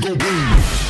go boom.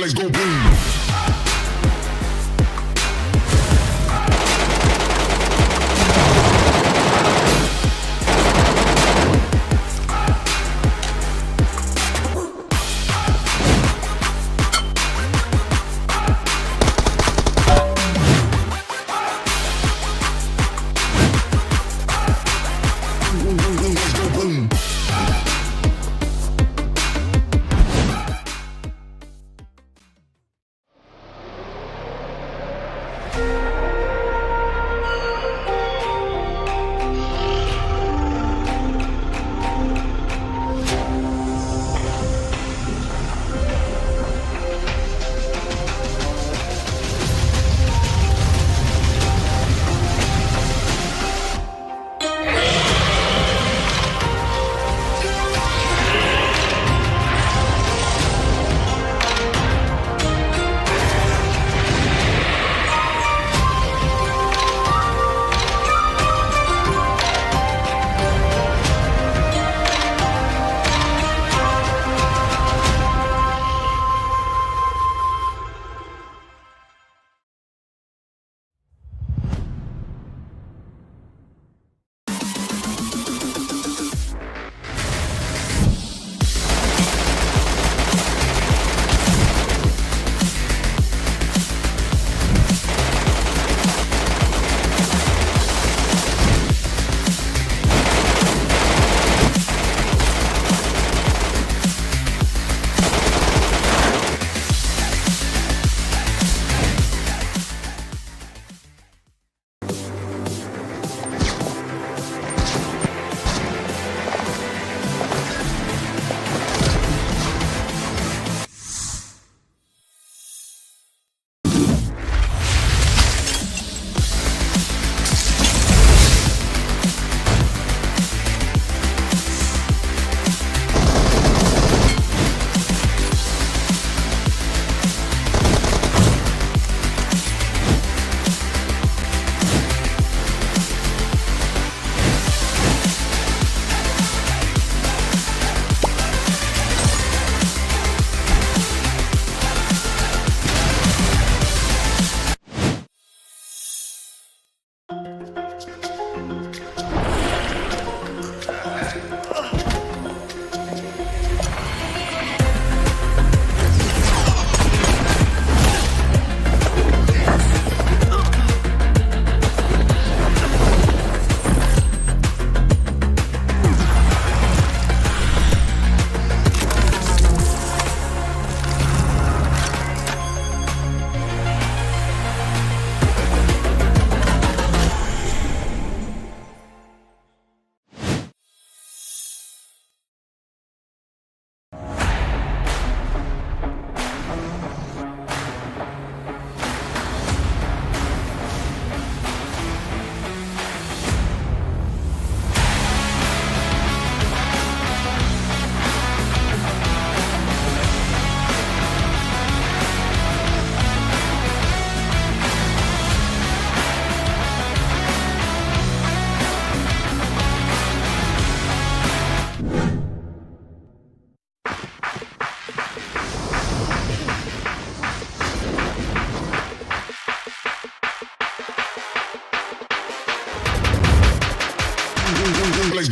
Let's go boom.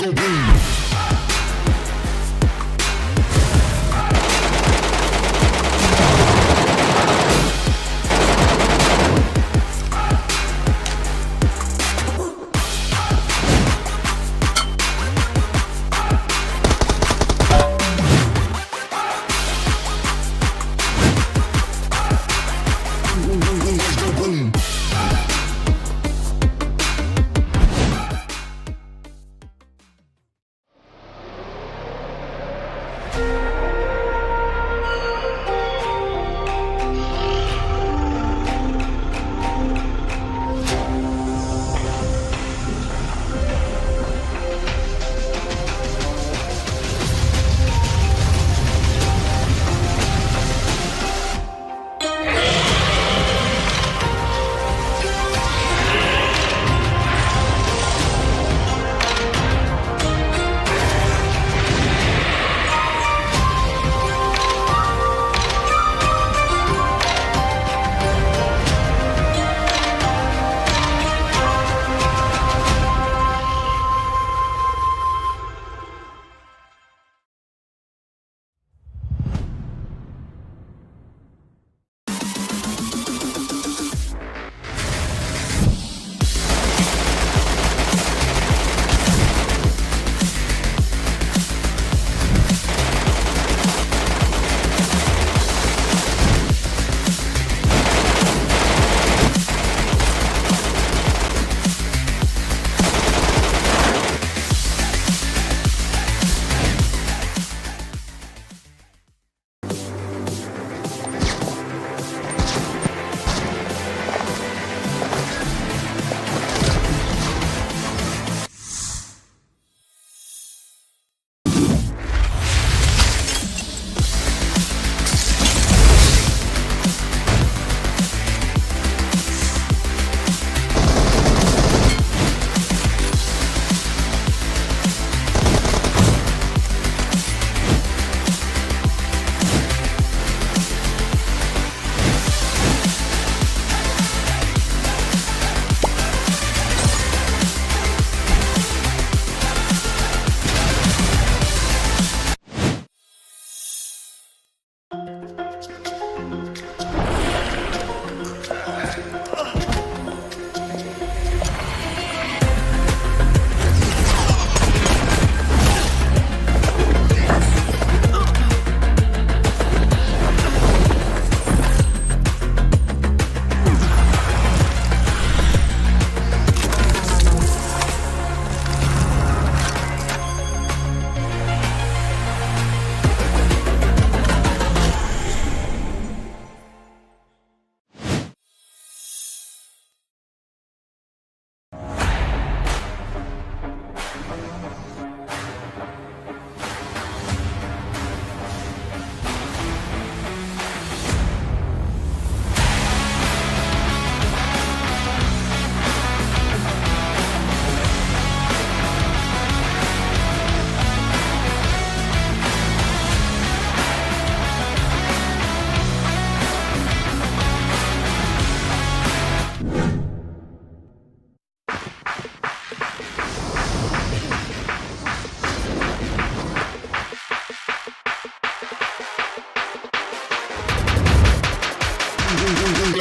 go boom.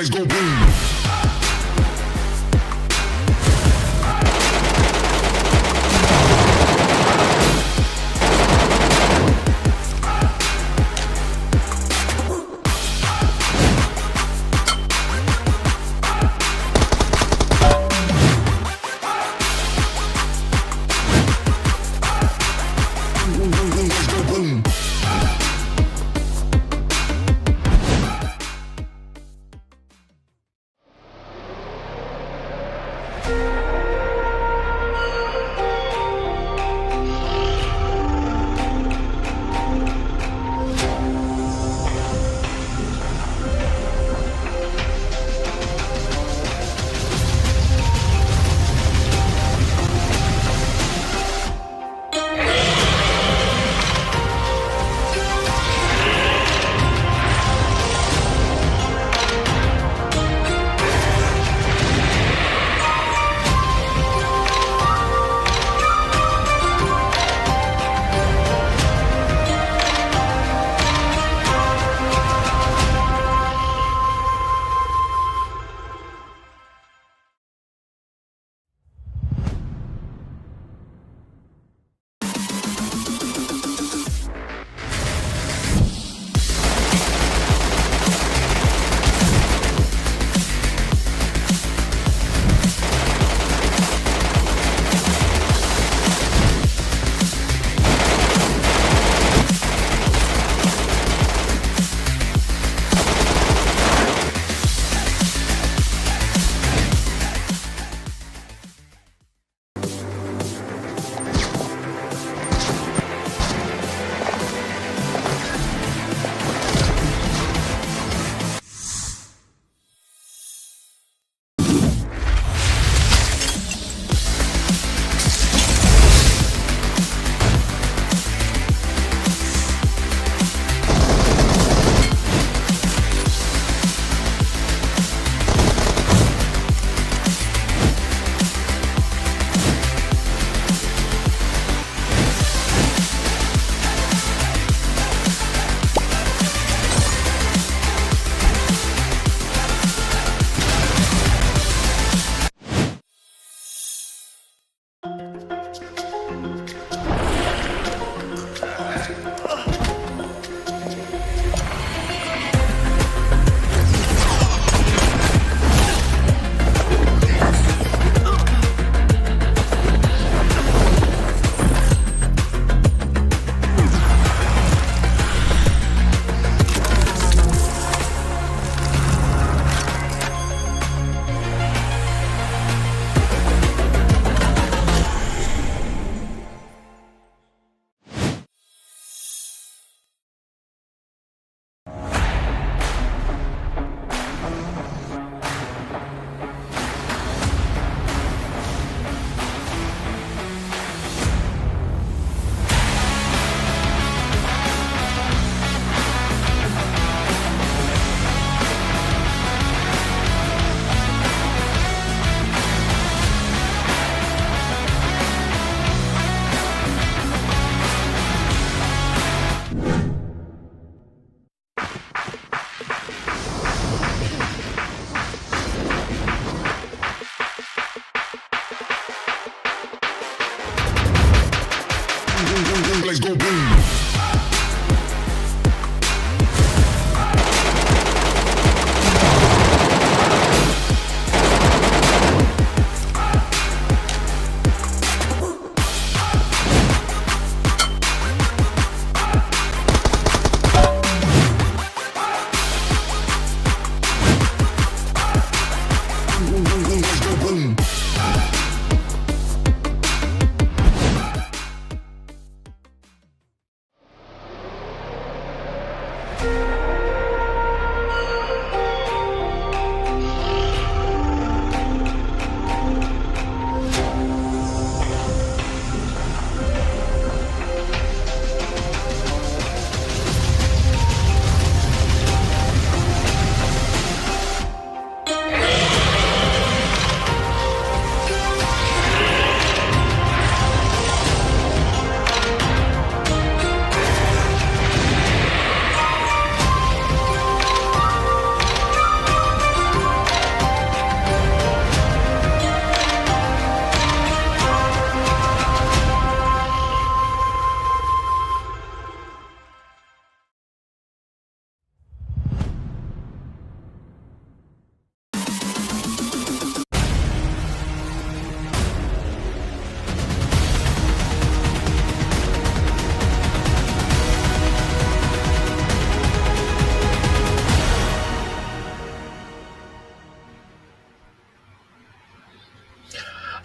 Let's go boom. Let's go boom.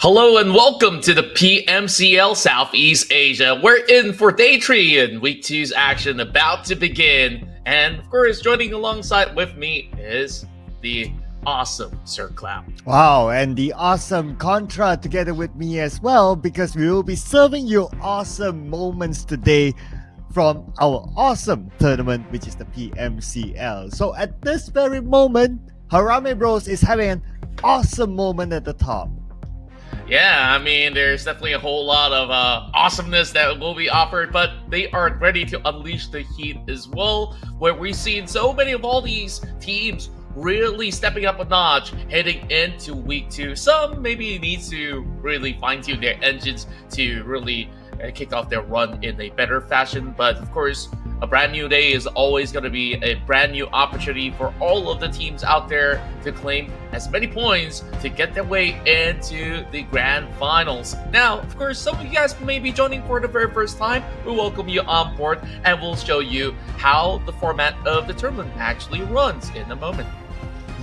Hello and welcome to the PMCL Southeast Asia. We're in for day 3 and week 2's action about to begin. And of course, joining alongside with me is the awesome Sir Cloud. Wow, and the awesome Contra together with me as well, because we will be serving you awesome moments today from our awesome tournament, which is the PMCL. So at this very moment, Harame Bros is having an awesome moment at the top. Yeah, I mean, there's definitely a whole lot of awesomeness that will be offered, but they are ready to unleash the heat as well, where we've seen so many of all these teams really stepping up a notch heading into week 2. Some maybe need to really fine-tune their engines to really kick off their run in a better fashion, but of course, a brand new day is always going to be a brand new opportunity for all of the teams out there to claim as many points to get their way into the grand finals. Now, of course, some of you guys may be joining for the very first time. We welcome you on board and we'll show you how the format of the tournament actually runs in a moment.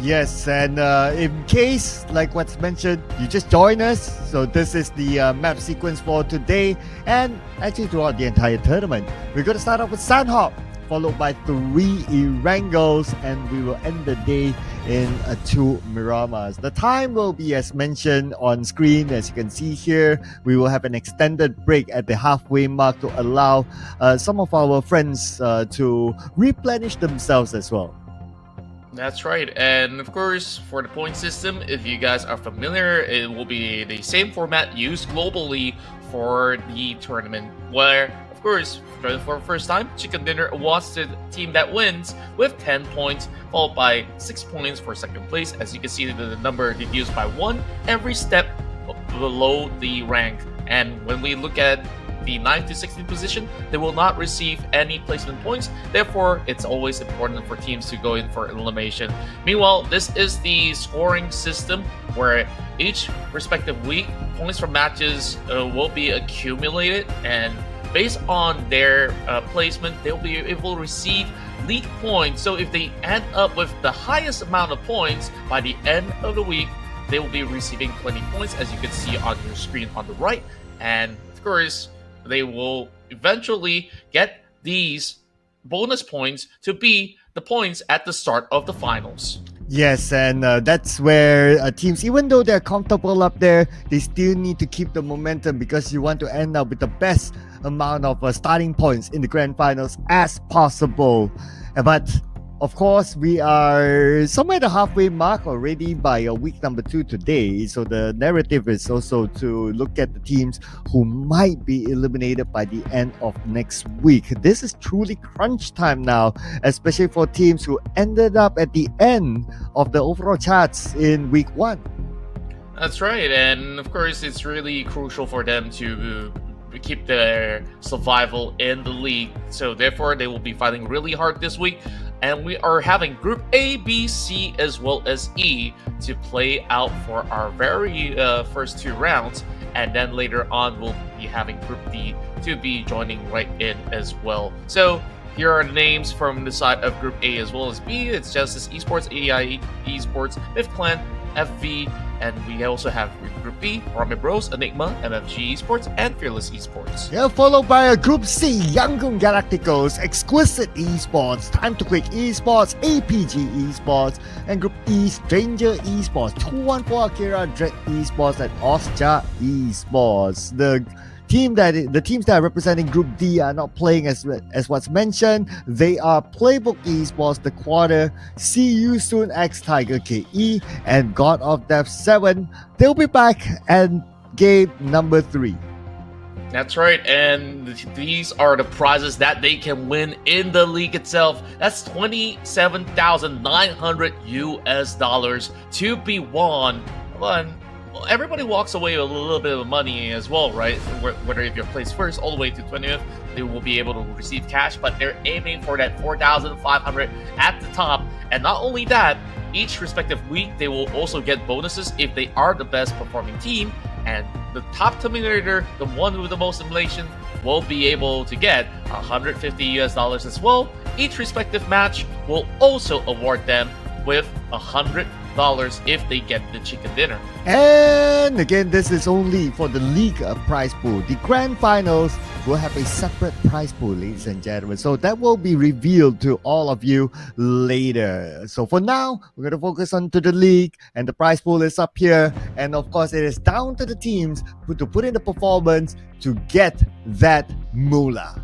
Yes, and in case, like what's mentioned, you just join us. So this is the map sequence for today and actually throughout the entire tournament. We're going to start off with Sanhok, followed by 3 Erangels, and we will end the day in 2 Miramars. The time will be as mentioned on screen. As you can see here, we will have an extended break at the halfway mark to allow some of our friends to replenish themselves as well. That's right, and of course, for the point system, if you guys are familiar, it will be the same format used globally for the tournament, where, of course, for the first time, Chicken Dinner awards the team that wins with 10 points, followed by 6 points for second place. As you can see, the number reduced by 1 every step below the rank. And when we look at the 9th to 16th position, they will not receive any placement points. Therefore, it's always important for teams to go in for elimination. Meanwhile, this is the scoring system where each respective week, points from matches will be accumulated, and based on their placement, they'll be able to receive league points. So if they end up with the highest amount of points by the end of the week, they will be receiving 20 points, as you can see on your screen on the right. And of course, they will eventually get these bonus points to be the points at the start of the finals. Yes, and that's where teams, even though they're comfortable up there, they still need to keep the momentum, because you want to end up with the best amount of starting points in the grand finals as possible. But of course, we are somewhere at the halfway mark already by week number 2 today. So the narrative is also to look at the teams who might be eliminated by the end of next week. This is truly crunch time now, especially for teams who ended up at the end of the overall charts in week 1. That's right, and of course, it's really crucial for them to keep their survival in the league. So therefore, they will be fighting really hard this week. And we are having Group A, B, C, as well as E to play out for our very first 2 rounds. And then later on, we'll be having Group D to be joining right in as well. So here are the names from the side of Group A as well as B. It's Justice Esports, AEI Esports, Myth Clan, FV, and we also have Group B, Harame Bros, Enigma, MFG Esports, and Fearless Esports. Yeah, followed by a Group C, Yangon Galacticos, Exquisite Esports, Time to Quick Esports, APG Esports, and Group E, Stranger Esports, 214 Akira, Dread Esports, and Osja Esports. The teams that are representing Group D are not playing as what's mentioned. They are Playbook Esports, The Quarter, See You Soon X Tiger KE, and God of Death 7. They'll be back and game number 3. That's right, and these are the prizes that they can win in the league itself. That's $27,900 US to be won. Well, everybody walks away with a little bit of money as well, right? Whether if you're placed first all the way to 20th, they will be able to receive cash, but they're aiming for that 4,500 at the top. And not only that, each respective week, they will also get bonuses if they are the best performing team. And the top terminator, the one with the most simulation, will be able to get $150 US as well. Each respective match will also award them with $100 if they get the chicken dinner. And again, this is only for the league prize pool. The grand finals will have a separate prize pool, ladies and gentlemen. So that will be revealed to all of you later. So for now, we're going to focus on to the league, and the prize pool is up here. And of course, it is down to the teams to put in the performance to get that moolah.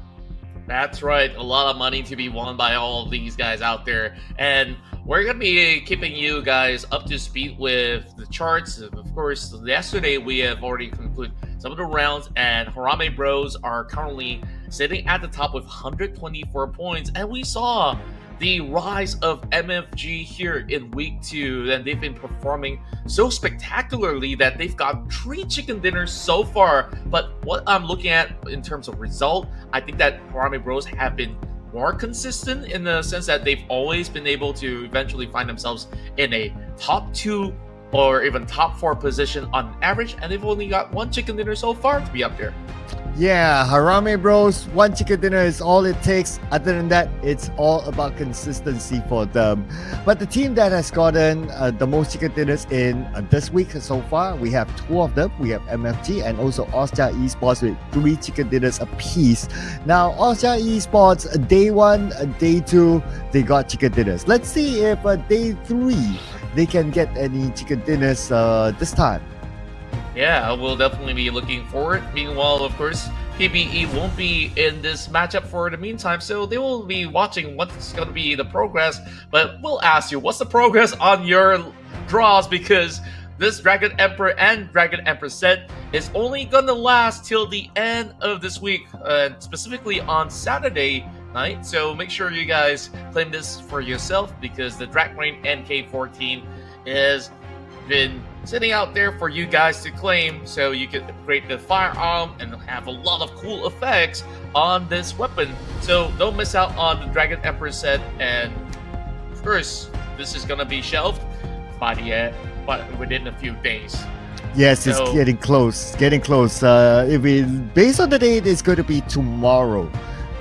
That's right, a lot of money to be won by all of these guys out there. And we're going to be keeping you guys up to speed with the charts. Of course, yesterday we have already concluded some of the rounds, and Harame Bros are currently sitting at the top with 124 points. And we saw the rise of MFG here in week 2, and they've been performing so spectacularly that they've got 3 chicken dinners so far. But what I'm looking at in terms of result, I think that Harame Bros have been more consistent in the sense that they've always been able to eventually find themselves in a top 2 or even top 4 position on average, and they've only got 1 chicken dinner so far to be up there. Yeah, Harame Bros, 1 chicken dinner is all it takes. Other than that, it's all about consistency for them. But the team that has gotten the most chicken dinners in this week so far, we have 2 of them. We have MFG and also Austria Esports with 3 chicken dinners apiece. Now, Austria Esports, day 1, day 2, they got chicken dinners. Let's see if day 3, they can get any chicken dinners this time. Yeah, we'll definitely be looking forward. Meanwhile, of course, PBE won't be in this matchup for the meantime, so they will be watching what's going to be the progress. But we'll ask you, what's the progress on your draws? Because this Dragon Emperor and Dragon Empress set is only going to last till the end of this week, specifically on Saturday night. So make sure you guys claim this for yourself, because the Dragreign NK14 is been sitting out there for you guys to claim, so you can upgrade the firearm and have a lot of cool effects on this weapon. So don't miss out on the Dragon Emperor set, and of course this is gonna be shelved by the but within a few days. Yes, it's getting close. If we based on the date, it's going to be tomorrow,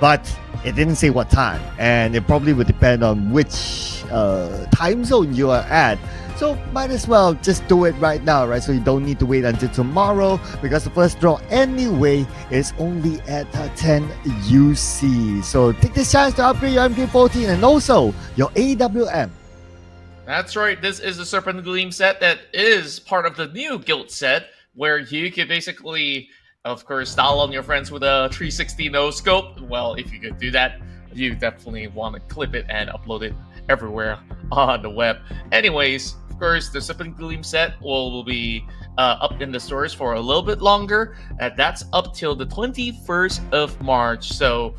but it didn't say what time, and it probably would depend on which time zone you are at. So might as well just do it right now, right? So you don't need to wait until tomorrow, because the first draw anyway is only at 10 UC. So take this chance to upgrade your MK14 and also your AWM. That's right, this is the Serpent Gleam set that is part of the new Guild set, where you can basically, of course, style on your friends with a 360 no scope. Well, if you could do that, you definitely want to clip it and upload it everywhere on the web. Anyways, of course, the Serpent Gleam set will be up in the stores for a little bit longer. That's up till the 21st of March. So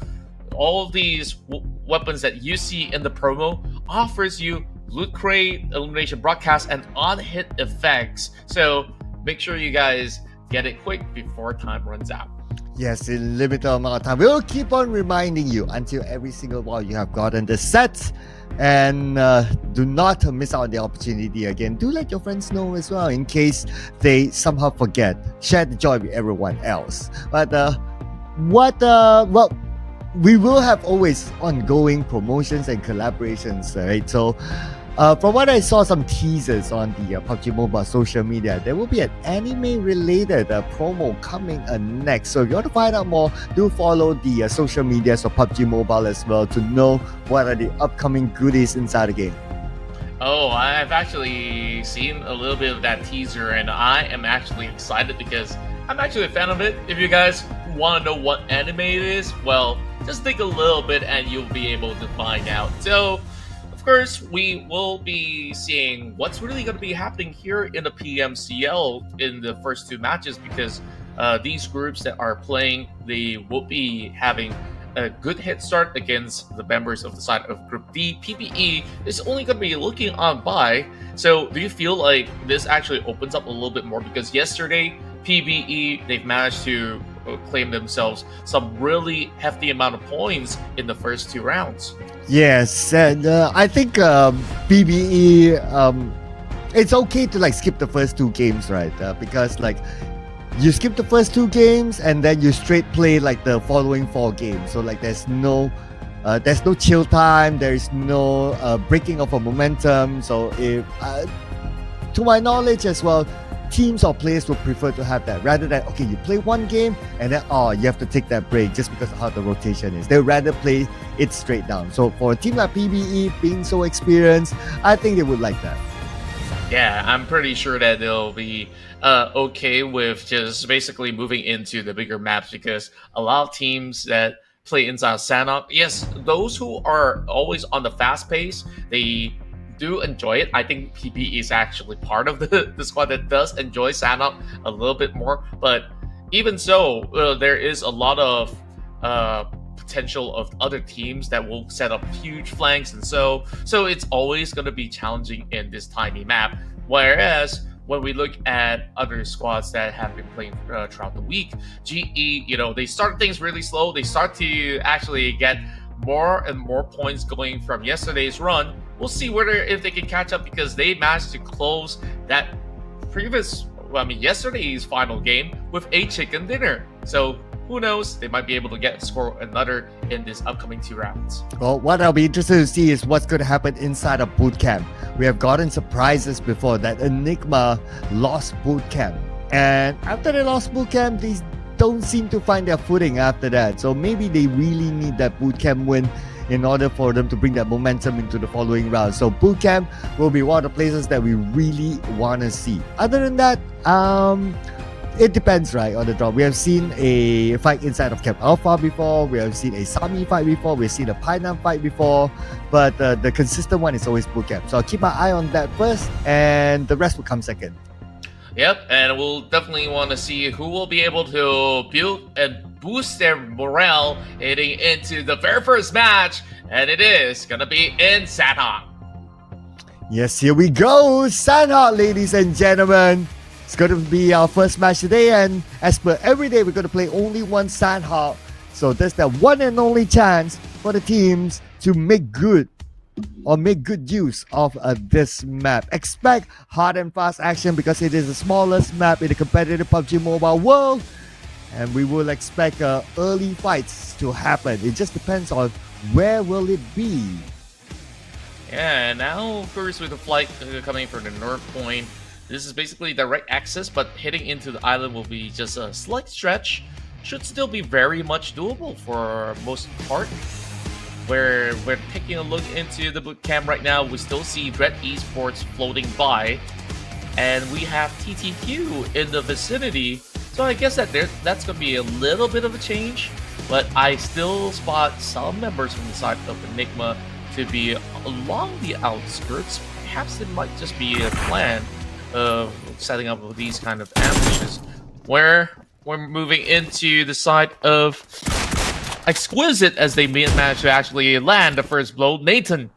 all of these weapons that you see in the promo offers you loot crate, illumination broadcast, and on-hit effects. So make sure you guys get it quick before time runs out. Yes, in limited amount of time. We'll keep on reminding you until every single while you have gotten the sets. And do not miss out on the opportunity again. Do let your friends know as well, in case they somehow forget. Share the joy with everyone else. But well, we will have always ongoing promotions and collaborations, right? So from what I saw, some teasers on the PUBG Mobile social media, there will be an anime-related promo coming next. So if you want to find out more, do follow the social medias of PUBG Mobile as well to know what are the upcoming goodies inside the game. Oh, I've actually seen a little bit of that teaser, and I am actually excited because I'm actually a fan of it. If you guys want to know what anime it is, well, just think a little bit and you'll be able to find out. So, of course, we will be seeing what's really going to be happening here in the PMCL in the first 2 matches, because these groups that are playing, they will be having a good head start against the members of the side of Group D. PBE is only going to be looking on by. So do you feel like this actually opens up a little bit more? Because yesterday, PBE, they've managed to claim themselves some really hefty amount of points in the first 2 rounds. Yes, and I think PBE, it's okay to like skip the first 2 games, right? Because like you skip the first 2 games and then you straight play like the following 4 games. So like there's no chill time, there's no breaking of a momentum. So if to my knowledge as well, teams or players would prefer to have that rather than, okay, you play one game and then, you have to take that break just because of how the rotation is. They'd rather play it straight down. So for a team like PBE being so experienced, I think they would like that. Yeah, I'm pretty sure that they'll be okay with just basically moving into the bigger maps, because a lot of teams that play inside Sanhok, yes, those who are always on the fast pace, they do enjoy it. I think PB is actually part of the squad that does enjoy Sanhok a little bit more, but even so, there is a lot of potential of other teams that will set up huge flanks, and so it's always going to be challenging in this tiny map. Whereas when we look at other squads that have been playing throughout the week, GE, they start things really slow. They start to actually get more and more points going from yesterday's run. We'll see if they can catch up, because they managed to close that yesterday's final game with a chicken dinner. So who knows? They might be able to score another in this upcoming 2 rounds. Well, what I'll be interested to see is what's going to happen inside of bootcamp. We have gotten surprises before that Enigma lost bootcamp, and after they lost bootcamp, they don't seem to find their footing after that. So maybe they really need that bootcamp win in order for them to bring that momentum into the following round. So bootcamp will be one of the places that we really want to see. Other than that, it depends, right, on the draw. We have seen a fight inside of Camp Alpha before. We have seen a Sami fight before. We've seen a Painam fight before. But the consistent one is always bootcamp. So I'll keep my eye on that first, and the rest will come second. Yep, and we'll definitely want to see who will be able to build and boost their morale heading into the very first match, and it is going to be in Sanhok. Yes, here we go. Sanhok, ladies and gentlemen. It's going to be our first match today, and as per every day, we're going to play only one Sanhok. So there's that one and only chance for the teams to make good use of this map. Expect hard and fast action, because it is the smallest map in the competitive PUBG Mobile world, and we will expect early fights to happen. It just depends on where will it be. Yeah, now of course with the flight coming from the north point, this is basically direct access, but heading into the island will be just a slight stretch. Should still be very much doable for most part. Where we're taking a look into the boot camp right now, we still see Dread Esports floating by, and we have TTQ in the vicinity. So I guess that's going to be a little bit of a change, but I still spot some members from the side of Enigma to be along the outskirts. Perhaps it might just be a plan of setting up these kind of ambushes, where we're moving into the side of Exquisite as they manage to actually land the first blow. Nathan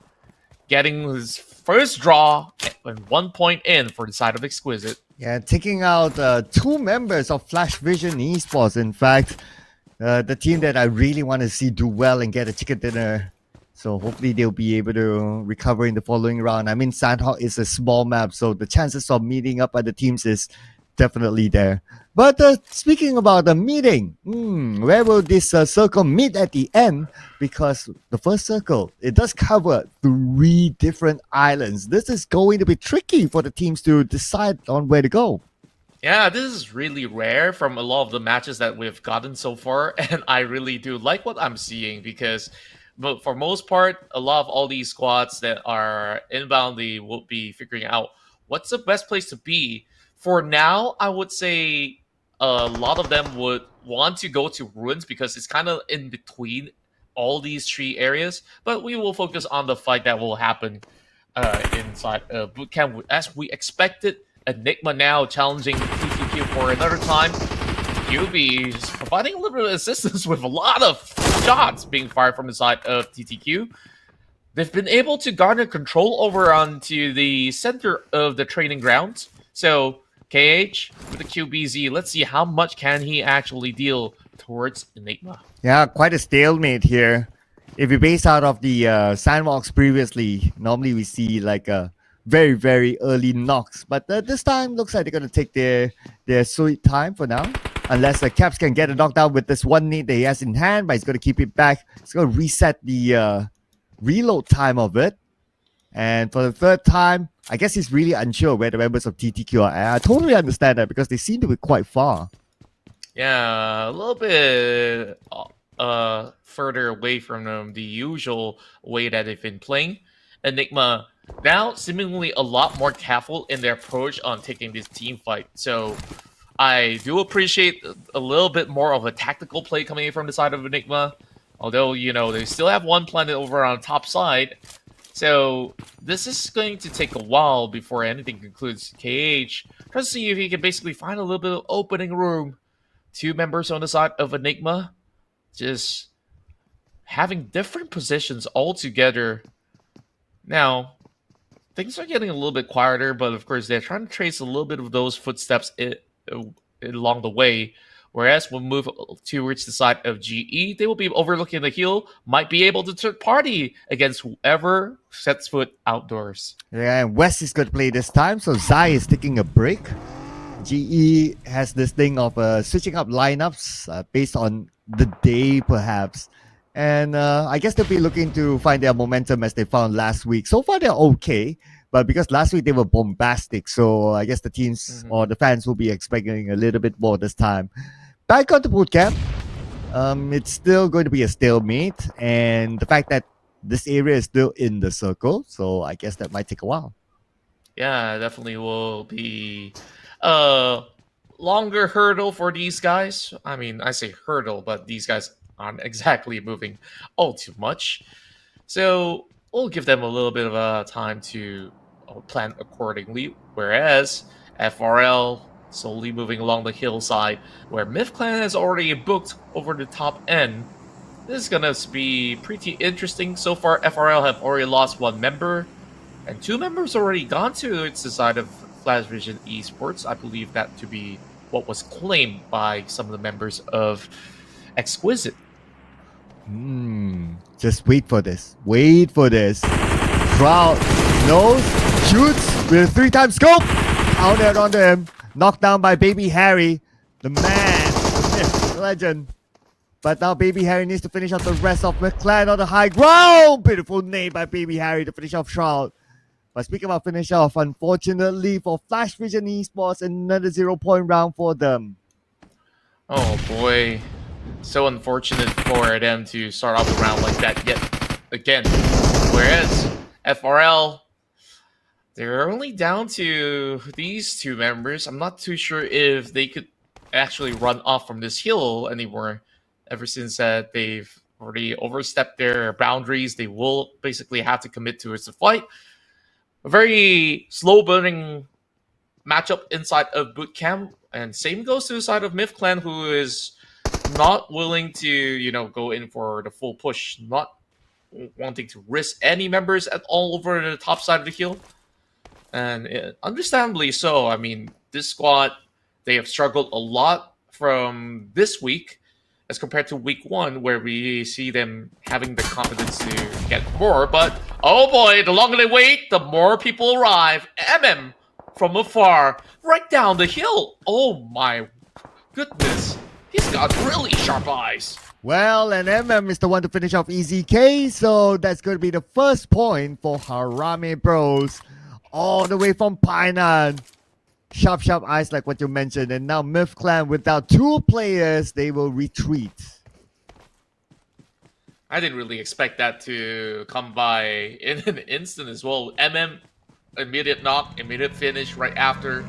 getting his first draw and 1 point in for the side of Exquisite. Yeah, taking out 2 members of Flash Vision Esports. In fact, the team that I really want to see do well and get a chicken dinner. So hopefully they'll be able to recover in the following round. I mean, Sanhok is a small map, so the chances of meeting up other teams is definitely there. But speaking about the meeting, where will this circle meet at the end? Because the first circle, it does cover 3 different islands. This is going to be tricky for the teams to decide on where to go. Yeah, this is really rare from a lot of the matches that we've gotten so far, and I really do like what I'm seeing, because for most part, a lot of all these squads that are inbound, they will be figuring out what's the best place to be. For now, I would say a lot of them would want to go to Ruins, because it's kind of in between all these 3 areas. But we will focus on the fight that will happen inside bootcamp. As we expected, Enigma now challenging TTQ for another time. QB is providing a little bit of assistance with a lot of shots being fired from the side of TTQ. They've been able to garner control over onto the center of the training grounds. So KH with the QBZ, let's see how much can he actually deal towards Enigma. Yeah, quite a stalemate here. If we base out of the Sandbox previously, normally we see like a very, very early knocks. But this time, looks like they're going to take their sweet time for now. Unless Caps can get a knockdown with this one need that he has in hand, but he's going to keep it back. He's going to reset the reload time of it. And for the third time, I guess he's really unsure where the members of TTQ are at. I totally understand that because they seem to be quite far. Yeah, a little bit further away from the usual way that they've been playing. Enigma now seemingly a lot more careful in their approach on taking this team fight. So I do appreciate a little bit more of a tactical play coming in from the side of Enigma. Although, they still have one planet over on the top side. So this is going to take a while before anything concludes. KH tries to see if he can basically find a little bit of opening room. Two members on the side of Enigma just having different positions altogether. Now, things are getting a little bit quieter, but of course, they're trying to trace a little bit of those footsteps along the way. Whereas we'll move towards the side of GE, they will be overlooking the hill, might be able to third party against whoever sets foot outdoors. Yeah, and West is going to play this time, so Zai is taking a break. GE has this thing of switching up lineups based on the day, perhaps. And I guess they'll be looking to find their momentum as they found last week. So far, they're okay. But because last week they were bombastic, so I guess the teams or the fans will be expecting a little bit more this time. Back on the bootcamp, it's still going to be a stalemate. And the fact that this area is still in the circle, so I guess that might take a while. Yeah, definitely will be a longer hurdle for these guys. I mean, I say hurdle, but these guys aren't exactly moving all too much. So we'll give them a little bit of time to plan accordingly. Whereas FRL slowly moving along the hillside, where Myth Clan has already booked over the top end. This is gonna be pretty interesting. So far, FRL have already lost one member, and two members already gone to the side of Flash Vision Esports. I believe that to be what was claimed by some of the members of Exquisite. Just wait for this. Wait for this. Crowd knows, shoots with a 3-time scope. Out there onto him. Knocked down by Baby Harry. The man, the myth, the legend. But now Baby Harry needs to finish off the rest of McClan on the high ground. Beautiful name by Baby Harry to finish off Shroud. But speaking about finish off, unfortunately for Flash Vision Esports, another 0-point round for them. Oh boy. So unfortunate for them to start off the round like that yet again. Whereas FRL, they're only down to these two members. I'm not too sure if they could actually run off from this hill anymore. Ever since they've already overstepped their boundaries, they will basically have to commit towards the fight. A very slow burning matchup inside of Bootcamp, and same goes to the side of Myth Clan, who is not willing to, go in for the full push, not wanting to risk any members at all over the top side of the hill. And understandably so. I mean, this squad, they have struggled a lot from this week as compared to week one, where we see them having the confidence to get more. But, oh boy, the longer they wait, the more people arrive. MM from afar, right down the hill. Oh my goodness. He's got really sharp eyes. Well, and MM is the one to finish off EZK, so that's going to be the first point for Harame Bros. All the way from Painan. Sharp eyes like what you mentioned. And now Myth Clan, without two players, they will retreat. I didn't really expect that to come by in an instant as well. MM, immediate knock, immediate finish right after.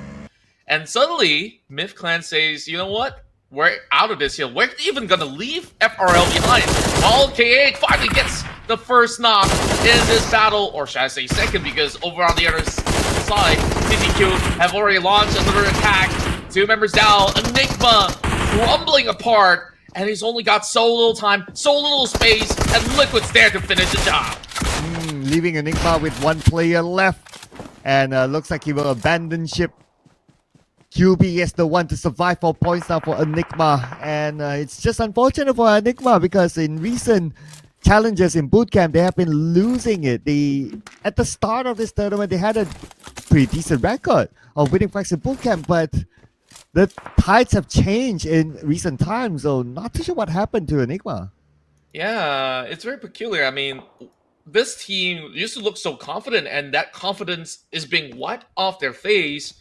And suddenly, Myth Clan says, you know what? We're out of this hill. We're even going to leave FRL behind. While KH finally gets the first knock in this battle, or should I say second, because over on the other side, TTQ have already launched another attack. Two members down, Enigma crumbling apart, and he's only got so little time, so little space, and Liquid's there to finish the job. Leaving Enigma with one player left, and looks like he will abandon ship. QB is the one to survive 4 points now for Enigma, and it's just unfortunate for Enigma because in recent challenges in bootcamp they have been losing it. At the start of this tournament they had a pretty decent record of winning fights in bootcamp, but the tides have changed in recent times, so not too sure what happened to Enigma. Yeah, it's very peculiar. I mean, this team used to look so confident, and that confidence is being wiped off their face.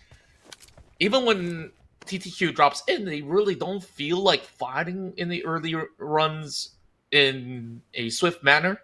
Even when TTQ drops in, they really don't feel like fighting in the early runs in a swift manner.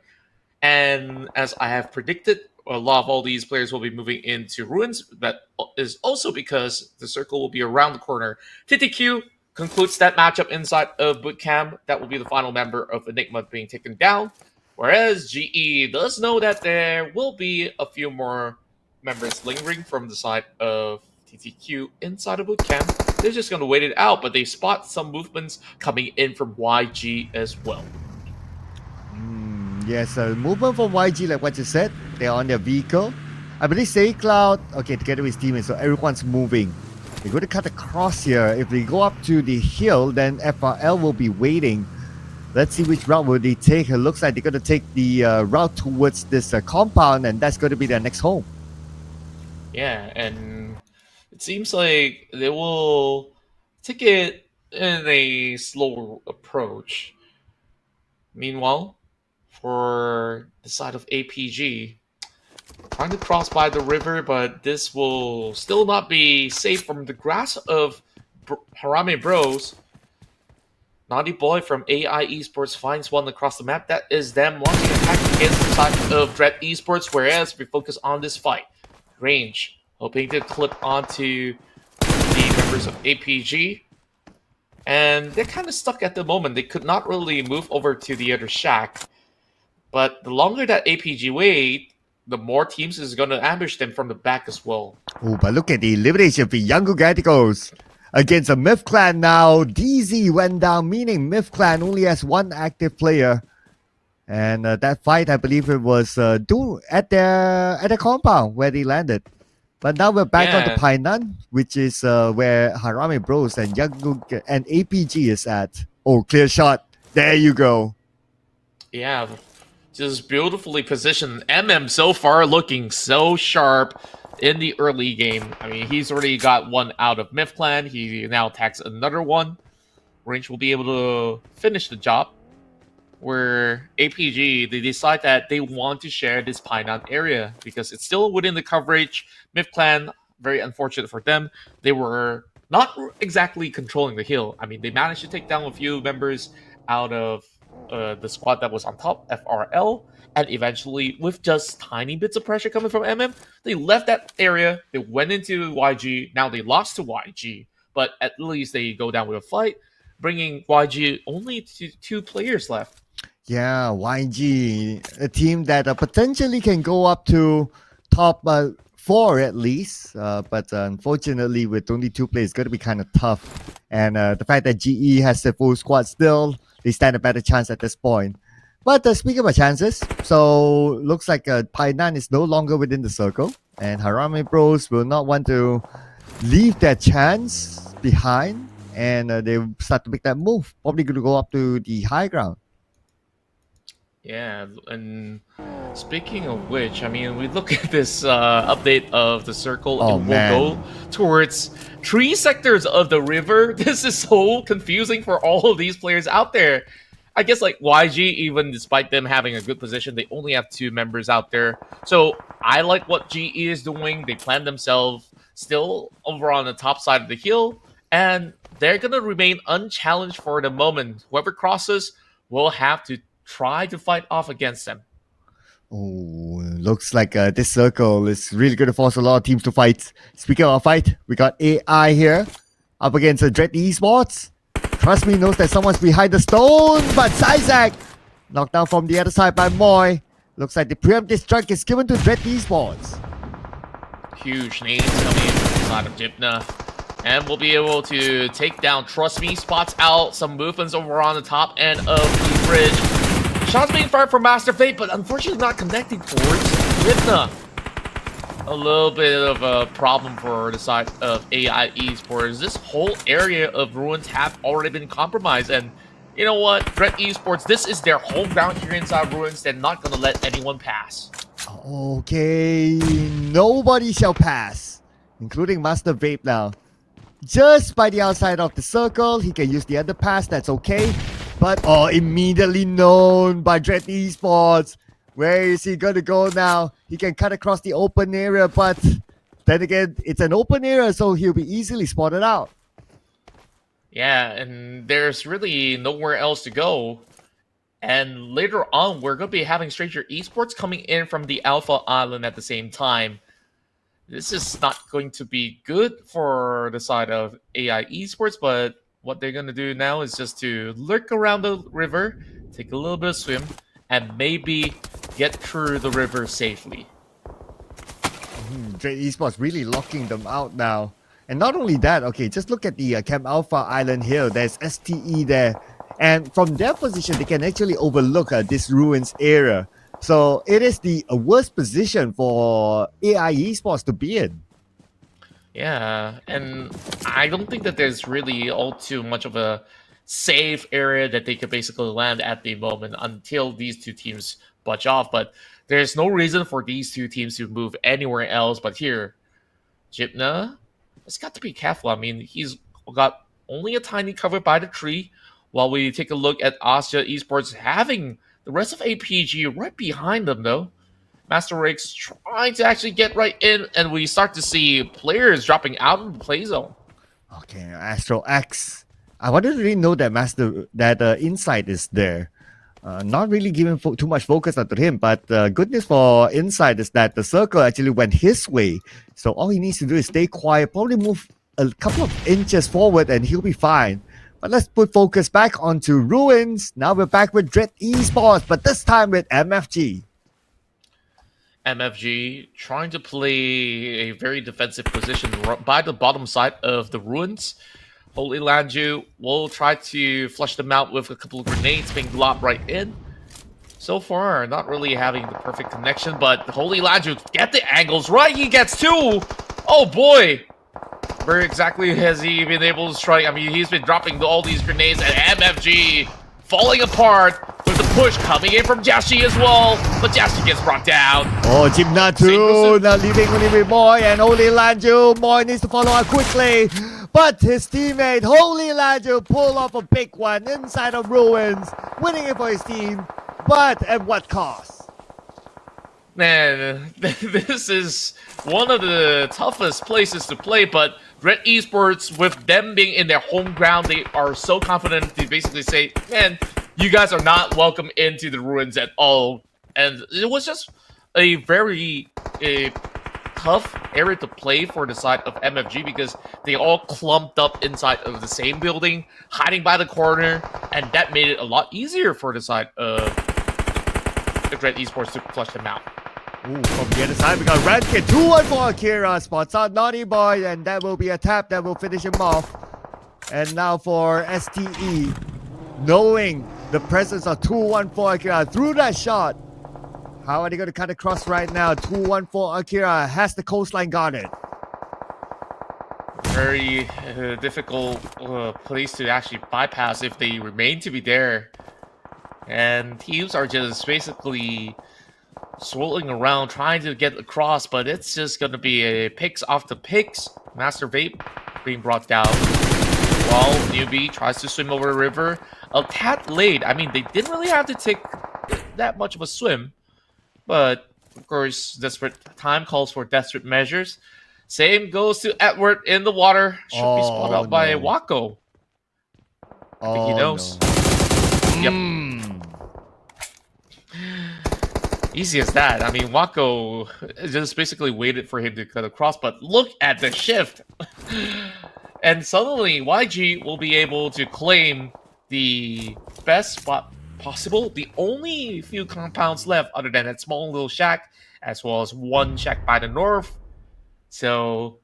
And as I have predicted, a lot of all these players will be moving into Ruins. That is also because the circle will be around the corner. TTQ concludes that matchup inside of Bootcamp. That will be the final member of Enigma being taken down. Whereas GE does know that there will be a few more members lingering from the side of TTQ inside of Bootcamp. They're just going to wait it out, but they spot some movements coming in from YG as well. Yes, movement from YG, like what you said. They're on their vehicle. I believe Say Cloud, okay, together with his teammates, so everyone's moving. They're going to cut across here. If they go up to the hill, then FRL will be waiting. Let's see which route will they take. It looks like they're going to take the route towards this compound, and that's going to be their next home. Yeah, and it seems like they will take it in a slower approach. Meanwhile, for the side of APG, trying to cross by the river, but this will still not be safe from the grasp of Harame Bros. Naughty Boy from AI Esports finds one across the map. That is them launching an attack against the side of Dread Esports, whereas we focus on this fight. Range, hoping to clip onto the members of APG. And they're kind of stuck at the moment. They could not really move over to the other shack. But the longer that APG wait, the more teams is going to ambush them from the back as well. Oh, but look at the elimination for Young Gaticos. Against a Myth Clan now, DZ went down, meaning Myth Clan only has one active player. And that fight, I believe it was at their compound where they landed. But now we're back on the Painan, which is where Harame Bros and and APG is at. Oh, clear shot. There you go. Yeah, just beautifully positioned. MM so far looking so sharp in the early game. I mean, he's already got one out of Myth Clan. He now attacks another one. Range will be able to finish the job. Where APG, they decide that they want to share this Painan area because it's still within the coverage. Myth Clan, very unfortunate for them. They were not exactly controlling the hill. I mean, they managed to take down a few members out of the squad that was on top, FRL, and eventually, with just tiny bits of pressure coming from MM, they left that area, they went into YG, now they lost to YG, but at least they go down with a fight, bringing YG only to 2 players left. Yeah, YG, a team that potentially can go up to top 4 at least, but unfortunately with only 2 players, it's going to be kind of tough. And the fact that GE has the full squad still, they stand a better chance at this point. But speaking of chances, so looks like Painan is no longer within the circle, and Harame Bros will not want to leave their chance behind, and they start to make that move. Probably going to go up to the high ground. Yeah, and speaking of which, I mean, we look at this update of the circle, and we'll go towards 3 sectors of the river. This is so confusing for all of these players out there. I guess like YG, even despite them having a good position, they only have 2 members out there. So I like what GE is doing. They plan themselves still over on the top side of the hill, and they're going to remain unchallenged for the moment. Whoever crosses will have to try to fight off against them. Oh, looks like this circle is really going to force a lot of teams to fight. Speaking of fight, we got AI here up against Dread Esports. Trust me, knows that someone's behind the stone, but Isaac knocked down from the other side by Moy. Looks like the preemptive strike is given to Dread Esports. Huge nades coming in from the side of Jipna. And we'll be able to take down Trust Me, spots out some movements over on the top end of the bridge. Shots being fired from Master Fate, but unfortunately not connecting towards Jipna. A little bit of a problem for the side of AI Esports. This whole area of Ruins have already been compromised, and you know what? Dread Esports, this is their home ground here inside Ruins. They're not going to let anyone pass. Okay, nobody shall pass, including Master Vape now. Just by the outside of the circle, he can use the underpass, that's okay. But immediately known by Dread Esports. Where is he going to go now? He can cut across the open area, but then again, it's an open area, so he'll be easily spotted out. Yeah, and there's really nowhere else to go. And later on, we're going to be having Stranger Esports coming in from the Alpha Island at the same time. This is not going to be good for the side of AI Esports, but what they're going to do now is just to lurk around the river, take a little bit of swim, and maybe get through the river safely. Dread Esports really locking them out now. And not only that, okay, just look at the Camp Alpha Island here. There's STE there. And from their position, they can actually overlook this ruins area. So it is the worst position for AI Esports to be in. Yeah, and I don't think that there's really all too much of a safe area that they could basically land at the moment until these two teams budge off. But there's no reason for these two teams to move anywhere else but here. Jipna has got to be careful. I mean, he's got only a tiny cover by the tree, while we take a look at Asia Esports having the rest of APG right behind them, though. Master Riggs trying to actually get right in, and we start to see players dropping out of the play zone. Okay, Astro X. I wanted to really know that Insight is there. Not really giving too much focus onto him, but the good news for Insight is that the circle actually went his way. So all he needs to do is stay quiet, probably move a couple of inches forward, and he'll be fine. But let's put focus back onto Ruins. Now we're back with Dread Esports, but this time with MFG. MFG trying to play a very defensive position by the bottom side of the Ruins. Holy Lanju will try to flush them out with a couple of grenades being lobbed right in. So far, not really having the perfect connection, but Holy Lanju get the angles right. He gets two. Oh boy. Where exactly has he been able to strike? I mean, he's been dropping all these grenades, and MFG falling apart with the push coming in from Jashi as well. But Jashi gets brought down. Oh, Jimna too. Now leaving only with Moy and Holy Lanju. Moy needs to follow up quickly. But his teammate, Holy Lanju, pull off a big one inside of Ruins, winning it for his team. But at what cost? Man, this is one of the toughest places to play, but Red Esports, with them being in their home ground, they are so confident to basically say, man, you guys are not welcome into the Ruins at all. And it was just a very tough area to play for the side of MFG because they all clumped up inside of the same building, hiding by the corner, and that made it a lot easier for the side of the Red Esports to flush them out. Ooh, from the other side, we got Rankit 2-1 for Akira. Spots out Naughty Boy, and that will be a tap that will finish him off. And now for STE, knowing the presence of 2-1 for Akira through that shot. How are they going to cut across right now? 2-1 for Akira. Has the coastline guarded? Very difficult place to actually bypass if they remain to be there. And teams are just basically swirling around trying to get across, but it's just going to be a picks off the picks. Master Vape being brought down while Newbie tries to swim over the river. A tad late. I mean, they didn't really have to take that much of a swim, but of course, desperate time calls for desperate measures. Same goes to Edward in the water. Should be spotted out by Wako. I think he knows. Yep. Easy as that. I mean, Wako just basically waited for him to cut across, but look at the shift. And suddenly, YG will be able to claim the best spot possible. The only few compounds left other than that small little shack, as well as one shack by the north. So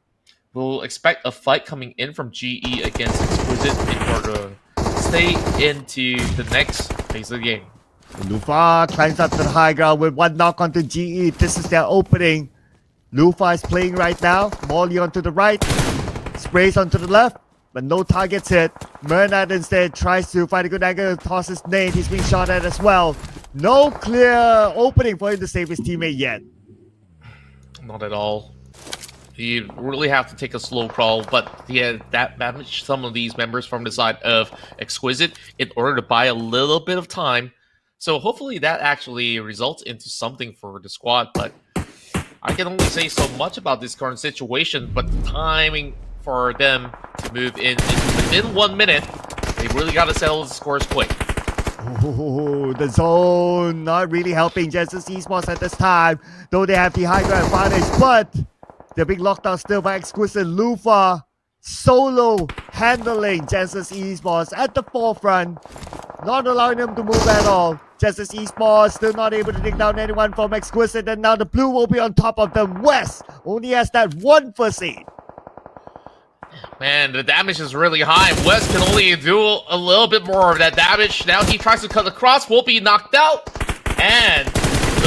we'll expect a fight coming in from GE against Exquisite in order to stay into the next phase of the game. Lufa climbs up to the high ground with one knock onto GE. This is their opening. Lufa is playing right now. Molly onto the right. Sprays onto the left, but no targets hit. Mernat instead tries to find a good angle, toss his nade. He's being shot at as well. No clear opening for him to save his teammate yet. Not at all. You really have to take a slow crawl, but yeah, that damaged some of these members from the side of Exquisite in order to buy a little bit of time. So hopefully that actually results into something for the squad. But I can only say so much about this current situation. But the timing for them to move in within 1 minute, they really got to settle the scores quick. Oh, the zone not really helping Genesis Esports at this time, though they have the high ground advantage, but they're being locked down still by Exquisite. Lufa solo handling Genesis Esports at the forefront, not allowing them to move at all. Genesis Esports still not able to take down anyone from Exquisite, and now the blue will be on top of them. West only has that one first aid. Man, the damage is really high. West can only do a little bit more of that damage. Now he tries to cut across, will be knocked out, and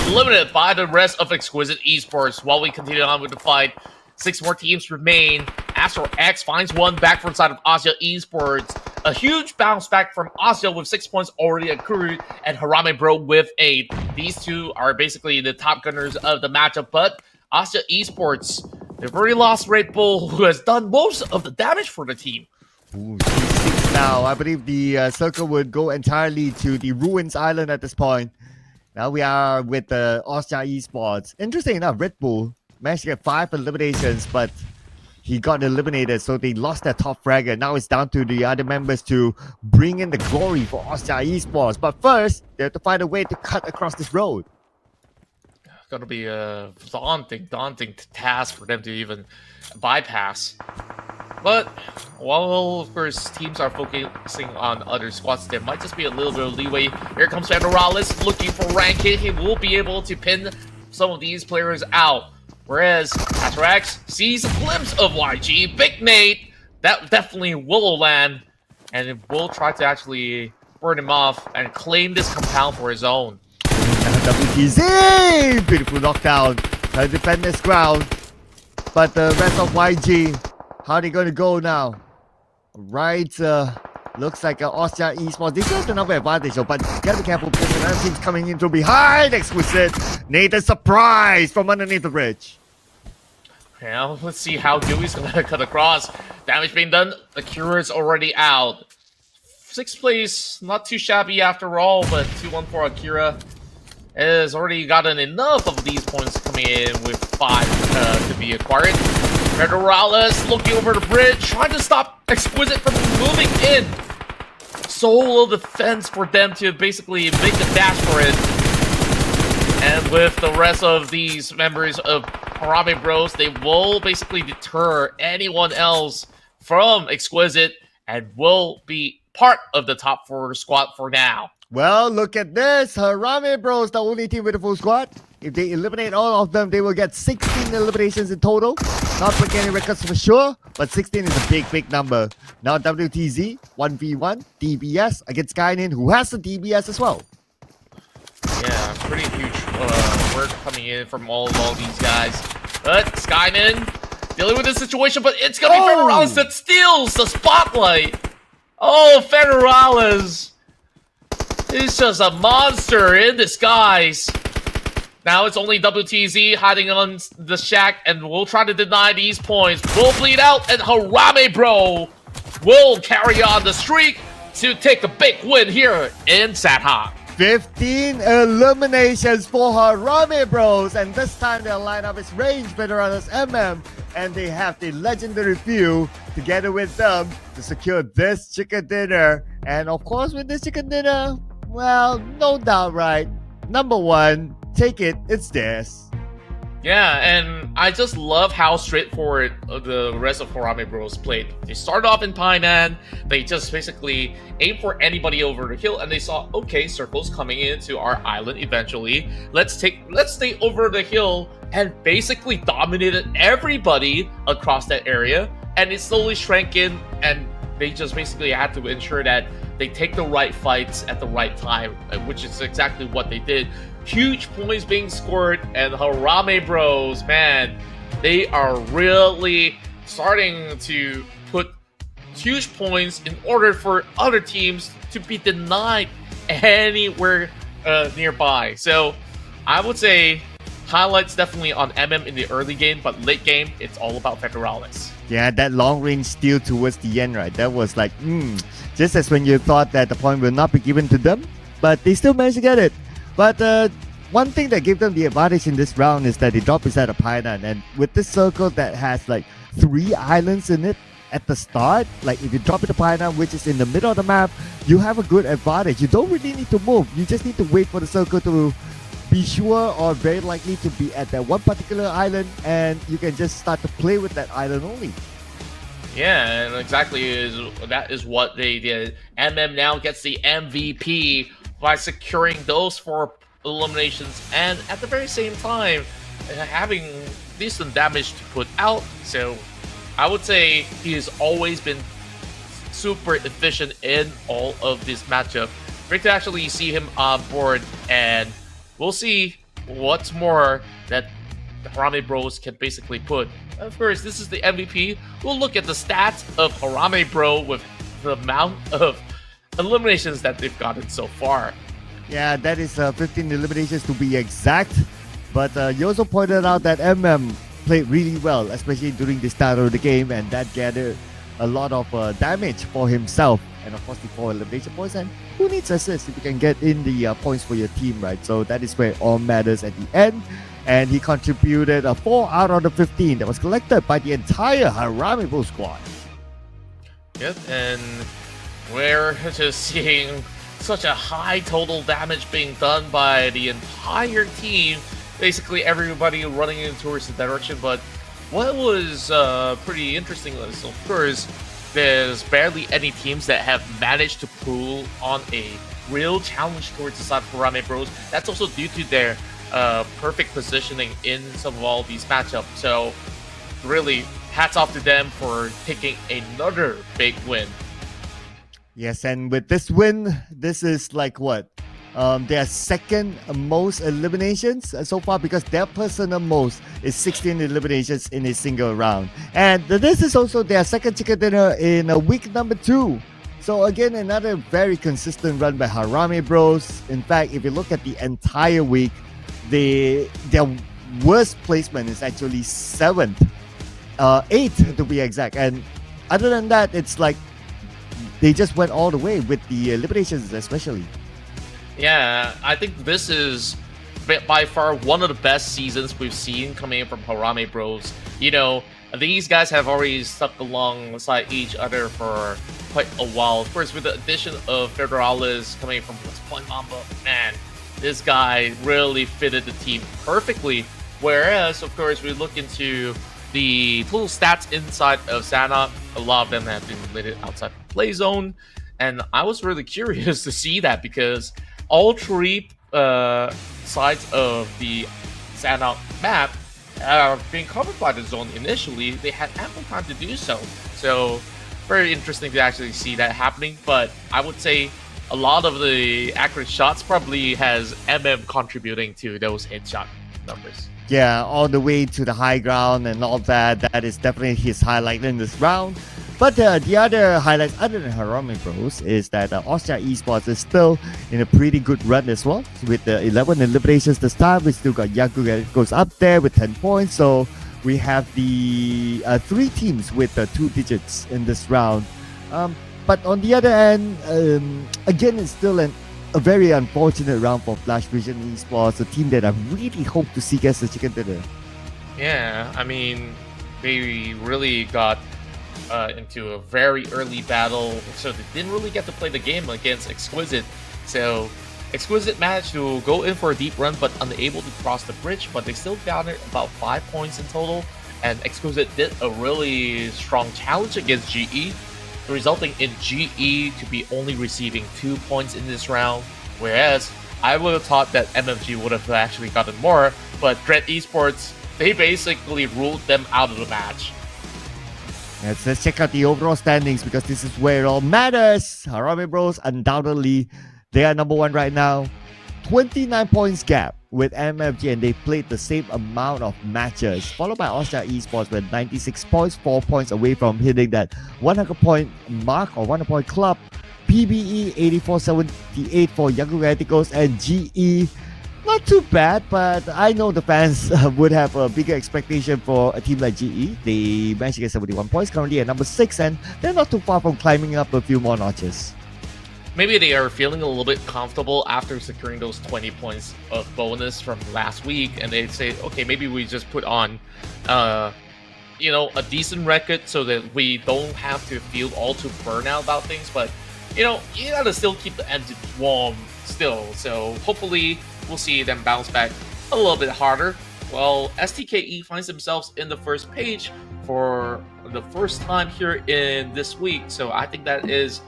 eliminated by the rest of Exquisite Esports. While we continue on with the fight, 6 more teams remain. Astro X finds one back from side of Asia Esports. A huge bounce back from Asia with 6 points already accrued, and Harame Bro with 8. These two are basically the top gunners of the matchup, but Asia Esports, they've already lost Red Bull, who has done most of the damage for the team. Ooh, 6 now. I believe the circle would go entirely to the Ruins Island at this point. Now we are with the Austria Esports. Interesting enough, Red Bull managed to get 5 eliminations, but he got eliminated, so they lost their top fragger. Now it's down to the other members to bring in the glory for Austria Esports. But first, they have to find a way to cut across this road. Gonna be a daunting task for them to even bypass. But while of course teams are focusing on other squads, there might just be a little bit of leeway. Here comes Federales looking for rank hit. He will be able to pin some of these players out. Whereas Atrax sees a glimpse of YG. Big Nate, that definitely will land, and it will try to actually burn him off and claim this compound for his own. WTZ! Beautiful knockdown. Trying to defend this ground. But the rest of YG, how are they going to go now? Right, looks like Austria Esports. They still have the number advantage though, but gotta be careful because another team's coming in from behind. Exquisite. Nathan surprise from underneath the bridge. Well, let's see how Dewey's gonna cut across. Damage being done. The Cura's already out. 6th place, not too shabby after all, but 2-1 for Akira has already gotten enough of these points coming in with 5 to be acquired. Federales looking over the bridge, trying to stop Exquisite from moving in. Solo defense for them to basically make the dash for it. And with the rest of these members of Harame Bros, they will basically deter anyone else from Exquisite and will be part of the top 4 squad for now. Well, look at this. Harame Bros, the only team with a full squad. If they eliminate all of them, they will get 16 eliminations in total. Not breaking any records for sure, but 16 is a big number. Now WTZ, 1v1, DBS against Skynin, who has the DBS as well. Yeah, pretty huge work coming in from all these guys. But Skynin dealing with this situation, but it's going to be Federales that steals the spotlight. Oh, Federales is just a monster in disguise. Now it's only WTZ hiding on the shack, and we'll try to deny these points. We'll bleed out, and Harame Bro will carry on the streak to take a big win here in Sanhok. 15 eliminations for Harame Bros, and this time their lineup is Range, Federales, MM, and they have the legendary few together with them to secure this chicken dinner. And of course, with this chicken dinner, well, no doubt, right? Number 1, take it, it's theirs. Yeah, and I just love how straightforward the rest of Harame Bros played. They started off in Painan, they just basically aimed for anybody over the hill, and they saw, okay, circles coming into our island eventually. Let's stay over the hill, and basically dominated everybody across that area, and it slowly shrank in, and they just basically had to ensure that they take the right fights at the right time, which is exactly what they did. Huge points being scored, and Harame Bros, man, they are really starting to put huge points in order for other teams to be denied anywhere nearby. So I would say highlights definitely on MM in the early game, but late game, it's all about Federales. Yeah, that long range steal towards the end, right? That was like, just as when you thought that the point will not be given to them, but they still managed to get it. But one thing that gave them the advantage in this round is that they dropped inside a pineapple, and with this circle that has like 3 islands in it at the start, like if you drop it a pineapple which is in the middle of the map, you have a good advantage. You don't really need to move. You just need to wait for the circle to be sure or very likely to be at that one particular island, and you can just start to play with that island only. Yeah, and exactly that is what they did. now gets the MVP by securing those 4 eliminations, and at the very same time having decent damage to put out. So I would say he has always been super efficient in all of this matchup. Great to actually see him on board, and we'll see what's more that the Harame Bros can basically put. Of course, this is the MVP. We'll look at the stats of Harame Bro with the amount of eliminations that they've gotten so far. Yeah, that is 15 eliminations to be exact. But you also pointed out that played really well, especially during the start of the game, and that gathered a lot of damage for himself. And of course, the 4 elimination points. And who needs assists if you can get in the points for your team, right? So that is where it all matters at the end. And he contributed 4 out of the 15 that was collected by the entire Harame Bro squad. Yep, and we're just seeing such a high total damage being done by the entire team. Basically everybody running in towards the direction. But what was pretty interesting is, of course, there's barely any teams that have managed to pull on a real challenge towards the side of Harame Bros. That's also due to their perfect positioning in some of all these matchups. So really, hats off to them for taking another big win. Yes, and with this win, this is like what? Their second most eliminations so far, because their personal most is 16 eliminations in a single round. And this is also their second chicken dinner in week number 2. So again, another very consistent run by Harame Bros. In fact, if you look at the entire week, their worst placement is actually 7th, 8th to be exact. And other than that, it's like they just went all the way with the eliminations especially. Yeah, I think this is by far one of the best seasons we've seen coming in from Harame Bros. You know, these guys have already stuck alongside each other for quite a while. Of course, with the addition of Federales coming from West Point Mamba, man, this guy really fitted the team perfectly. Whereas, of course, we look into the total stats inside of Sanhok, a lot of them have been eliminated outside the play zone. And I was really curious to see that, because all 3 sides of the Sanhok map are being covered by the zone initially. They had ample time to do so. So very interesting to actually see that happening. But I would say a lot of the accurate shots probably has contributing to those headshot numbers. Yeah, all the way to the high ground and all that. That is definitely his highlight in this round. But the other highlights, other than Harame Bros, is that Austria Esports is still in a pretty good run as well. With the 11 eliminations to start, we still got Yaku goes up there with 10 points. So we have the 3 teams with 2 digits in this round. But on the other end, again, it's still a very unfortunate round for Flash Vision Esports, a team that I really hope to see gets the chicken dinner. Yeah, I mean, they really got into a very early battle, so they didn't really get to play the game against Exquisite. So Exquisite managed to go in for a deep run, but unable to cross the bridge, but they still garnered about 5 points in total. And Exquisite did a really strong challenge against GE, resulting in GE to be only receiving 2 points in this round, whereas I would have thought that MFG would have actually gotten more, but Dread Esports, they basically ruled them out of the match. Let's check out the overall standings, because this is where it all matters. Harame Bros, undoubtedly, they are number 1 right now. 29 points gap with MFG, and they played the same amount of matches, followed by Austria Esports with 96 points, 4 points away from hitting that 100-point mark or 100-point club. PBE 84-78 for Young Radicals, and GE not too bad, but I know the fans would have a bigger expectation for a team like GE. They managed to get 71 points, currently at number 6, and they're not too far from climbing up a few more notches. maybe they are feeling a little bit comfortable after securing those 20 points of bonus from last week, and they say, okay, maybe we just put on, you know, a decent record so that we don't have to feel all too burnout about things. But you know, you gotta still keep the engine warm still. So hopefully we'll see them bounce back a little bit harder. Well, STKE finds themselves in the first page for the first time here in this week. So I think that is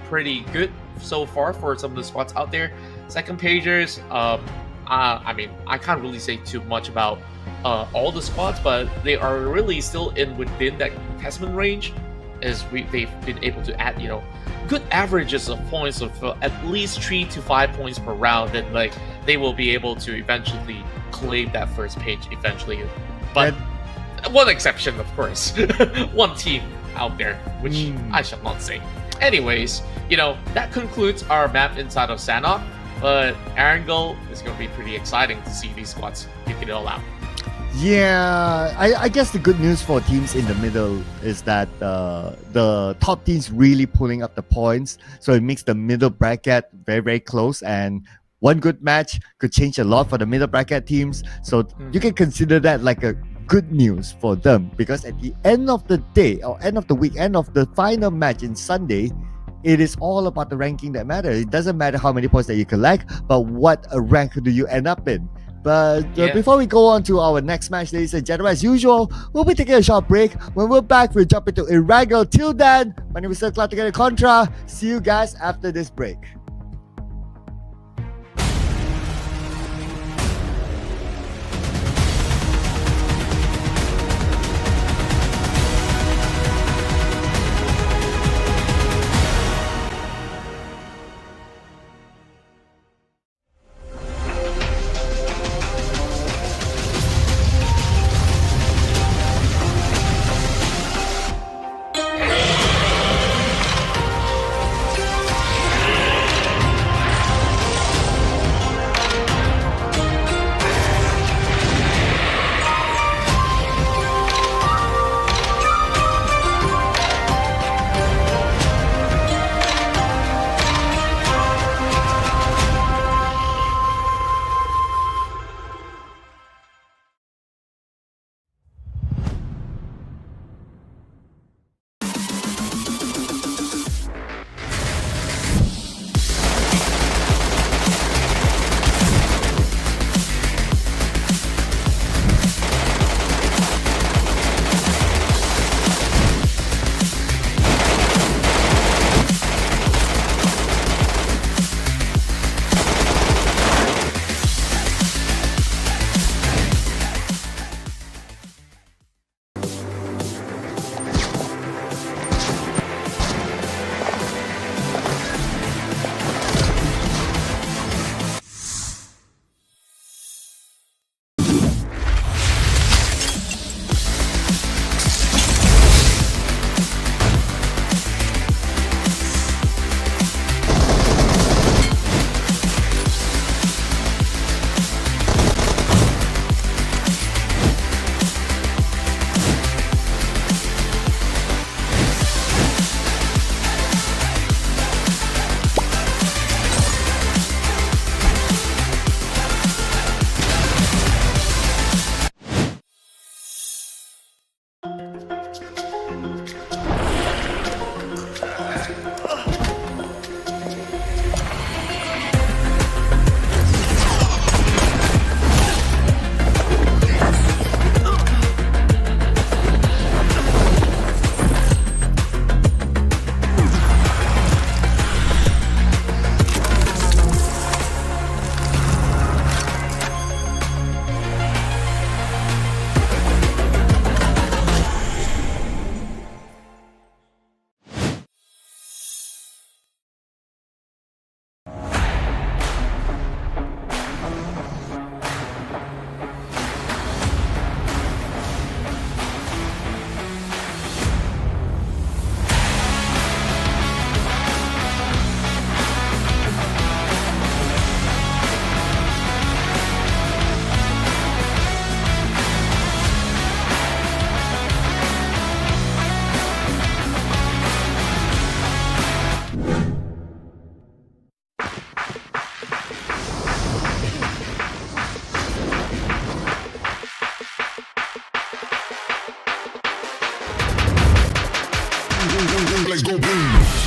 pretty good so far for some of the spots out there. Second pagers, I mean, I can't really say too much about all the spots, but they are really still within that contestment range, as they've been able to add, you know, good averages of points of at least 3 to 5 points per round, and like they will be able to eventually claim that first page eventually. But one exception, of course, one team out there, which I shall not say. Anyways, you know, that concludes our map inside of Sanhok, but Erangel is going to be pretty exciting to see these squads duke it all out. Yeah, I guess the good news for teams in the middle is that the top teams really pulling up the points, so it makes the middle bracket very, very close, and one good match could change a lot for the middle bracket teams. So you can consider that like a good news for them, because at the end of the day, or end of the week, end of the final match in Sunday, it is all about the ranking that matters. It doesn't matter how many points that you collect, but what rank do you end up in. But before we go on to our next match, ladies and gentlemen, as usual, we'll be taking a short break. When we're back, we'll jump into Erangel. Till then, my name is Sir Cloud Together Contra. See you guys after this break. let's go boom.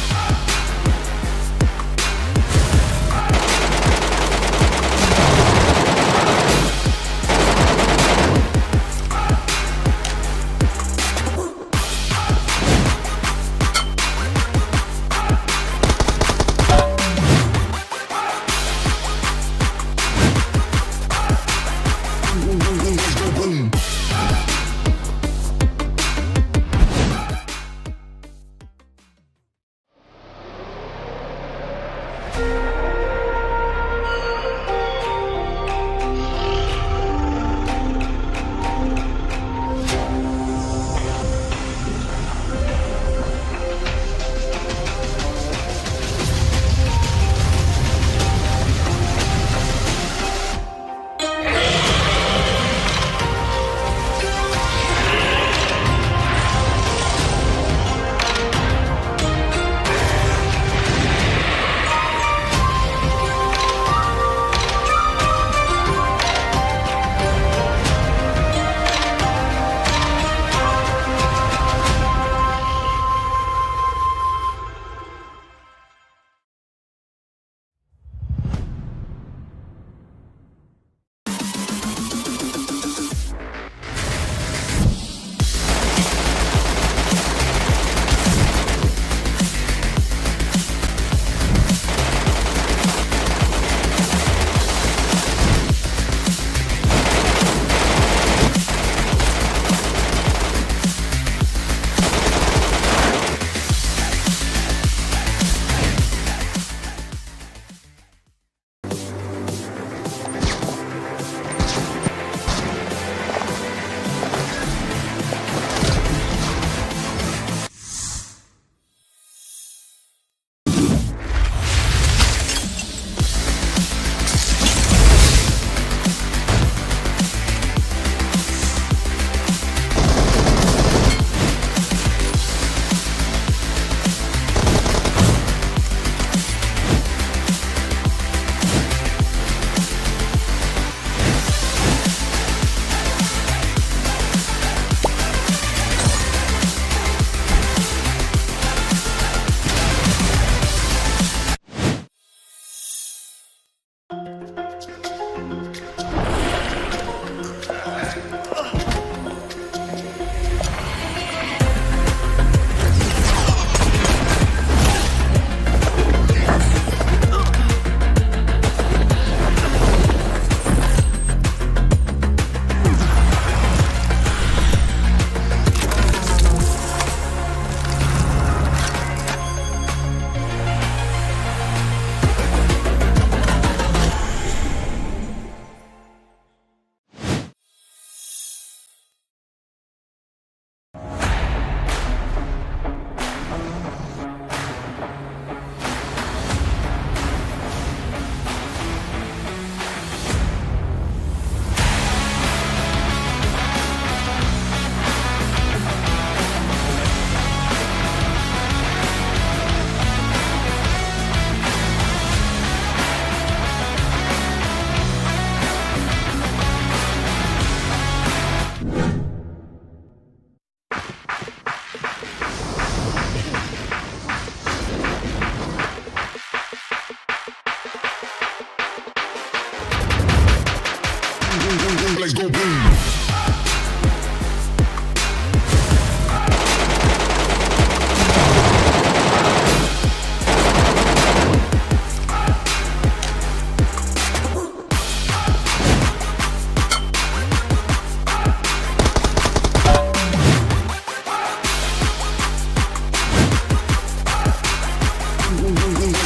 Let's go boom.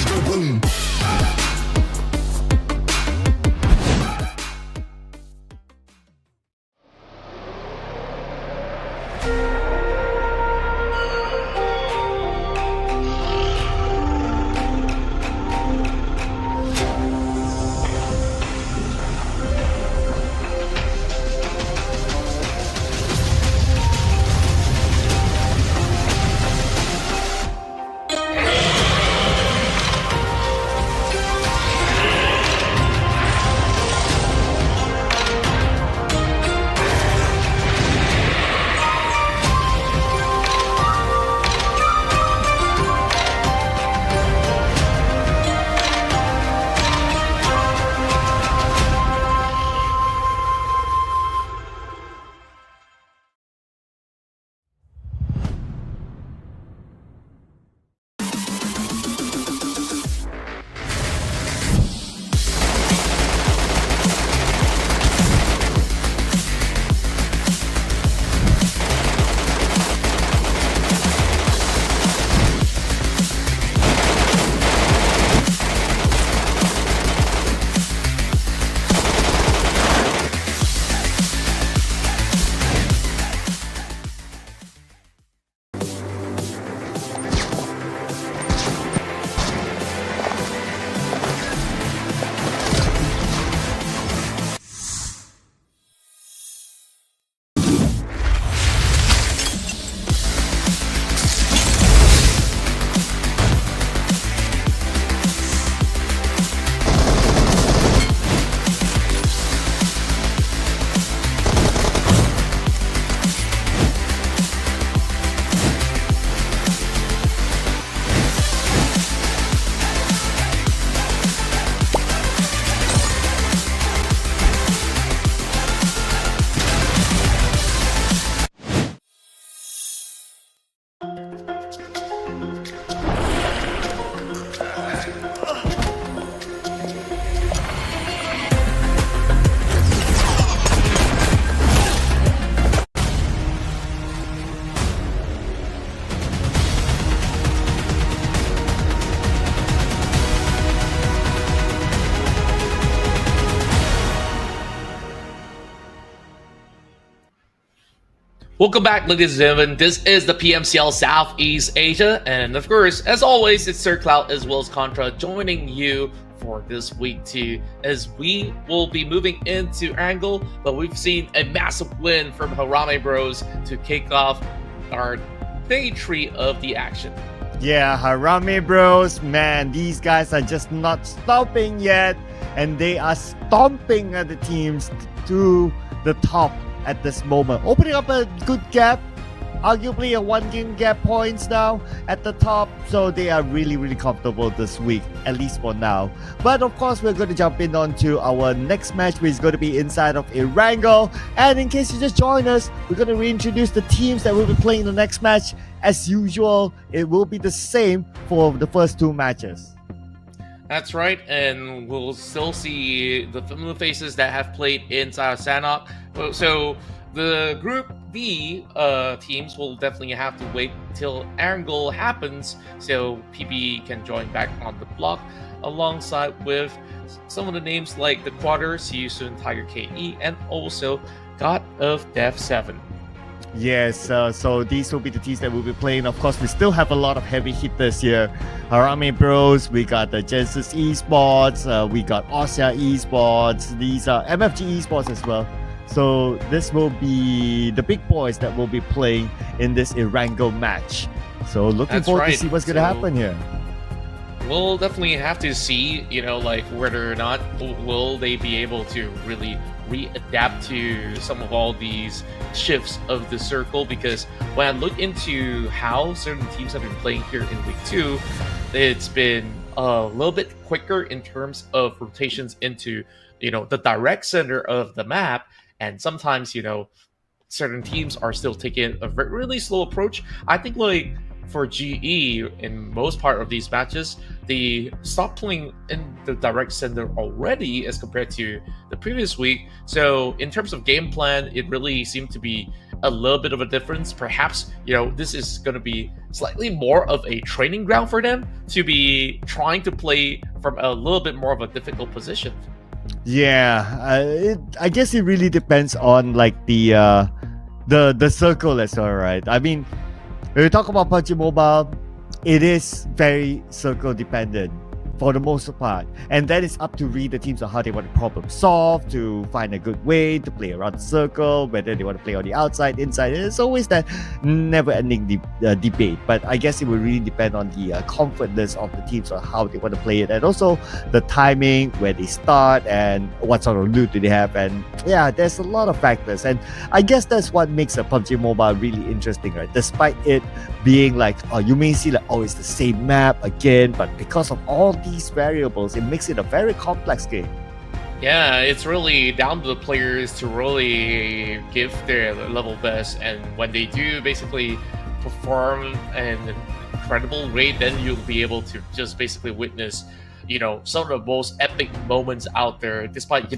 Let's go boom. Welcome back, ladies and gentlemen. This is the PMCL Southeast Asia, and of course, as always, it's Sir Cloud as well as Contra joining you for this week too, as we will be moving into Erangel, but we've seen a massive win from Harame Bros to kick off our day 3 of the action. Yeah, Harame Bros, man, these guys are just not stopping yet, and they are stomping at the teams to the top at this moment, opening up a good gap, arguably a 1-game gap points now at the top, so they are really comfortable this week, at least for now. But of course, we're going to jump in onto our next match, which is going to be inside of Erangel. And in case you just joined us, we're going to reintroduce the teams that will be playing the next match. As usual, it will be the same for the first 2 matches. That's right, and we'll still see the familiar faces that have played inside of Sanhok. So the Group B teams will definitely have to wait till Erangel happens so PB can join back on the block alongside with some of the names like the Quarter, See You Soon, Tiger KE, and also God of Death 7. Yes, so these will be the teams that we'll be playing. Of course, we still have a lot of heavy hitters here. Harame Bros, we got the Genesis Esports, we got Ossia Esports, these are MFG Esports as well. So this will be the big boys that will be playing in this Erangel match. So looking forward to see what's going to happen here. We'll definitely have to see, like whether or not will they be able to really readapt to some of all these shifts of the circle, because when I look into how certain teams have been playing here in week 2, it's been a little bit quicker in terms of rotations into, the direct center of the map. And sometimes, certain teams are still taking a really slow approach. I think like for GE, in most part of these matches, they stopped playing in the direct center already as compared to the previous week. So in terms of game plan, it really seemed to be a little bit of a difference. Perhaps, this is going to be slightly more of a training ground for them to be trying to play from a little bit more of a difficult position. Yeah, I guess it really depends on like the circle as well, right? I mean, when we talk about PUBG Mobile, it is very circle dependent for the most part, and that is up to the teams on how they want to problem solve, to find a good way to play around the circle, whether they want to play on the outside, inside. It's always that never-ending debate. But I guess it will really depend on the confidence of the teams on how they want to play it, and also the timing, where they start, and what sort of loot do they have. And yeah, there's a lot of factors, and I guess that's what makes a PUBG Mobile really interesting, right? Despite it being like, you may see like, it's the same map again, but because of all these variables, it makes it a very complex game. Yeah, it's really down to the players to really give their level best, and when they do basically perform an incredible rate, then you'll be able to just basically witness some of the most epic moments out there, despite,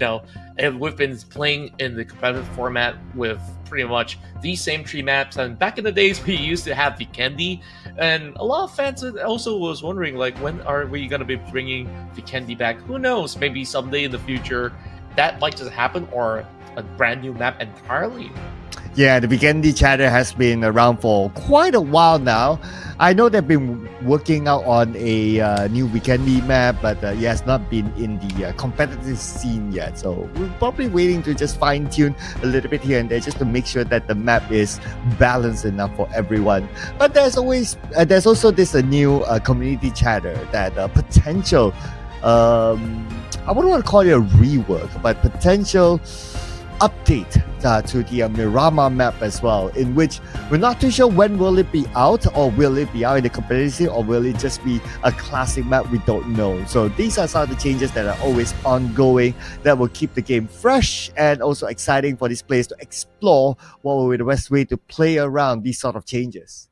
and we've been playing in the competitive format with pretty much these same 3 maps. And back in the days, we used to have Vikendi, and a lot of fans also was wondering, like, when are we going to be bringing Vikendi back? Who knows? Maybe someday in the future, that might just happen, or a brand new map entirely. Yeah, the Vikendi chatter has been around for quite a while now. I know they've been working out on a new Vikendi map, but it has not been in the competitive scene yet. So we're probably waiting to just fine-tune a little bit here and there just to make sure that the map is balanced enough for everyone. But there's also this new community chatter that potential, I wouldn't want to call it a rework, but potential update to the Miramar map as well, in which we're not too sure when will it be out, or will it be out in the competition, or will it just be a classic map, we don't know. So these are some of the changes that are always ongoing that will keep the game fresh and also exciting for these players to explore what will be the best way to play around these sort of changes.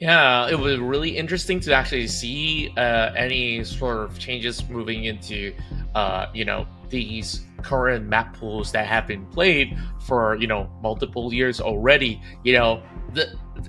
Yeah, it was really interesting to actually see any sort of changes moving into, these current map pools that have been played for, multiple years already.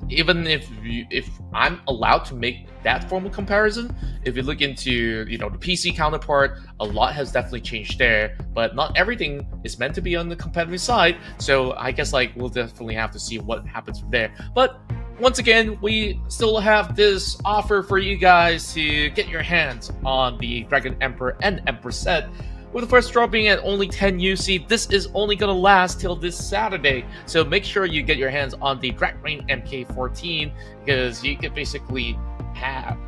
even if I'm allowed to make that formal comparison, if you look into the PC counterpart, a lot has definitely changed there. But not everything is meant to be on the competitive side. So I guess we'll definitely have to see what happens from there. But once again, we still have this offer for you guys to get your hands on the Dragon Emperor and Empress set. With the first draw being at only 10 UC, this is only going to last till this Saturday. So make sure you get your hands on the Drag Rain MK14 because you can basically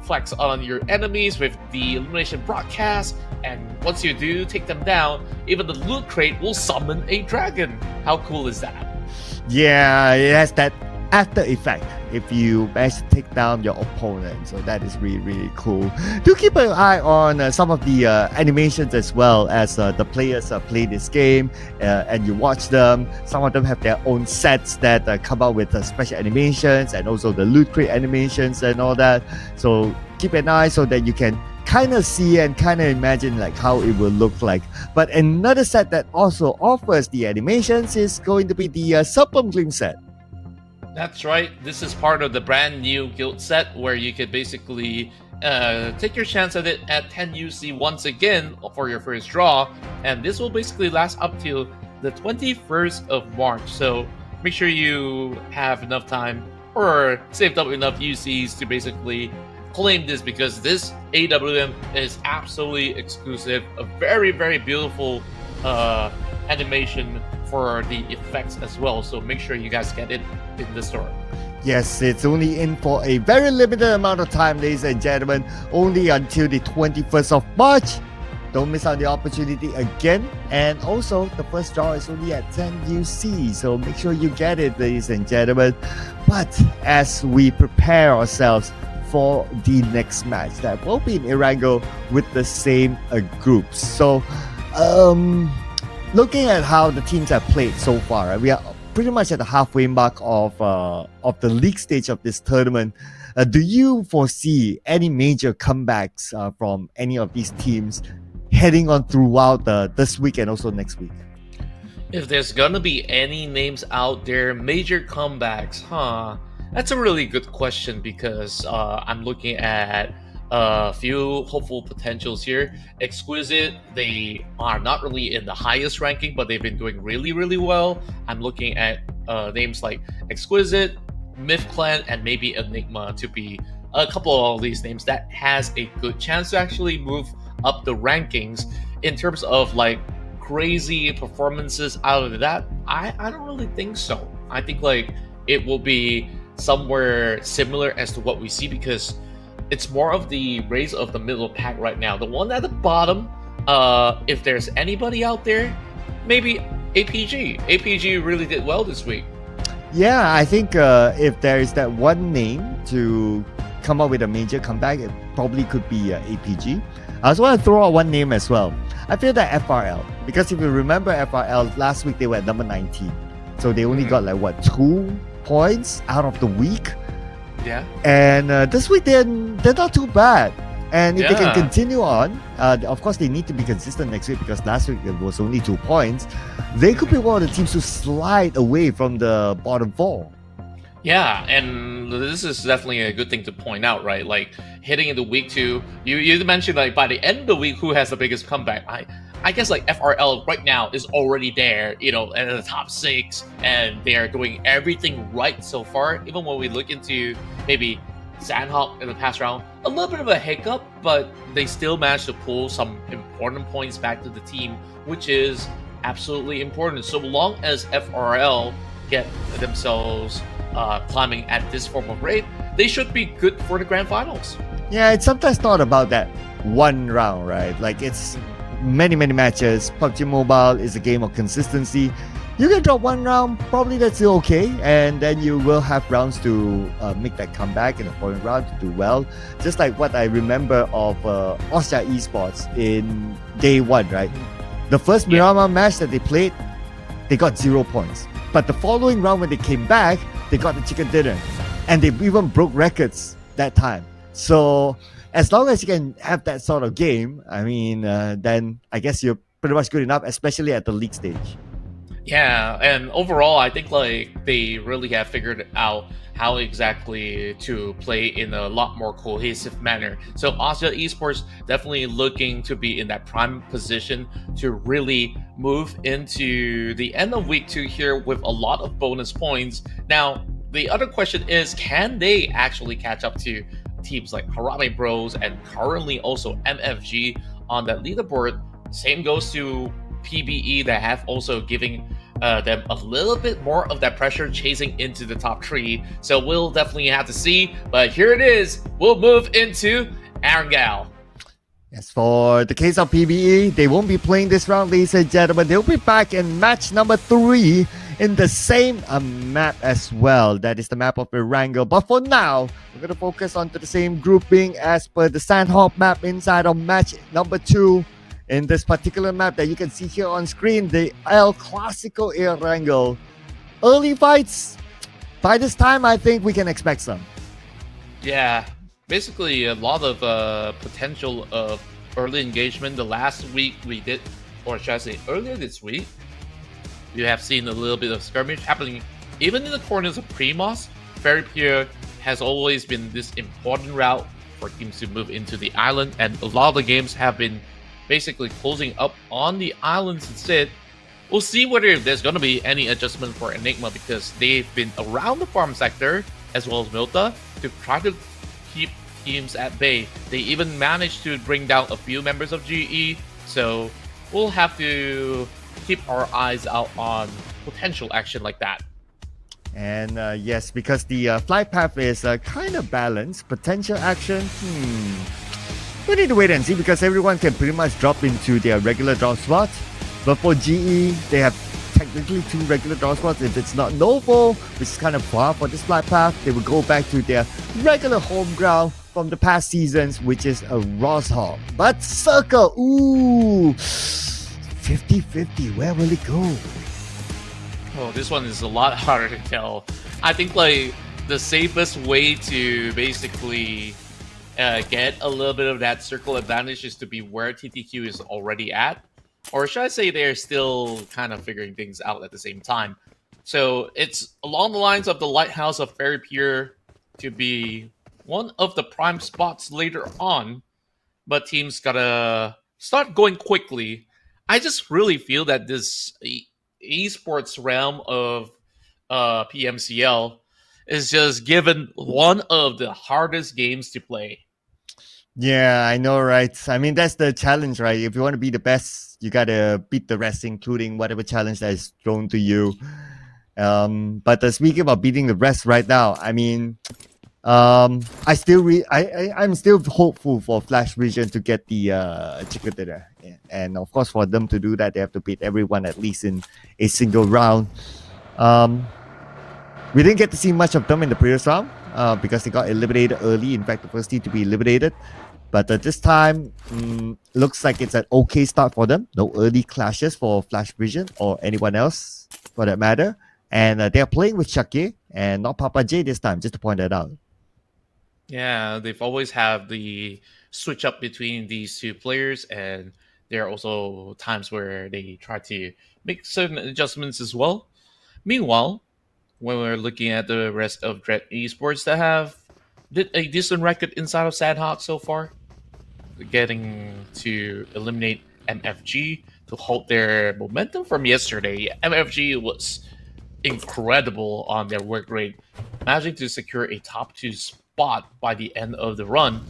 flex on your enemies with the elimination broadcast. And once you do take them down, even the loot crate will summon a dragon. How cool is that? Yeah, it has that after effect if you manage to take down your opponent, so that is really cool. Do keep an eye on some of the animations as well as the players play this game and you watch them. Some of them have their own sets that come out with special animations and also the loot crate animations and all that, so keep an eye so that you can kind of see and kind of imagine how it will look like. But another set that also offers the animations is going to be the Serpent Gleam set. That's right. This is part of the brand new guild set where you could basically take your chance at it at 10 UC once again for your first draw. And this will basically last up till the 21st of March. So make sure you have enough time or saved up enough UCs to basically claim this, because this AWM is absolutely exclusive. A very, very beautiful animation for the effects as well, so make sure you guys get it in the store. Yes, it's only in for a very limited amount of time, ladies and gentlemen, only until the 21st of March. Don't miss out the opportunity again. And also, the first draw is only at 10 UC, so make sure you get it, ladies and gentlemen. But as we prepare ourselves for the next match, that will be in Erangel with the same groups. So, looking at how the teams have played so far, right, we are pretty much at the halfway mark of the league stage of this tournament. Do you foresee any major comebacks from any of these teams heading on throughout this week and also next week? If there's gonna be any names out there, major comebacks, that's a really good question, because I'm looking at a few hopeful potentials here. Exquisite, they are not really in the highest ranking, but they've been doing really well. I'm looking at names like Exquisite, Myth Clan, and maybe Enigma to be a couple of these names that has a good chance to actually move up the rankings. In terms of crazy performances out of that, I don't really think so. I think it will be somewhere similar as to what we see, because it's more of the race of the middle pack right now. The one at the bottom, if there's anybody out there, maybe APG. APG really did well this week. Yeah, I think if there is that one name to come up with a major comeback, it probably could be APG. I also want to throw out one name as well. I feel that FRL, because if you remember FRL, last week they were at number 19. So they only got 2 points out of the week. Yeah. And this week they're not too bad. And if they can continue on, of course they need to be consistent next week, because last week it was only 2 points. They could be one of the teams to slide away from the bottom 4. Yeah, and this is definitely a good thing to point out, right? Hitting into week 2, you mentioned by the end of the week who has the biggest comeback. I guess FRL right now is already there, in the top 6, and they are doing everything right so far. Even when we look into maybe Sanhok in the past round, a little bit of a hiccup, but they still managed to pull some important points back to the team, which is absolutely important. So long as FRL get themselves climbing at this form of rate, they should be good for the grand finals. Yeah, it's sometimes not about that one round, right? It's many matches. PUBG Mobile is a game of consistency. You can drop one round, probably that's still okay, and then you will have rounds to make that comeback in the following round to do well. Just like what I remember of Austria Esports in day 1, right? The first Miramar match that they played, they got 0 points. But the following round when they came back, they got the chicken dinner. And they even broke records that time. So as long as you can have that sort of game, then I guess you're pretty much good enough, especially at the league stage. Yeah, and overall, I think like they really have figured out how exactly to play in a lot more cohesive manner. So Asia Esports definitely looking to be in that prime position to really move into the end of week 2 here with a lot of bonus points. Now, the other question is, can they actually catch up to teams like Harame Bros and currently also MFG on that leaderboard? Same goes to PBE that have also giving them a little bit more of that pressure chasing into the top 3. So we'll definitely have to see. But here it is. We'll move into Erangel. As for the case of PBE, they won't be playing this round, ladies and gentlemen. They'll be back in match number 3 in the same map as well. That is the map of Erangel. But for now, we're going to focus on to the same grouping as per the Sanhok map inside of match number 2. In this particular map that you can see here on screen, the El Clasico Erangel. Early fights, by this time, I think we can expect some. Yeah, basically a lot of potential of early engagement. The last week we did, or should I say earlier this week, you have seen a little bit of skirmish happening even in the corners of Primos. Very Pure has always been this important route for teams to move into the island, and a lot of the games have been basically closing up on the islands instead. We'll see whether there's going to be any adjustment for Enigma, because they've been around the farm sector as well as Milta to try to keep teams at bay. They even managed to bring down a few members of GE, so we'll have to keep our eyes out on potential action like that. And yes, because the flight path is kind of balanced, potential action, we need to wait and see, because everyone can pretty much drop into their regular drop spots. But for GE, they have technically 2 regular drop spots. If it's not Novo, which is kind of far for this flight path, they will go back to their regular home ground from the past seasons, which is a Roshop. But Circle, 50-50, where will it go? Oh, this one is a lot harder to tell. I think like the safest way to basically get a little bit of that circle advantage is to be where TTQ is already at. Or should I say they're still kind of figuring things out at the same time. So it's along the lines of the Lighthouse of Very Pure to be one of the prime spots later on. But teams gotta start going quickly. I just really feel that this esports realm of PMCL is just given one of the hardest games to play. Yeah, I know, right? I mean, that's the challenge, right? If you want to be the best, you gotta beat the rest, including whatever challenge that is thrown to you. But speaking about beating the rest right now, I mean, I'm still hopeful for Flash Vision to get the chicken dinner, and of course, for them to do that, they have to beat everyone at least in a single round. We didn't get to see much of them in the previous round because they got eliminated early. In fact, the first team to be eliminated. But this time, looks like it's an okay start for them. No early clashes for Flash Vision or anyone else for that matter. And they're playing with Shake and not Papa J this time, just to point that out. Yeah, they've always had the switch up between these 2 players, and there are also times where they try to make certain adjustments as well. Meanwhile, when we're looking at the rest of Dread Esports that have did a decent record inside of Sanhok so far, getting to eliminate MFG to hold their momentum from yesterday. MFG was incredible on their work rate, managing to secure a top 2 spot by the end of the run.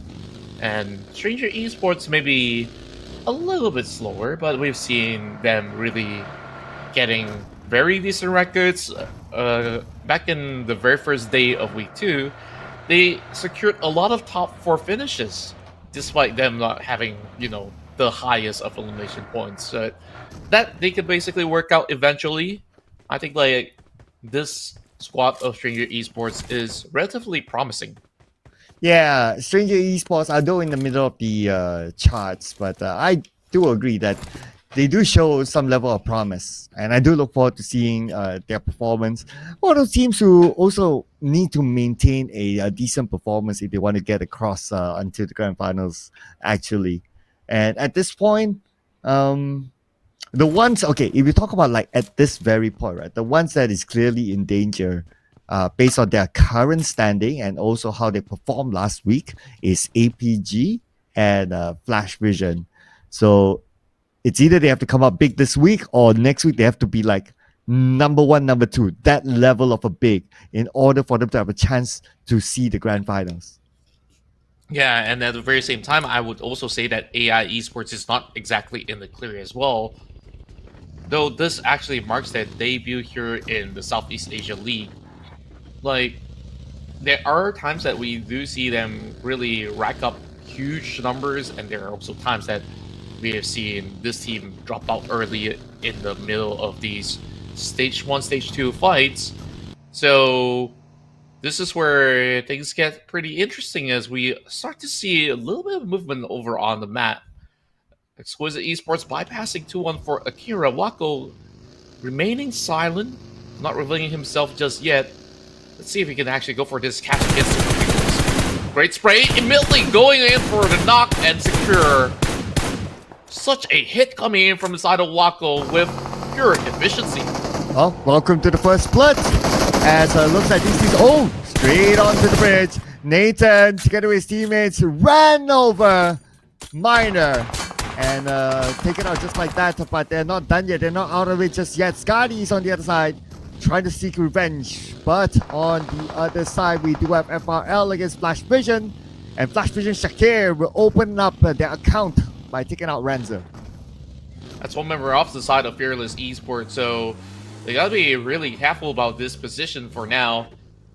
And Stranger Esports may be a little bit slower, but we've seen them really getting very decent records. Back in the very first day of week 2, they secured a lot of top 4 finishes, despite them not having, the highest of elimination points. So that they could basically work out eventually. I think like this squad of Stranger Esports is relatively promising. Yeah, Stranger Esports are though in the middle of the charts, but I do agree that they do show some level of promise, and I do look forward to seeing their performance. One of those teams who also need to maintain a decent performance if they want to get across until the grand finals, actually. And at this point, The ones, okay, if you talk about like at this very point, right, the ones that is clearly in danger, based on their current standing and also how they performed last week, is APG and Flash Vision. So it's either they have to come up big this week or next week they have to be like number one, number two, that level of a big in order for them to have a chance to see the grand finals. Yeah, and at the very same time, I would also say that AI Esports is not exactly in the clear as well. Though this actually marks their debut here in the Southeast Asia League. Like, there are times that we do see them really rack up huge numbers, and there are also times that we have seen this team drop out early in the middle of these stage 1, stage 2 fights. So this is where things get pretty interesting as we start to see a little bit of movement over on the map. Exquisite Esports bypassing 2-1 for Akira. Wako remaining silent, not revealing himself just yet. Let's see if he can actually go for this catch against the Pringles. Great spray, immediately going in for the knock and secure. Such a hit coming in from the side of Wako with pure efficiency. Oh, welcome to the first split. As looks like this is straight onto the bridge. Nathan, together with his teammates, ran over Miner and taken out just like that. But they're not done yet. They're not out of it just yet. Scotty's on the other side, trying to seek revenge. But on the other side, we do have FRL against Flash Vision. And Flash Vision Shakir will open up their account by taking out Ranzer. That's one member off the side of Fearless Esports, so they gotta be really careful about this position for now.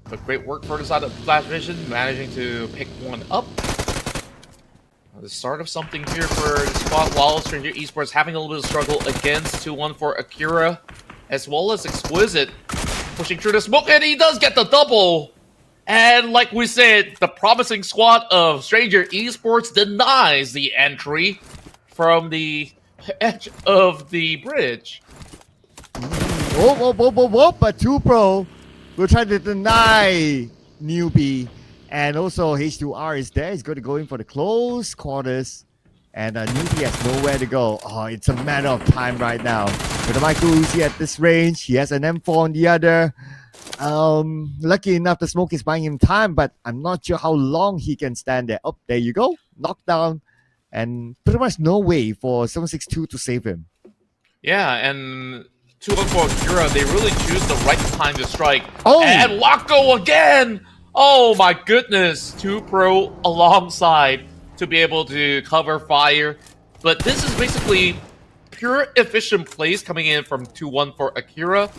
But great work for the side of Flash Vision, managing to pick one up. The start of something here for the squad, while Stranger Esports having a little bit of struggle against 2-1 for Akira, as well as Exquisite, pushing through the smoke, and he does get the double! And like we said, the promising squad of Stranger Esports denies the entry from the edge of the bridge. But 2Pro will try to deny Newbie. And also H2R is there. He's going to go in for the close quarters. And Newbie has nowhere to go. Oh, it's a matter of time right now. With the Michael Uzi at this range, he has an M4 on the other. Lucky enough, the smoke is buying him time, but I'm not sure how long he can stand there. Oh, there you go. Knockdown. And pretty much no way for 762 to save him. Yeah, and 2-1 for Akira, they really choose the right time to strike. Oh! And Wako again! Oh my goodness! 2Pro alongside to be able to cover fire. But this is basically pure efficient plays coming in from 2-1 for Akira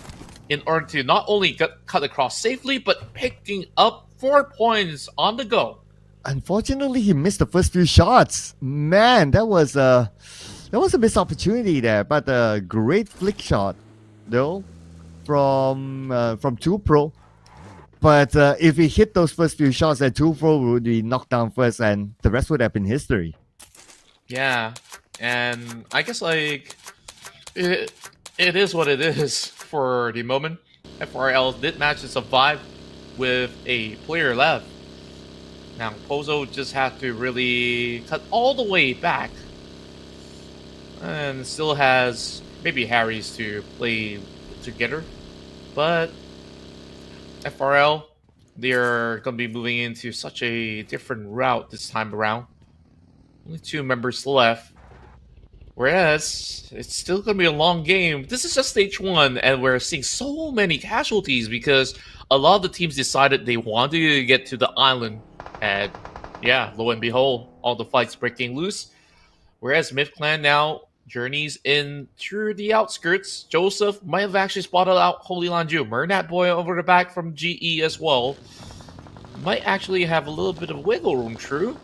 in order to not only cut across safely, but picking up 4 points on the go. Unfortunately, he missed the first few shots. Man, that was a missed opportunity there. But a great flick shot, though, from 2Pro. But if he hit those first few shots, then 2Pro would be knocked down first, and the rest would have been history. Yeah, and I guess like it is what it is for the moment. FRL did manage to survive with a player left. Now Pozo just had to really cut all the way back, and still has maybe Harry's to play together, but FRL, they're going to be moving into such a different route this time around. Only 2 members left. Whereas, it's still going to be a long game. This is just stage 1, and we're seeing so many casualties because a lot of the teams decided they wanted to get to the island. And yeah, lo and behold, all the fights breaking loose. Whereas MidClan now journeys in through the outskirts. Joseph might have actually spotted out Holy Lanju. Mernat Boy over the back from GE as well. Might actually have a little bit of wiggle room, true.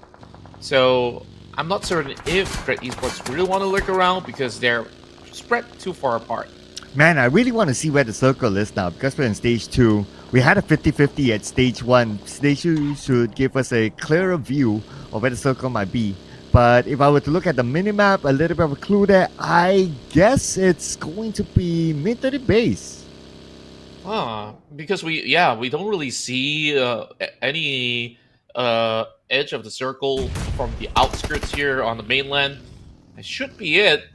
So I'm not certain if Great Esports really want to lurk around because they're spread too far apart. Man, I really want to see where the circle is now because we're in stage 2. We had a 50-50 at stage 1. Stage 2 should give us a clearer view of where the circle might be. But if I were to look at the minimap, a little bit of a clue there, I guess it's going to be mid to the base. Because we don't really see any edge of the circle from the outskirts here on the mainland. It should be it.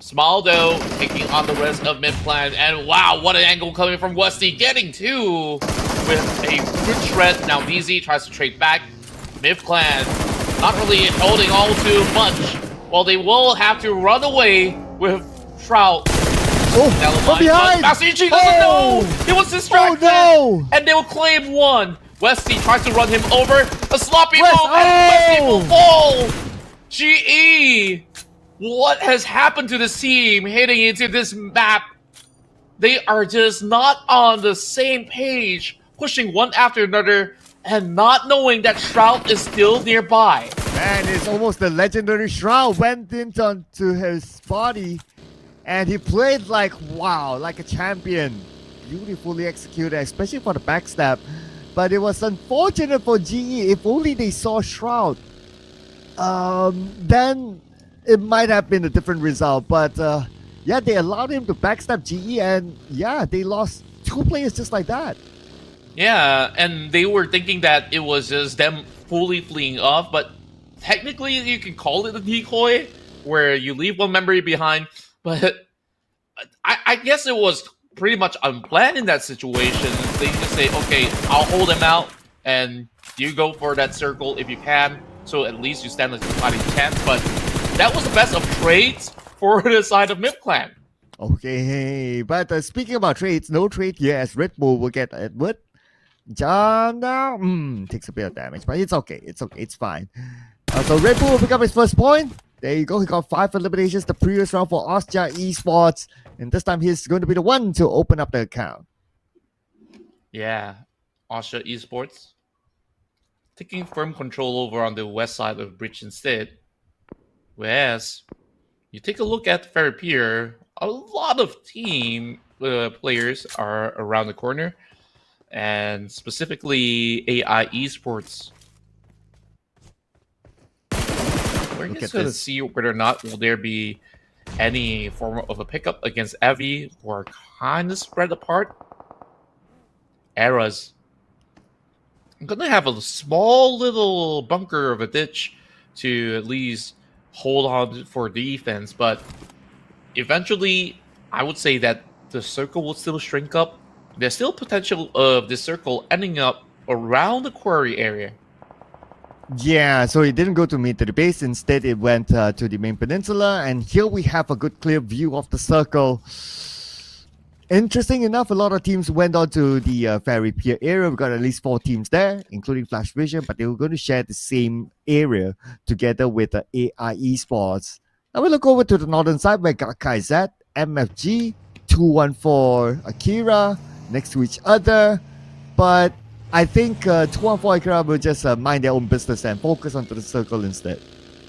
Smaldo taking on the rest of mid clan, and wow, what an angle coming from Westy, getting two with a good shred. Now DZ tries to trade back. Mid clan not really holding all too much. Well, they will have to run away with Shroud. Oh, from behind! Masichi doesn't know! He was distracted! Oh, no! And they will claim one! Westy tries to run him over. A sloppy West- move, and Westy will fall! GE! What has happened to this team heading into this map? They are just not on the same page, pushing one after another, and not knowing that Shroud is still nearby. Man, it's almost the legendary Shroud went into his body, and he played like, wow, like a champion. Beautifully executed, especially for the backstab. But it was unfortunate for GE. If only they saw Shroud, then it might have been a different result. But yeah, they allowed him to backstab GE, and yeah, they lost two players just like that. Yeah, and they were thinking that it was just them fully fleeing off, but technically you can call it a decoy, where you leave one member behind, but I guess it was pretty much unplanned in that situation. They just say, okay, I'll hold him out, and you go for that circle if you can, so at least you stand a fighting chance, but that was the best of trades for the side of mid-clan. Okay, but speaking about trades, no trade here as Red Bull will get Edward. John now takes a bit of damage, but it's okay. It's okay. It's fine. So Red Bull will pick up his first point. There you go. He got 5 eliminations the previous round for Austria Esports, and this time he's going to be the one to open up the account. Yeah, Austria Esports taking firm control over on the west side of Bridge instead. Whereas you take a look at Ferry Pier, a lot of team players are around the corner, and specifically AI Esports. We're just going to see whether or not will there be any form of a pickup against Evi, who are kind of spread apart. Eras. I'm going to have a small little bunker of a ditch to at least hold on for defense, but eventually I would say that the circle will still shrink up. There's still potential of this circle ending up around the quarry area. Yeah, so it didn't go to meet to the base. Instead, it went to the main peninsula. And here we have a good clear view of the circle. Interesting enough, a lot of teams went on to the Ferry Pier area. We got at least 4 teams there, including Flash Vision. But they were going to share the same area together with AI Esports. Now we look over to the northern side where got KZ, MFG, 214 Akira next to each other. But I think 214 Akira will just mind their own business and focus onto the circle instead.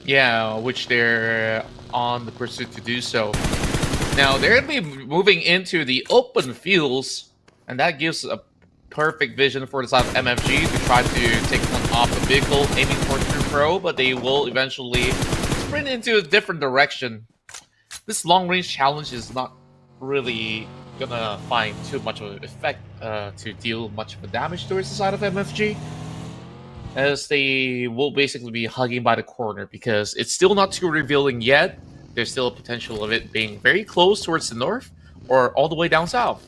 Yeah, which they're on the pursuit to do so. Now, they're going to be moving into the open fields, and that gives a perfect vision for the side of MFG to try to take one off the vehicle, aiming for True Pro, but they will eventually sprint into a different direction. This long-range challenge is not really gonna find too much of an effect to deal much of a damage towards the side of MFG, as they will basically be hugging by the corner because it's still not too revealing yet. There's still a potential of it being very close towards the north or all the way down south.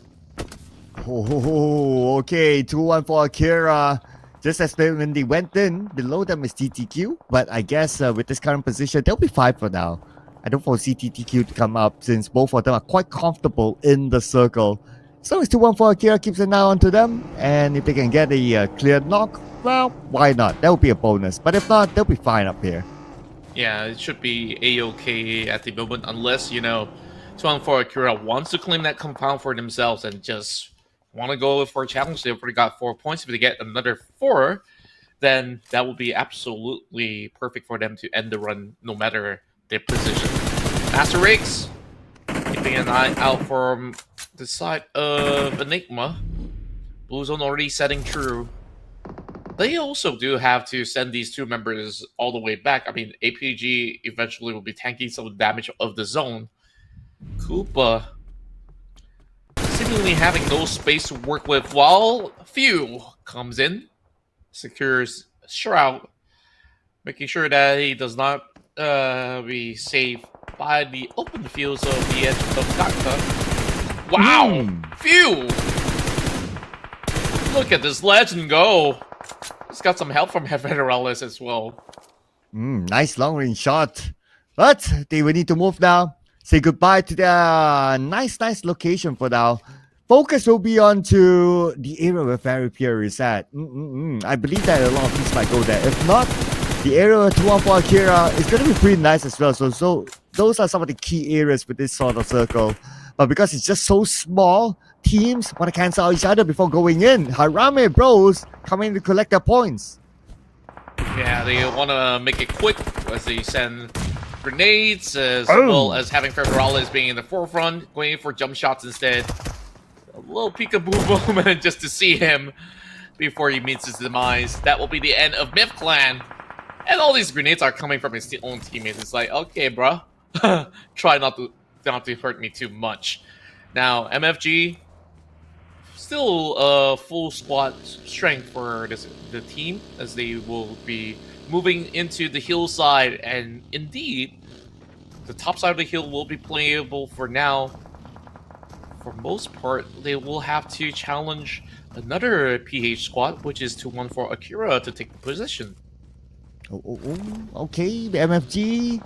Oh, okay, 214 Akira. Just as when they went in, below them is TTQ, but I guess with this current position, they'll be 5 for now. I don't foresee TTQ to come up since both of them are quite comfortable in the circle. So as 214 Akira keeps an eye onto them, and if they can get a clear knock, well, why not? That would be a bonus. But if not, they'll be fine up here. Yeah, it should be A-okay at the moment, unless, 214 Akira wants to claim that compound for themselves and just want to go for a challenge. They've already got 4 points. If they get another 4, then that would be absolutely perfect for them to end the run, no matter their position. Master Rakes keeping an eye out from the side of Enigma. Blue Zone already setting true. They also do have to send these 2 members all the way back. I mean, APG eventually will be tanking some of the damage of the zone. Koopa seemingly having no space to work with, while Few comes in, secures Shroud, making sure that he does not be safe by the open fields of the edge of Gakta. Wow! Phew! Look at this legend go. He's got some help from Federalis as well. Nice long range shot. But they will need to move now. Say goodbye to their nice location for now. Focus will be on to the area where Fairy Pier is at. I believe that a lot of teams might go there. If not, the area where 214 Akira is going to be pretty nice as well. So those are some of the key areas with this sort of circle. But because it's just so small, teams want to cancel out each other before going in. Harame Bros coming to collect their points. Yeah, they want to make it quick as they send grenades, as well as having Federalis being in the forefront, going for jump shots instead. A little peekaboo moment just to see him before he meets his demise. That will be the end of Myth Clan. And all these grenades are coming from his own teammates. It's like, okay, bro, try not to hurt me too much. Now, MFG, still full squad strength for the team, as they will be moving into the hillside. And indeed, the top side of the hill will be playable for now. For most part, they will have to challenge another PH squad, which is 214 Akira, to take the position. Okay, the MFG.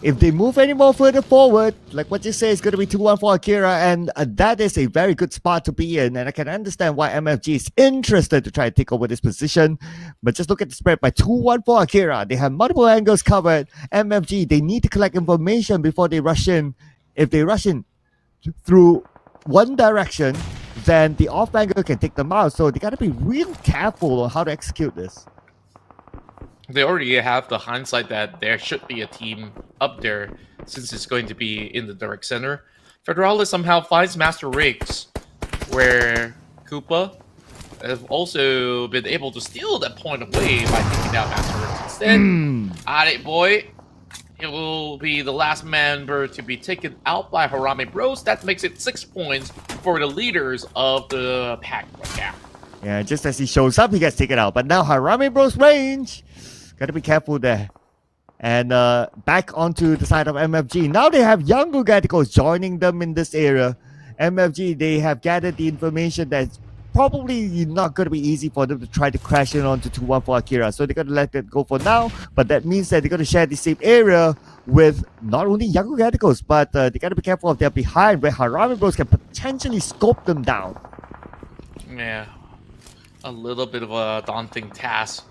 If they move any more further forward, like what you say, it's going to be 214 Akira, and that is a very good spot to be in. And I can understand why MFG is interested to try to take over this position. But just look at the spread by 214 Akira. They have multiple angles covered. MFG, they need to collect information before they rush in. If they rush in through one direction, then the off angle can take them out. So they got to be real careful on how to execute this. They already have the hindsight that there should be a team up there, since it's going to be in the direct center. Federalis somehow finds Master Riggs, where Koopa have also been able to steal that point away by taking down Master Riggs instead. Alright, boy. It will be the last member to be taken out by Harame Bros. That makes it 6 points for the leaders of the pack right now. Yeah, just as he shows up, he gets taken out. But now Harame Bros range. Gotta be careful there. And back onto the side of MFG. Now they have young Gugaticos joining them in this area. MFG, they have gathered the information that's probably not going to be easy for them to try to crash in onto 214 Akira. So they're going to let it go for now. But that means that they're going to share the same area with not only young Gugaticos, but they got to be careful of their behind, where Harame Bros can potentially scope them down. Yeah, a little bit of a daunting task.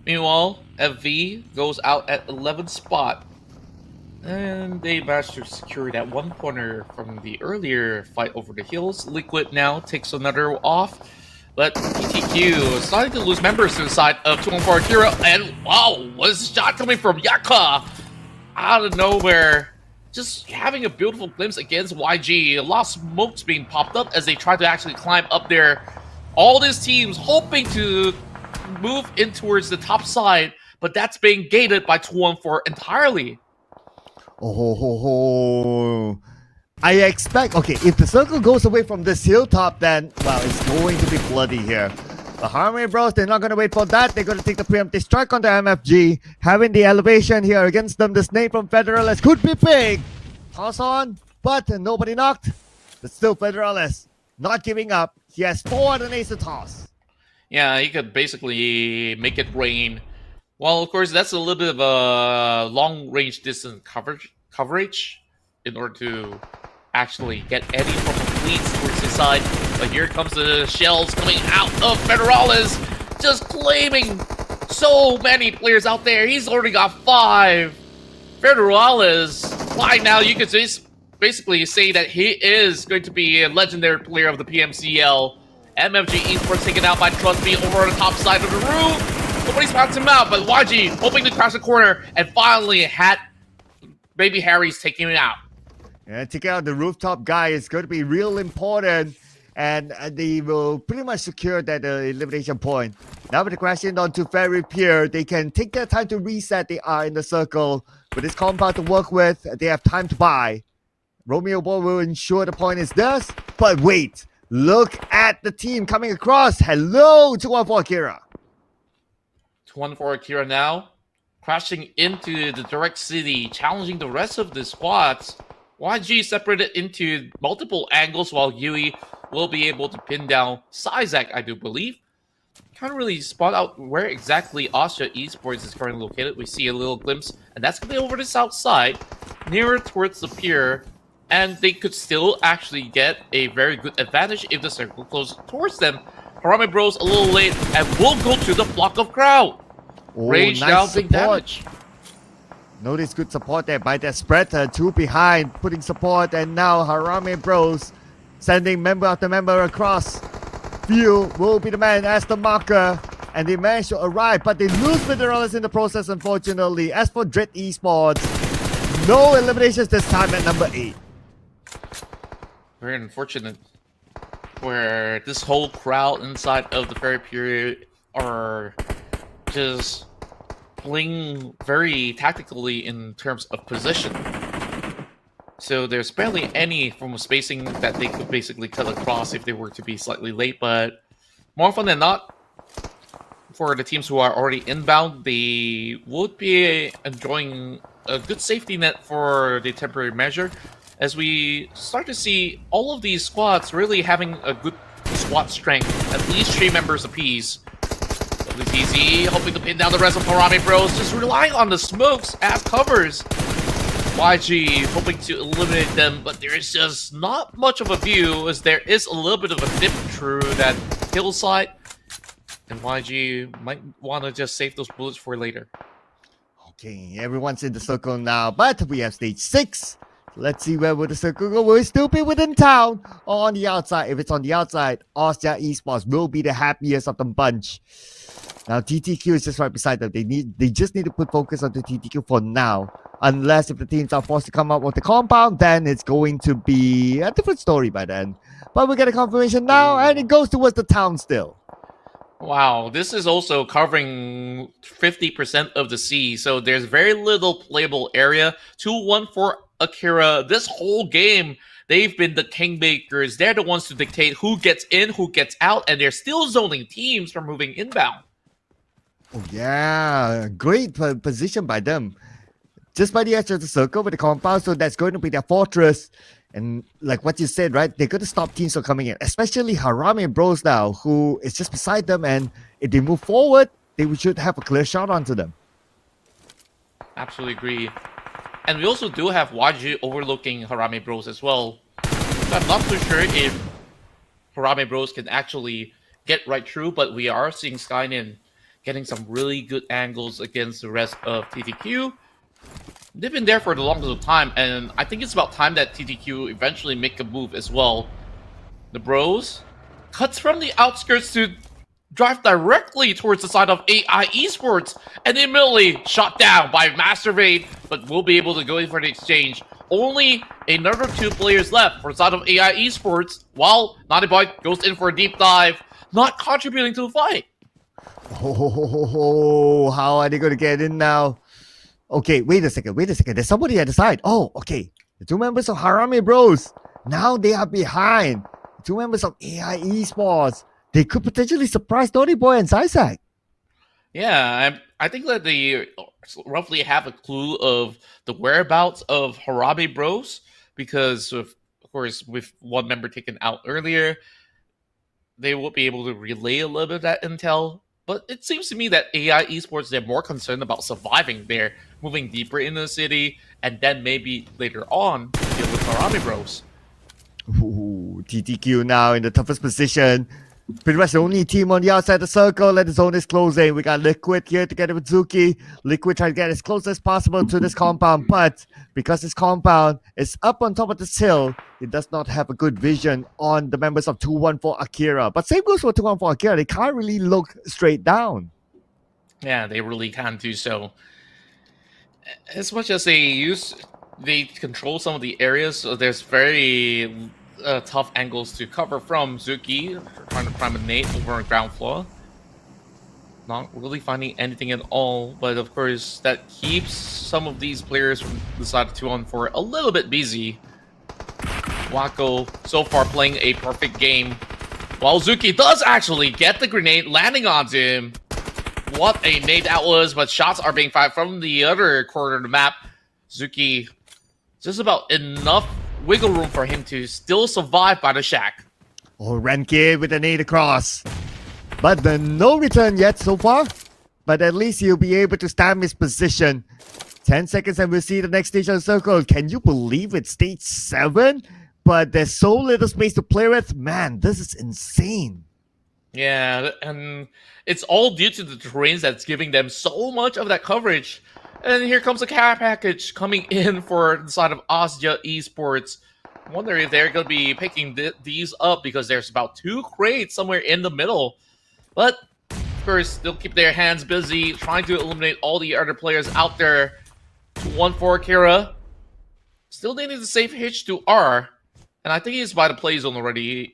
Meanwhile, FV goes out at 11th spot. And they managed to secure that one corner from the earlier fight over the hills. Liquid now takes another off. But PTQ is starting to lose members to the side of 214 Akira. And wow, what's the shot coming from Yaka? Out of nowhere. Just having a beautiful glimpse against YG. A lot of smokes being popped up as they try to actually climb up there. All these teams hoping to move in towards the top side, but that's being gated by 214 entirely. I expect, okay, if the circle goes away from this hilltop, then, well, it's going to be bloody here. The Harmony Bros, they're not going to wait for that. They're going to take the preemptive strike on the MFG. Having the elevation here against them, the snake from Federalis could be big. Toss on, but nobody knocked. But still Federalis not giving up. He has 4 and an ace to toss. Yeah, he could basically make it rain. Well, of course, that's a little bit of a long-range distance coverage in order to actually get any from the fleets towards his side. But here comes the shells coming out of Federalis, just claiming so many players out there. He's already got 5. Federalis, by now you could just basically say that he is going to be a legendary player of the PMCL. MFG Esports taken out by Trustby over on the top side of the roof. Nobody spots him out, but YG hoping to crash the corner, and finally Baby Harry's taking him out. Yeah, taking out the rooftop guy is going to be real important, and they will pretty much secure that elimination point. Now with the crash in onto Ferry Pier, they can take their time to reset. They are in the circle. With this compound to work with, they have time to buy. Romeo Ball will ensure the point is theirs, but wait. Look at the team coming across. Hello, 214 Akira. 214 Akira now crashing into the direct city, challenging the rest of the squads. YG separated into multiple angles while Yui will be able to pin down Sizak, I do believe. Can't really spot out where exactly Austria Esports is currently located. We see a little glimpse, and that's going to be over the south side, nearer towards the pier, and they could still actually get a very good advantage if the circle closes towards them. Harame Bros a little late, and will go to the flock of crowd. Rage nice down, big support. damage. Notice good support there by that spreader. Two behind, putting support, and now Harame Bros sending member after member across. Few will be the man as the marker, and they manage to arrive, but they lose Federales in the process, unfortunately. As for Dread Esports, no eliminations this time at number 8. Very unfortunate. Where this whole crowd inside of the ferry pier are just playing very tactically in terms of position. So there's barely any form of spacing that they could basically cut across if they were to be slightly late, but more often than not, for the teams who are already inbound, they would be enjoying a good safety net for the temporary measure, as we start to see all of these squads really having a good squad strength, at least 3 members apiece. WTZ hoping to pin down the rest of Harame Bros, just relying on the smokes as covers. YG hoping to eliminate them, but there is just not much of a view, as there is a little bit of a dip through that hillside, and YG might want to just save those bullets for later. Okay, everyone's in the circle now, but we have stage 6. Let's see where will the circle go. Will it still be within town or on the outside? If it's on the outside, Austria Esports will be the happiest of the bunch. Now TTQ is just right beside them. They just need to put focus on the TTQ for now. Unless if the teams are forced to come up with the compound, then it's going to be a different story by then. But we get a confirmation now, and it goes towards the town still. Wow, this is also covering 50% of the sea, so there's very little playable area. 2-1 for Akira. This whole game, they've been the kingmakers. They're the ones to dictate who gets in, who gets out, and they're still zoning teams from moving inbound. Oh yeah, great position by them. Just by the edge of the circle with the compound, so that's going to be their fortress. And like what you said, right, they're going to stop teams from coming in, especially Harame Bros now, who is just beside them, and if they move forward, they should have a clear shot onto them. Absolutely agree. And we also do have YG overlooking Harame Bros as well. So I'm not too sure if Harame Bros can actually get right through, but we are seeing Skynin getting some really good angles against the rest of TTQ. They've been there for the longest time, and I think it's about time that TTQ eventually make a move as well. The Bros cuts from the outskirts to drive directly towards the side of AI Esports, and immediately shot down by Mastervade, but will be able to go in for the exchange. Only another 2 players left for the side of AI Esports, while Naughty Boy goes in for a deep dive, not contributing to the fight. Oh, how are they going to get in now? Okay, wait a second. There's somebody at the side. Oh, okay. The 2 members of Harame Bros. Now they are behind. The 2 members of AI Esports. They could potentially surprise Naughty Boy and Zizak. Yeah, I think that they roughly have a clue of the whereabouts of Harame Bros, because of course with 1 member taken out earlier, they will be able to relay a little bit of that intel. But it seems to me that AI Esports, they're more concerned about surviving there, moving deeper into the city, and then maybe later on deal with Harame Bros. Ooh, TTQ now in the toughest position. Pretty much the only team on the outside of the circle, and the zone is closing. We got Liquid here together with Zuki. Liquid trying to get as close as possible to this compound, but because this compound is up on top of this hill, it does not have a good vision on the members of 214 Akira. But same goes for 214 Akira. They can't really look straight down. Yeah, they really can't do so. As much as they control some of the areas, so there's very tough angles to cover from. Zuki trying to prime a nade over on ground floor. Not really finding anything at all, but of course that keeps some of these players from the side of 2-on-4 a little bit busy. Wako so far playing a perfect game, while Zuki does actually get the grenade landing onto him. What a nade that was, but shots are being fired from the other corner of the map. Zuki, just about enough wiggle room for him to still survive by the shack. Oh, Erangel with a nade across. But no return yet so far. But at least he'll be able to stamp his position. 10 seconds and we'll see the next stage of the circle. Can you believe it's stage 7? But there's so little space to play with. Man, this is insane. Yeah, and it's all due to the terrains that's giving them so much of that coverage. And here comes a care package coming in for the side of Austria Esports. I wonder if they're going to be picking these up because there's about 2 crates somewhere in the middle. But, of course, they'll keep their hands busy trying to eliminate all the other players out there. 1 for Akira. Still needing to save Hitch to R. And I think he's by the play zone already.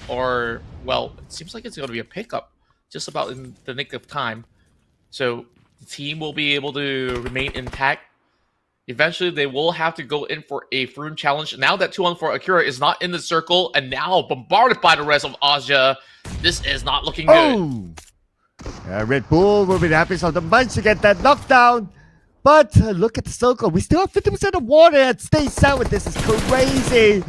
Or, well, it seems like it's going to be a pickup. Just about in the nick of time. So, the team will be able to remain intact. Eventually, they will have to go in for a Froome challenge. Now that 2-1 for Akira is not in the circle and now bombarded by the rest of Asia, this is not looking good. Red Bull will be the happiest of the bunch to get that knockdown. But look at the circle. We still have 50% of water at stage 7. This is crazy.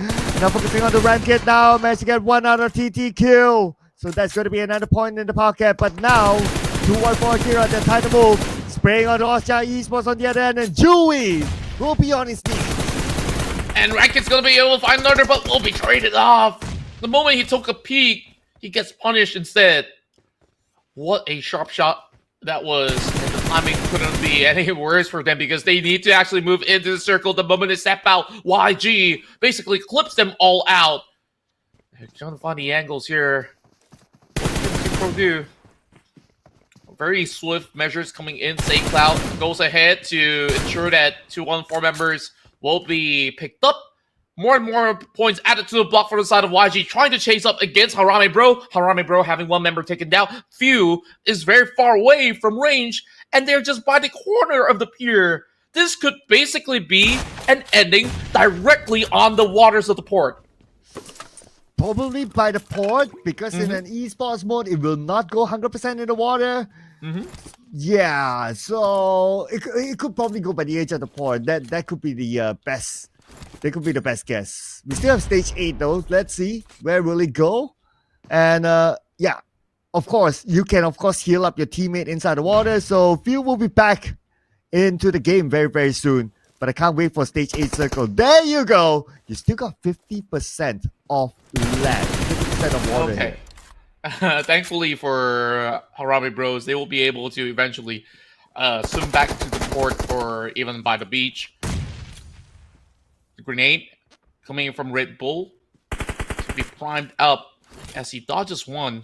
Now focusing on the Rampage now. Managed to get 1 out of TT kill. So that's going to be another point in the pocket. But now, 2-1 for Akira. They're trying to move. Spraying on the Austria Esports on the other end. And Dewey will be on his knees. And Ranket's going to be able to find another, but will be traded off. The moment he took a peek, he gets punished instead. What a sharp shot that was. And the timing couldn't be any worse for them because they need to actually move into the circle. The moment they step out, YG basically clips them all out. They're trying to find the angles here. What can Pro do? Very swift measures coming in. St. Cloud goes ahead to ensure that 2-1-4 members will be picked up. More and more points added to the block for the side of YG, trying to chase up against Harame Bro. Harame Bro having 1 member taken down. Few is very far away from range, and they're just by the corner of the pier. This could basically be an ending directly on the waters of the port. Probably by the port, because in an esports mode, it will not go 100% in the water. Yeah, so it could probably go by the edge of the port. That could be the best. That could be the best guess. We still have stage 8 though. Let's see where will it go. And yeah, of course you can heal up your teammate inside the water. So Phil will be back into the game very soon. But I can't wait for stage 8 circle. There you go. You still got 50% of land, 50% of water. Okay. Thankfully for Harame Bros, they will be able to eventually swim back to the port or even by the beach. The grenade coming in from Red Bull to be primed up as he dodges 1.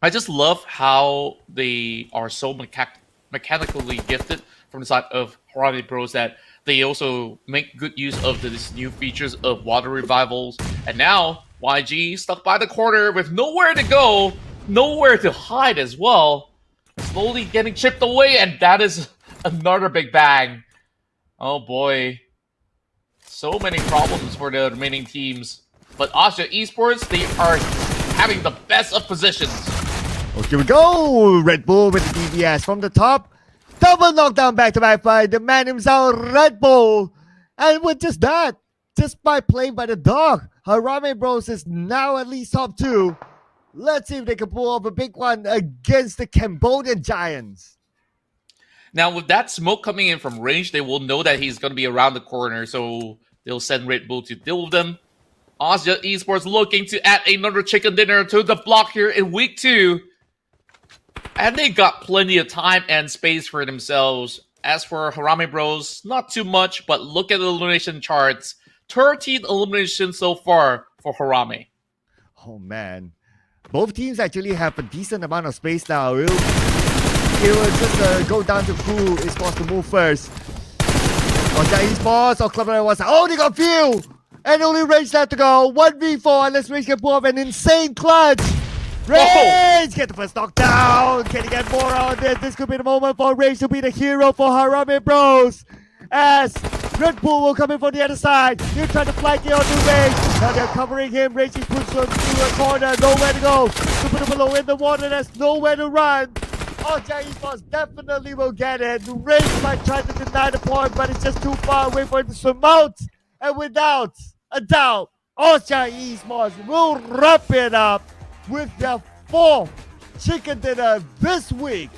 I just love how they are so mechanically gifted from the side of Harame Bros that they also make good use of these new features of water revivals. And now YG stuck by the corner with nowhere to go, nowhere to hide as well. Slowly getting chipped away, and that is another big bang. Oh boy. So many problems for the remaining teams. But Austria Esports, they are having the best of positions. Okay, we go. Red Bull with the DBS from the top. Double knockdown back-to-back by the man himself, Red Bull. And with just that, just by playing by the dog, Harame Bros is now at least top 2. Let's see if they can pull off a big one against the Cambodian Giants. Now, with that smoke coming in from range, they will know that he's going to be around the corner, so they'll send Red Bull to deal with them. Austria Esports looking to add another chicken dinner to the block here in week 2. And they got plenty of time and space for themselves. As for Harame Bros, not too much, but look at the elimination charts. 13 eliminations so far for Harame. Oh man. Both teams actually have a decent amount of space now. It will just go down to who is supposed to move first. Austria Esports or Club was they got few! And only Rage left to go. 1v4 unless Rage can pull off an insane clutch. Rage! Get the first knockdown! Can he get more out of this? This could be the moment for Rage to be the hero for Harame Bros. As Red Bull will come in from the other side. He'll try to flank it onto Rage. Now they're covering him. Rage is pushed through a corner. Nowhere to go. Super below in the water. There's nowhere to run. Austria Esports definitely will get it. Rage might try to deny the point, but it's just too far away for it to swim out. And without a doubt, Austria Esports will wrap it up with their 4th chicken dinner this week.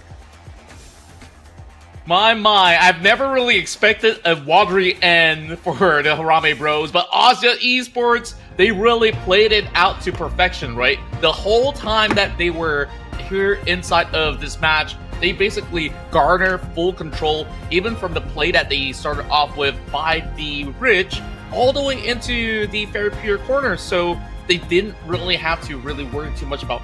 My, I've never really expected a watery end for the Harame Bros, but Austria Esports, they really played it out to perfection, right? The whole time that they were here inside of this match, they basically garner full control, even from the play that they started off with by the Rich, all the way into the very pure corner. So they didn't really have to really worry too much about,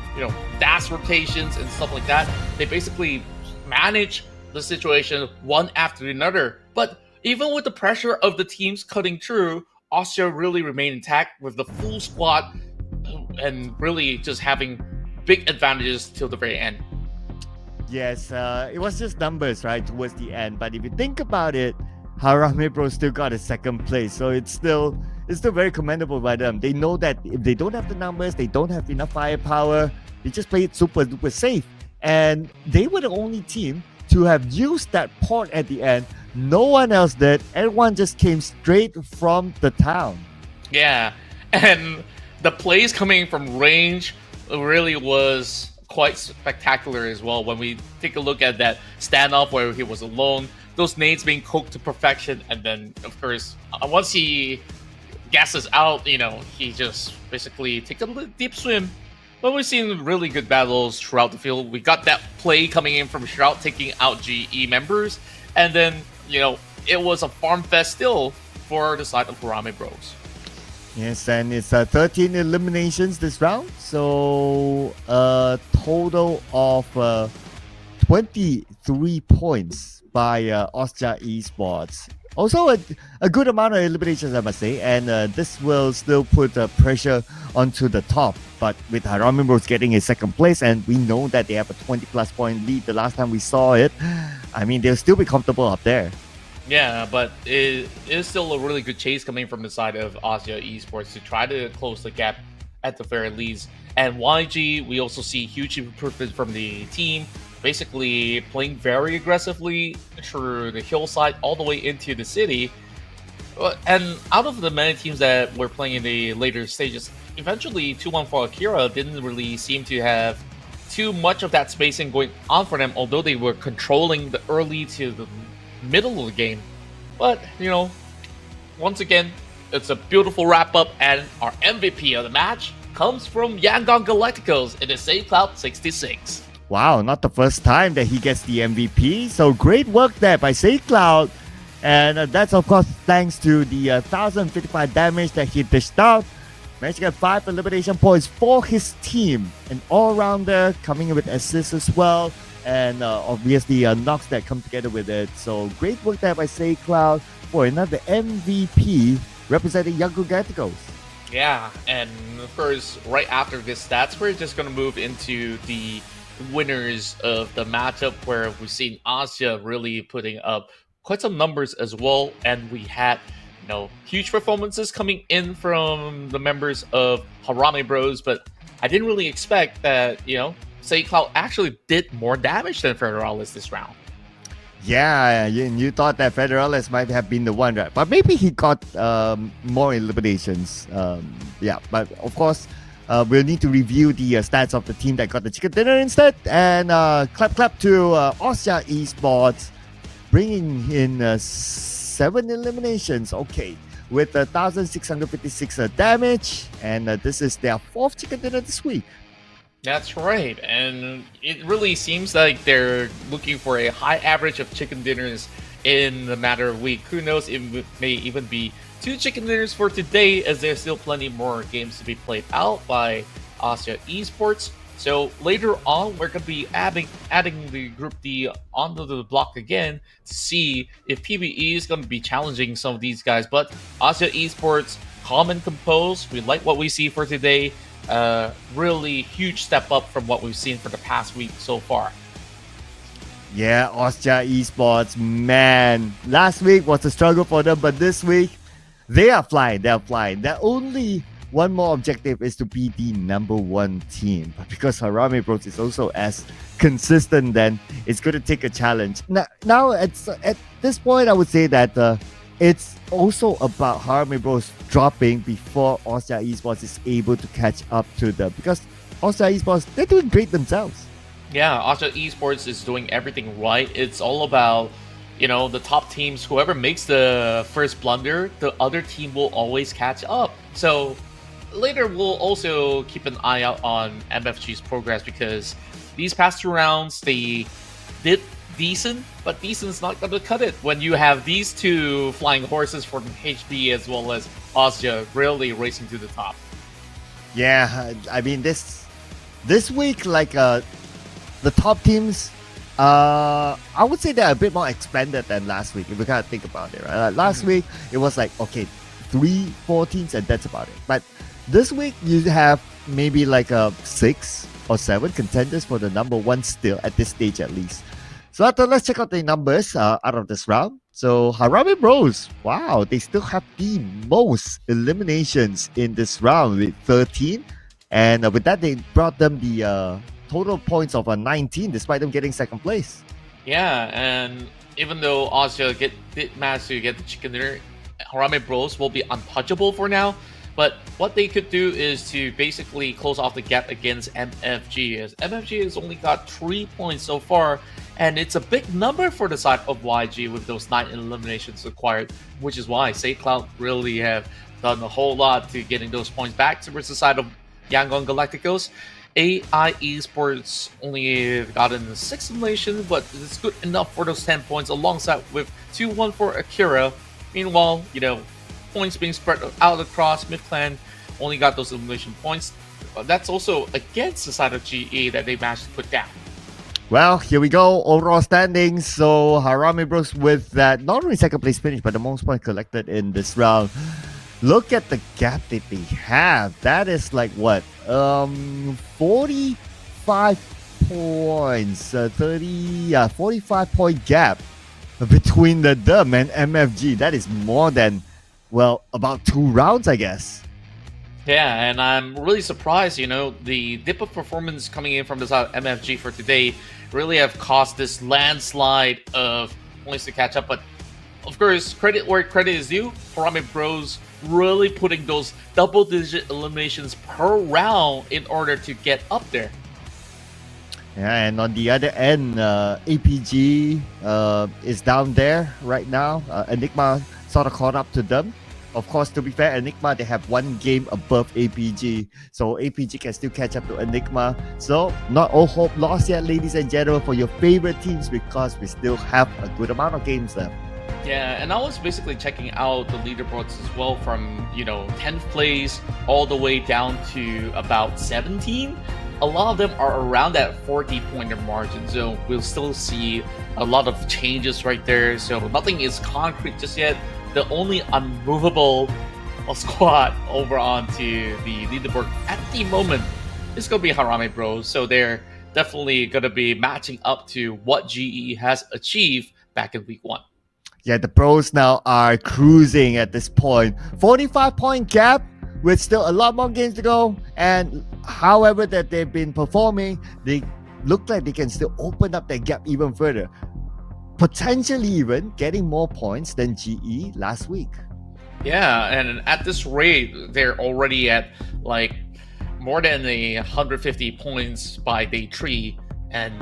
fast rotations and stuff like that. They basically managed the situation one after another. But even with the pressure of the teams cutting through, Austria really remained intact with the full squad and really just having big advantages till the very end. Yes, it was just numbers, right, towards the end. But if you think about it, Harame Bro still got a 2nd place, so it's still very commendable by them. They know that if they don't have the numbers, they don't have enough firepower, they just play it super duper safe. And they were the only team to have used that port at the end. No one else did. Everyone just came straight from the town. Yeah, and the plays coming from range really was quite spectacular as well. When we take a look at that standoff where he was alone, those nades being cooked to perfection, and then of course once he gasses out, he just basically takes a deep swim. But we've seen really good battles throughout the field. We got that play coming in from Shroud taking out GE members, and then it was a farm fest still for the side of Harame Bros. Yes, and it's 13 eliminations this round, so a total of 23 points by Austria Esports. Also, a good amount of eliminations, I must say, and this will still put pressure onto the top. But with Harame Bros getting a 2nd place, and we know that they have a 20+ point lead the last time we saw it, I mean, they'll still be comfortable up there. Yeah, but it is still a really good chase coming from the side of Austria Esports to try to close the gap at the very least. And YG, we also see huge improvement from the team, basically playing very aggressively through the hillside all the way into the city. And out of the many teams that were playing in the later stages, eventually 2-1 Akira didn't really seem to have too much of that spacing going on for them, although they were controlling the early to the middle of the game. But, once again, it's a beautiful wrap-up, and our MVP of the match comes from Yangon Galacticos in the Save Cloud 66. Wow, not the first time that he gets the MVP. So great work there by Save Cloud. And that's, of course, thanks to the 1,055 damage that he dished out. Managed to get 5 elimination points for his team. An all-rounder coming in with assists as well. And obviously knocks that come together with it. So great work there by Say Cloud for another MVP representing Yangon Galacticos. Yeah, and of course, right after this stats, we're just going to move into the winners of the matchup, where we've seen Austria really putting up quite some numbers as well. And we had, huge performances coming in from the members of Harame Bros. But I didn't really expect that, Say Cloud actually did more damage than Federalis this round. Yeah, you thought that Federalis might have been the one, right? But maybe he got more eliminations. But of course, we'll need to review the stats of the team that got the chicken dinner instead. And clap to Austria Esports, bringing in 7 eliminations. Okay, with 1,656 damage. And this is their 4th chicken dinner this week. That's right, and it really seems like they're looking for a high average of chicken dinners in a matter of week. Who knows, it may even be 2 chicken dinners for today, as there's still plenty more games to be played out by Austria Esports. So later on, we're going to be adding the Group D onto the block again to see if PBE is going to be challenging some of these guys. But Austria Esports, calm and composed. We like what we see for today. Really huge step up from what we've seen for the past week so far. Yeah, Austria Esports, man. Last week was a struggle for them, but this week, they are flying. They're flying. They're only one more objective is to be the number one team. But because Harame Bros is also as consistent, then it's going to take a challenge. Now at this point, I would say that it's also about Harame Bros dropping before Austria Esports is able to catch up to them. Because Austria Esports, they're doing great themselves. Yeah, Austria Esports is doing everything right. It's all about, the top teams. Whoever makes the first blunder, the other team will always catch up. So later, we'll also keep an eye out on MFG's progress because these past 2 rounds, they did decent, but decent's not going to cut it when you have these 2 flying horses from HB as well as Austria really racing to the top. Yeah, I mean, this week, the top teams, I would say they're a bit more expanded than last week, if we kind of think about it, right? Last week, it was 3-4 teams, and that's about it. But this week, you have maybe 6 or 7 contenders for the number 1 still, at this stage at least. So let's check out the numbers out of this round. So Harame Bros, wow, they still have the most eliminations in this round with 13. And with that, they brought them the total points of 19, despite them getting second place. Yeah, and even though Austria did manage to get the chicken dinner, Harame Bros will be untouchable for now. But what they could do is to basically close off the gap against MFG, as MFG has only got 3 points so far, and it's a big number for the side of YG with those 9 eliminations acquired, which is why SaveCloud really have done a whole lot to getting those points back towards the side of Yangon Galacticos. AI Esports only gotten 6 eliminations, but it's good enough for those 10 points alongside with 2-1 for Akira. Meanwhile, points being spread out across mid-clan, only got those elimination points. That's also against the side of GE that they managed to put down. Well, here we go. Overall standings. So Harame Bros with that not only second place finish, but the most points collected in this round. Look at the gap that they have. That is 45 points. 45 point gap between them and MFG. That is more than, about 2 rounds, I guess. Yeah, and I'm really surprised, the dip of performance coming in from the side of MFG for today really have caused this landslide of points to catch up. But of course, credit where credit is due. Harame Bros really putting those double-digit eliminations per round in order to get up there. Yeah, and on the other end, APG is down there right now. Enigma sort of caught up to them. Of course, to be fair, Enigma, they have 1 game above APG. So APG can still catch up to Enigma. So not all hope lost yet, ladies and gentlemen, for your favorite teams, because we still have a good amount of games left. Yeah, and I was basically checking out the leaderboards as well from, 10th place all the way down to about 17. A lot of them are around that 40-pointer margin, so we'll still see a lot of changes right there. So nothing is concrete just yet. The only unmovable squad over onto the leaderboard at the moment is going to be Harame Bros. So they're definitely going to be matching up to what GE has achieved back in week 1. Yeah, the pros now are cruising at this point. 45-point gap with still a lot more games to go. And however that they've been performing, they look like they can still open up that gap even further. Potentially even getting more points than GE last week. Yeah, and at this rate, they're already at more than 150 points by day 3. And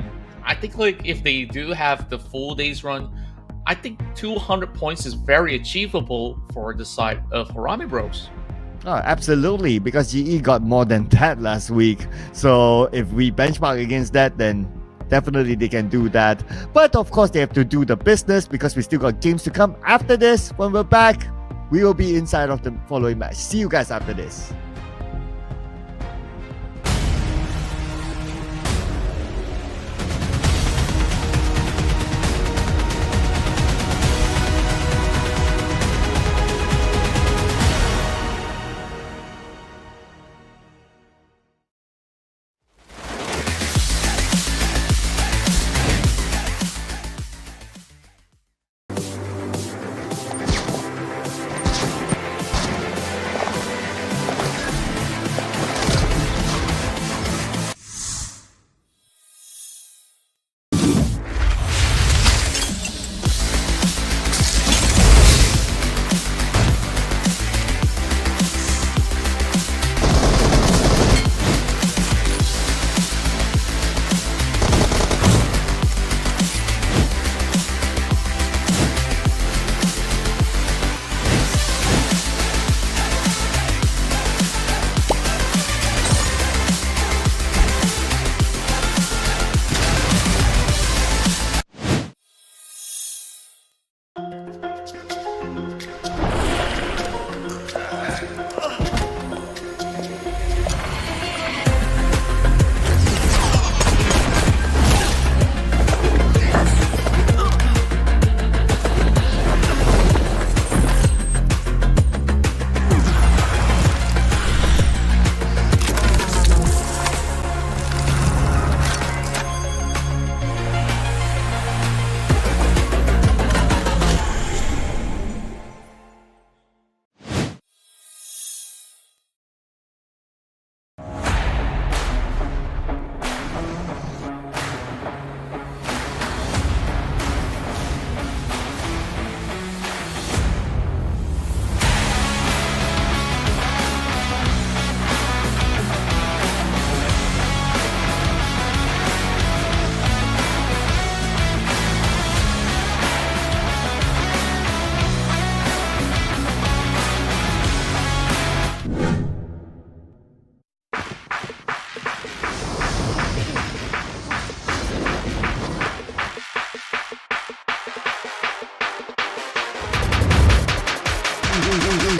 I think if they do have the full day's run, I think 200 points is very achievable for the side of Harame Bros. Oh, absolutely, because GE got more than that last week. So if we benchmark against that, then definitely they can do that. But of course, they have to do the business because we still got games to come after this. When we're back, we will be inside of the following match. See you guys after this.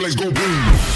Let's go boom.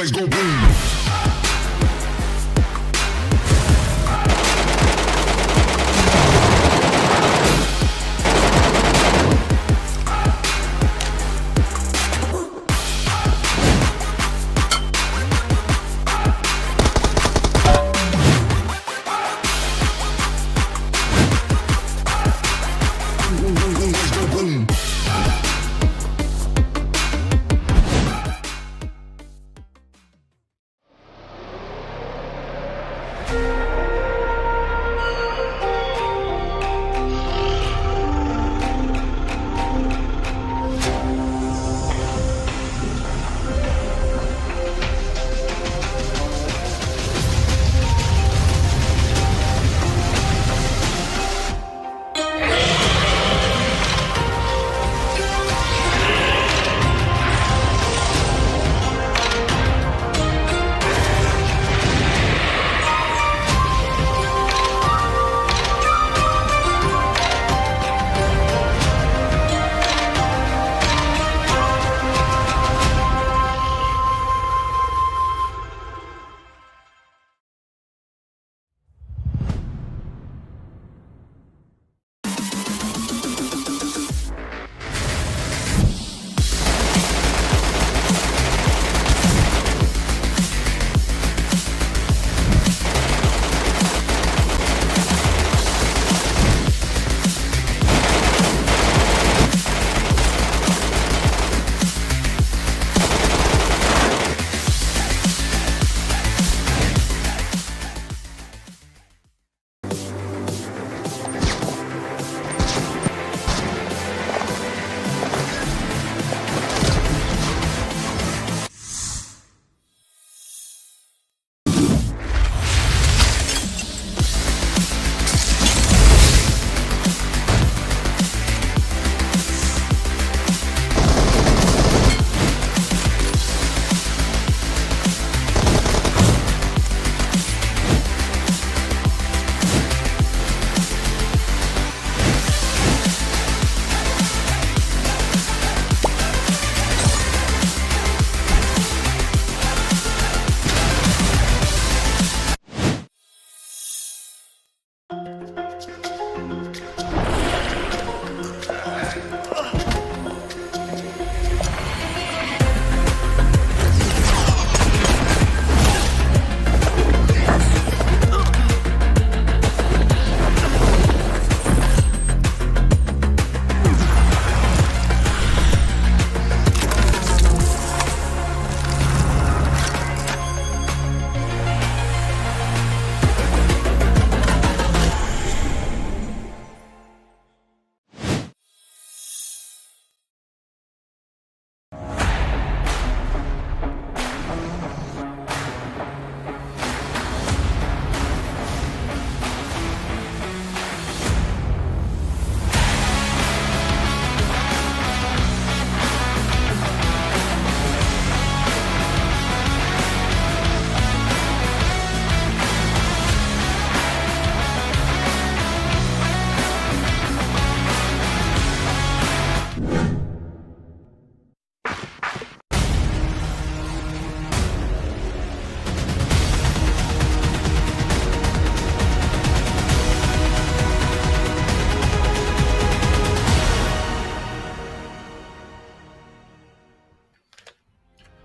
Let's go boom. Let's go boom. Let's go boom.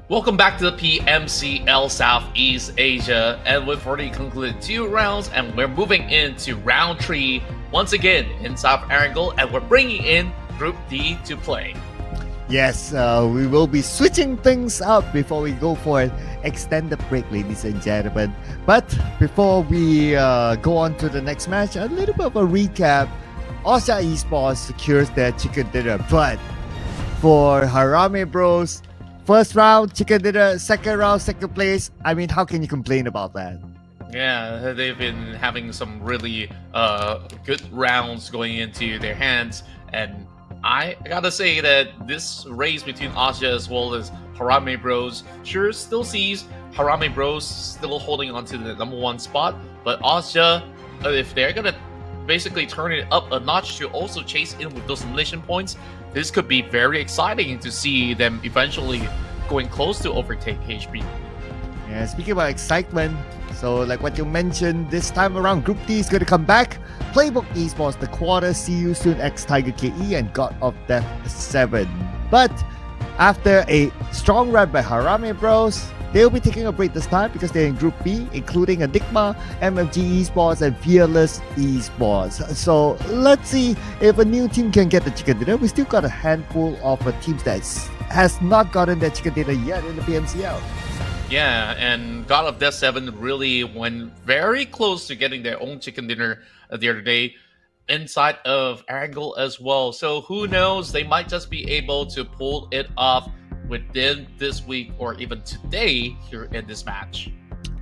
Welcome back to the PMCL Southeast Asia, and we've already concluded 2 rounds, and we're moving into round 3 once again in South Erangel, and we're bringing in Group D to play. Yes, we will be switching things up before we go for an extended break, ladies and gentlemen. But before we go on to the next match, a little bit of a recap. Austria Esports secures their chicken dinner, but for Harame Bros, first round, chicken dinner, second round, second place. I mean, how can you complain about that? Yeah, they've been having some really good rounds going into their hands, and I gotta say that this race between Austria as well as Harame Bros sure still sees Harame Bros still holding on to the number 1 spot, but Austria, if they're gonna basically turn it up a notch to also chase in with those elimination points, this could be very exciting to see them eventually going close to overtake HB. Yeah, speaking about excitement, so like what you mentioned, this time around, Group D is going to come back. Playbook Esports, the quarter, see you soon, X Tiger KE, and God of Death 7. But after a strong run by Harame Bros, they'll be taking a break this time because they're in Group B, including Enigma, MFG Esports, and Fearless Esports. So let's see if a new team can get the chicken dinner. We still got a handful of teams that has not gotten their chicken dinner yet in the PMCL. Yeah, and God of Death 7 really went very close to getting their own chicken dinner the other day inside of Erangel as well. So who knows, they might just be able to pull it off within this week or even today here in this match.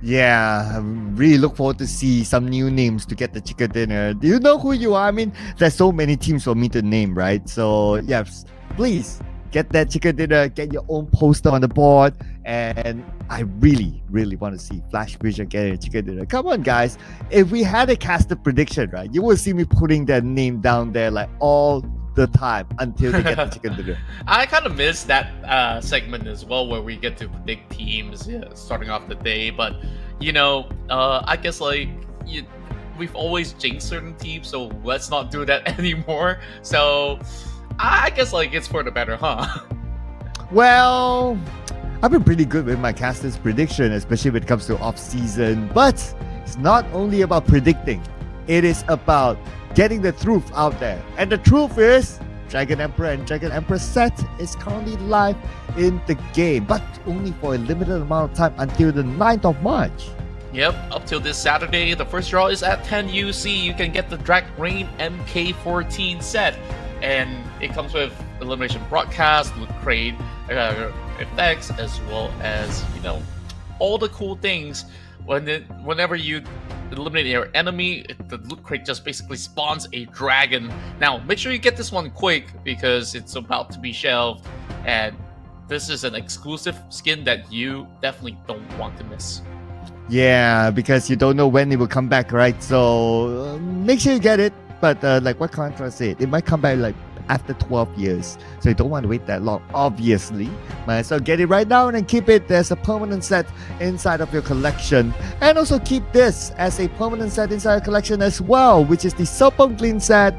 Yeah, I really look forward to see some new names to get the chicken dinner. Do you know who you are? I mean, there's so many teams for me to name, right? So yes, please get that chicken dinner, get your own poster on the board, and I really, really want to see Flash Vision getting a chicken dinner. Come on, guys. If we had a casted prediction, right, you will see me putting their name down there like all the time until they get the chicken dinner. I kind of miss that segment as well, where we get to predict teams starting off the day. But you know, I guess like we've always jinxed certain teams, so let's not do that anymore. So I guess like it's for the better, huh? Well, I've been pretty good with my caster's prediction, especially when it comes to off-season. But it's not only about predicting; it is about getting the truth out there. And the truth is, Dragon Emperor and Dragon Emperor set is currently live in the game, but only for a limited amount of time until the 9th of March. Yep, up till this Saturday, the first draw is at 10 UC. You can get the Drag Rain MK14 set, and it comes with elimination broadcast, loot crate effects, as well as, you know, all the cool things. Whenever you eliminate your enemy, the loot crate just basically spawns a dragon. Now, make sure you get this one quick because it's about to be shelved, and this is an exclusive skin that you definitely don't want to miss. Yeah, because you don't know when it will come back, right? So make sure you get it. But like what contrast say, it might come back like after 12 years. So you don't want to wait that long, obviously. So get it right now and keep it. There's a permanent set inside of your collection. And also keep this as a permanent set inside your collection as well, which is the Serpent Clean set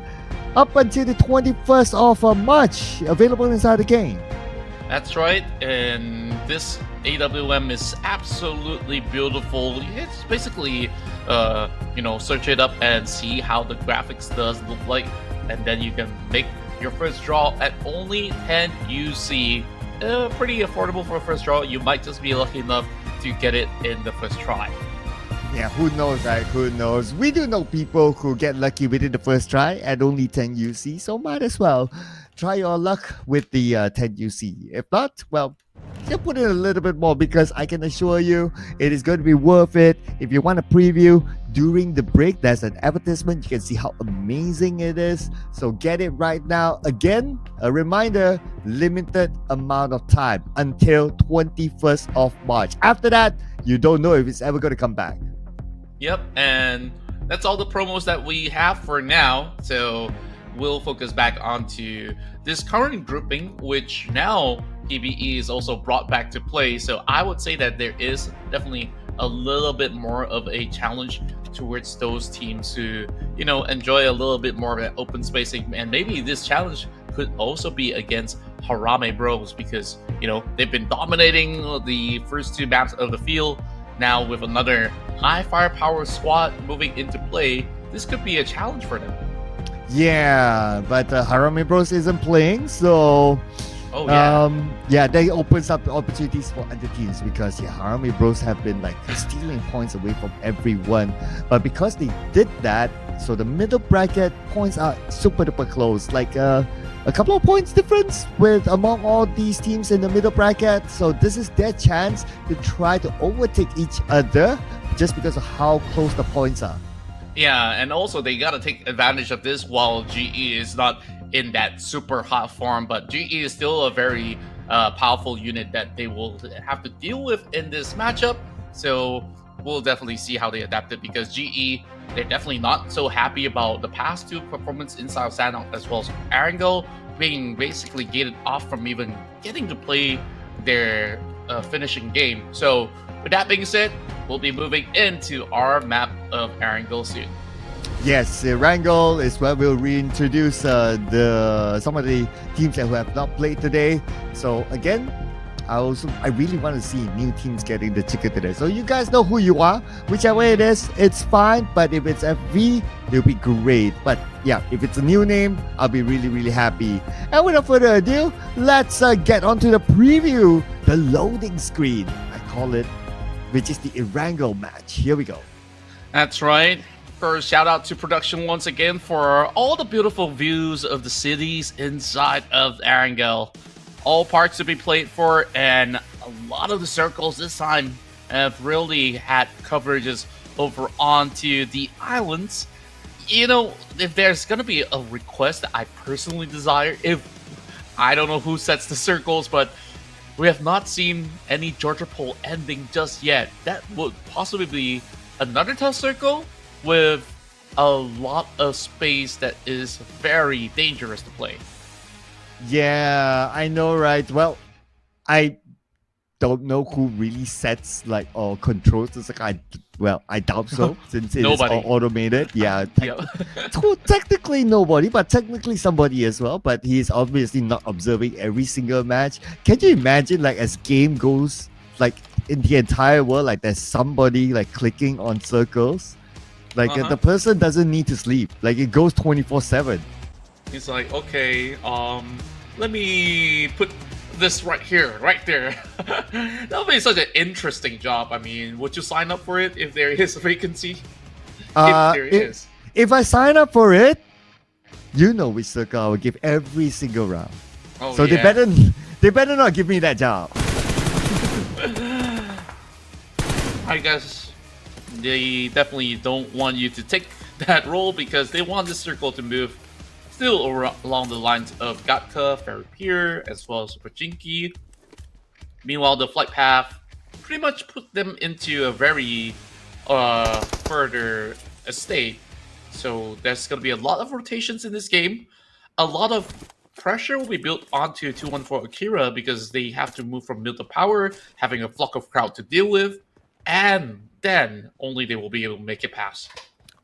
up until the 21st of March, available inside the game. That's right, and this AWM is absolutely beautiful. It's basically, search it up and see how the graphics does look like, and then you can make your first draw at only 10 UC. Pretty affordable for a first draw. You might just be lucky enough to get it in the first try. Yeah, who knows, right? Who knows? We do know people who get lucky within the first try at only 10 UC, so might as well try your luck with the 10 UC. If not, well, you put in a little bit more because I can assure you it is going to be worth it. If you want a preview during the break, there's an advertisement. You can see how amazing it is. So get it right now. Again, a reminder, limited amount of time until 21st of March. After that, you don't know if it's ever going to come back. Yep, and that's all the promos that we have for now. So we'll focus back onto this current grouping, which now PBE is also brought back to play. So I would say that there is definitely a little bit more of a challenge towards those teams who, enjoy a little bit more of an open spacing. And maybe this challenge could also be against Harame Bros, because they've been dominating the first two maps of the field. Now with another high firepower squad moving into play, this could be a challenge for them. Yeah, but Harame Bros isn't playing, so that opens up opportunities for other teams because Harame Bros have been like stealing points away from everyone. But because they did that, so the middle bracket points are super duper close, like a couple of points difference with among all these teams in the middle bracket. So this is their chance to try to overtake each other just because of how close the points are. Yeah, and also they gotta take advantage of this while GE is not in that super hot form, but GE is still a very powerful unit that they will have to deal with in this matchup. So we'll definitely see how they adapt it, because GE, they're definitely not so happy about the past two performance inside of Sanhok as well as Erangel being basically gated off from even getting to play their finishing game. So with that being said, we'll be moving into our map of Erangel soon. Yes, Erangel is where we'll reintroduce some of the teams that who have not played today. So again, I really want to see new teams getting the ticket today. So you guys know who you are. Whichever it is, it's fine. But if it's FV, it'll be great. But yeah, if it's a new name, I'll be really, really happy. And without further ado, let's get onto the preview, the loading screen, I call it, which is the Erangel match. Here we go. That's right. First, shout out to production once again for all the beautiful views of the cities inside of Erangel. All parts to be played for, and a lot of the circles this time have really had coverages over onto the islands. If there's going to be a request that I personally desire, I don't know who sets the circles, but we have not seen any Georgia poll ending just yet. That would possibly be another tough circle with a lot of space that is very dangerous to play. Yeah, I know, right? Well, I don't know who really sets or controls this. I doubt so, since it is all automated. Yeah, technically nobody, but technically somebody as well. But he's obviously not observing every single match. Can you imagine, as game goes, in the entire world, there's somebody clicking on circles, the person doesn't need to sleep. It goes 24/7. He's like, okay, let me put this right here, right there. That would be such an interesting job. I mean, would you sign up for it if there is a vacancy? If there is. If I sign up for it, which circle I will give every single round. Oh, so yeah. they better not give me that job. I guess they definitely don't want you to take that role because they want this circle to move still along the lines of Gatka, Ferropier, as well as Pachinki. Meanwhile, the flight path pretty much put them into a very further estate. So there's going to be a lot of rotations in this game. A lot of pressure will be built onto 214 Akira because they have to move from mid to power, having a flock of crowd to deal with, and then only they will be able to make it past.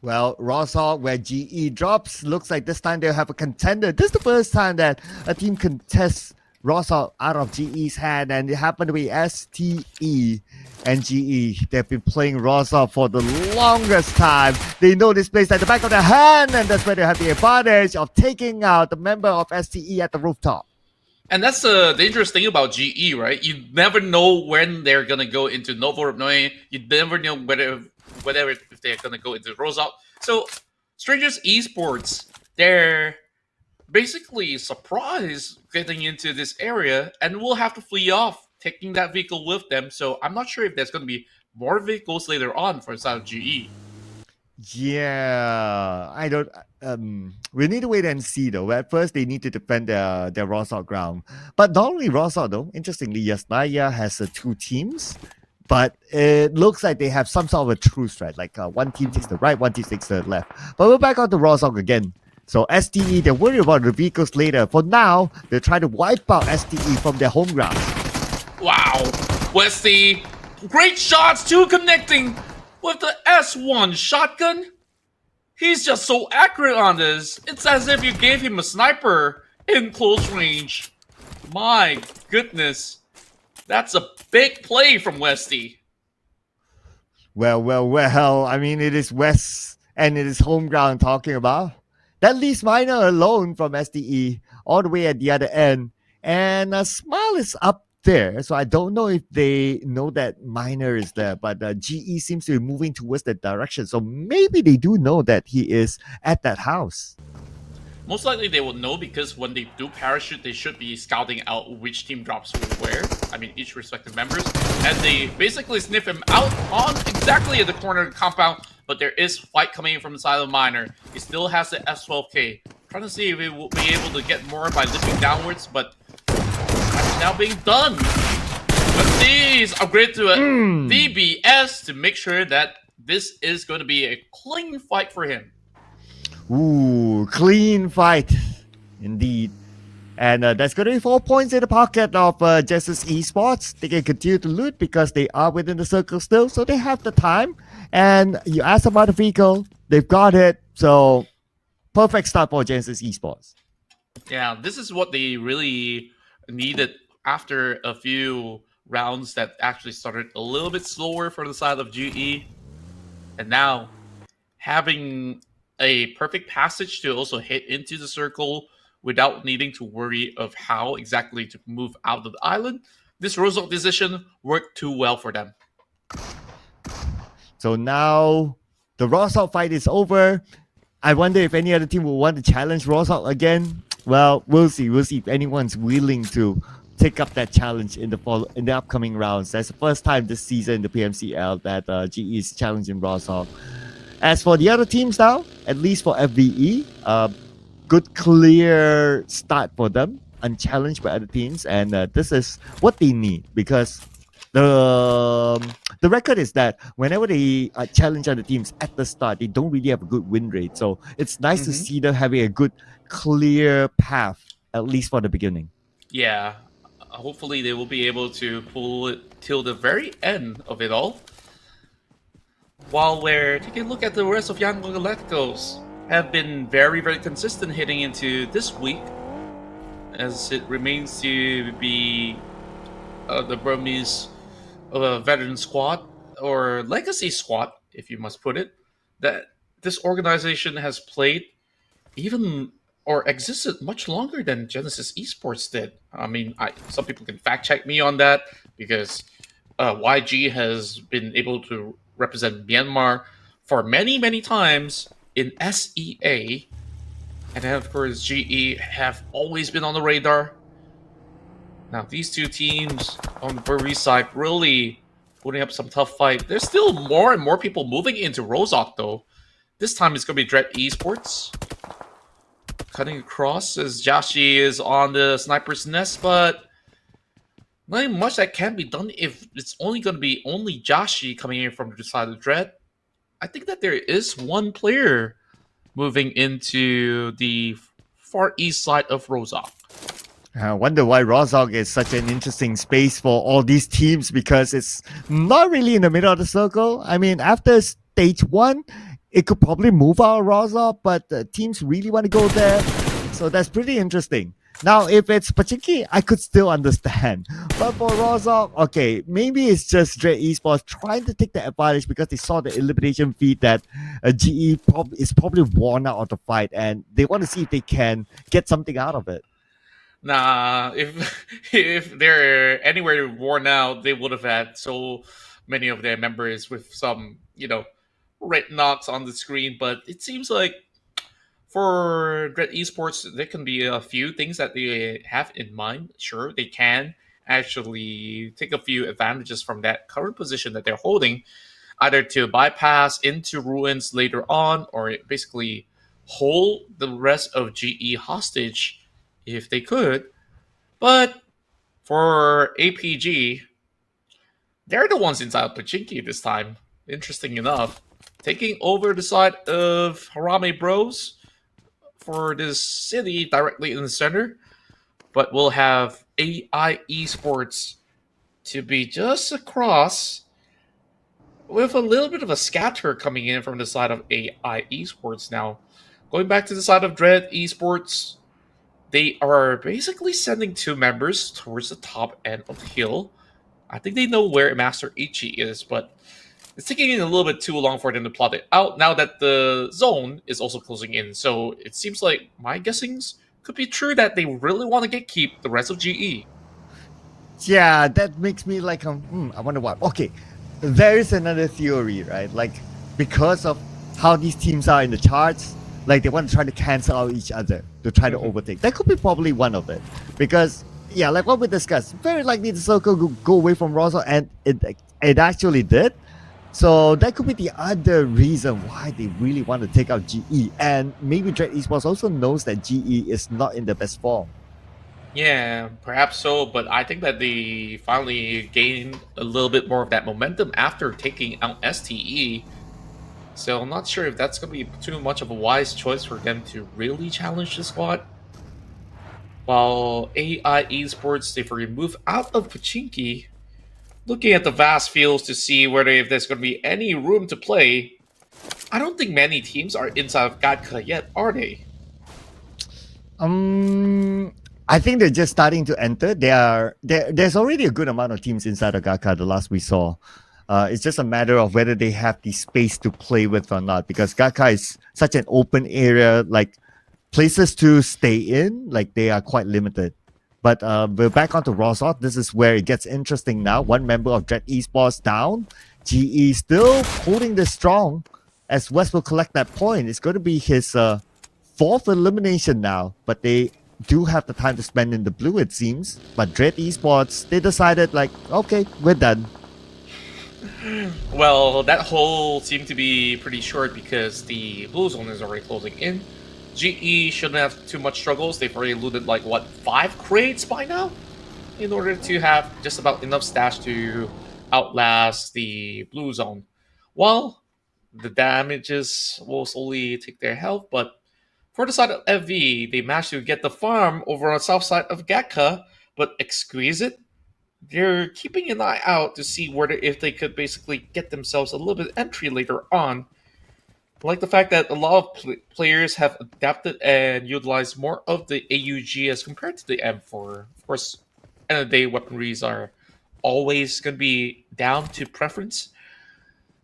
Well, Rosal, where GE drops, looks like this time they'll have a contender. This is the first time that a team contests Rosal out of GE's hand, and it happened to be STE and GE. They've been playing Rosal for the longest time. They know this place at the back of their hand, and that's where they have the advantage of taking out the member of STE at the rooftop. And that's the dangerous thing about GE, right? You never know when they're going to go into Novo Rupnoy. You never know if they're going to go into Rosal. So, Strangers Esports, they're basically surprised getting into this area and will have to flee off, taking that vehicle with them. So, I'm not sure if there's going to be more vehicles later on for inside of GE. Yeah, I don't. We need to wait and see though. At first, they need to defend their Rosal ground. But not only Rosal though. Interestingly, Yasnaya has two teams, but it looks like they have some sort of a truce, right? One team takes the right, one team takes the left. But we're back on the Rosal again. So STE, they're worried about the vehicles later. For now, they're trying to wipe out STE from their home ground. Wow, Westy, great shots, two connecting with the S1 shotgun. He's just so accurate on this. It's as if you gave him a sniper in close range. My goodness. That's a big play from Westy. Well. I mean, it is West and it is home ground talking about. That leaves Miner alone from SDE all the way at the other end. And Smile is up there. So I don't know if they know that Miner is there, but GE seems to be moving towards that direction. So maybe they do know that he is at that house. Most likely they will know because when they do parachute, they should be scouting out which team drops where. I mean, each respective members. And they basically sniff him out on exactly at the corner of the compound. But there is fight coming in from the side of Miner. He still has the S12K. Trying to see if he will be able to get more by lifting downwards, but that's now being done. But these upgrade to a DBS to make sure that this is going to be a clean fight for him. Ooh, clean fight. Indeed. And that's going to be 4 points in the pocket of Genesis Esports. They can continue to loot because they are within the circle still, so they have the time. And you ask about the vehicle, they've got it. So, perfect start for Genesis Esports. Yeah, this is what they really needed after a few rounds that actually started a little bit slower for the side of GE. And now, having a perfect passage to also hit into the circle without needing to worry of how exactly to move out of the island. This Rozok decision worked too well for them. So now the Rozok fight is over. I wonder if any other team will want to challenge Rozok again. Well, we'll see. We'll see if anyone's willing to take up that challenge in the upcoming rounds. That's the first time this season in the PMCL that GE is challenging Rozok. As for the other teams now, at least for FVE, good clear start for them, unchallenged by other teams, and this is what they need because the record is that whenever they challenge other teams at the start, they don't really have a good win rate. So it's nice to see them having a good clear path, at least for the beginning. Yeah, hopefully they will be able to pull it till the very end of it all. While we're taking a look at the rest of Young Galacticos, have been very, very consistent heading into this week, as it remains to be the Burmese veteran squad, or legacy squad, if you must put it, that this organization has played even or existed much longer than Genesis Esports did. I mean, some people can fact check me on that because YG has been able to represent Myanmar for many, many times in SEA, and then of course GE have always been on the radar. Now these two teams on the Burmese side really putting up some tough fight. There's still more and more people moving into Rozok though. This time it's going to be Dread Esports cutting across as Jashi is on the sniper's nest, but not much that can be done if it's only going to be only Jashi coming in from the side of Dread. I think that there is one player moving into the far east side of Rozok. I wonder why Rozok is such an interesting space for all these teams because it's not really in the middle of the circle. I mean, after stage 1, it could probably move out of Rozok, but teams really want to go there. So that's pretty interesting. Now, if it's Pachinki, I could still understand. But for Rozok, okay, maybe it's just Dread Esports trying to take the advantage because they saw the elimination feed that GE is probably worn out of the fight and they want to see if they can get something out of it. Nah, if they're anywhere worn out, they would have had so many of their members with some, red knocks on the screen. But it seems like for Dread Esports, there can be a few things that they have in mind. Sure, they can actually take a few advantages from that current position that they're holding, either to bypass into ruins later on, or basically hold the rest of GE hostage if they could. But for APG, they're the ones inside Pachinki this time, interesting enough. Taking over the side of Harame Bros for this city directly in the center, but we'll have AI Esports to be just across with a little bit of a scatter coming in from the side of AI Esports now. Going back to the side of Dread Esports, They are basically sending two members towards the top end of the hill. I think they know where Master Ichi is, but it's taking a little bit too long for them to plot it out now that the zone is also closing in. So it seems like my guessings could be true that they really want to get keep the rest of GE. Yeah, that makes me like, I wonder what. Okay, there is another theory, right? Like, because of how these teams are in the charts, like they want to try to cancel out each other to try to overtake. That could be probably one of it. Because, yeah, like what we discussed, very likely the circle could go away from Rosso, and it actually did. So that could be the other reason why they really want to take out GE. And maybe Dread Esports also knows that GE is not in the best form. Yeah, perhaps so, but I think that they finally gained a little bit more of that momentum after taking out STE. So I'm not sure if that's going to be too much of a wise choice for them to really challenge the squad. While AI Esports, they've removed out of Pachinki, looking at the vast fields to see whether if there's going to be any room to play. I don't think many teams are inside of Gatka yet, are they? I think they're just starting to enter. There's already a good amount of teams inside of Gatka. The last we saw, it's just a matter of whether they have the space to play with or not. Because Gatka is such an open area, like places to stay in, like they are quite limited. But we're back onto Rosot. This is where it gets interesting now. One member of Dread Esports down. GE still holding this strong as West will collect that point. It's going to be his fourth elimination now, but they do have the time to spend in the blue, it seems. But Dread Esports, they decided like, okay, we're done. Well, that hole seemed to be pretty short because the blue zone is already closing in. GE shouldn't have too much struggles. They've already looted like, what, 5 crates by now? In order to have just about enough stash to outlast the blue zone. Well, the damages will slowly take their health, but for the side of FV, they managed to get the farm over on the south side of Gatka, but Exquisite, they're keeping an eye out to see whether if they could basically get themselves a little bit entry later on. I like the fact that a lot of players have adapted and utilized more of the AUG as compared to the M4. Of course, end of the day, weaponries are always going to be down to preference,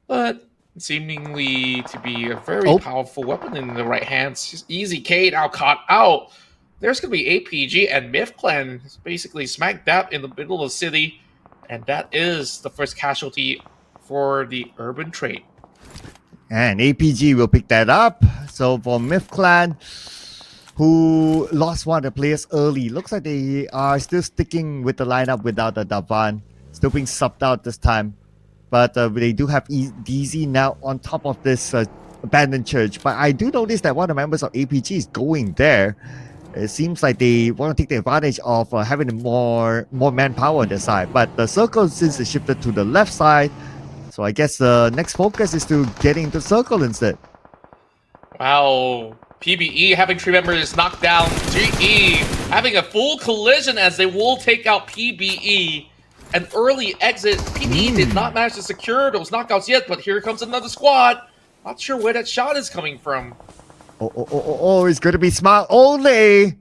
but seemingly to be a very powerful weapon in the right hands. Easy K now caught out. There's going to be APG and Myth Clan basically smack dab in the middle of the city, and that is the first casualty for the urban trade. And APG will pick that up. So for Myth Clan, who lost one of the players early, looks like they are still sticking with the lineup without the Davan. Still being subbed out this time. But they do have DZ now on top of this abandoned church. But I do notice that one of the members of APG is going there. It seems like they want to take the advantage of having more manpower on their side. But the circle, since it shifted to the left side, so I guess the next focus is to getting into circle instead. Wow. PBE having 3 members knocked down. GE having a full collision as they will take out PBE. An early exit. PBE did not manage to secure those knockouts yet, but here comes another squad. Not sure where that shot is coming from. Oh, it's going to be Smart only.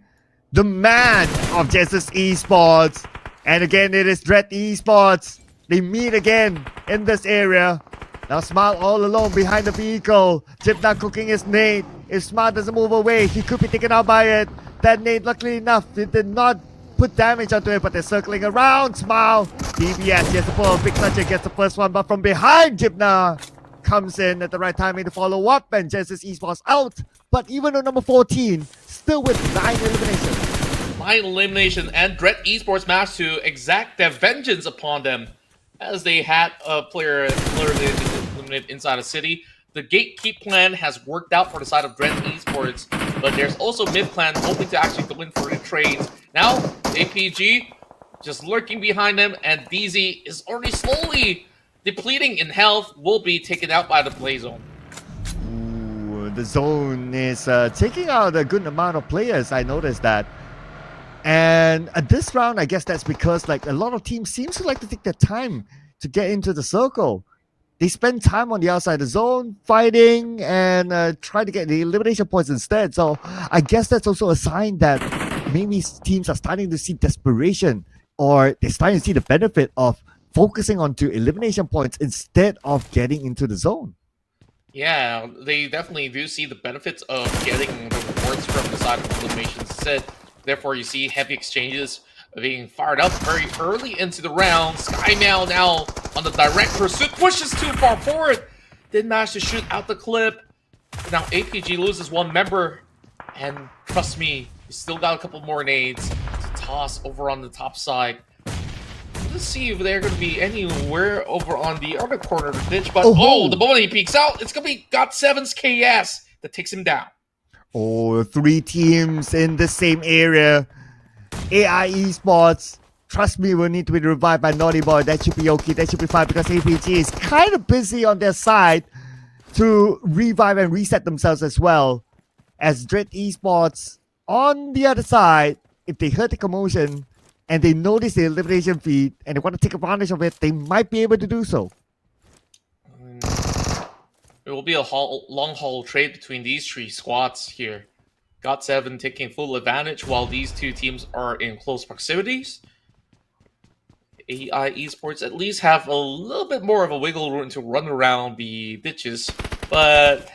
The man of Genesis Esports. And again, it is Dread Esports. They meet again in this area. Now Smart all alone behind the vehicle. Chip now cooking his nade. If Smart doesn't move away, he could be taken out by it. That nade, luckily enough, it did not put damage onto it, but they're circling around. Smile. DBS, yes, the pull. Big Clutcher gets the first one, but from behind, Jibna comes in at the right timing to follow up, and Genesis Esports out. But even on number 14, still with 9 eliminations. 9 elimination, and Dread Esports managed to exact their vengeance upon them as they had a player eliminated inside the city. The gatekeep plan has worked out for the side of Dread Esports, but there's also Myth Clan hoping to actually win for the trades. Now, APG just lurking behind them, and DZ is already slowly depleting in health, will be taken out by the play zone. Ooh, the zone is taking out a good amount of players, I noticed that. And at this round, I guess that's because like a lot of teams seems to like to take their time to get into the circle. They spend time on the outside of the zone, fighting, and try to get the elimination points instead. So I guess that's also a sign that maybe teams are starting to see desperation, or they're starting to see the benefit of focusing on to elimination points instead of getting into the zone. Yeah, they definitely do see the benefits of getting the rewards from the side of elimination set. Therefore, you see heavy exchanges being fired up very early into the round. Sky now on the direct pursuit, pushes too far forward. Didn't manage to shoot out the clip. Now APG loses one member, and trust me, you still got a couple more nades to toss over on the top side. Let's see if they're going to be anywhere over on the other corner of the pitch. But the moment he peeks out, it's going to be GOT7's KS that takes him down. Oh, 3 teams in the same area. AI Esports, trust me, will need to be revived by Naughty Boy. That should be okay. That should be fine because APG is kind of busy on their side to revive and reset themselves as well. As Dread Esports on the other side, if they heard the commotion and they notice the elimination feed and they want to take advantage of it, they might be able to do so. It will be a long haul trade between these 3 squads here. GOT7 taking full advantage while these 2 teams are in close proximities. AI Esports at least have a little bit more of a wiggle room to run around the ditches, but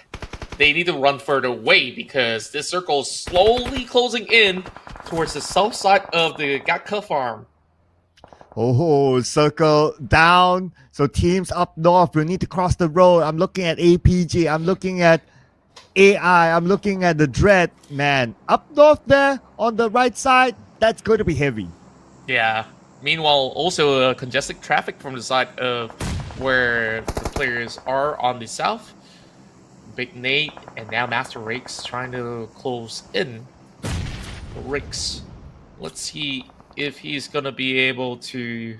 they need to run further away because this circle is slowly closing in towards the south side of the Gatka farm. Oh, circle down. So teams up north will need to cross the road. I'm looking at APG. I'm looking at AI. I'm looking at the Dread. Man, up north there on the right side, that's going to be heavy. Yeah. Meanwhile, also congested traffic from the side of where the players are on the south. Big Nate and now Master Rakes trying to close in. Rakes, let's see if he's going to be able to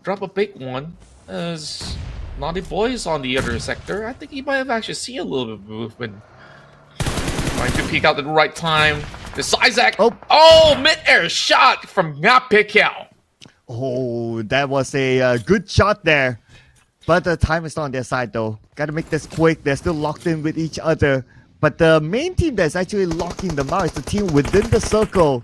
drop a big one. As Naughty Boy is on the other sector, I think he might have actually seen a little bit of movement. Trying to peek out at the right time. The Isaac. Oh, mid-air shot from Ngapikel. Oh, that was a good shot there. But the time is not on their side though. Gotta make this quick. They're still locked in with each other. But the main team that's actually locking them out is the team within the circle.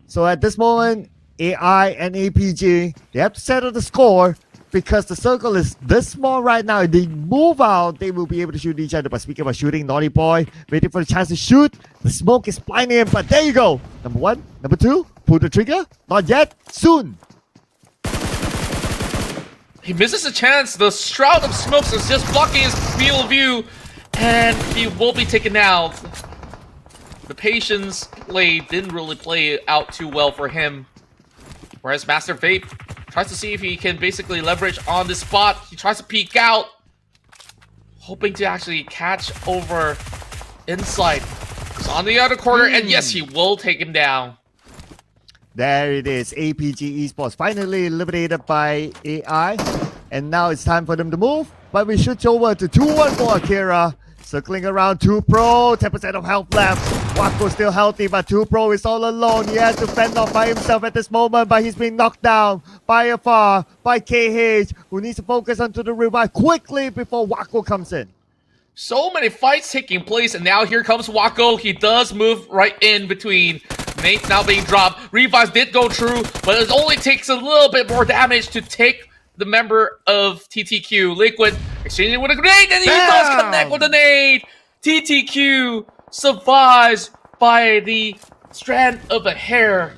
So at this moment, AI and APG, they have to settle the score because the circle is this small right now. If they move out, they will be able to shoot each other. But speaking about shooting, Naughty Boy waiting for the chance to shoot. The smoke is blinding him, but there you go. Number 1, number 2, pull the trigger. Not yet, soon. He misses a chance. The shroud of smokes is just blocking his field of view, and he will be taken out. The patience play didn't really play out too well for him. Whereas Master Vape tries to see if he can basically leverage on this spot. He tries to peek out, hoping to actually catch over inside. He's on the other corner, and yes, he will take him down. There it is, APG Esports finally eliminated by AI. And now it's time for them to move. But we switch over to 2-1 for Akira. Circling around 2Pro, 10% of health left. Wako still healthy, but 2Pro is all alone. He has to fend off by himself at this moment, but he's being knocked down by Afar, by KH, who needs to focus onto the revive quickly before Wako comes in. So many fights taking place, and now here comes Wako. He does move right in between. Nate's now being dropped. Revives did go true, but it only takes a little bit more damage to take the member of TTQ. Liquid exchanging with a grenade, and he does connect with a nade. TTQ survives by the strand of a hair,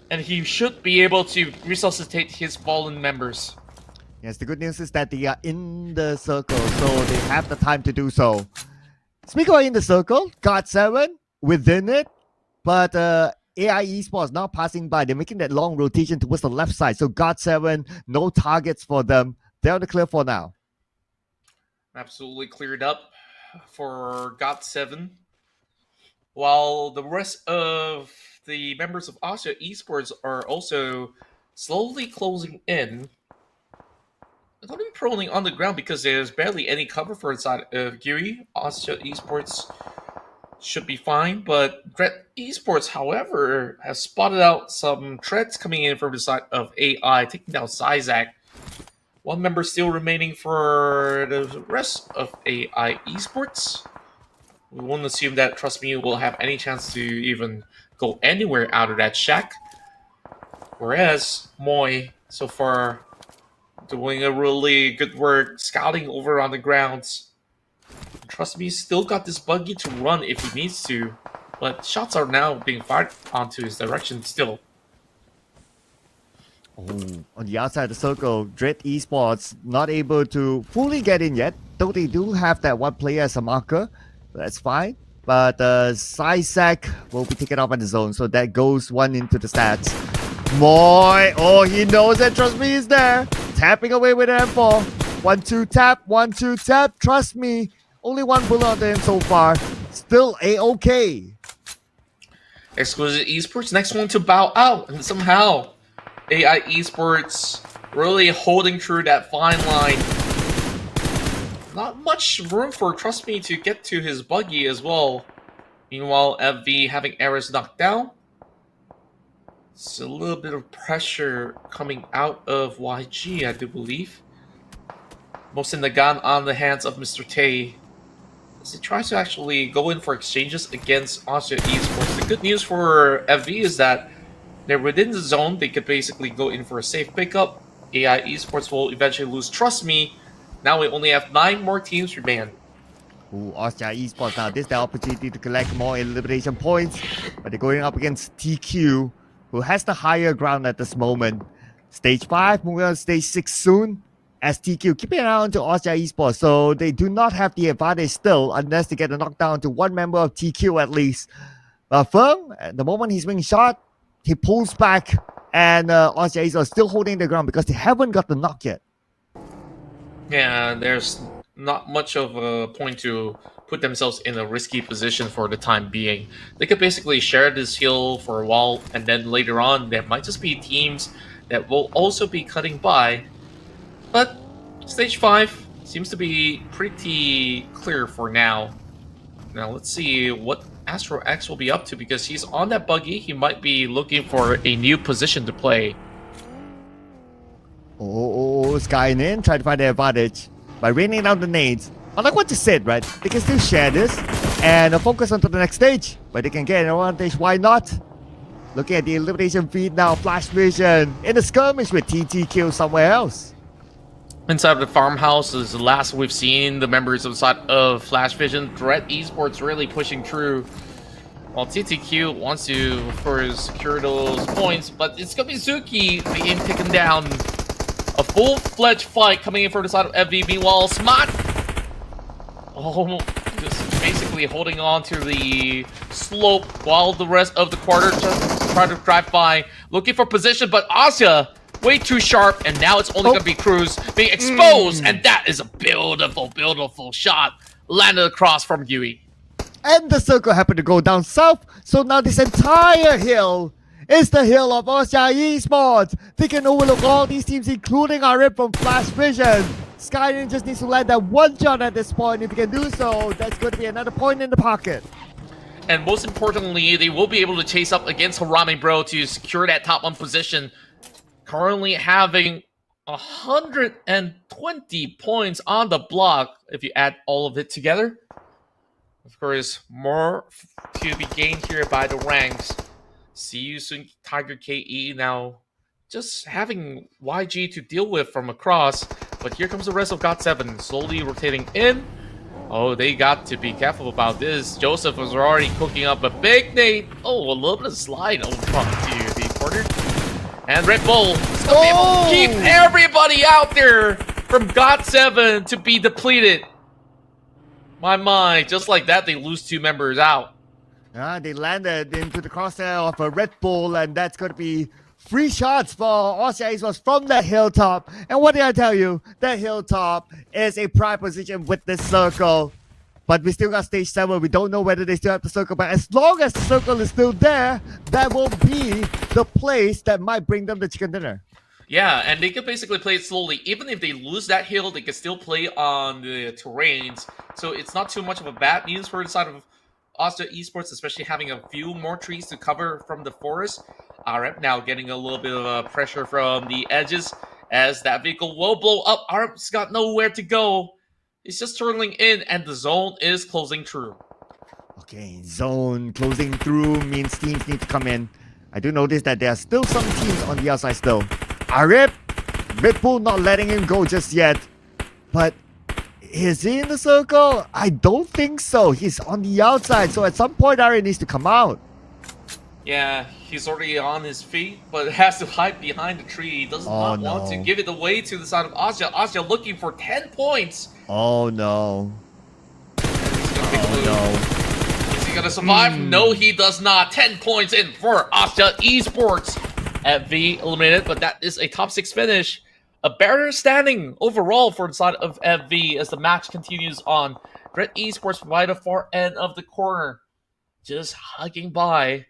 and he should be able to resuscitate his fallen members. Yes, the good news is that they are in the circle, so they have the time to do so. Speaking of in the circle, GOT7 within it, but AI Esports now passing by. They're making that long rotation towards the left side. So GOT7, no targets for them. They're on the clear for now. Absolutely cleared up for GOT7. While the rest of the members of Asia Esports are also slowly closing in. They're going to be prowling on the ground because there's barely any cover for inside of Gui. Asia Esports should be fine, but Dread Esports, however, has spotted out some threats coming in from the side of AI, taking down Isaac. One member still remaining for the rest of AI Esports. We won't assume that Trust Me will have any chance to even go anywhere out of that shack. Whereas Moy, so far, doing a really good work scouting over on the grounds. Trust Me, still got this buggy to run if he needs to, but shots are now being fired onto his direction still. Oh, on the outside of the circle, Dread Esports not able to fully get in yet, though they do have that one player as a marker. That's fine. But Sisek will be taken off in the zone, so that goes one into the stats. Moy, oh, he knows that Trust Me is there. Tapping away with an M4. 1-2 tap, 1-2 tap. Trust Me, only one bullet onto him so far. Still A-OK. Exclusive Esports, next one to bow out, and somehow AI Esports really holding through that fine line. Not much room for Trust Me to get to his buggy as well. Meanwhile, FV having errors knocked down. It's a little bit of pressure coming out of YG, I do believe. Most in the gun on the hands of Mr. Tay as he tries to actually go in for exchanges against Austria Esports. The good news for FV is that they're within the zone. They could basically go in for a safe pickup. AI Esports will eventually lose Trust Me. Now we only have 9 more teams remain. Ooh, Austria Esports now. This is the opportunity to collect more elimination points. But they're going up against TQ, who has the higher ground at this moment. Stage 5, moving on to Stage 6 soon. As TQ keeping an eye on to Austria Esports. So they do not have the advantage still, unless they get a knockdown to one member of TQ at least. But Firm, at the moment he's being shot, he pulls back. And Austria Esports still holding the ground because they haven't got the knock yet. Yeah, there's not much of a point to put themselves in a risky position for the time being. They could basically share this hill for a while, and then later on, there might just be teams that will also be cutting by. But Stage 5 seems to be pretty clear for now. Now, let's see what Astro X will be up to, because he's on that buggy. He might be looking for a new position to play. Skynin trying to find the advantage by raining down the nades. Unlike what you said, right? They can still share this and focus on to the next stage. But they can get an advantage, why not? Looking at the elimination feed now, Flash Vision in a skirmish with TTQ somewhere else. Inside of the farmhouse is the last we've seen the members inside of Flash Vision. Dread Esports really pushing through. While TTQ wants to, of course, secure those points, but it's going to be Zuki being taken down. A full-fledged fight coming in for the side of FV. Meanwhile, Smart, just basically holding on to the slope while the rest of the quarter just try to drive by, looking for position, but Asya way too sharp, and now it's only going to be Cruz being exposed, and that is a beautiful, beautiful shot landed across from Yui. And the circle happened to go down south, so now this entire hill is the hill of Austria Esports. They can overlook all these teams, including our rip from Flash Vision. Skyrim just needs to land that one shot at this point. If he can do so, that's going to be another point in the pocket. And most importantly, they will be able to chase up against Harame Bro to secure that top 1 position. Currently having 120 points on the block, if you add all of it together. Of course, more to be gained here by the ranks. See you soon, Tiger KE. Now, just having YG to deal with from across. But here comes the rest of GOT7, slowly rotating in. Oh, they got to be careful about this. Joseph was already cooking up a big nade. Oh, a little bit of slide over to the corner. And Red Bull is going to be able to keep everybody out there from GOT7 to be depleted. My, just like that, they lose 2 members out. They landed into the crosshair of a Red Bull, and that's going to be 3 shots for Austria Esports from that hilltop. And what did I tell you? That hilltop is a prime position with this circle. But we still got Stage 7. We don't know whether they still have the circle. But as long as the circle is still there, that will be the place that might bring them the chicken dinner. Yeah, and they can basically play it slowly. Even if they lose that hill, they can still play on the terrains. So it's not too much of a bad news for the side of Austria Esports, especially having a few more trees to cover from the forest. RF now getting a little bit of pressure from the edges as that vehicle will blow up. RF's got nowhere to go. It's just turtling in, and the zone is closing through. Okay, zone closing through means teams need to come in. I do notice that there are still some teams on the outside still. Arip, Red Bull not letting him go just yet. But is he in the circle? I don't think so. He's on the outside, so at some point Arip needs to come out. Yeah, he's already on his feet, but has to hide behind the tree. He does not want to give it away to the side of Asya. Asya looking for 10 points. Oh no. Oh no. Is he gonna survive? No, he does not. 10 points in for Asya Esports. FV eliminated, but that is a top 6 finish. A better standing overall for the side of FV as the match continues on. Dread Esports by the far end of the corner. Just hugging by.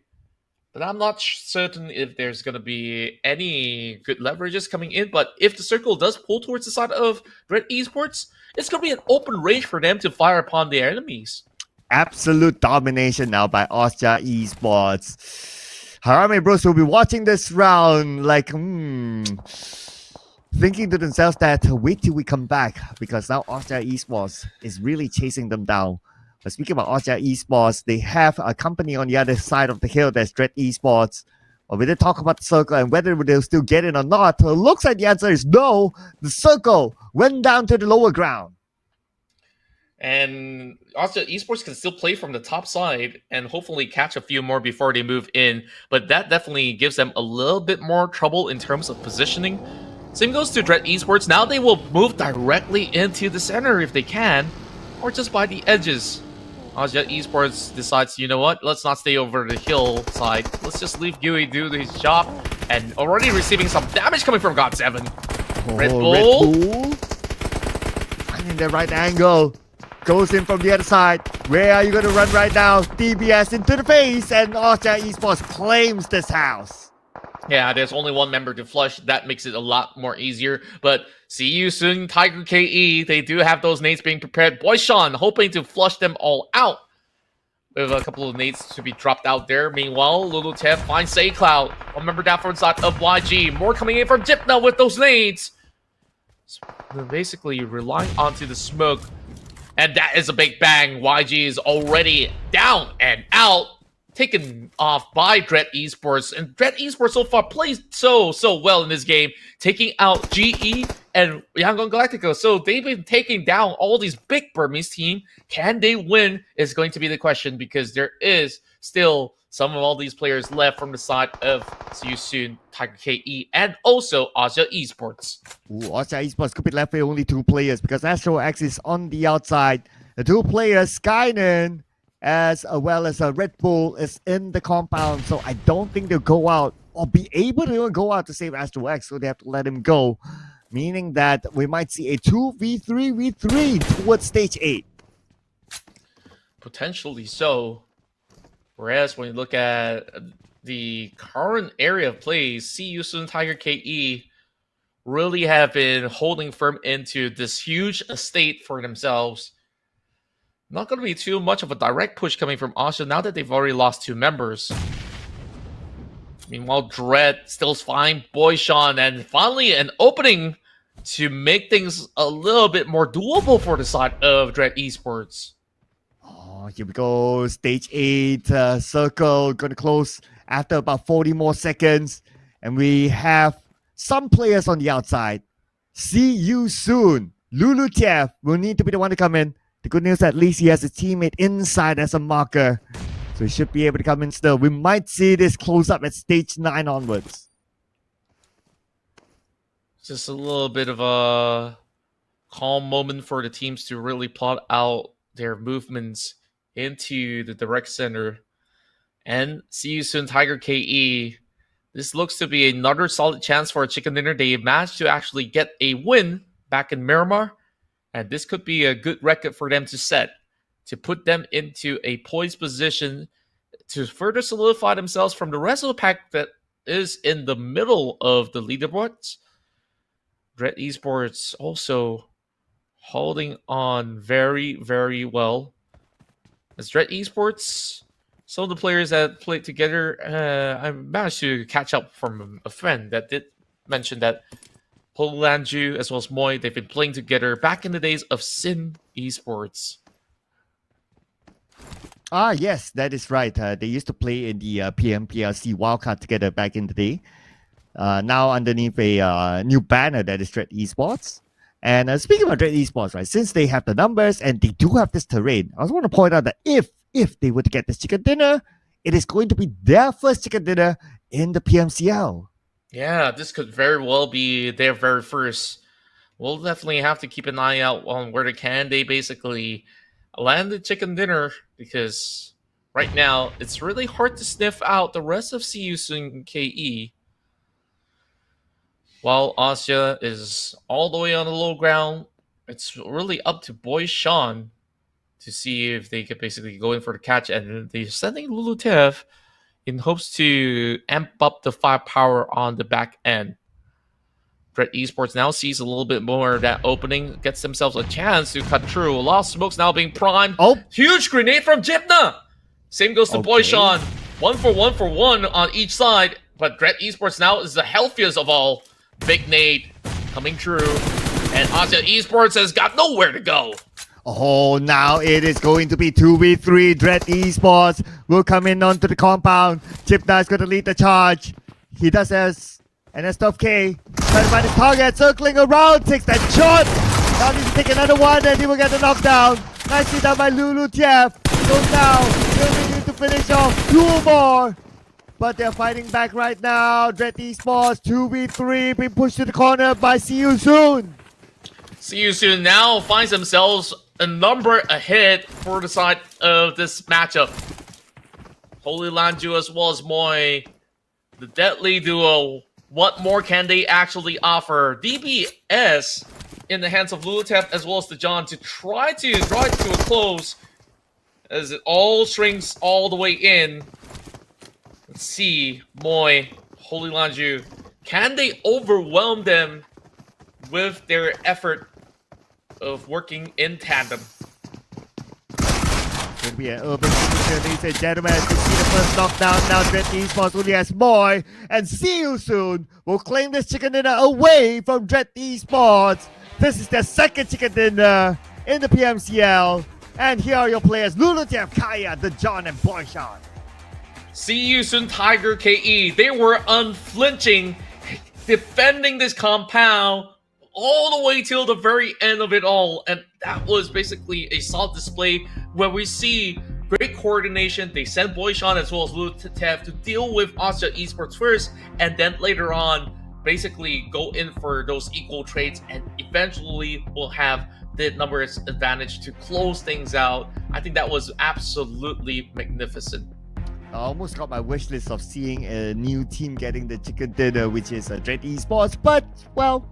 But I'm not certain if there's going to be any good leverages coming in. But if the circle does pull towards the side of Dread Esports, it's going to be an open range for them to fire upon their enemies. Absolute domination now by Austria Esports. Harame Bros will be watching this round like, thinking to themselves that wait till we come back, because now Austria Esports is really chasing them down. But speaking about Austria Esports, they have a company on the other side of the hill that's Dread Esports. But we did talk about the circle and whether they'll still get in or not. It looks like the answer is no. The circle went down to the lower ground. And Austria Esports can still play from the top side and hopefully catch a few more before they move in. But that definitely gives them a little bit more trouble in terms of positioning. Same goes to Dread Esports. Now they will move directly into the center if they can, or just by the edges. Austria Esports decides, you know what, let's not stay over the hillside. Let's just leave Gui do his job. And already receiving some damage coming from God7. Red Bull. Finding the right angle. Goes in from the other side. Where are you going to run right now? DBS into the face. And Austria Esports claims this house. Yeah, there's only one member to flush. That makes it a lot more easier. But see you soon, Tiger KE. They do have those nades being prepared. Boyshawn hoping to flush them all out. We have a couple of nades to be dropped out there. Meanwhile, Lulutev finds SayCloud. One member down from the side of YG. More coming in from Jipna with those nades. So they're basically relying onto the smoke. And that is a big bang. YG is already down and out. Taken off by Dread Esports. And Dread Esports so far plays so well in this game. Taking out GE and Yangon Galactico. So they've been taking down all these big Burmese team. Can they win is going to be the question, because there is still some of all these players left from the side of See You Soon, Tiger KE, and also Austria Esports. Ooh, Austria Esports could be left with only 2 players because Astro X is on the outside. The 2 players, Skynen, as well as Red Bull, is in the compound. So I don't think they'll go out or be able to go out to save Astro X. So they have to let him go. Meaning that we might see a 2v3v3 towards stage 8. Potentially so. Whereas when you look at the current area of play, See You Soon, Tiger KE really have been holding firm into this huge estate for themselves. Not going to be too much of a direct push coming from Austria now that they've already lost 2 members. Meanwhile, Dread still's fine. Boyshawn, and finally an opening to make things a little bit more doable for the side of Dread Esports. Oh, here we go. Stage 8 circle going to close after about 40 more seconds. And we have some players on the outside. See You Soon. Lulutev will need to be the one to come in. The good news, at least he has a teammate inside as a marker. So he should be able to come in still. We might see this close up at stage 9 onwards. Just a little bit of a calm moment for the teams to really plot out their movements into the direct center. And See You Soon, Tiger KE. This looks to be another solid chance for a chicken dinner. They managed to actually get a win back in Miramar. And this could be a good record for them to set, to put them into a poised position to further solidify themselves from the rest of the pack that is in the middle of the leaderboards. Dread Esports also holding on very, very well. As Dread Esports, some of the players that played together, I managed to catch up from a friend that did mention that Polanju as well as Moy, they've been playing together back in the days of Sin Esports. Yes, that is right. They used to play in the PMCL SEA wildcard together back in the day. Now underneath a new banner that is Dread Esports. And speaking of Dread Esports, right, since they have the numbers and they do have this terrain, I also want to point out that if they were to get this chicken dinner, it is going to be their first chicken dinner in the PMCL. Yeah, this could very well be their very first. We'll definitely have to keep an eye out on where they basically land the chicken dinner, because right now it's really hard to sniff out the rest of CU Soon KE. While Asya is all the way on the low ground, it's really up to Boy Sean to see if they could basically go in for the catch, and they're sending Lulutev in hopes to amp up the firepower on the back end. Dread Esports now sees a little bit more of that opening, gets themselves a chance to cut through. A lot of smokes now being primed. Oh, Huge grenade from Jipna! Same goes to Boy Okay. Sean. 1 for 1 on each side, but Dread Esports now is the healthiest of all. Big nade coming through, and Asia Esports has got nowhere to go. Oh, now it is going to be 2v3. Dread Esports will come in onto the compound. Chipna is going to lead the charge. He does as an S12K. Trying to find his target, circling around, takes that shot. Now needs to take another one, and he will get the knockdown. Nicely done by Lulu Tief. So now, he'll need to finish off 2 more. But they're fighting back right now. Dread Esports 2v3 being pushed to the corner by See You Soon. See You Soon now finds themselves a number ahead for the side of this matchup. Holy Lanju as well as Moy, the deadly duo. What more can they actually offer? DBS in the hands of Lulutep as well as the John to try to draw it to a close as it all strings all the way in. Let's see, Moy, Holy Lanju, can they overwhelm them with their effort of working in tandem? Going to be an urban position, ladies and gentlemen. You see the first knockdown now. Dread Esports only has Moy, and See You Soon will claim this chicken dinner away from Dread Esports. This is their second chicken dinner in the PMCL. And here are your players: Lulutev, Kaya, The John, and Boyshan. See You Soon Tiger KE, they were unflinching, defending this compound all the way till the very end of it all. And that was basically a solid display where we see great coordination. They sent Boyshan as well as Lulutev to deal with Asia Esports first, and then later on basically go in for those equal trades, and eventually will have the numbers advantage to close things out. I think that was absolutely magnificent. I almost got my wish list of seeing a new team getting the chicken dinner, which is Dread Esports. But, well,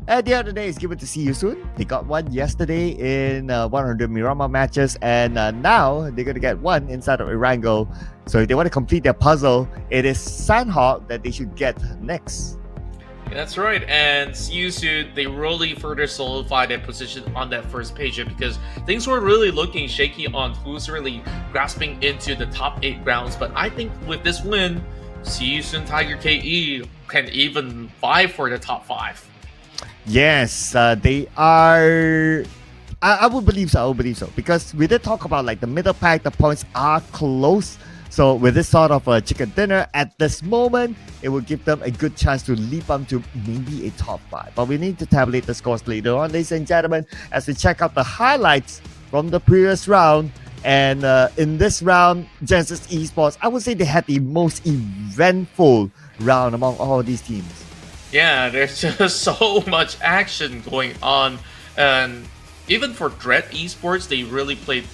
at the end of the day, it's given to See You Soon. They got one yesterday in 100 Miramar matches, and now they're going to get one inside of Erangel. So if they want to complete their puzzle, it is Sanhok that they should get next. Yeah, that's right, and See You Soon, they really further solidified their position on that first page because things were really looking shaky on who's really grasping into the top 8 rounds. But I think with this win, See You Soon Tiger KE can even vie for the top 5. Yes, they are. I would believe so. I would believe so because we did talk about like the middle pack. The points are close. So with this sort of a chicken dinner at this moment, it will give them a good chance to leap up to maybe a top 5. But we need to tabulate the scores later on, ladies and gentlemen, as we check out the highlights from the previous round. And in this round, Genesis Esports, I would say they had the most eventful round among all these teams. Yeah, there's just so much action going on. And even for Dread Esports, they really played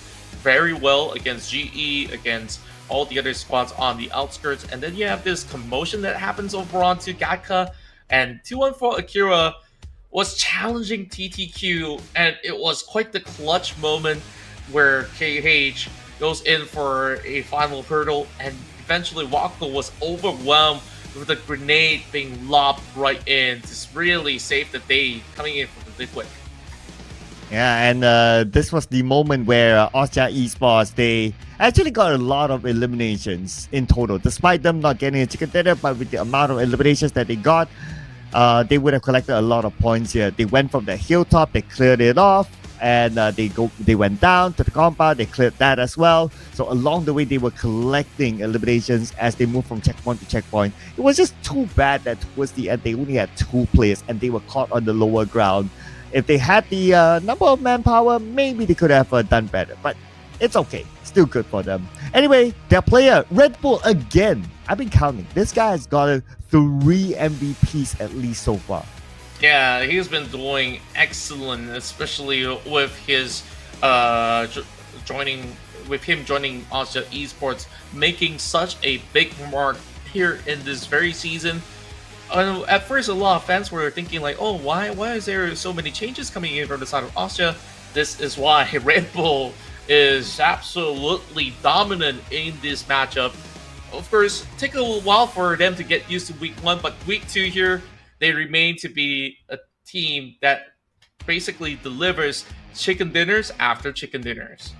very well against GE, against all the other squads on the outskirts. And then you have this commotion that happens over onto Gatka, and 214 Akira was challenging TTQ, and it was quite the clutch moment where KH goes in for a final hurdle, and eventually Wako was overwhelmed with a grenade being lobbed right in to really save the day, coming in from the liquid. Yeah, and this was the moment where Austria Esports, they actually got a lot of eliminations in total. Despite them not getting a chicken dinner, but with the amount of eliminations that they got, they would have collected a lot of points here. They went from the hilltop, they cleared it off, and they went down to the compound. They cleared that as well. So along the way, they were collecting eliminations as they moved from checkpoint to checkpoint. It was just too bad that towards the end they only had 2 players and they were caught on the lower ground. If they had the number of manpower, maybe they could have done better. But it's okay. Still good for them. Anyway, their player, Red Bull again. I've been counting. This guy has gotten 3 MVPs at least so far. Yeah, he's been doing excellent, especially with his joining Austria Esports, making such a big mark here in this very season. At first, a lot of fans were thinking like, "Oh, why is there so many changes coming in from the side of Austria?" This is why Red Bull is absolutely dominant in this matchup. Of course, take a little while for them to get used to week 1, but week 2 here, they remain to be a team that basically delivers chicken dinners after chicken dinners.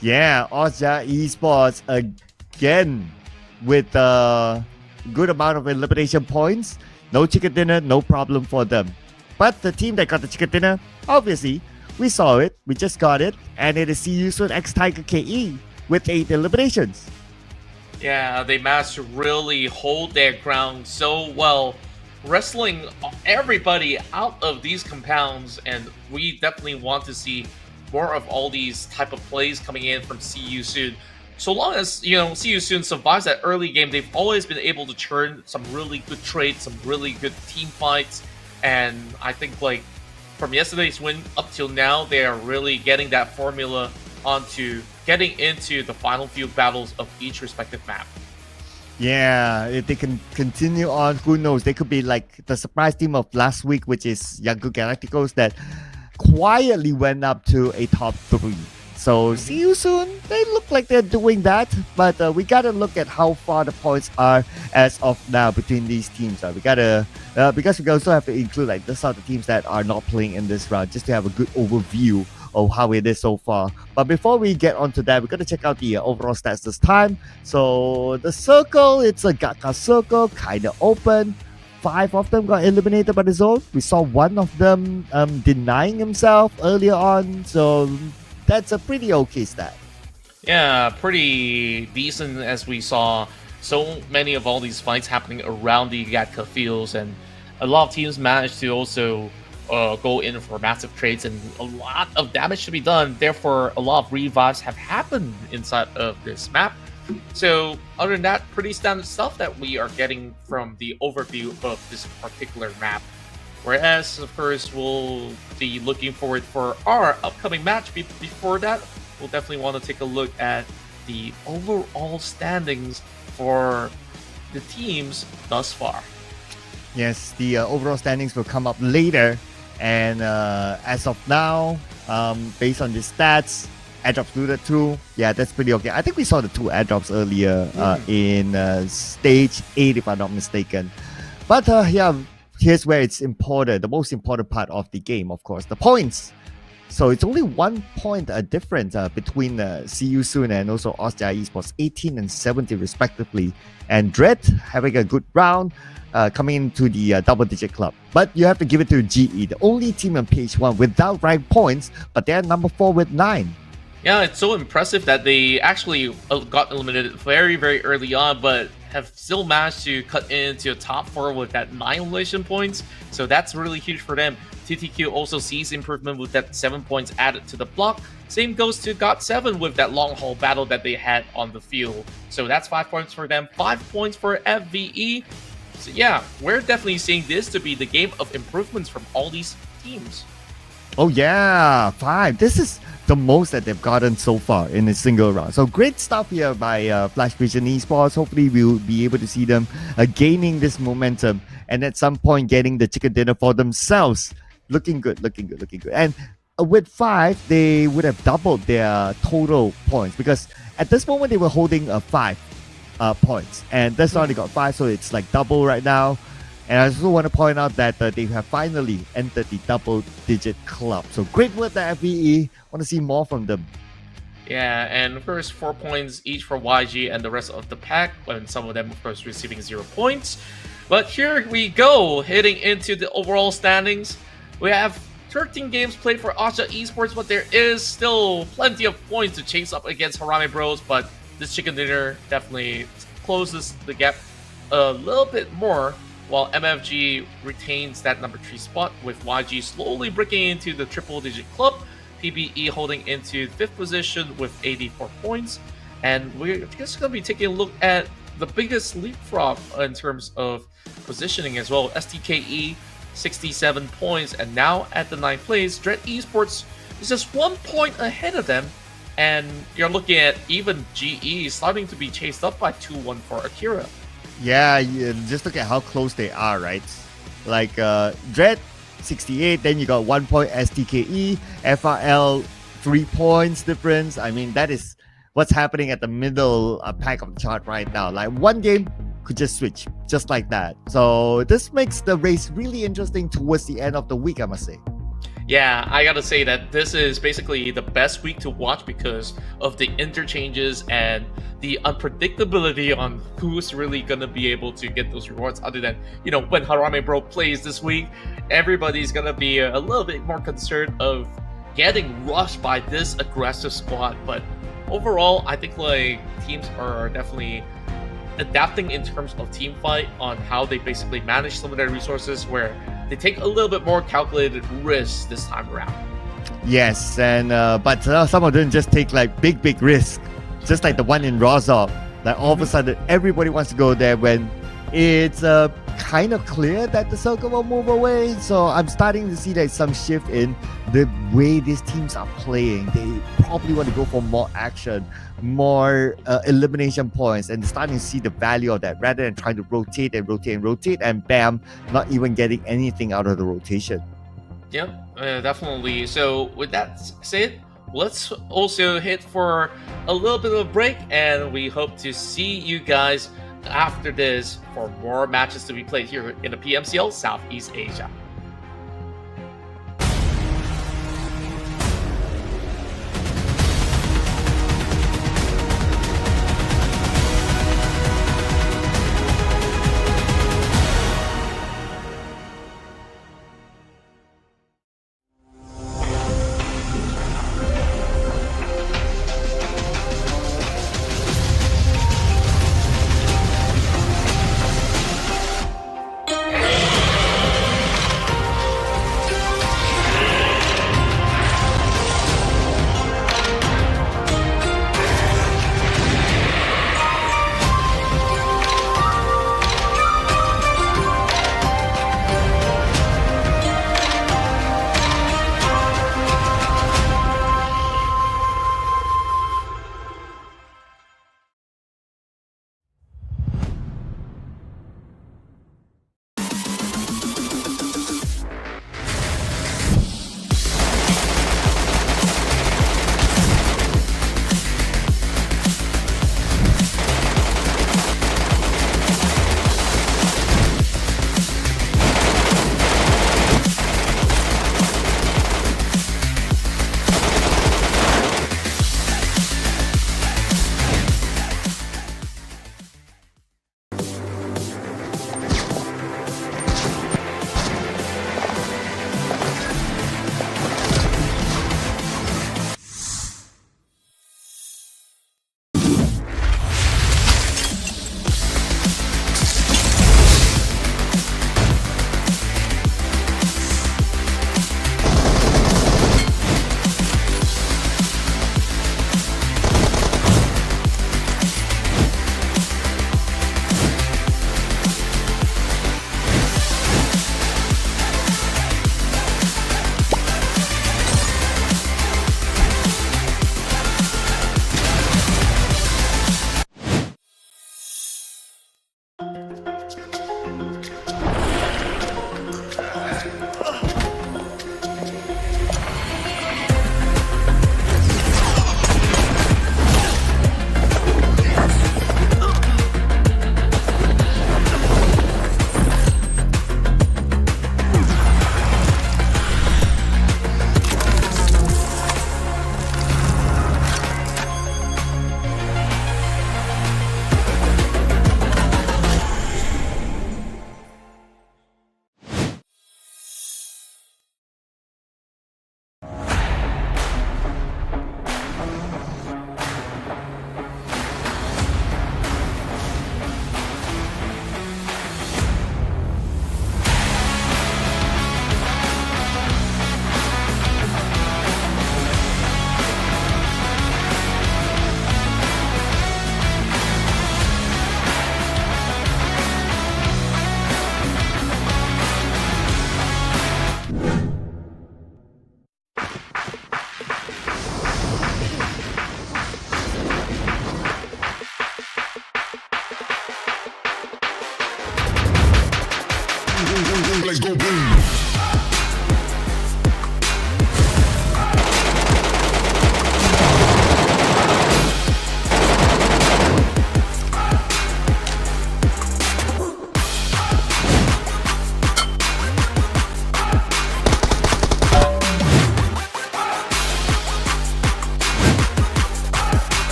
Yeah, Austria Esports again with a good amount of elimination points. No chicken dinner, no problem for them. But the team that got the chicken dinner, obviously, we saw it, we just got it, and it is CU Soon X Tiger KE with 8 eliminations. Yeah, they managed to really hold their ground so well, wrestling everybody out of these compounds, and we definitely want to see more of all these type of plays coming in from CU Soon. So long as, CU Soon survives that early game, they've always been able to churn some really good trades, some really good team fights, and I think like from yesterday's win up till now, they are really getting that formula onto getting into the final few battles of each respective map. Yeah, if they can continue on, who knows? They could be like the surprise team of last week, which is Yanggu Galacticos, that quietly went up to a top 3. So see you soon. They look like they're doing that, but we gotta look at how far the points are as of now between these teams. We gotta because we also have to include like these are the teams that are not playing in this round, just to have a good overview of how it is so far. But before we get onto that, we're gonna check out the overall stats this time. So the circle, it's a Gatka circle, kinda open. 5 of them got eliminated by the zone. We saw one of them denying himself earlier on, so that's a pretty okay stat. Yeah, pretty decent, as we saw so many of all these fights happening around the Gatka fields, and a lot of teams managed to also go in for massive trades, and a lot of damage to be done. Therefore, a lot of revives have happened inside of this map. So other than that, pretty standard stuff that we are getting from the overview of this particular map. Whereas, of course, we'll be looking forward for our upcoming match. Before that, we'll definitely want to take a look at the overall standings for the teams thus far. Yes, the overall standings will come up later. And as of now, based on the stats, airdrops do that too. Yeah, that's pretty okay. I think we saw the 2 airdrops earlier in stage 8, if I'm not mistaken. But yeah, here's where it's important. The most important part of the game, of course, the points. So it's only 1 point difference between CU Soon and also Austria Esports, 18 and 70 respectively. And Dread having a good round, coming into the double-digit club. But you have to give it to GE, the only team on page 1 without ranked points, but they're number 4 with 9. Yeah, it's so impressive that they actually got eliminated very, very early on, but have still managed to cut into a top 4 with that 9 elimination points. So that's really huge for them. TTQ also sees improvement with that 7 points added to the block. Same goes to GOT7 with that long haul battle that they had on the field. So that's 5 points for them, 5 points for FVE. So yeah, we're definitely seeing this to be the game of improvements from all these teams. Oh yeah, 5. This is the most that they've gotten so far in a single round. So great stuff here by Flash Vision Esports. Hopefully we'll be able to see them gaining this momentum and at some point getting the chicken dinner for themselves. Looking good. And with 5, they would have doubled their total points, because at this moment they were holding 5 points, and this only got 5, so it's like double right now. And I also want to point out that they have finally entered the double-digit club. So great work, the FVE. Want to see more from them. Yeah, and of course 4 points each for YG and the rest of the pack, and some of them of course receiving 0 points. But here we go, heading into the overall standings. We have 13 games played for Aja Esports, but there is still plenty of points to chase up against Harame Bros. But this chicken dinner definitely closes the gap a little bit more, while MFG retains that number 3 spot, with YG slowly breaking into the triple-digit club, PBE holding into 5th position with 84 points. And we're just going to be taking a look at the biggest leapfrog in terms of positioning as well. STKE, 67 points, and now at the 9th place. Dread Esports is just 1 point ahead of them, and you're looking at even GE starting to be chased up by 2-1 for Akira. Yeah, just look at how close they are, right? Like Dread, 68, then you got 1 point STKE, FRL, 3 points difference. I mean, that is what's happening at the middle pack of the chart right now. Like one game could just switch, just like that. So this makes the race really interesting towards the end of the week, I must say. Yeah, I gotta say that this is basically the best week to watch because of the interchanges and the unpredictability on who's really gonna be able to get those rewards. Other than, when Harame Bro plays this week, everybody's gonna be a little bit more concerned of getting rushed by this aggressive squad. But overall, I think teams are definitely adapting in terms of team fight on how they basically manage some of their resources, where they take a little bit more calculated risks this time around. Yes, and but some of them just take big risks, just like the one in Rozov. Like all of a sudden, everybody wants to go there when it's kind of clear that the circle will move away. So I'm starting to see some shift in the way these teams are playing. They probably want to go for more action, more elimination points, and starting to see the value of that rather than trying to rotate and bam, not even getting anything out of the rotation. Yep, definitely. So with that said, let's also hit for a little bit of a break, and we hope to see you guys after this for more matches to be played here in the PMCL Southeast Asia.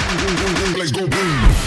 Let's go boom. Let's go boom.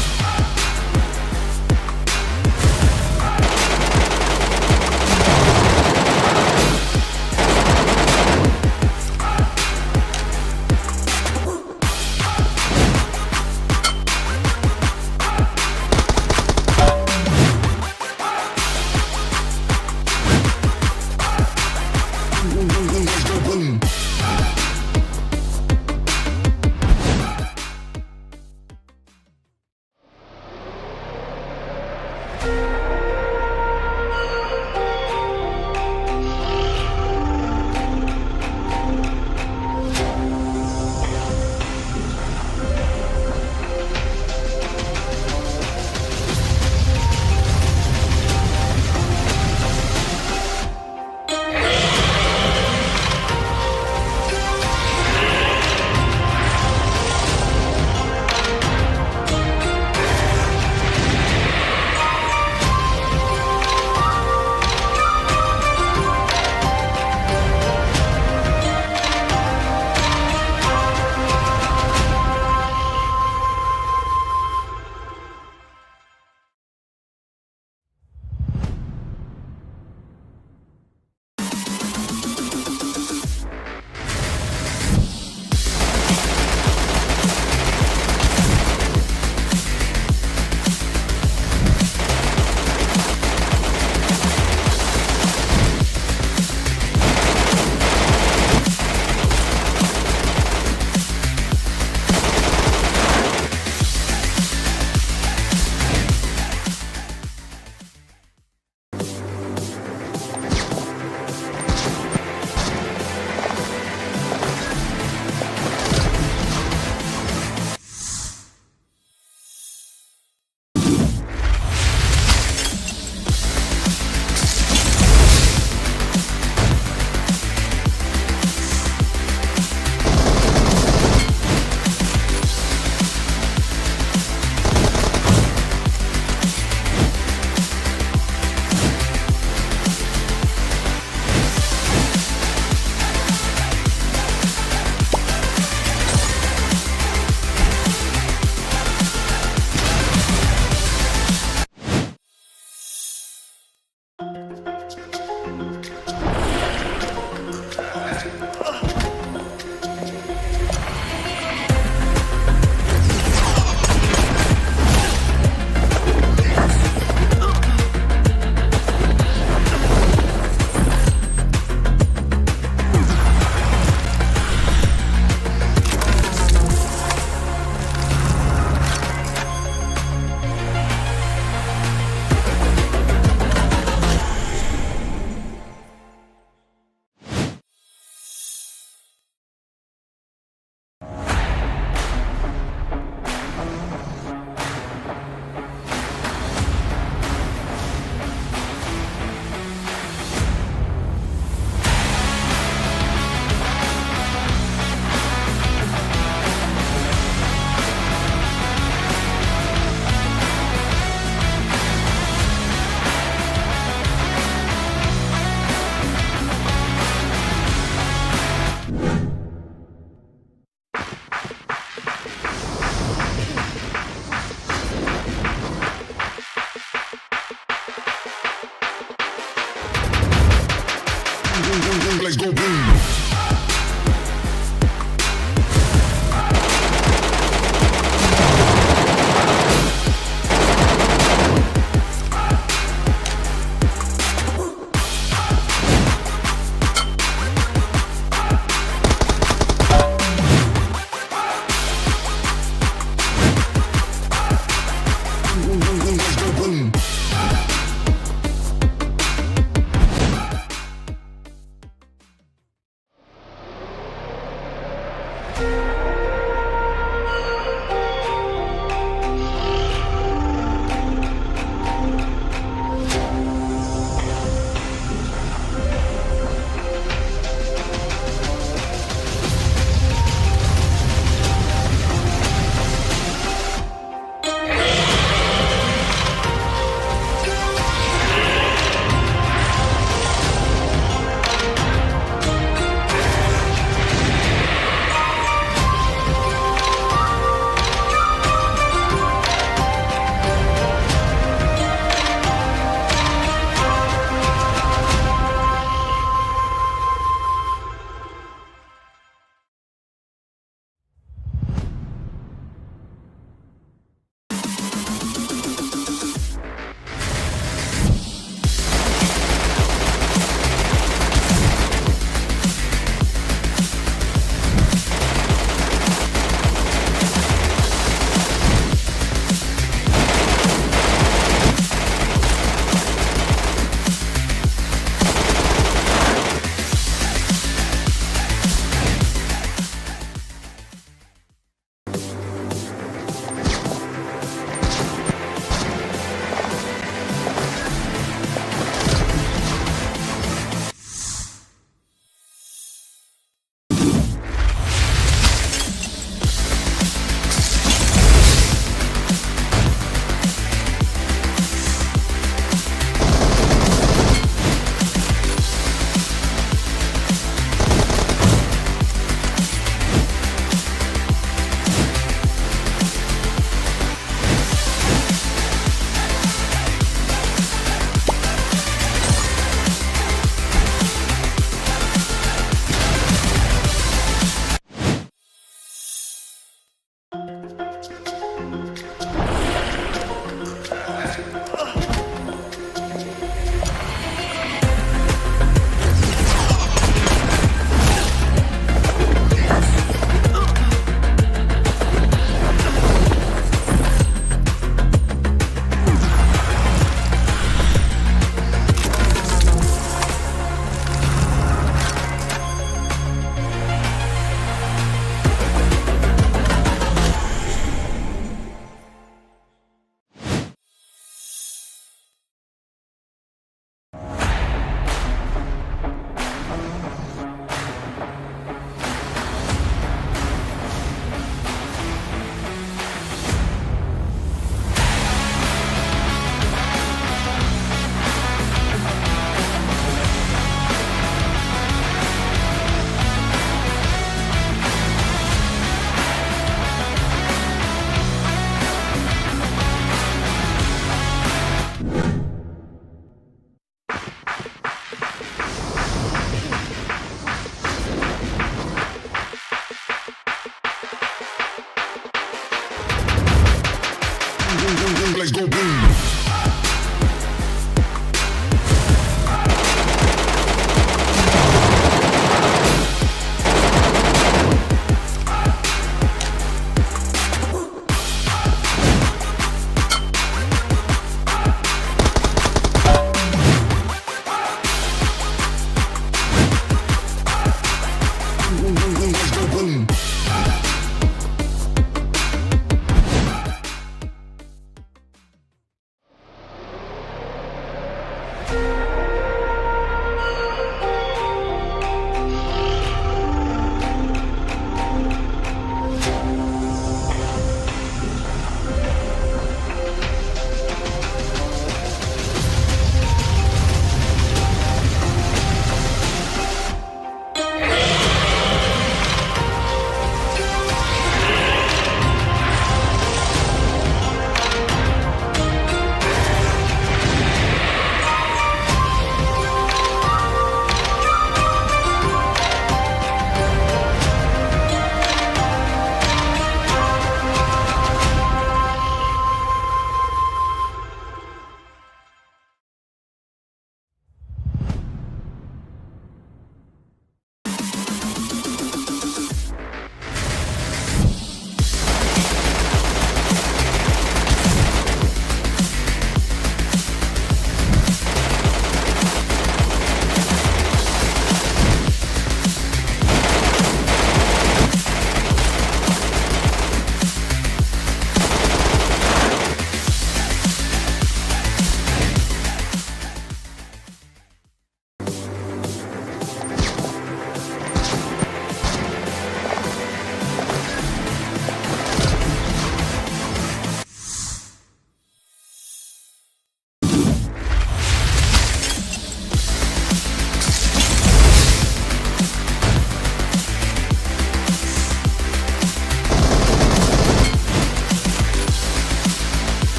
Let's go boom. Let's go boom.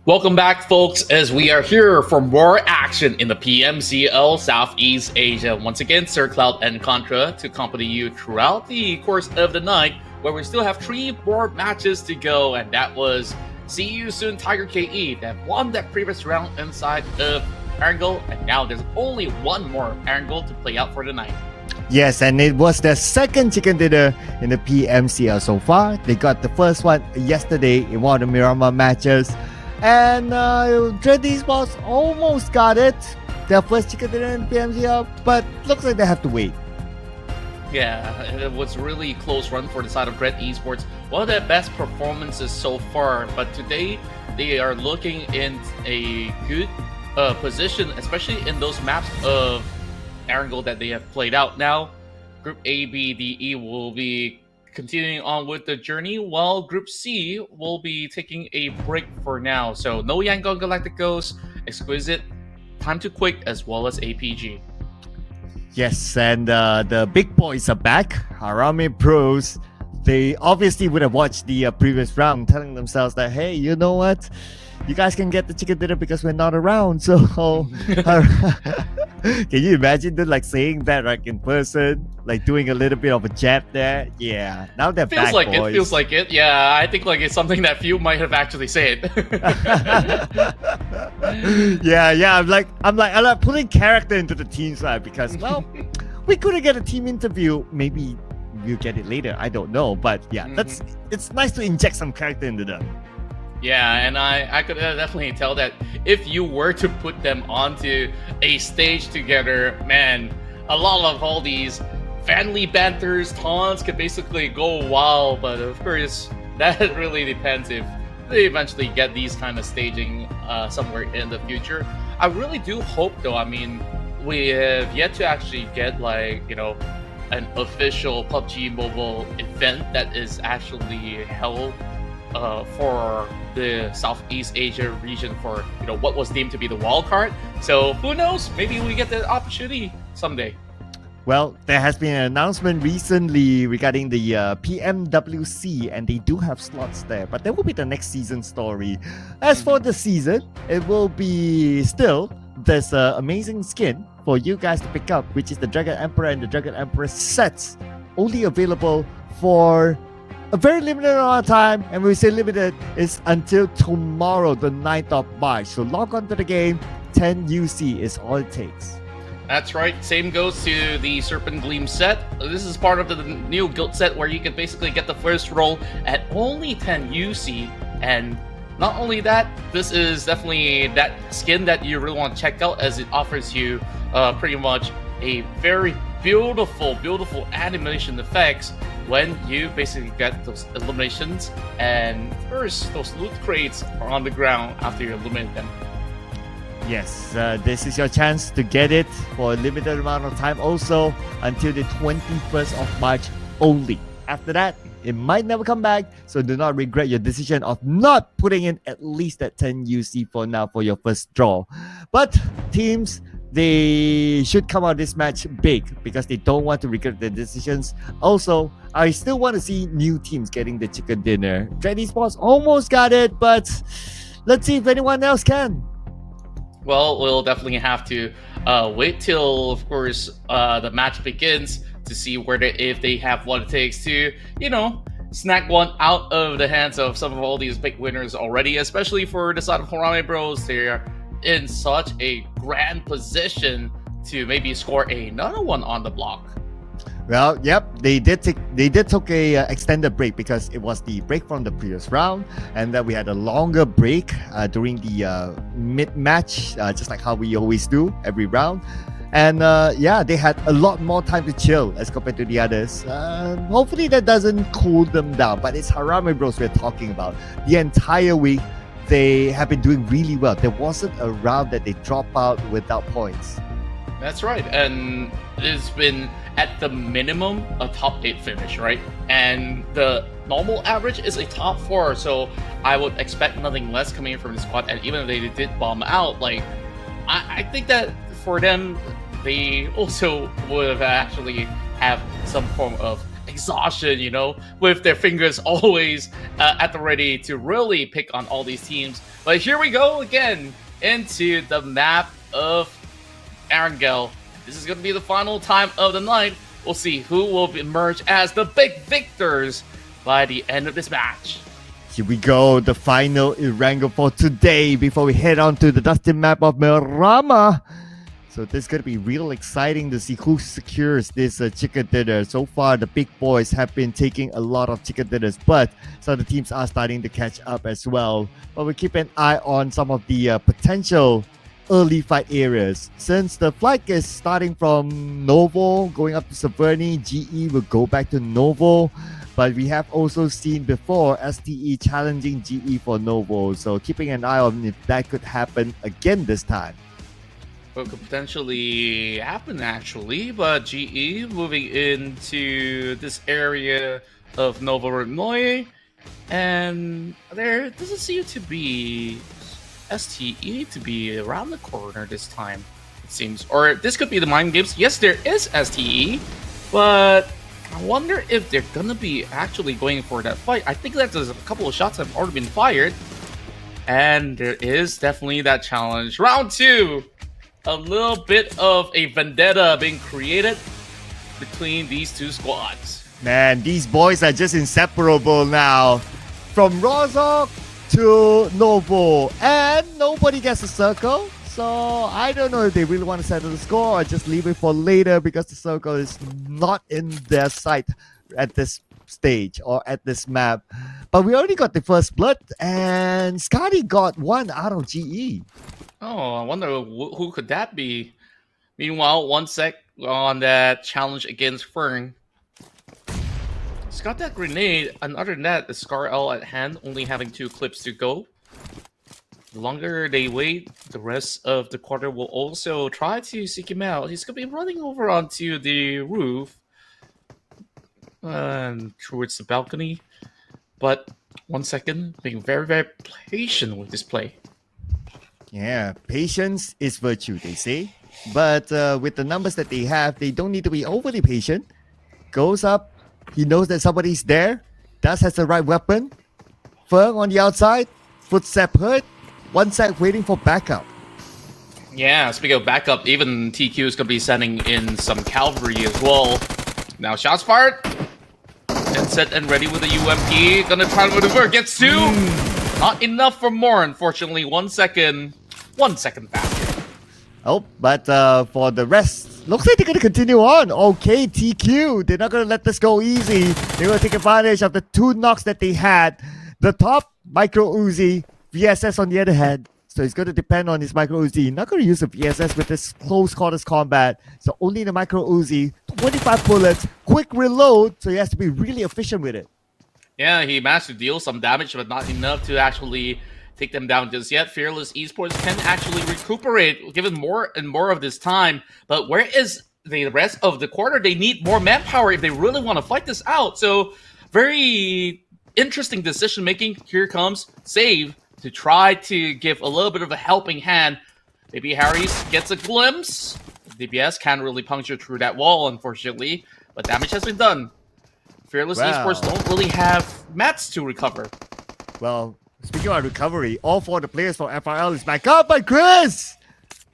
Welcome back, folks, as we are here for more action in the PMCL Southeast Asia. Once again, Sir Cloud and Contra to accompany you throughout the course of the night, where we still have 3 more matches to go, and that was See You Soon Tiger KE that won that previous round inside of Erangel, and now there's only one more Erangel to play out for the night. Yes, and it was their second chicken dinner in the PMCL so far. They got the first one yesterday in one of the Miramar matches. And Dread Esports almost got it. Their first chicken dinner in PMCL, but looks like they have to wait. Yeah, it was really close run for the side of Dread Esports. One of their best performances so far, but today they are looking in a good position, especially in those maps of Erangel that they have played out. Now, Group A, B, D, E will be continuing on with the journey, while Group C will be taking a break for now. So no Yangon Galacticos, Exquisite, Time to Quick, as well as APG. Yes, and the big boys are back. Harame Pros. They obviously would have watched the previous round, telling themselves that, hey, you know what? You guys can get the chicken dinner because we're not around. So, can you imagine them like saying that like in person, like doing a little bit of a jab there? Yeah, now they're back, boys. Feels like it. Yeah, I think like it's something that few might have actually said. yeah. I'm like putting character into the teams, right? Because well, we couldn't get a team interview. Maybe we'll get it later. I don't know, but yeah, it's nice to inject some character into them. Yeah, and I could definitely tell that if you were to put them onto a stage together, man, a lot of all these family banters, taunts could basically go wild. But of course, that really depends if they eventually get these kind of staging somewhere in the future. I really do hope, though. I mean, we have yet to actually get like, you know, an official PUBG Mobile event that is actually held for the Southeast Asia region for, you know, what was deemed to be the wild card. So who knows? Maybe we get the opportunity someday. Well, there has been an announcement recently regarding the PMWC, and they do have slots there, but that will be the next season story. As for the season, it will be still there's an amazing skin for you guys to pick up, which is the Dragon Emperor and the Dragon Emperor sets, only available for a very limited amount of time, and when we say limited, it's until tomorrow, the 9th of March. So log on to the game, 10 UC is all it takes. That's right. Same goes to the Serpent Gleam set. This is part of the new guild set where you can basically get the first roll at only 10 UC. And not only that, this is definitely that skin that you really want to check out, as it offers you pretty much a very beautiful animation effects when you basically get those illuminations, and first those loot crates are on the ground after you illuminate them. Yes, this is your chance to get it for a limited amount of time, also until the 21st of March only. After that, it might never come back, so do not regret your decision of not putting in at least that 10 UC for now for your first draw. But teams, they should come out this match big because they don't want to regret their decisions. Also, I still want to see new teams getting the chicken dinner. Dread Esports almost got it, but let's see if anyone else can. Well, we'll definitely have to wait till, of course, the match begins to see if they have what it takes to, you know, snag one out of the hands of some of all these big winners already, especially for the side of Harame Bros. They're in such a grand position to maybe score another one on the block. Well, yep, they did take a extended break because it was the break from the previous round, and then we had a longer break during the mid-match, just like how we always do every round. And yeah, they had a lot more time to chill as compared to the others. Hopefully that doesn't cool them down, but it's Harame Bros we're talking about. The entire week, they have been doing really well. There wasn't a round that they drop out without points. That's right, and it's been at the minimum a top 8 finish, right? And the normal average is a top 4, so I would expect nothing less coming in from the squad. And even if they did bomb out, like I think that for them, they also would have actually have some form of exhaustion, with their fingers always at the ready to really pick on all these teams. But here we go again into the map of Erangel. This is going to be the final time of the night. We'll see who will emerge as the big victors by the end of this match. Here we go, the final Erangel for today before we head on to the dusty map of Miramar. So this is going to be real exciting to see who secures this chicken dinner. So far, the big boys have been taking a lot of chicken dinners, but some of the teams are starting to catch up as well. But we keep an eye on some of the potential early fight areas. Since the flight is starting from Novo, going up to Severny, GE will go back to Novo. But we have also seen before STE challenging GE for Novo. So keeping an eye on if that could happen again this time. What could potentially happen actually, but GE moving into this area of Novo Renoy, and there doesn't seem to be STE to be around the corner this time, it seems. Or this could be the mind games. Yes, there is STE, but I wonder if they're gonna be actually going for that fight. I think that there's a couple of shots have already been fired, and there is definitely that challenge. Round 2. A little bit of a vendetta being created between these two squads. Man, these boys are just inseparable now. From Rozok to Novo, and nobody gets a circle. So I don't know if they really want to settle the score or just leave it for later because the circle is not in their sight at this stage or at this map. But we already got the first blood, and Scotty got 1 out of GE. Oh, I wonder who could that be? Meanwhile, 1 sec on that challenge against Fern. He's got that grenade, and other than that, the Scar L at hand, only having 2 clips to go. The longer they wait, the rest of the quarter will also try to seek him out. He's going to be running over onto the roof and towards the balcony. But 1 second, being very, very patient with this play. Yeah, patience is virtue, they say. But with the numbers that they have, they don't need to be overly patient. Goes up, he knows that somebody's there. Does has the right weapon. Feng on the outside, footstep heard. 1 sec waiting for backup. Yeah, speaking of backup, even TQ is going to be sending in some cavalry as well. Now shots fired. And set and ready with the UMP. Gonna try to maneuver. Gets 2. Not enough for more, unfortunately. 1 second. 1 second faster. Oh, but for the rest, looks like they're going to continue on. Okay, TQ, they're not going to let this go easy. They're going to take advantage of the 2 knocks that they had. The top, Micro Uzi, VSS on the other hand. So he's going to depend on his Micro Uzi. Not going to use the VSS with this close quarters combat. So only the Micro Uzi, 25 bullets, quick reload. So he has to be really efficient with it. Yeah, he managed to deal some damage, but not enough to actually take them down just yet. Fearless Esports can actually recuperate, given more and more of this time. But where is the rest of the quarter? They need more manpower if they really want to fight this out. So very interesting decision making. Here comes Save to try to give a little bit of a helping hand. Maybe Harris gets a glimpse. DPS can't really puncture through that wall, unfortunately. But damage has been done. Fearless Esports don't really have mats to recover. Well, speaking of recovery, all 4 of the players from FRL is back up by Chris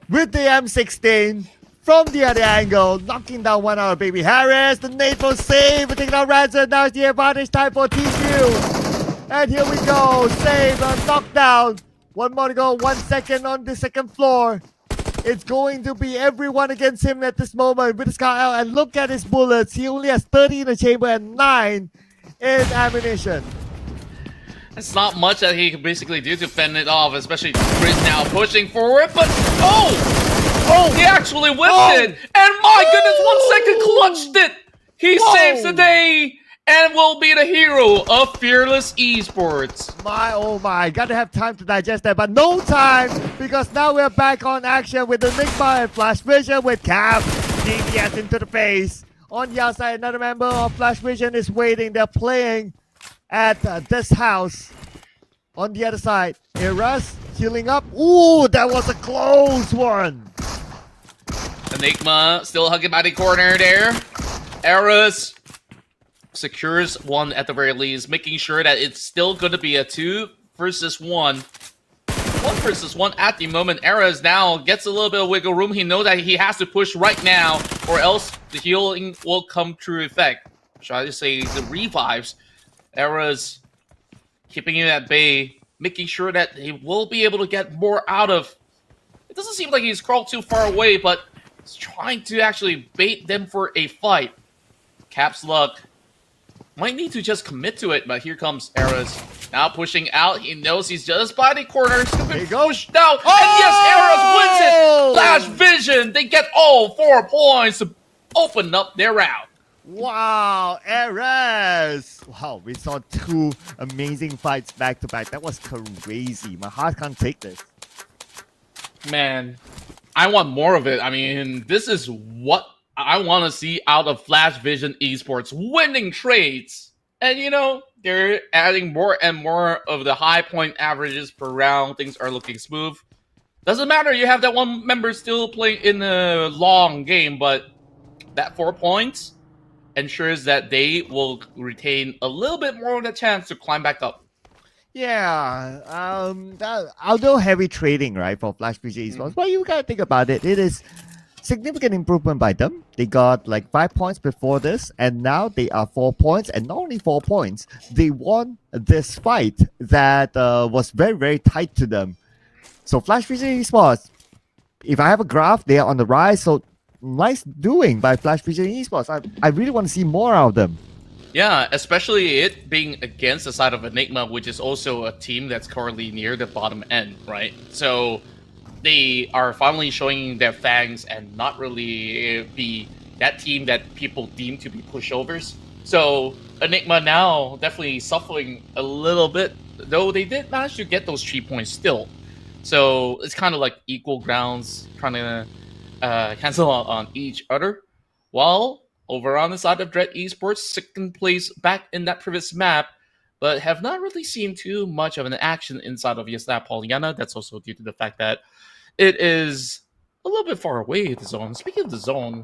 with the M16 from the other angle, knocking down 1 out of Baby Harris. The nade for Save, taking out Ransom. Now it's the advantage time for TQ. And here we go, Save a knockdown. 1 more to go, 1 second on the second floor. It's going to be everyone against him at this moment with the Scar L. And look at his bullets. He only has 30 in the chamber and 9 in ammunition. It's not much that he can basically do to fend it off, especially Chris now pushing forward. But oh, he actually whipped it. And my goodness, 1 second clutched it. He saves the day and will be the hero of Fearless Esports. My, oh my, gotta have time to digest that, but no time, because now we're back on action with the Enigma and Flash Vision with Cap. DPS into the face. On the outside, another member of Flash Vision is waiting. They're playing at this house. On the other side, Eras healing up. Ooh, that was a close one. Enigma still hugging by the corner there. Eras secures one at the very least, making sure that it's still going to be a 2 versus 1. 1 versus 1 at the moment. Eras now gets a little bit of wiggle room. He knows that he has to push right now, or else the healing will come true effect. Shall I say the revives? Eras keeping him at bay, making sure that he will be able to get more out of. It doesn't seem like he's crawled too far away, but he's trying to actually bait them for a fight. Caps Luck might need to just commit to it, but here comes Eras. Now pushing out, he knows he's just by the corner. There you go. Pushed out, and yes, Eras wins it! Flash Vision, they get all 4 points to open up their round. Wow, Eras! Wow, we saw 2 amazing fights back to back. That was crazy. My heart can't take this. Man, I want more of it. I mean, this is what I want to see out of Flash Vision Esports. Winning trades. And, you know, they're adding more and more of the high point averages per round. Things are looking smooth. Doesn't matter. You have that one member still playing in the long game, but that 4 points ensures that they will retain a little bit more of the chance to climb back up. Yeah, although heavy trading, right, for Flash PG Esports, but you gotta think about it. It is significant improvement by them. They got like 5 points before this, and now they are 4 points, and not only 4 points, they won this fight that was very, very tight to them. So Flash PG Esports, if I have a graph, they are on the rise. So nice doing by Flash PG Esports. I really want to see more out of them. Yeah, especially it being against the side of Enigma, which is also a team that's currently near the bottom end, right? So they are finally showing their fangs and not really be that team that people deem to be pushovers. So Enigma now definitely suffering a little bit, though they did manage to get those 3 points still. So it's kind of like equal grounds, trying to cancel out on each other. While over on the side of Dread Esports, second place back in that previous map, but have not really seen too much of an action inside of Yasna Polyana. That's also due to the fact that it is a little bit far away, the zone. Speaking of the zone,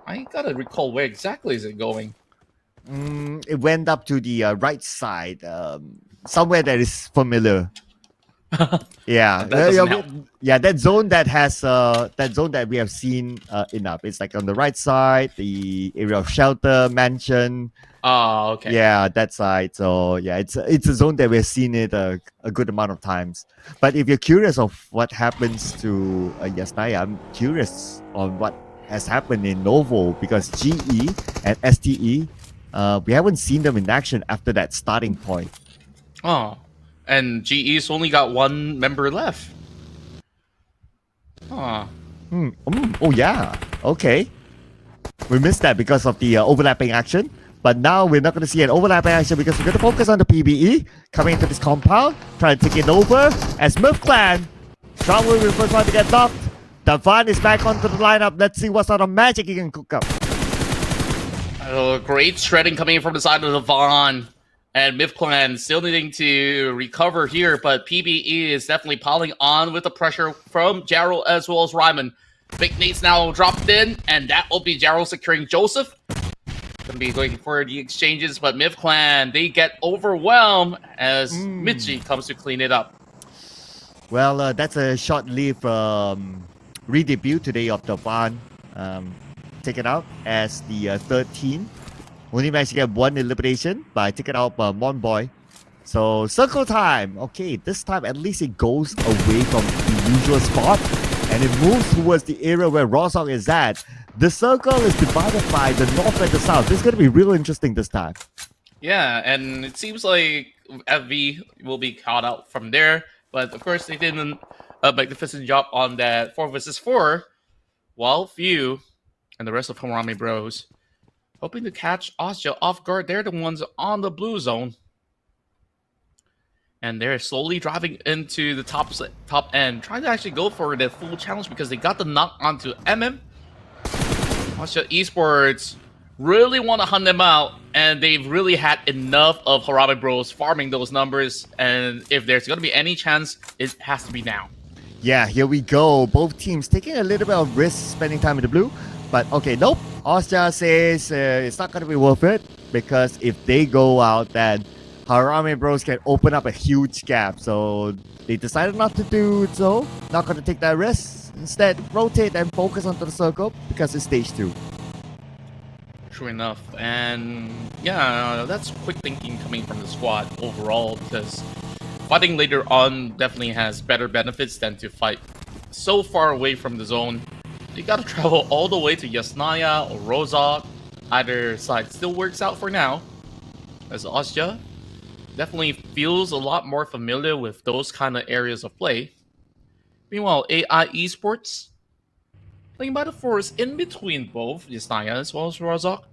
I gotta recall where exactly is it going. It went up to the right side, somewhere that is familiar. Yeah, that zone that has that zone that we have seen enough. It's like on the right side, the area of shelter, mansion. Oh, okay. Yeah, that side. So yeah, it's a zone that we've seen it a good amount of times. But if you're curious of what happens to Yasnaya, I'm curious on what has happened in Novo, because GE and STE, we haven't seen them in action after that starting point. Oh. And GE's only got 1 member left. Huh. Oh, yeah. Okay. We missed that because of the overlapping action. But now we're not going to see an overlapping action because we're going to focus on the PBE coming into this compound, trying to take it over. As Smith Clan, Trouble will be the first one to get knocked. Davan is back onto the lineup. Let's see what sort of magic he can cook up. Oh, great shredding coming in from the side of the Vaughn. And Myth Clan still needing to recover here, but PBE is definitely piling on with the pressure from Jarrell as well as Ryman. Big Nate's now dropped in, and that will be Jarrell securing Joseph. Gonna be going for the exchanges, but Myth Clan, they get overwhelmed as Mitchie comes to clean it up. Well, that's a short-lived re-debut today of the Van. Taken out as the third team. Only managed to get 1 elimination by taking out Monboy. So circle time. Okay, this time at least it goes away from the usual spot and it moves towards the area where Rosong is at. The circle is divided by the north and the south. This is going to be real interesting this time. Yeah, and it seems like FV will be caught out from there. But of course, they did a magnificent job on that 4 versus 4. While Few and the rest of Harambe Bros hoping to catch Osja off guard. They're the ones on the blue zone. And they're slowly driving into the top end, trying to actually go for the full challenge because they got the knock onto MM. Osja Esports really want to hunt them out, and they've really had enough of Harambe Bros farming those numbers. And if there's going to be any chance, it has to be now. Yeah, here we go. Both teams taking a little bit of risk spending time in the blue. But okay, nope. Osja says it's not going to be worth it. because if they go out, then Harame Bros can open up a huge gap. So they decided not to do so, not going to take that risk. Instead, rotate and focus onto the circle because it's stage 2. True enough. And yeah, that's quick thinking coming from the squad overall, because fighting later on definitely has better benefits than to fight so far away from the zone. You gotta travel all the way to Yasnaya or Rozok. Either side still works out for now, as Osja definitely feels a lot more familiar with those kind of areas of play. Meanwhile, AI Esports playing by the force in between both Yasnaya as well as Rozok.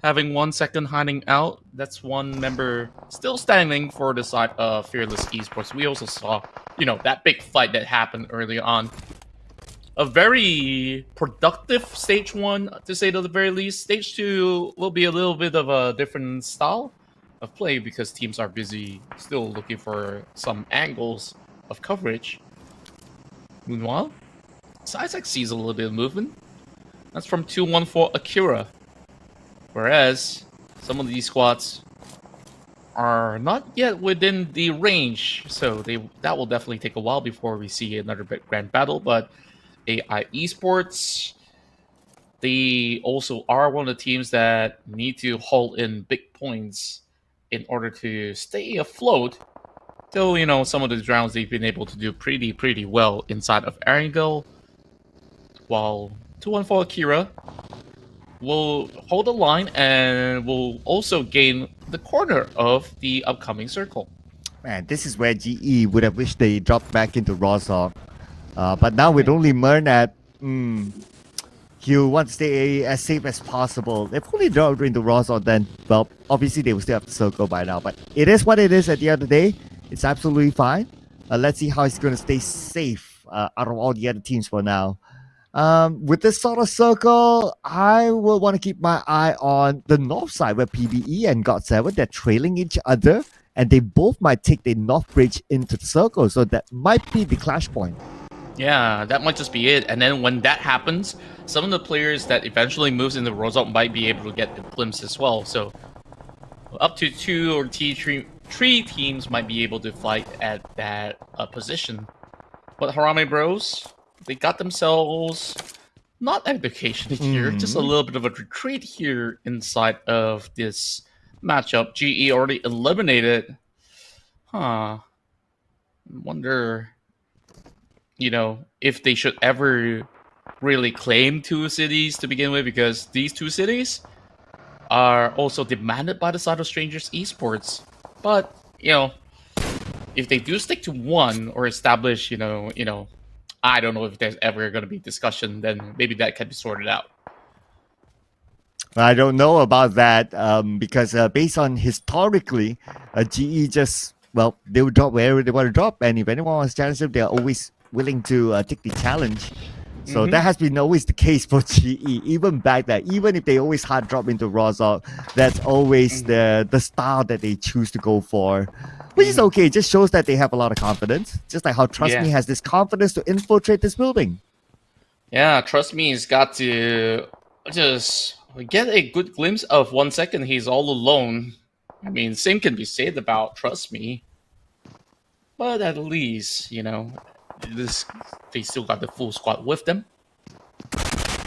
Having 1 second hiding out, that's one member still standing for the side of Fearless Esports. We also saw, that big fight that happened early on. A very productive stage 1, to say the very least. Stage 2 will be a little bit of a different style of play because teams are busy still looking for some angles of coverage. Meanwhile, Sizek sees a little bit of movement. That's from 214 Akira. Whereas some of these squads are not yet within the range, so that will definitely take a while before we see another grand battle. But AI Esports, they also are one of the teams that need to haul in big points in order to stay afloat. Though, some of the rounds they've been able to do pretty well inside of Erangel, while 214 Akira will hold the line and will also gain the corner of the upcoming circle. Man, this is where GE would have wished they dropped back into Rozok. But now with only Mernat, he'll want to stay as safe as possible. If only dropped into Rozok, then, well, obviously they will still have the circle by now. But it is what it is at the end of the day. It's absolutely fine. Let's see how he's going to stay safe out of all the other teams for now. With this sort of circle, I will want to keep my eye on the north side where PBE and God7, they're trailing each other, and they both might take the north bridge into the circle, so that might be the clash point. Yeah, that might just be it. And then when that happens, some of the players that eventually moves into Rozok might be able to get a glimpse as well. So up to 2 or 3 teams might be able to fight at that position. But Harame Bros, they got themselves not abdication here, just a little bit of a retreat here inside of this matchup. GE already eliminated. Wonder, if they should ever really claim 2 cities to begin with, because these 2 cities are also demanded by the side of Strangers Esports. But, if they do stick to 1 or establish, I don't know if there's ever going to be discussion, then maybe that can be sorted out. I don't know about that because based on historically, GE just, well, they will drop wherever they want to drop. And if anyone wants to challenge them, they're always willing to take the challenge. So that has been always the case for GE. Even back then, even if they always hard drop into Rozok, that's always the style that they choose to go for. Which is okay, it just shows that they have a lot of confidence. Just like how Trust Me has this confidence to infiltrate this building. Yeah, Trust Me's got to just get a good glimpse of 1 second he's all alone. I mean, same can be said about Trust Me. But at least, they still got the full squad with them.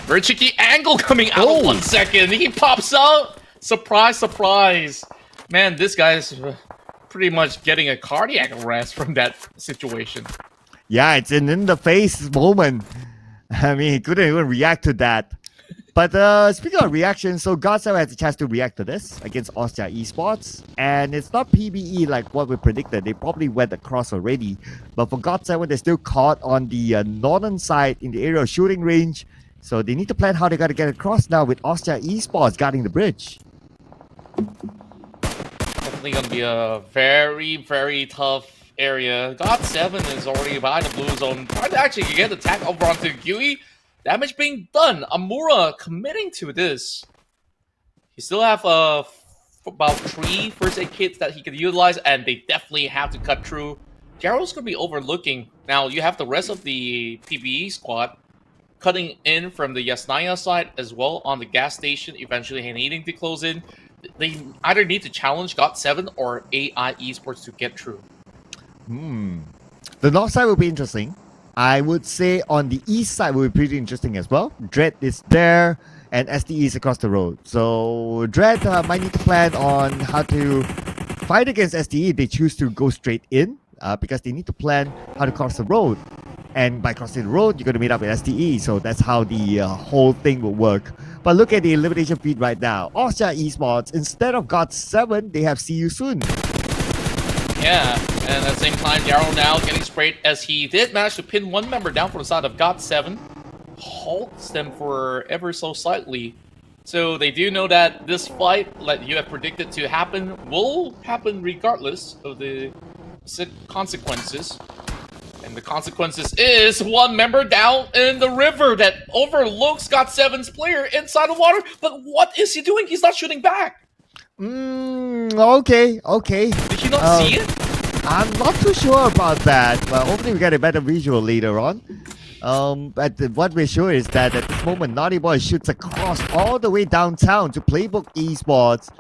Very tricky angle coming out 1 second. He pops out. Surprise, surprise. Man, this guy's pretty much getting a cardiac arrest from that situation. Yeah, it's an in-the-face moment. I mean, he couldn't even react to that. But speaking of reaction, so God7 has a chance to react to this against Austria Esports. And it's not PBE like what we predicted. They probably went across already. But for God7, they're still caught on the northern side in the area of shooting range. So they need to plan how they got to get across now with Austria Esports guarding the bridge. Definitely going to be a very tough area. God7 is already by the blue zone. Trying to actually get the attack over onto Gui. Damage being done. Amura committing to this. He still have about 3 first aid kits that he could utilize, and they definitely have to cut through. Jarrell's going to be overlooking. Now, you have the rest of the PBE squad cutting in from the Yasnaya side as well on the gas station, eventually needing to close in. they either need to challenge GOT7 or AI Esports to get through. The north side will be interesting. I would say on the east side will be pretty interesting as well. Dread is there and STE is across the road. So Dread might need to plan on how to fight against STE if they choose to go straight in because they need to plan how to cross the road. And by crossing the road, you're going to meet up with STE. So that's how the whole thing will work. But look at the elimination feed right now. Austria Esports, instead of GOT7, they have See You Soon. Yeah, and at the same time, Darrow now getting sprayed as he did manage to pin one member down from the side of GOT7. Halts them for ever so slightly. So they do know that this fight, like you have predicted to happen, will happen regardless of the consequences. And the consequences is one member down in the river that overlooks GOT7's player inside the water. But what is he doing? He's not shooting back. Okay. Did you not see it? I'm not too sure about that. But hopefully we get a better visual later on. But what we're sure is that at this moment, Naughty Boy shoots across all the way downtown to Playbook Esports,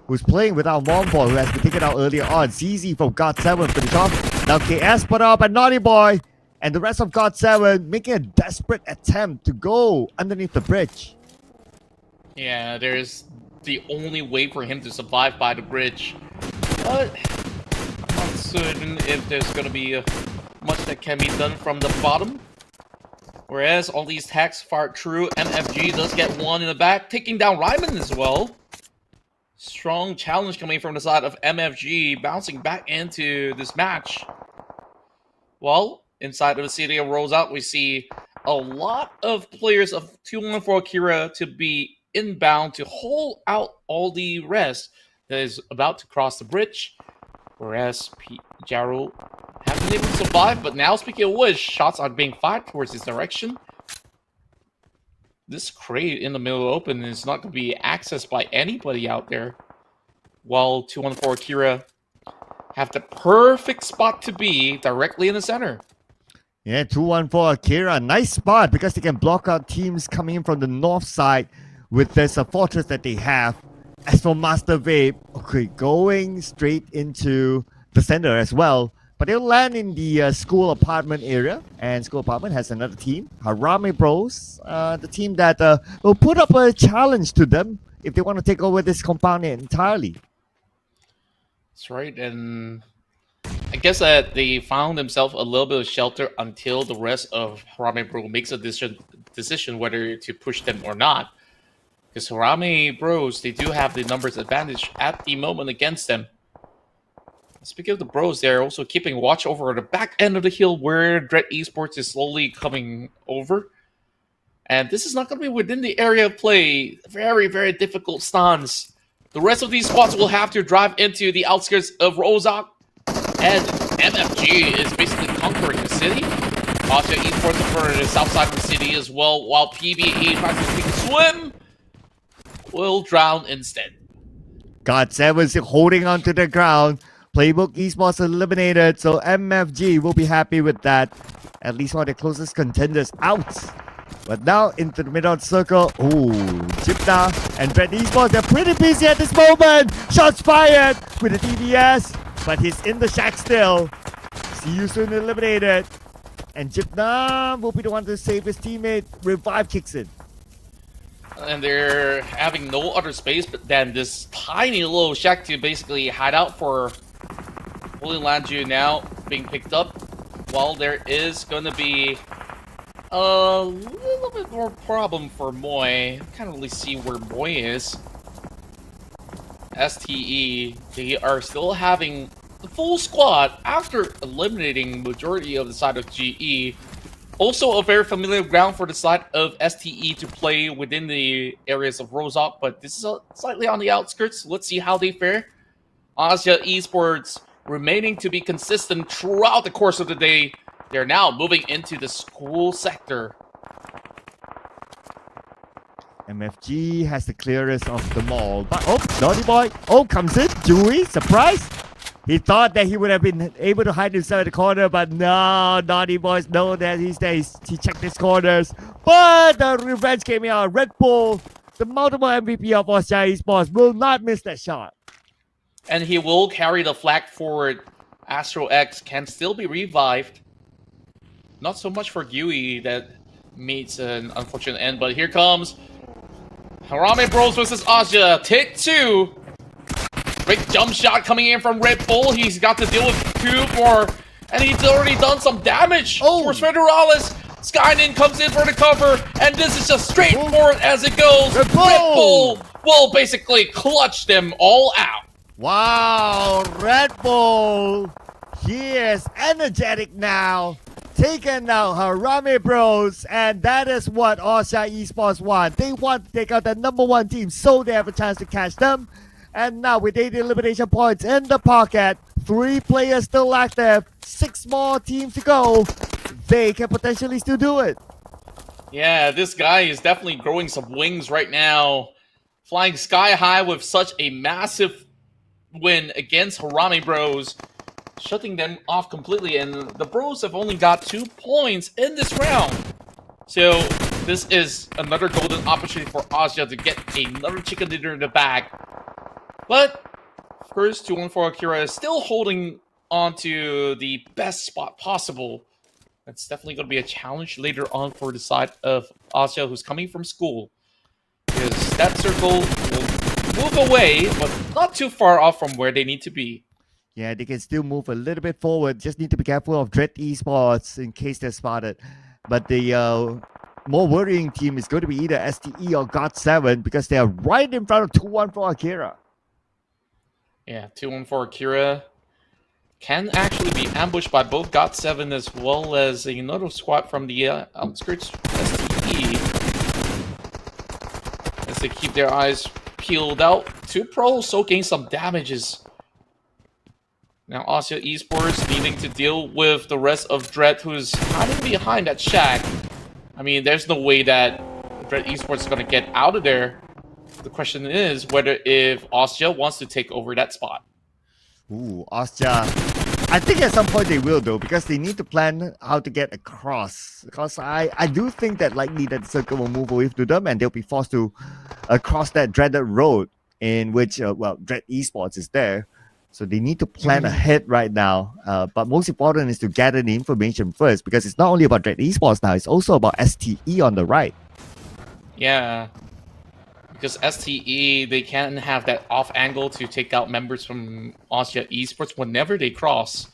who's playing without Mombol, who has been taken out earlier on. ZZ from GOT7 finish off. Now KS put up a Naughty Boy, and the rest of GOT7 making a desperate attempt to go underneath the bridge. Yeah, there's the only way for him to survive by the bridge. But I'm not certain if there's going to be much that can be done from the bottom. Whereas all these attacks far through, MFG does get one in the back, taking down Ryman as well. Strong challenge coming from the side of MFG, bouncing back into this match. Well, inside of the city of Roseout, we see a lot of players of 214 Akira to be inbound to hold out all the rest that is about to cross the bridge. Whereas Jaro have been able to survive, but now, speaking of which, shots are being fired towards this direction. This crate in the middle of the open is not going to be accessed by anybody out there. While 214 Akira have the perfect spot to be directly in the center. Yeah, 214 Akira, nice spot because they can block out teams coming in from the north side with this fortress that they have. As for Master Vape, okay, going straight into the center as well. But they'll land in the school apartment area. And school apartment has another team, Harame Bros. The team that will put up a challenge to them if they want to take over this compound entirely. That's right, and I guess that they found themselves a little bit of shelter until the rest of Harame Bros makes a decision whether to push them or not. Because Harame Bros, they do have the numbers advantage at the moment against them. Speaking of the Bros, they're also keeping watch over the back end of the hill where Dread Esports is slowly coming over. And this is not going to be within the area of play. Very, very difficult stance. The rest of these spots will have to drive into the outskirts of Rozak. And MFG is basically conquering the city. Austria Esports for the south side of the city as well, while PBE tries to take a swim. Will drown instead. GOT7's holding onto the ground. Playbook Esports eliminated, so MFG will be happy with that. At least one of the closest contenders out. But now into the middle of the circle. Ooh, Chipta and Dread Esports, they're pretty busy at this moment. Shots fired with the DBS, but he's in the shack still. See You Soon eliminated. And Chipta will be the one to save his teammate. Revive kicks in. And they're having no other space but than this tiny little shack to basically hide out for Holy Lanju now being picked up. While there is going to be a little bit more problem for Moy. I can't really see where Moy is. STE, they are still having the full squad after eliminating majority of the side of GE. Also a very familiar ground for the side of STE to play within the areas of Rozak, but this is slightly on the outskirts. Let's see how they fare. Austria Esports remaining to be consistent throughout the course of the day. They're now moving into the school sector. MFG has the clearest of them all. But oh, Naughty Boy. Oh, comes in. Dewey, surprise. He thought that he would have been able to hide himself in the corner, but no, Naughty Boys know that he's there. He checked his corners. But the revenge came out. Red Bull the multiple MVP of Austria Esports, will not miss that shot. And he will carry the flag forward. Astro X can still be revived. Not so much for Gui that meets an unfortunate end, but here comes Harame Bros versus Aja. Take 2. Great jump shot coming in from Red Bull. He's got to deal with 2 more, and he's already done some damage for Federalis. Skynin comes in for the cover, and this is just straightforward as it goes. Red Bull will basically clutch them all out. Wow, Red Bull, he is energetic now. Taking out Harame Bros, and that is what Austria Esports want. They want to take out the #1 team so they have a chance to catch them. And now with 8 elimination points in the pocket, 3 players still active, 6 more teams to go. They can potentially still do it. Yeah, this guy is definitely growing some wings right now. Flying sky high with such a massive win against Harame Bros. Shutting them off completely, and the Bros have only got 2 points in this round. So this is another golden opportunity for Asia to get another chicken dinner in the bag. But of course, 214 Akira is still holding on to the best spot possible. That's definitely going to be a challenge later on for the side of Asia, who's coming from school. Because that circle will move away, but not too far off from where they need to be. Yeah, they can still move a little bit forward. Just need to be careful of Dread Esports in case they're spotted. But the more worrying team is going to be either STE or God7 because they are right in front of 214 Akira. Yeah, 214 Akira can actually be ambushed by both God7 as well as another squad from the outskirts STE. As they keep their eyes peeled out. 2 pros soaking some damages. Now, Austria Esports needing to deal with the rest of Dread, who's hiding behind that shack. I mean, there's no way that Dread Esports is going to get out of there. The question is whether if Austria wants to take over that spot. Ooh, Austria. I think at some point they will, though, because they need to plan how to get across. Because I do think that likely that the circle will move away to them and they'll be forced to cross that dreaded road in which, Dread Esports is there. So they need to plan ahead right now. But most important is to gather the information first because it's not only about Dread Esports now, it's also about STE on the right. Yeah. Because STE, they can have that off angle to take out members from Austria Esports whenever they cross.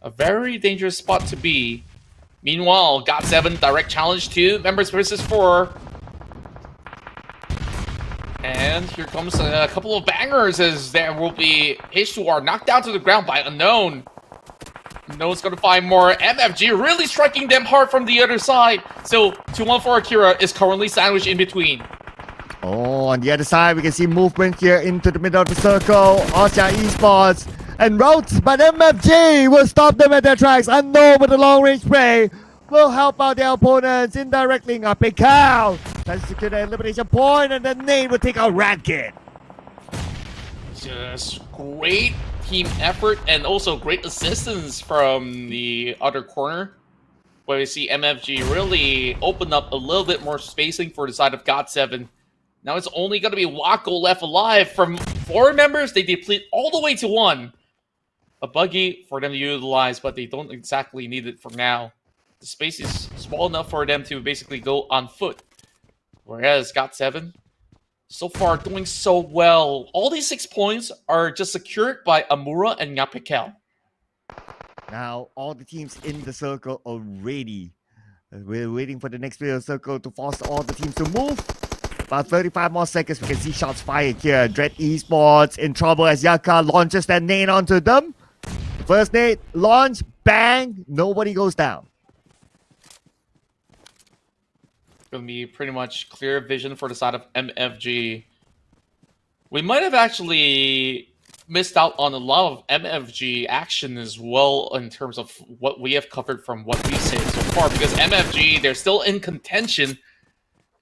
A very dangerous spot to be. Meanwhile, God7 direct challenge 2 members versus 4. And here comes a couple of bangers as there will be H2R knocked down to the ground by Unknown. Unknown's going to find more. MFG really striking them hard from the other side. So 214 Akira is currently sandwiched in between. Oh, on the other side, we can see movement here into the middle of the circle. Austria Esports and routes, but MFG will stop them at their tracks. Unknown with the long-range spray will help out their opponents indirectly. Up a cow. Let's secure the elimination point, and then Nate will take out Radkid. Just great team effort and also great assistance from the other corner, where we see MFG really open up a little bit more spacing for the side of God7. Now it's only going to be Wako left alive. From 4 members, they deplete all the way to 1. A buggy for them to utilize, but they don't exactly need it for now. The space is small enough for them to basically go on foot. Whereas God7, so far doing so well. All these 6 points are just secured by Amura and Ngapekel. Now, all the teams in the circle are ready. We're waiting for the next player circle to force all the teams to move. About 35 more seconds, we can see shots fired here. Dread Esports in trouble as Yaka launches that nade onto them. First nade, launch, bang, nobody goes down. Going to be pretty much clear vision for the side of MFG. We might have actually missed out on a lot of MFG action as well in terms of what we have covered from what we said so far, because MFG, they're still in contention,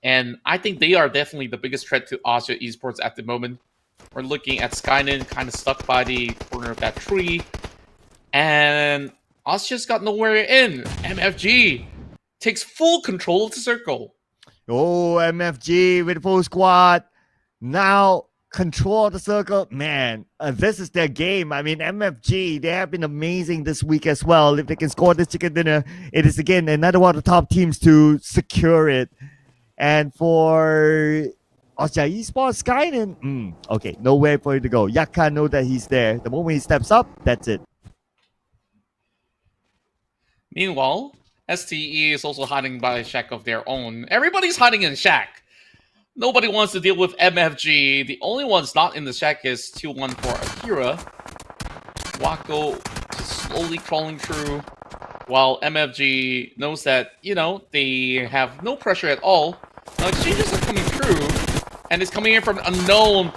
and I think they are definitely the biggest threat to Austria Esports at the moment. We're looking at Skynin kind of stuck by the corner of that tree, and Austria's got nowhere in. MFG takes full control of the circle. Oh, MFG with full squad. Now control the circle. Man, this is their game. I mean, MFG, they have been amazing this week as well. If they can score this chicken dinner, it is again another one of the top teams to secure it. And for Austria Esports, Skynet, okay, nowhere for it to go. Yaka know that he's there. The moment he steps up, that's it. Meanwhile, STE is also hiding by a shack of their own. Everybody's hiding in shack. Nobody wants to deal with MFG. The only one's not in the shack is 2-1 for Akira. Wako just slowly crawling through, while MFG knows that, they have no pressure at all. Now, exchanges are coming through, and it's coming in from unknown,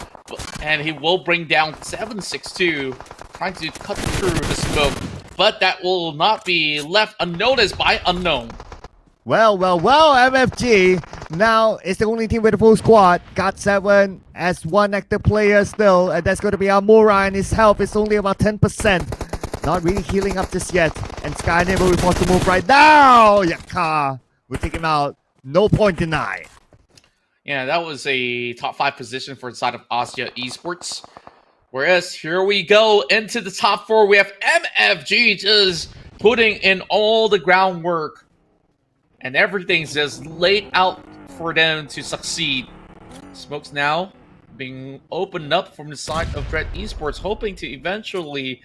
and he will bring down 762, trying to cut through the smoke, but that will not be left unnoticed by unknown. Well, MFG now is the only team with a full squad. Got 7 as one active player still, and that's going to be Amura, and his health is only about 10%. Not really healing up just yet, and Skynet will be forced to move right now. Yaka will take him out. No point denied. Yeah, that was a top 5 position for the side of Austria Esports. Whereas here we go into the top 4. We have MFG just putting in all the groundwork. And everything's just laid out for them to succeed. Smokes now being opened up from the side of Dread Esports, hoping to eventually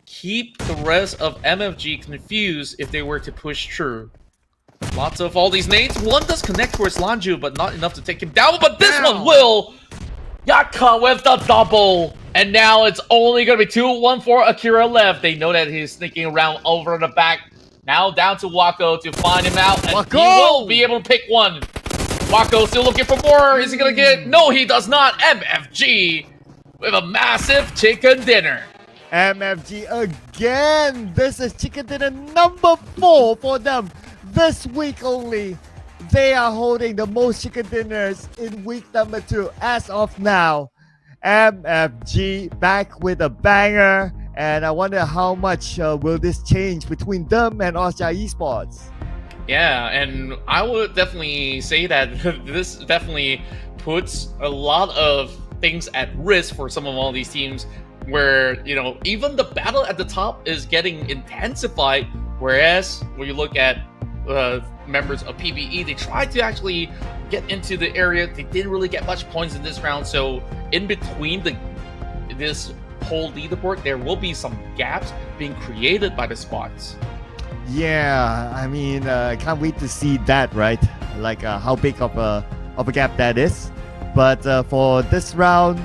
keep the rest of MFG confused if they were to push through. Lots of all these nades. One does connect towards Lanju, but not enough to take him down. But this one will! Yaka with the double! And now it's only going to be 2-1 for Akira left. They know that he's sneaking around over the back. Now down to Wako to find him out, and Wako! He will be able to pick one. Wako still looking for more. Is he going to get it? No, he does not. MFG with a massive chicken dinner. MFG again. This is chicken dinner number 4 for them. This week only. They are holding the most chicken dinners in week number 2 as of now. MFG back with a banger. And I wonder how much will this change between them and Austria Esports. Yeah, and I would definitely say that this definitely puts a lot of things at risk for some of all these teams where, even the battle at the top is getting intensified, whereas when you look at members of PBE, they tried to actually get into the area. They didn't really get much points in this round, so in between this whole leaderboard, there will be some gaps being created by the spots. Yeah, I mean, I can't wait to see that, right? Like how big of a gap that is. But for this round,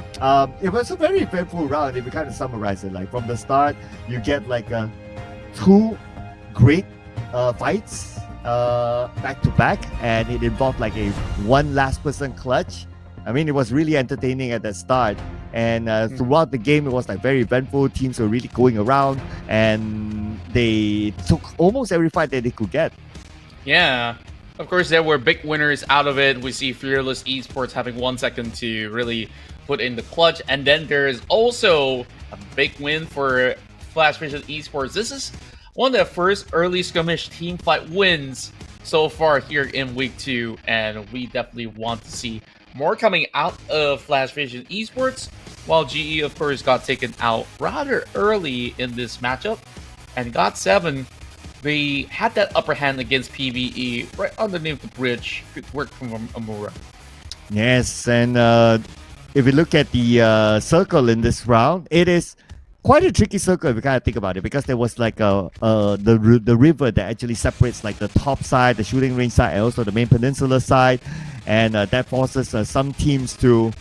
it was a very eventful round if you kind of summarize it. Like from the start, you get like 2 great fights back to back, and it involved like a one last person clutch. I mean, it was really entertaining at the start, and throughout the game, it was like very eventful. Teams were really going around, and they took almost every fight that they could get. Yeah, of course, there were big winners out of it. We see Fearless Esports having 1 second to really put in the clutch, and then there's also a big win for Flash Vision Esports. This is one of the first early skirmish team fight wins so far here in week 2, and we definitely want to see more coming out of Flash Vision Esports, while GE, of course, got taken out rather early in this matchup. And got 7, they had that upper hand against PvE right underneath the bridge. Good work from Amura. Yes, and if you look at the circle in this round, it is quite a tricky circle if you kind of think about it, because there was like the river that actually separates like the top side, the shooting range side, and also the main peninsula side, and that forces some teams to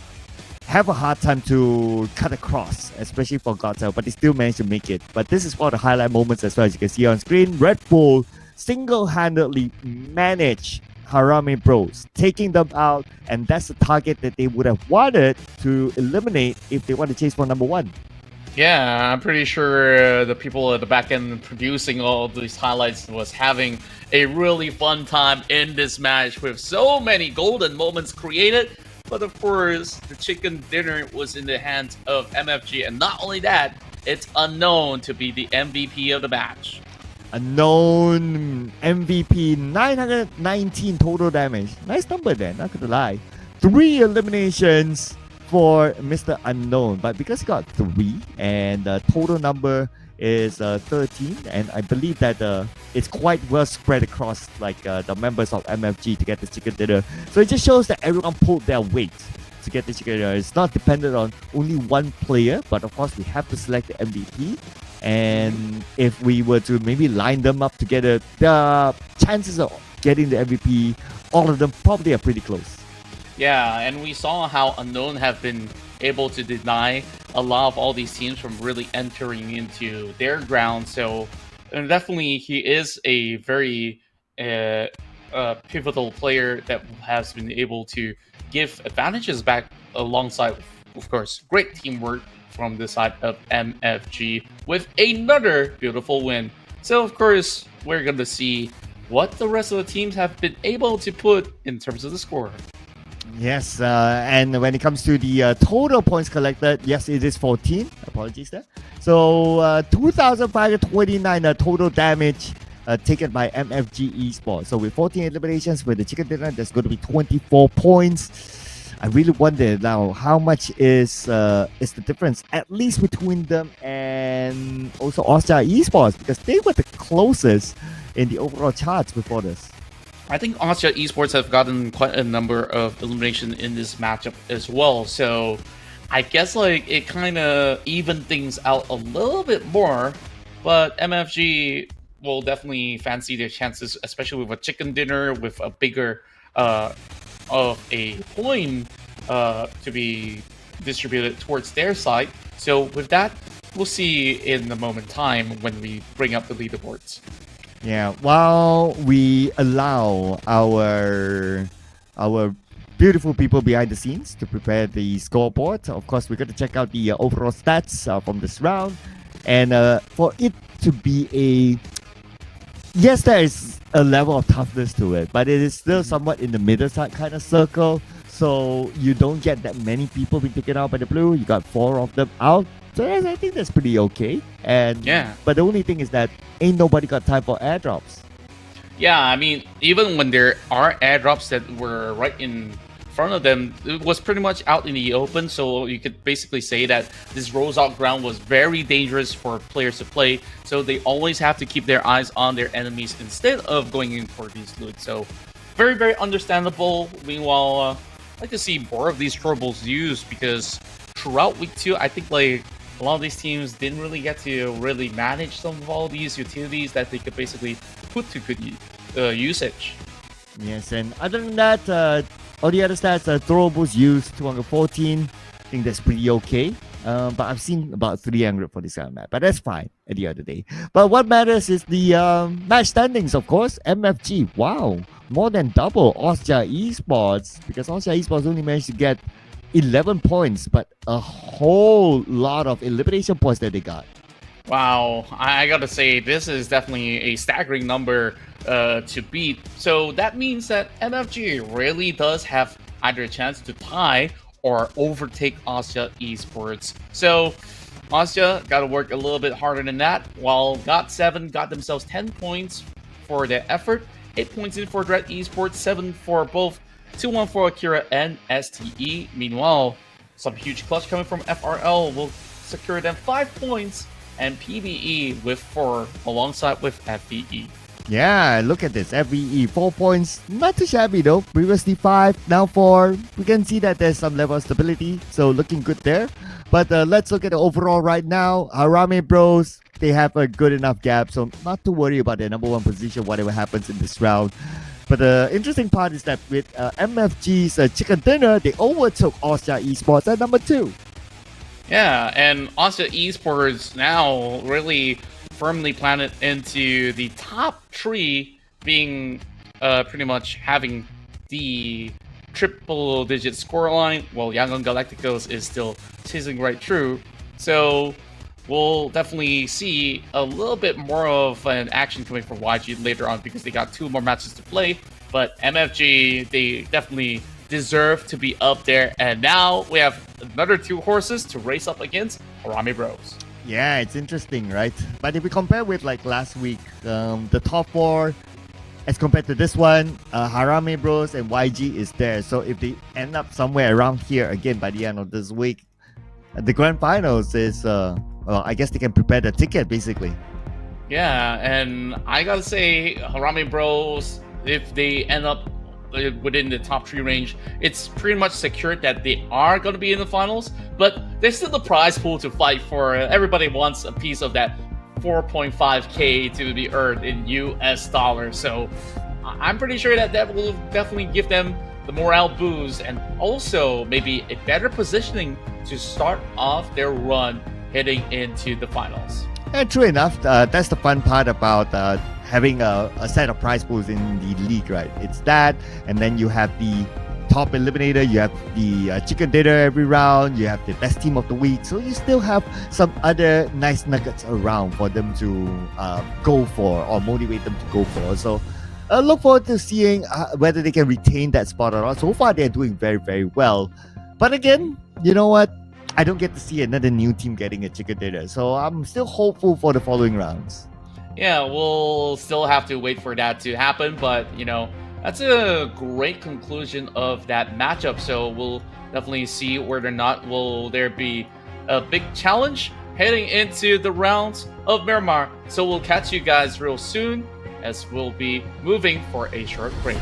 have a hard time to cut across, especially for Godzilla, but they still managed to make it. But this is one of the highlight moments as well. As you can see on screen, Red Bull single-handedly managed Harame Bros, taking them out, and that's the target that they would have wanted to eliminate if they want to chase for number 1. Yeah, I'm pretty sure the people at the back end producing all these highlights was having a really fun time in this match with so many golden moments created. But of course, the chicken dinner was in the hands of MFG, and not only that, it's unknown to be the MVP of the match. Unknown MVP, 919 total damage. Nice number there, not gonna lie. 3 eliminations for Mr. Unknown, but because he got 3 and the total number is 13, and I believe that it's quite well spread across like the members of MFG to get the chicken dinner. So it just shows that everyone pulled their weight to get the chicken dinner. It's not dependent on only one player, but of course we have to select the MVP. And if we were to maybe line them up together, the chances of getting the MVP, all of them probably are pretty close. Yeah, and we saw how Unknown have been able to deny a lot of all these teams from really entering into their ground. So definitely he is a very pivotal player that has been able to give advantages back alongside, of course, great teamwork from the side of MFG with another beautiful win. So of course, we're going to see what the rest of the teams have been able to put in terms of the score. Yes, and when it comes to the total points collected, yes, it is 14. Apologies there. So 2,529 total damage taken by MFG Esports. So with 14 eliminations with the chicken dinner, there's going to be 24 points. I really wonder now how much is the difference, at least between them and also Austria Esports, because they were the closest in the overall charts before this. I think Austria Esports have gotten quite a number of elimination in this matchup as well. So I guess like it kind of evened things out a little bit more. But MFG will definitely fancy their chances, especially with a chicken dinner with a bigger of a coin to be distributed towards their side. So with that, we'll see in the moment time when we bring up the leaderboards. Yeah, while we allow our beautiful people behind the scenes to prepare the scoreboard, of course, we're going to check out the overall stats from this round. And for it to be a... Yes, there is a level of toughness to it, but it is still somewhat in the middle side kind of circle. So you don't get that many people being taken out by the blue. You got 4 of them out. So I think that's pretty okay. And yeah, but the only thing is that ain't nobody got time for airdrops. Yeah, I mean, even when there are airdrops that were right in front of them, it was pretty much out in the open. So you could basically say that this rose out ground was very dangerous for players to play. So they always have to keep their eyes on their enemies instead of going in for these loot. So very, very understandable. Meanwhile, I'd like to see more of these troubles used because throughout week 2, I think like a lot of these teams didn't really get to really manage some of all these utilities that they could basically put to good usage. Yes, and other than that, all the other stats, throwables used 214. I think that's pretty okay. But I've seen about 300 for this kind of map, but that's fine at the end of the day. But what matters is the match standings, of course. MFG, wow, more than double Austria Esports, because Austria Esports only managed to get 11 points, but a whole lot of elimination points that they got. Wow, I gotta say, this is definitely a staggering number to beat. So that means that MFG really does have either a chance to tie or overtake Austria Esports. So Austria got to work a little bit harder than that, while GOT7 got themselves 10 points for their effort, 8 points in for Dread Esports, 7 for both 2-1 for Akira and STE. Meanwhile, some huge clutch coming from FRL will secure them 5 points, and PBE with 4 alongside with FBE. Yeah, look at this. FBE 4 points, not too shabby though. Previously 5, now 4. We can see that there's some level of stability, so looking good there. But let's look at the overall right now. Harame Bros, they have a good enough gap, so not to worry about their number 1 position, whatever happens in this round. But the interesting part is that with MFG's chicken dinner, they overtook Austria Esports at number 2. Yeah, and Austria Esports now really firmly planted into the top 3, being pretty much having the triple-digit scoreline, while Yangon Galacticos is still chasing right through. So we'll definitely see a little bit more of an action coming from YG later on because they got 2 more matches to play. But MFG, they definitely deserve to be up there. And now we have another 2 horses to race up against Harame Bros. Yeah, it's interesting, right? But if we compare with like last week, the top four as compared to this one, Harame Bros and YG is there. So if they end up somewhere around here again by the end of this week, the grand finals is well, I guess they can prepare the ticket basically. Yeah, and I gotta say, Harame Bros, if they end up within the top 3 range, it's pretty much secured that they are going to be in the finals, but there's still the prize pool to fight for. Everybody wants a piece of that 4.5k to be earned in US dollars, so I'm pretty sure that will definitely give them the morale boost and also maybe a better positioning to start off their run heading into the finals. And true enough, that's the fun part about having a set of prize pools in the league, right? It's that, and then you have the top eliminator, you have the chicken dinner every round, you have the best team of the week, so you still have some other nice nuggets around for them to go for or motivate them to go for. So look forward to seeing whether they can retain that spot or not. So far, they're doing very, very well. But again, you know what? I don't get to see another new team getting a chicken dinner, so I'm still hopeful for the following rounds. Yeah, we'll still have to wait for that to happen, but you know, that's a great conclusion of that matchup. So we'll definitely see whether or not will there be a big challenge heading into the rounds of Miramar. So we'll catch you guys real soon as we'll be moving for a short break.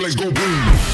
Let's go boom.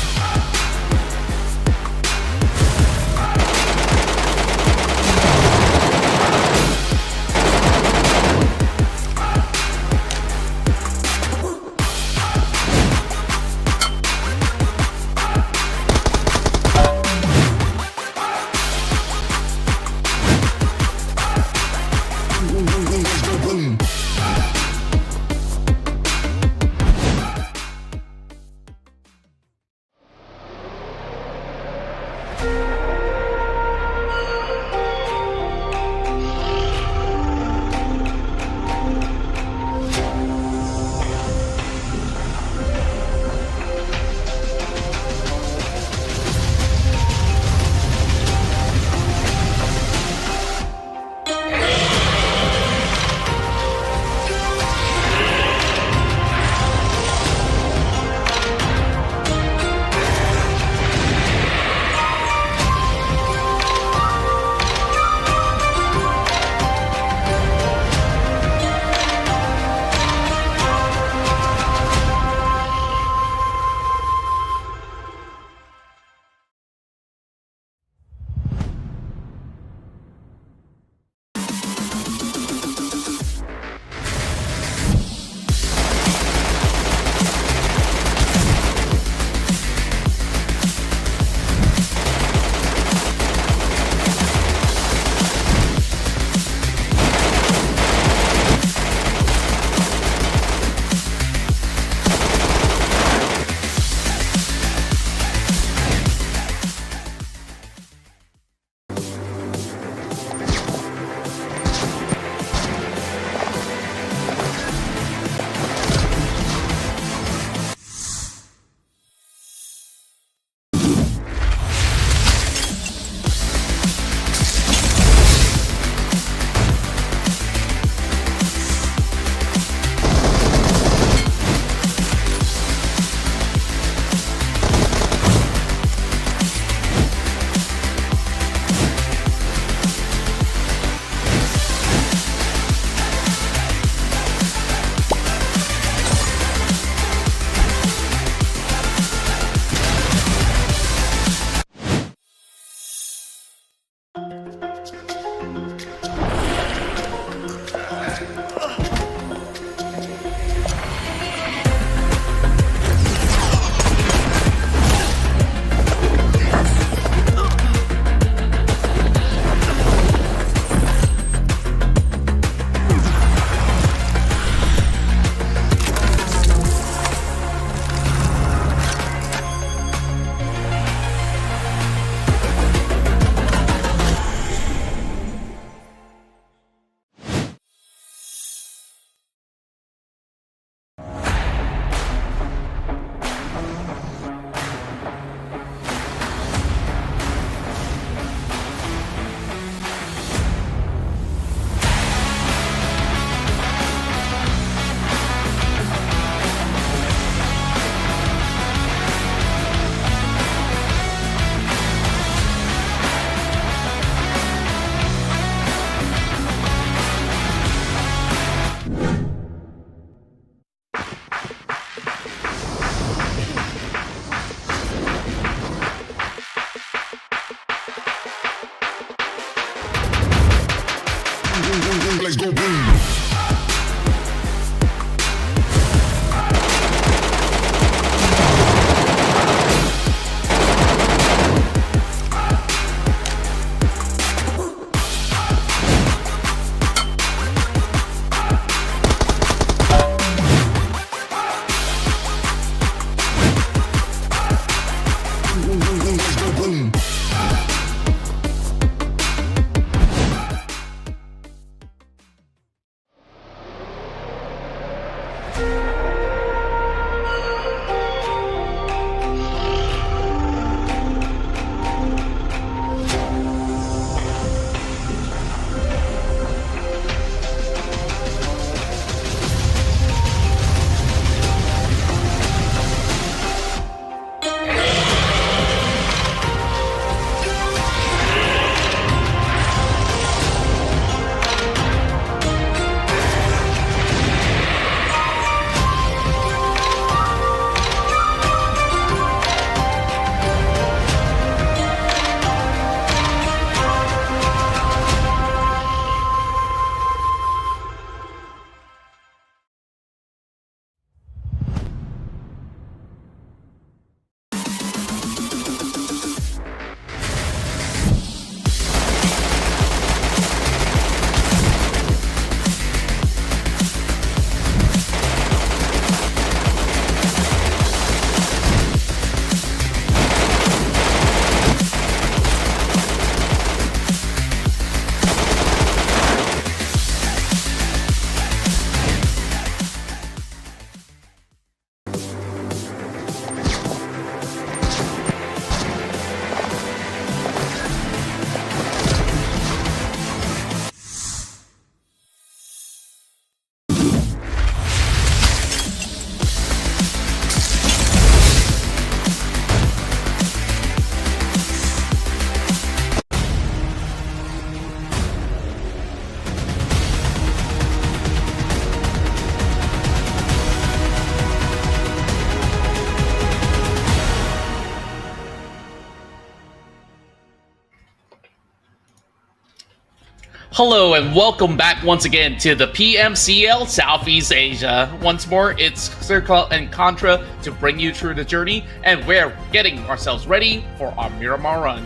Hello and welcome back once again to the PMCL Southeast Asia. Once more, it's Circle and Contra to bring you through the journey, and we're getting ourselves ready for our Miramar run.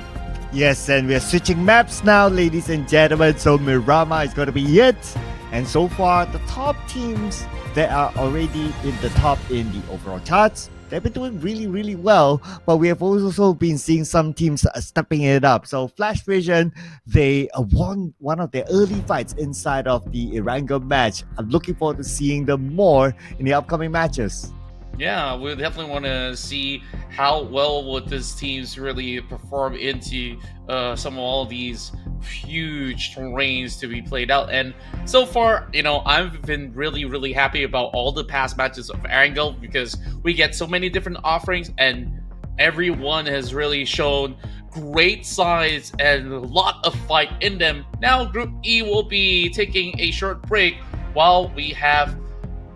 Yes, and we're switching maps now, ladies and gentlemen. So Miramar is going to be it. And so far, the top teams that are already in the top in the overall charts, they've been doing really well, but we have also been seeing some teams stepping it up. So Flash Vision, they won one of their early fights inside of the Erangel match. I'm looking forward to seeing them more in the upcoming matches. Yeah, we definitely want to see how well would this teams really perform into some of all these huge terrains to be played out. And so far, I've been really happy about all the past matches of Erangel because we get so many different offerings and everyone has really shown great size and a lot of fight in them. Now Group E will be taking a short break while we have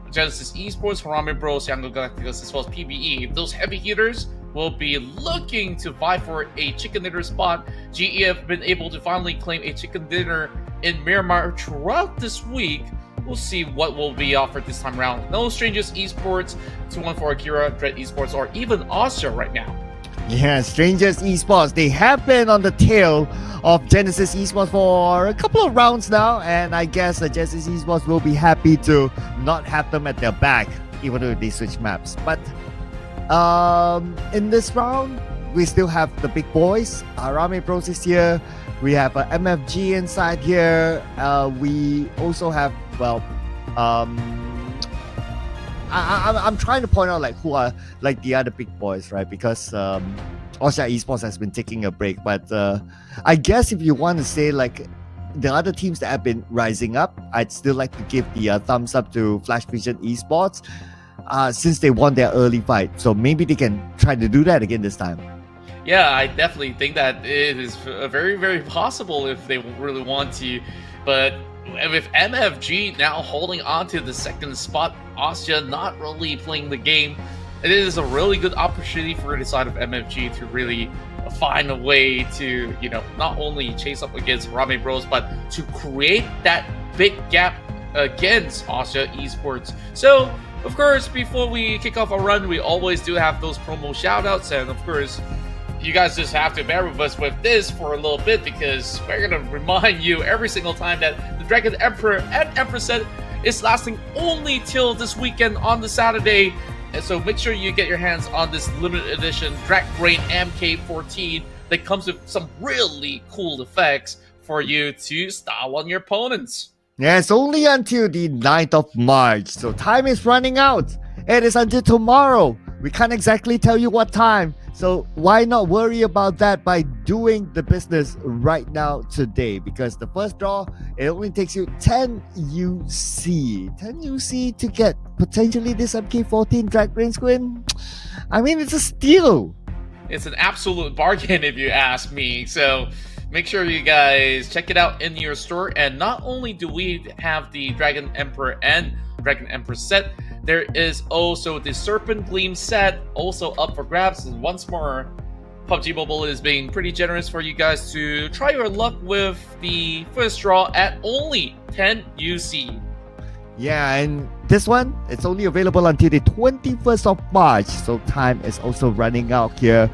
Genesis Esports, Miramar Bros, Young Galacticos, as well as PBE. Those heavy hitters will be looking to vie for a chicken dinner spot. GE have been able to finally claim a chicken dinner in Miramar throughout this week. We'll see what will be offered this time around. No Strangers Esports, 214 Akira, Dread Esports, or even Austria right now. Yeah, Strangers Esports, they have been on the tail of Genesis Esports for a couple of rounds now, and I guess Genesis Esports will be happy to not have them at their back, even though they switch maps. But in this round, we still have the big boys. Rame Pros is here. We have MFG inside here. We also have, I'm trying to point out who are the other big boys, right? Because Austria Esports has been taking a break, but I guess if you want to say the other teams that have been rising up, I'd still like to give the thumbs up to Flash Vision Esports since they won their early fight. So maybe they can try to do that again this time. Yeah, I definitely think that it is very possible if they really want to, but with MFG now holding on to the second spot, Austria not really playing the game, it is a really good opportunity for the side of MFG to really find a way to, not only chase up against Rame Bros, but to create that big gap against Austria Esports. So, of course, before we kick off our run, we always do have those promo shoutouts, and of course, you guys just have to bear with us with this for a little bit because we're going to remind you every single time that the Dragon Emperor and Empress set is lasting only till this weekend on the Saturday. And so make sure you get your hands on this limited edition Drag Brain MK14 that comes with some really cool effects for you to style on your opponents. Yeah, it's only until the 9th of March, so time is running out. It is until tomorrow. We can't exactly tell you what time. So why not worry about that by doing the business right now today? Because the first draw, it only takes you 10 UC. 10 UC to get potentially this MK14 Drag Brain skin? I mean, it's a steal. It's an absolute bargain if you ask me. So make sure you guys check it out in your store. And not only do we have the Dragon Emperor and Dragon Empress set, there is also the Serpent Gleam set also up for grabs. And once more, PUBG Mobile is being pretty generous for you guys to try your luck with the first draw at only 10 UC. Yeah, and this one, it's only available until the 21st of March. So time is also running out here.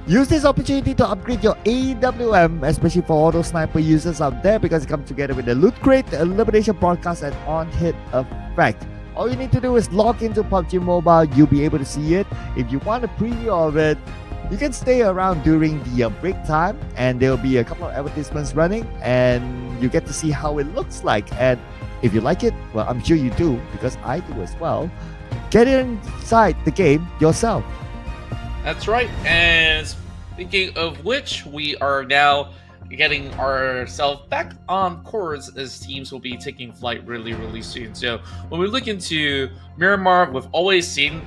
Use this opportunity to upgrade your AWM, especially for all those sniper users out there, because it comes together with the Loot Crate, the Elimination Broadcast, and On-Hit Effect. All you need to do is log into PUBG Mobile. You'll be able to see it. If you want a preview of it, you can stay around during the break time, and there will be a couple of advertisements running, and you get to see how it looks like. And if you like it, well, I'm sure you do, because I do as well. Get inside the game yourself. That's right. And speaking of which, we are now getting ourselves back on course as teams will be taking flight really soon. So when we look into Miramar, we've always seen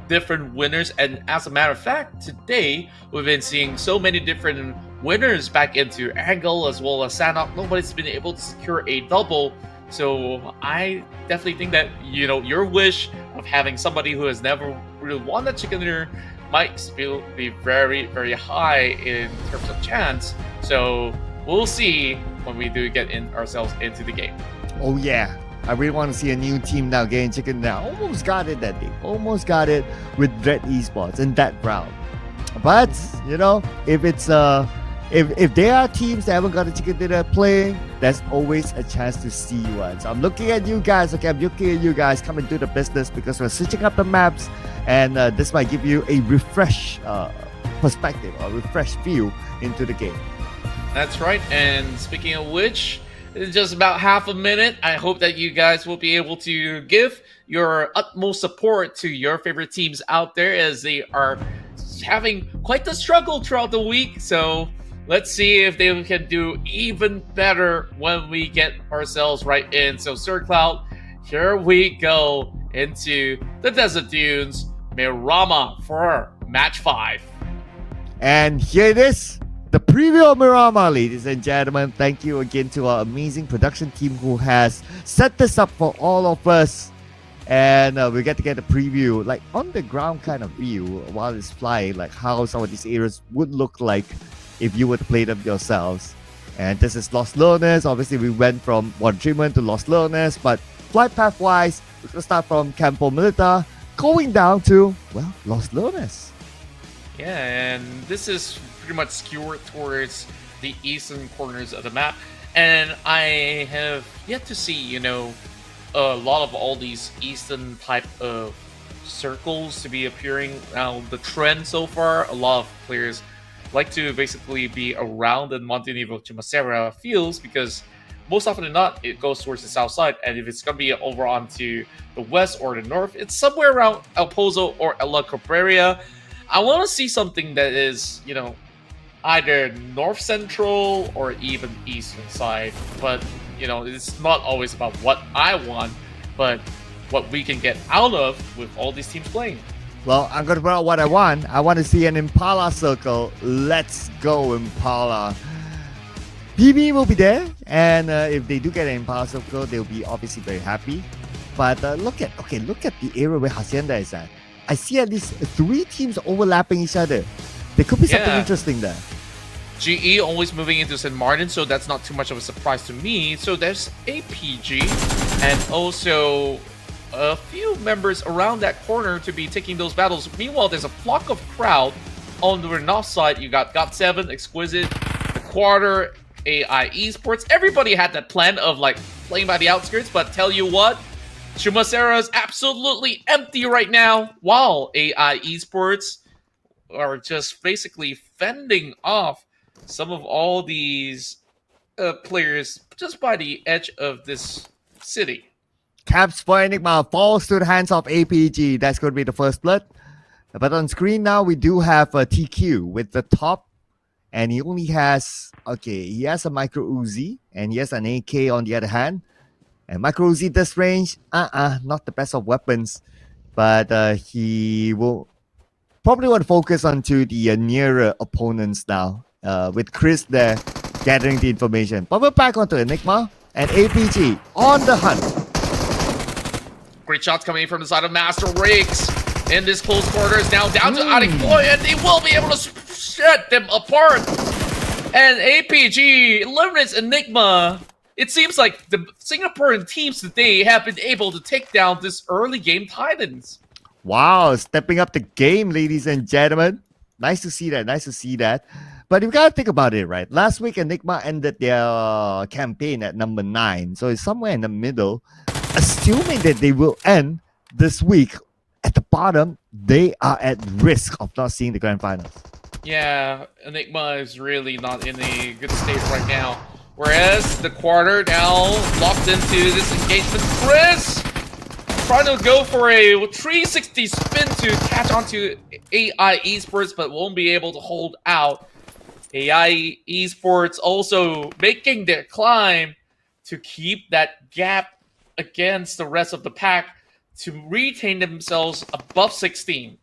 different winners, and as a matter of fact, today we've been seeing so many different winners back into Erangel as well as Sanhok. Nobody's been able to secure a double. So I definitely think that your wish of having somebody who has never really won that chicken dinner might still be very high in terms of chance. So we'll see when we do get ourselves into the game. Oh yeah, I really want to see a new team now getting chicken now. Almost got it that day. Almost got it with Dread Esports in that round. But if it's if there are teams that haven't got a chicken dinner playing, there's always a chance to see one. So I'm looking at you guys. Okay, I'm looking at you guys. Come and do the business because we're switching up the maps, and this might give you a refresh perspective or refresh view into the game. That's right. And speaking of which, in just about half a minute, I hope that you guys will be able to give your utmost support to your favorite teams out there as they are having quite the struggle throughout the week. So let's see if they can do even better when we get ourselves right in. So Sir Cloud, here we go into the Desert Dunes, Miramar for match 5. And here it is, the preview of Miramar, ladies and gentlemen. Thank you again to our amazing production team who has set this up for all of us. And we get to get a preview, like on the ground kind of view while it's flying, like how some of these areas would look like if you were to play them yourselves. And this is Los Leones. Obviously, we went from Water Treatment to Los Leones, but flight path wise, we're going to start from Campo Militar, going down to, well, Los Leones. Yeah, and this is pretty much skewered towards the eastern corners of the map. And I have yet to see, a lot of all these eastern type of circles to be appearing. Now, the trend so far, a lot of players like to basically be around the Montenegro Chumacera fields because most often than not, it goes towards the south side. And if it's going to be over onto the west or the north, it's somewhere around El Pozo or La Cabrera. I want to see something that is, either north central or even eastern side. But, it's not always about what I want, but what we can get out of with all these teams playing. Well, I'm going to put out what I want. I want to see an Impala circle. Let's go, Impala. PB will be there, and if they do get an Impala circle, they'll be obviously very happy. But look at the area where Hacienda is at. I see at least 3 teams overlapping each other. There could be something interesting there. GE always moving into St. Martin, so that's not too much of a surprise to me. So there's APG and also a few members around that corner to be taking those battles. Meanwhile, there's a flock of crowd on the north side. You got GOT7, Exquisite, The Quarter, AI Esports. Everybody had that plan of playing by the outskirts, but tell you what, Chumacera is absolutely empty right now, while AI Esports are just basically fending off some of all these players just by the edge of this city. Caps for Enigma falls to the hands of APG. That's going to be the first blood. But on screen now, we do have a TQ with the top. And he only has, he has a Micro Uzi. And he has an AK on the other hand. And Micro Uzi this range, not the best of weapons. But he will probably want to focus onto the nearer opponents now. With Chris there gathering the information. But we're back onto Enigma and APG on the hunt. Great shots coming in from the side of Master Riggs in this close quarters. Now down to Adik Boy, and they will be able to shred them apart. And APG eliminates Enigma. It seems like the Singaporean teams today have been able to take down this early game Titans. Wow, stepping up the game, ladies and gentlemen. Nice to see that. But you gotta think about it, right? Last week, Enigma ended their campaign at number 9. So it's somewhere in the middle. Assuming that they will end this week at the bottom, they are at risk of not seeing the grand finals. Yeah, Enigma is really not in a good state right now. Whereas the Quarter now locked into this engagement. Chris trying to go for a 360 spin to catch onto AI Esports, but won't be able to hold out. AI Esports also making their climb to keep that gap against the rest of the pack to retain themselves above 16.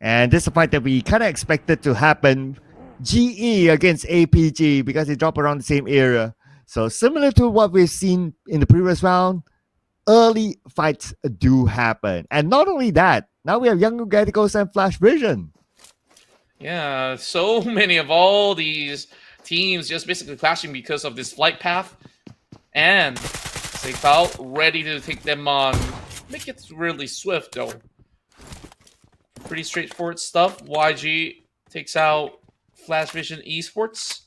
And this is a fight that we kind of expected to happen. GE against APG because they drop around the same area. So similar to what we've seen in the previous round, early fights do happen. And not only that, now we have Young Gaticos and Flash Vision. Yeah, so many of all these teams just basically clashing because of this flight path. And Seifao ready to take them on. Make it really swift though. Pretty straightforward stuff. YG takes out Flash Vision Esports.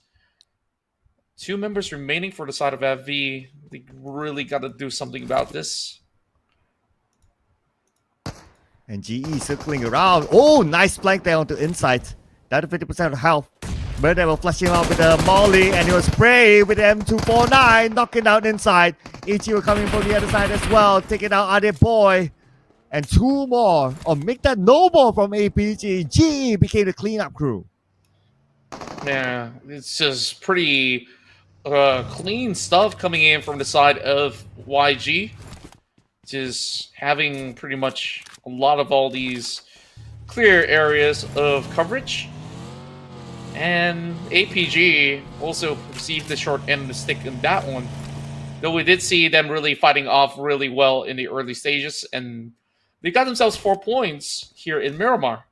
2 members remaining for the side of FV. They really got to do something about this. And GE circling around. Oh, nice flank there onto inside. Down to 50% of health. Miramar flashing out with the Molly, and he was spray with the M249, knocking down inside. Ichiro coming from the other side as well, taking out Ade Boy. And 2 more. Oh, make that no more from APG. GE became the cleanup crew. Yeah, it's just pretty clean stuff coming in from the side of YG. Just having pretty much a lot of all these clear areas of coverage. And APG also received the short end of the stick in that one. Though we did see them really fighting off really well in the early stages, and they got themselves 4 points here in Miramar.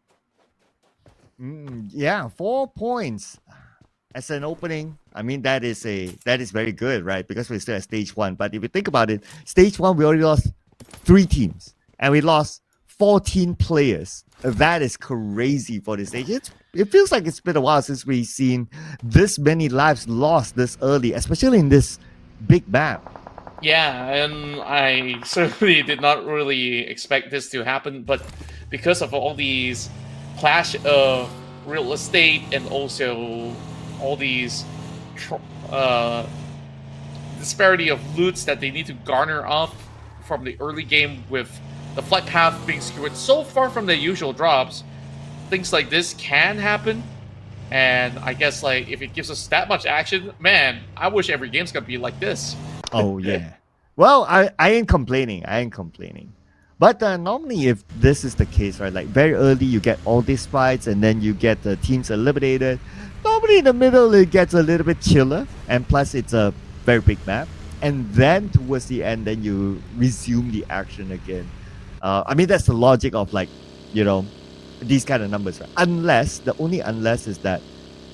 Yeah, 4 points as an opening. I mean, that is very good, right? Because we're still at stage 1. But if you think about it, stage 1 we already lost 3 teams, and we lost 14 players. That is crazy for this stage. It feels like it's been a while since we've seen this many lives lost this early, especially in this big map. Yeah, and I certainly did not really expect this to happen, but because of all these clash of real estate and also all these disparity of loots that they need to garner up from the early game, with the flight path being skewed so far from the usual drops, things like this can happen. And I guess, like, if it gives us that much action, man, I wish every game's gonna be like this. Oh yeah. Well, I ain't complaining. But normally, if this is the case, right, like very early you get all these fights, and then you get the teams eliminated. Normally in the middle it gets a little bit chiller, and plus it's a very big map. And then towards the end, then you resume the action again. I mean, that's the logic of, like, you know, these kind of numbers, right? The only unless is that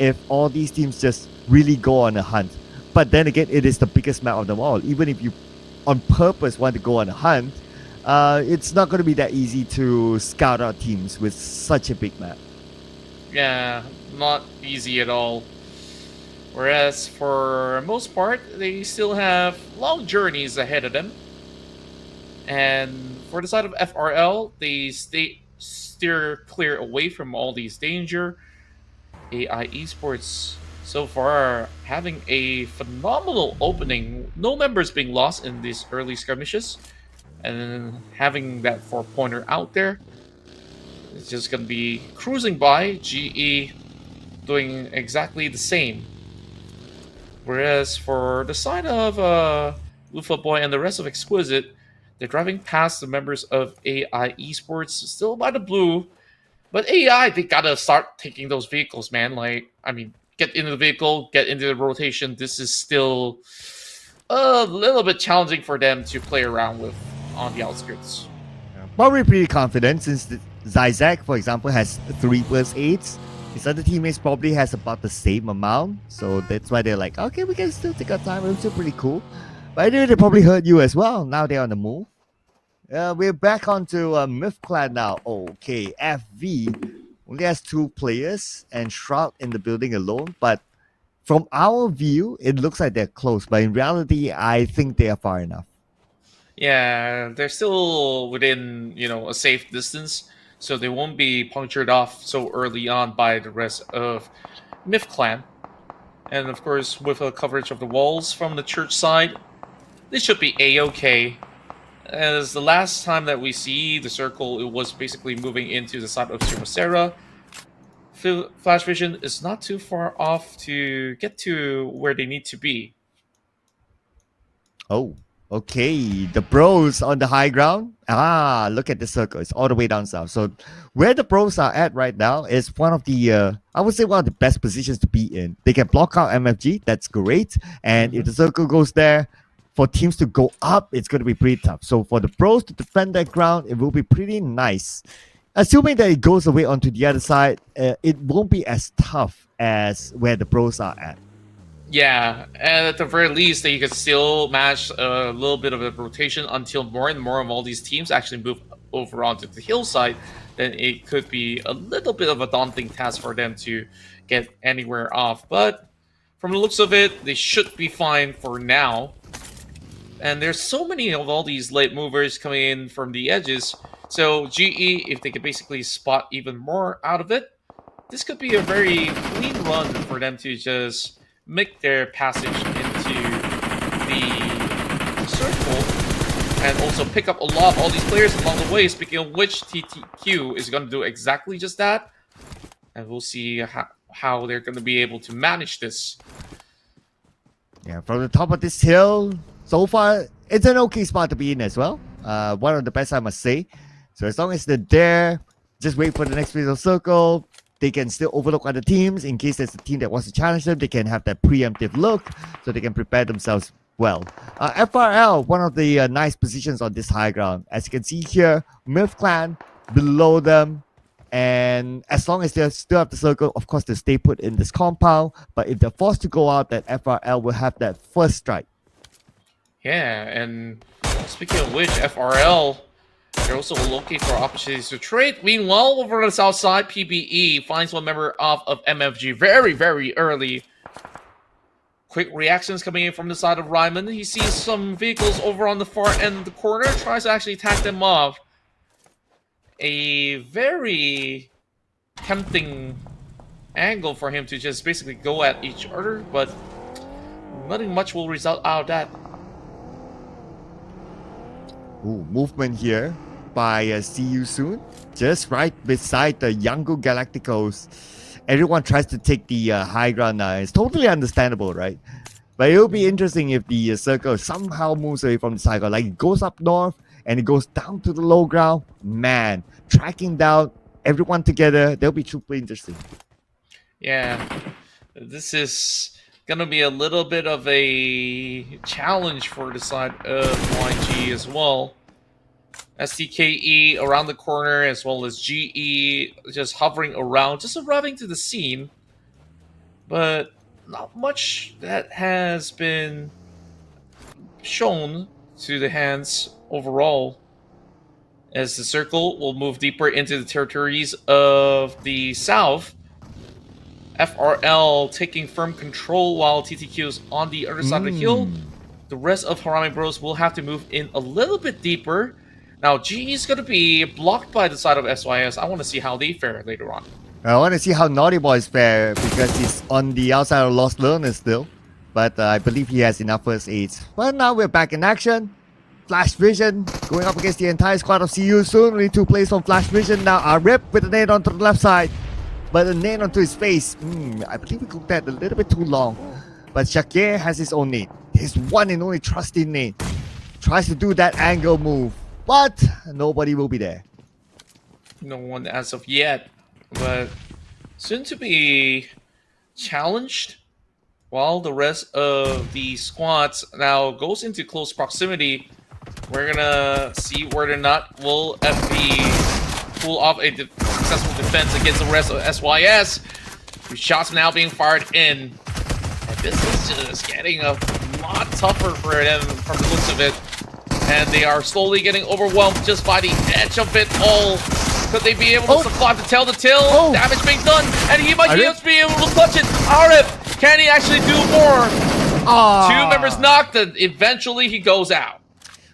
if all these teams just really go on a hunt. But then again, it is the biggest map of them all. Even if you on purpose want to go on a hunt, it's not going to be that easy to scout out teams with such a big map. Yeah, not easy at all. Whereas for most part, they still have long journeys ahead of them. And for the side of FRL, they steer clear away from all these danger. AI Esports so far having a phenomenal opening. No members being lost in these early skirmishes. And having that 4-pointer out there. It's just going to be cruising by. GE doing exactly the same. Whereas for the side of Lufa Boy and the rest of Exquisite, they're driving past the members of AI Esports, still by the blue. But AI, they gotta start taking those vehicles, man. Like, I mean, get into the vehicle, get into the rotation. This is still a little bit challenging for them to play around with on the outskirts. But we're pretty confident since Zizek, for example, has 3+8s. His other teammates probably has about the same amount. So that's why they're like, okay, we can still take our time. It's still pretty cool. But anyway, they probably heard you as well. Now they're on the move. We're back onto Myth Clan now. Okay, FV only has 2 players and Shroud in the building alone. But from our view, it looks like they're close. But in reality, I think they are far enough. Yeah, they're still within, a safe distance. So they won't be punctured off so early on by the rest of Myth Clan. And of course, with a coverage of the walls from the church side, this should be A-okay. As the last time that we see the circle, it was basically moving into the side of Surmasera. Flash Vision is not too far off to get to where they need to be. Oh, okay. The bros on the high ground. Look at the circle. It's all the way down south. So where the bros are at right now is one of the, I would say one of the best positions to be in. They can block out MFG. That's great. And if the circle goes there, for teams to go up, it's going to be pretty tough. So for the pros to defend that ground, it will be pretty nice. Assuming that it goes away onto the other side, it won't be as tough as where the pros are at. Yeah, and at the very least, they could still match a little bit of a rotation until more and more of all these teams actually move over onto the hillside. Then it could be a little bit of a daunting task for them to get anywhere off. But from the looks of it, they should be fine for now. And there's so many of all these late movers coming in from the edges. So GE, if they could basically spot even more out of it, this could be a very clean run for them to just make their passage into the circle and also pick up a lot of all these players along the way. Speaking of which, TTQ is going to do exactly just that. And we'll see how they're going to be able to manage this. Yeah, from the top of this hill, so far, it's an okay spot to be in as well. One of the best, I must say. So as long as they're there, just wait for the next phase of circle. They can still overlook other teams in case there's a team that wants to challenge them. They can have that preemptive look, so they can prepare themselves well. FRL, one of the nice positions on this high ground. As you can see here, MIRF clan below them. And as long as they still have the circle, of course, they stay put in this compound. But if they're forced to go out, then FRL will have that first strike. Yeah, and speaking of which, FRL, they're also looking for opportunities to trade. Meanwhile, over on the south side, PBE finds one member off of MFG very, very early. Quick reactions coming in from the side of Ryman. He sees some vehicles over on the far end of the corner, tries to actually attack them off. A very tempting angle for him to just basically go at each other, but nothing much will result out of that. Ooh, movement here by See You Soon, just right beside the Yango Galacticos. Everyone tries to take the high ground now. It's totally understandable, right? But it'll be interesting if the circle somehow moves away from the cycle. Like it goes up north and it goes down to the low ground. Man, tracking down everyone together, that'll be super interesting. Yeah, this is going to be a little bit of a challenge for the side of YG as well. STKE around the corner, as well as GE just hovering around, just arriving to the scene. But not much that has been shown to the hands overall, as the circle will move deeper into the territories of the south. FRL taking firm control while TTQ is on the other side of the hill. The rest of Harame Bros will have to move in a little bit deeper. Now, G is going to be blocked by the side of SYS. I want to see how they fare later on. I want to see how Naughty Boys fare because he's on the outside of Lost Learner still. But I believe he has enough first aids. Well, now we're back in action. Flash Vision going up against the entire squad of CU soon. Only 2 plays from Flash Vision. Now Rip with a nade onto the left side. But a nade onto his face. I believe we cooked that a little bit too long. But Shakir has his own nade. His one and only trusted nade. Tries to do that angle move. But nobody will be there. No one as of yet. But soon to be challenged. While the rest of the squads now goes into close proximity. We're gonna see whether or not will FP pull off a successful defense against the rest of SYS. Shots now being fired in. And this is just getting a lot tougher for them from the looks of it. And they are slowly getting overwhelmed just by the edge of it all. Could they be able to survive to tell the tale? Damage being done, and he might just be able to clutch it. Arif, can he actually do more? 2 members knocked, and eventually he goes out.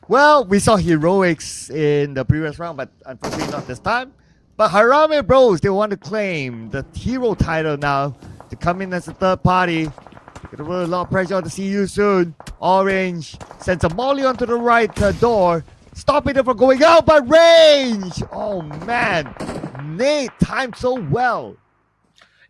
Well, we saw heroics in the previous round, but unfortunately not this time. But Harame Bros, they want to claim the hero title now to come in as a third party. Gonna put a lot of pressure on to see you soon. Orange sends a molly onto the right door, stopping it from going out, but range! Oh man, Nate timed so well.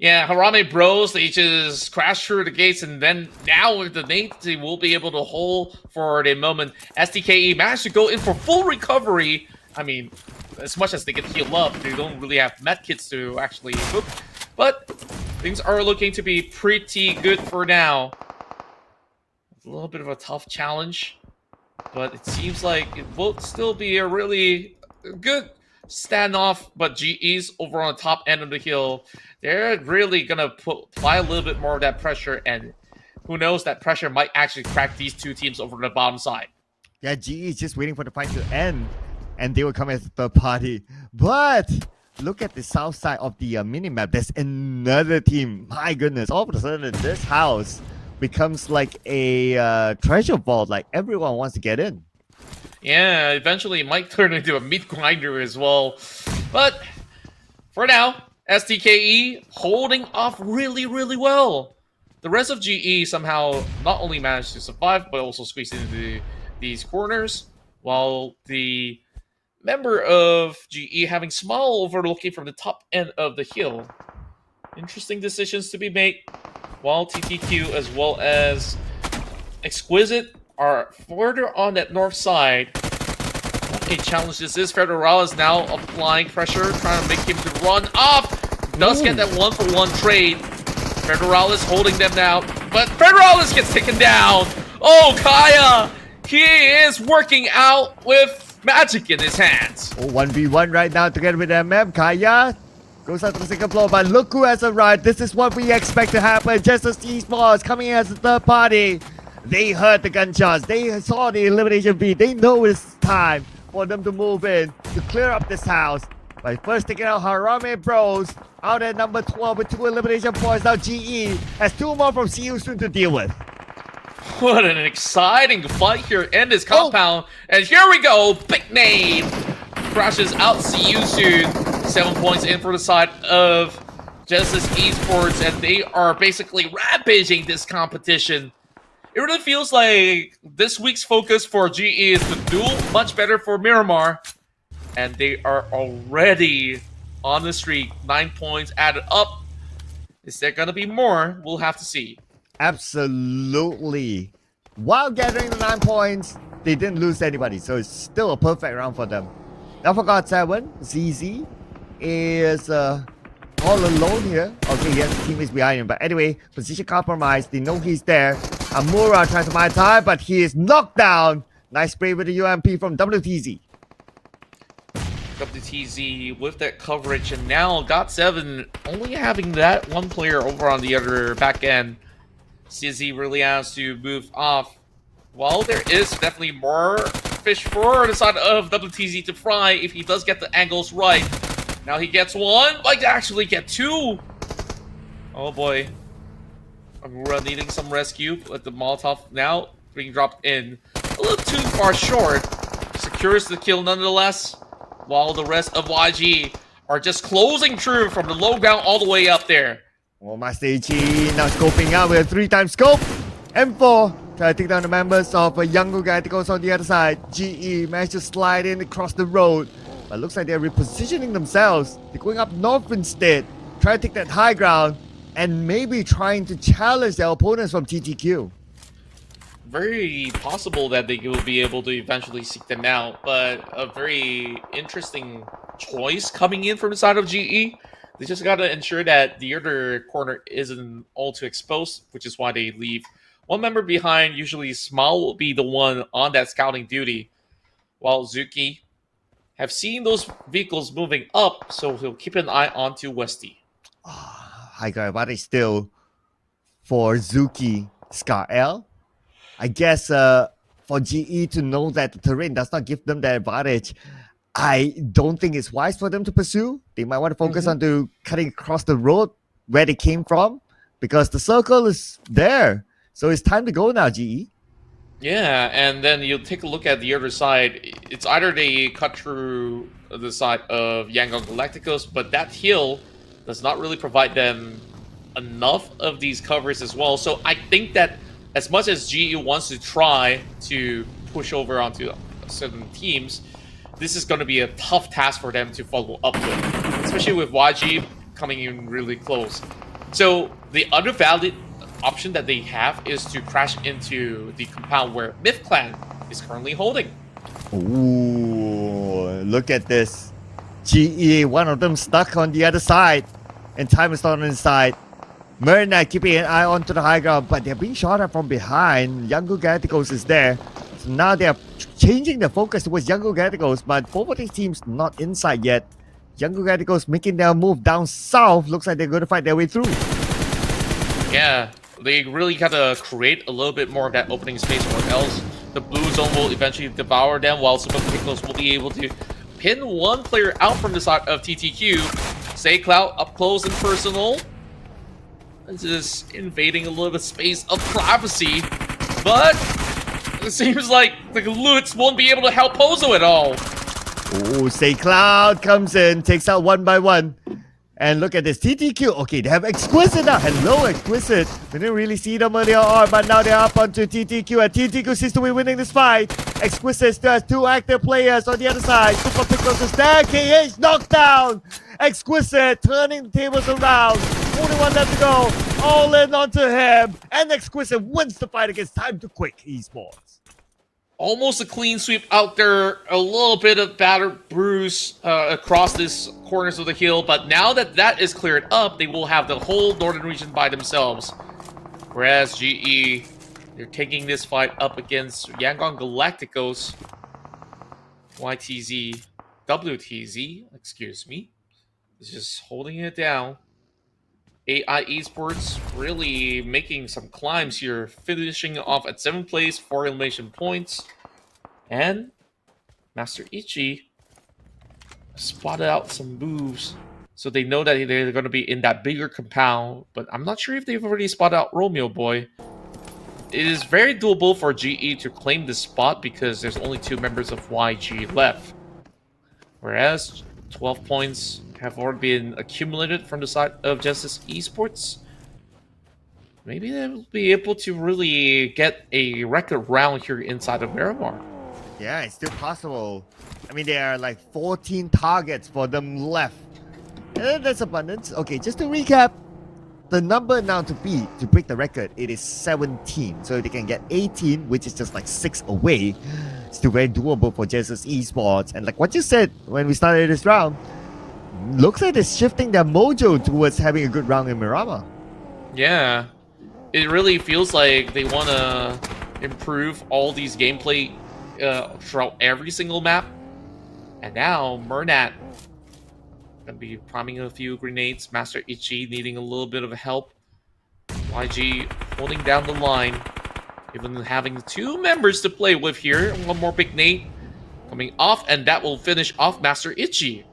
Yeah, Harame Bros, they just crashed through the gates, and then now with the Nate, they will be able to hold for the moment. STKE managed to go in for full recovery. I mean, as much as they can heal up, they don't really have medkits to actually equip. But things are looking to be pretty good for now. It's a little bit of a tough challenge, but it seems like it will still be a really good standoff. But GE's over on the top end of the hill. They're really gonna apply a little bit more of that pressure and who knows, that pressure might actually crack these two teams over the bottom side. Yeah, GE is just waiting for the fight to end, and they will come as a third party. But look at the south side of the minimap. There's another team. My goodness, all of a sudden this house becomes like a treasure vault. Like everyone wants to get in. Yeah, eventually it might turn into a meat grinder as well. But for now, STKE holding off really, really well. The rest of GE somehow not only managed to survive, but also squeeze into these corners, while the member of GE having small overlooking from the top end of the hill. Interesting decisions to be made, while TTQ as well as Exquisite are further on that north side. What a challenge this is. Federalis now applying pressure, trying to make him to run off. Does get that 1-for-1 trade. Federalis holding them down, but Federalis gets taken down. Oh, Kaya! He is working out with magic in his hands. Oh, 1v1 right now together with MM. Kaya goes out to the second floor, but look who has arrived. This is what we expect to happen. Just as Esports coming in as a third party. They heard the gunshots. They saw the elimination beat. They know it's time for them to move in to clear up this house. By first taking out Harame Bros out at number 12 with 2 elimination points. Now GE has 2 more from See You Soon to deal with. What an exciting fight here in this compound. And here we go. Big name crashes out. See you soon. 7 points in for the side of Genesis Esports. And they are basically rampaging this competition. It really feels like this week's focus for GE is to do much better for Miramar. And they are already on the streak. 9 points added up. Is there going to be more? We'll have to see. Absolutely. While gathering the 9 points, they didn't lose anybody, so it's still a perfect round for them. Now for God 7, ZZ is all alone here. Okay, he has teammates behind him, but anyway, position compromised. They know he's there. Amura trying to mind time, but he is knocked down. Nice spray with the UMP from WTZ. WTZ with that coverage, and now GOT7 only having that one player over on the other back end. CZ really has to move off. While there is definitely more fish for the side of WTZ to fry if he does get the angles right. Now he gets one, might actually get 2. Oh boy. Amura needing some rescue, but the Molotov now being dropped in. A little too far short. Secures the kill nonetheless. While the rest of YG are just closing through from the low ground all the way up there. Oh, Master Ichi now scoping out with a 3-time scope. M4 try to take down the members of Yango Galacticos on the other side. GE managed to slide in across the road. But looks like they're repositioning themselves. They're going up north instead. Try to take that high ground. And maybe trying to challenge their opponents from TTQ. Very possible that they will be able to eventually seek them out, but a very interesting choice coming in from the side of GE. They just got to ensure that the other corner isn't all too exposed, which is why they leave one member behind. Usually Small will be the one on that scouting duty, while Zuki have seen those vehicles moving up, so he'll keep an eye onto Westy. High guy advantage still for Zuki Scar L. I guess for GE to know that the terrain does not give them that advantage, I don't think it's wise for them to pursue. They might want to focus on to cutting across the road where they came from, because the circle is there. So it's time to go now, GE. Yeah, and then you take a look at the other side. It's either they cut through the side of Yangon Galacticos, but that hill does not really provide them enough of these covers as well. So I think that as much as GE wants to try to push over onto certain teams, this is going to be a tough task for them to follow up with, especially with YG coming in really close. So the other valid option that they have is to crash into the compound where Myth Clan is currently holding. Ooh, look at this. GE, one of them stuck on the other side, and Time is not on his side. Merna keeping an eye onto the high ground, but they're being shot at from behind. Yango Galacticos is there. So now they're changing their focus towards Yango Galacticos, but both of these teams not inside yet. Yango Galacticos making their move down south. Looks like they're going to fight their way through. Yeah, They really gotta create a little bit more of that opening space, or else the blue zone will eventually devour them, while Super Pickles will be able to pin one player out from the side of TTQ. Say Cloud up close and personal. This is invading a little bit of space of privacy, but it seems like the Lutz won't be able to help Pozo at all. Oh, Say Cloud comes in, takes out one by one. And look at this, TTQ. Okay, they have Exquisite now. Hello, Exquisite. We didn't really see them earlier on, but now they're up onto TTQ. And TTQ seems to be winning this fight. Exquisite still has 2 active players on the other side. Super Pickles is there. KH knocked down. Exquisite turning the tables around. Only one left to go. All in onto him. And Exquisite wins the fight against Time to Quick Esports. Almost a clean sweep out there. A little bit of battered bruise across this corners of the hill. But now that that is cleared up, they will have the whole northern region by themselves. Whereas GE, they're taking this fight up against Yangon Galacticos. YTZ, WTZ, excuse me. Is just holding it down. AI Esports really making some climbs here, finishing off at 7th place, 4 elimination points. And Master Ichi spotted out some moves, so they know that they're going to be in that bigger compound, but I'm not sure if they've already spotted out Romeo Boy. It is very doable for GE to claim this spot because there's only 2 members of YG left. Whereas 12 points have already been accumulated from the side of Genesis Esports. Maybe they'll be able to really get a record round here inside of Miramar. Yeah, it's still possible. I mean, there are like 14 targets for them left. That's abundance. Okay, just to recap, the number now to beat, to break the record, it is 17. So if they can get 18, which is just like 6 away, still very doable for Genesis Esports. And like what you said when we started this round, looks like they're shifting their mojo towards having a good round in Miramar. Yeah, it really feels like they want to improve all these gameplay throughout every single map. And now Murnat gonna be priming a few grenades. Master Ichi needing a little bit of help. YG holding down the line, even having 2 members to play with here. One more big nade coming off, and that will finish off Master Ichi.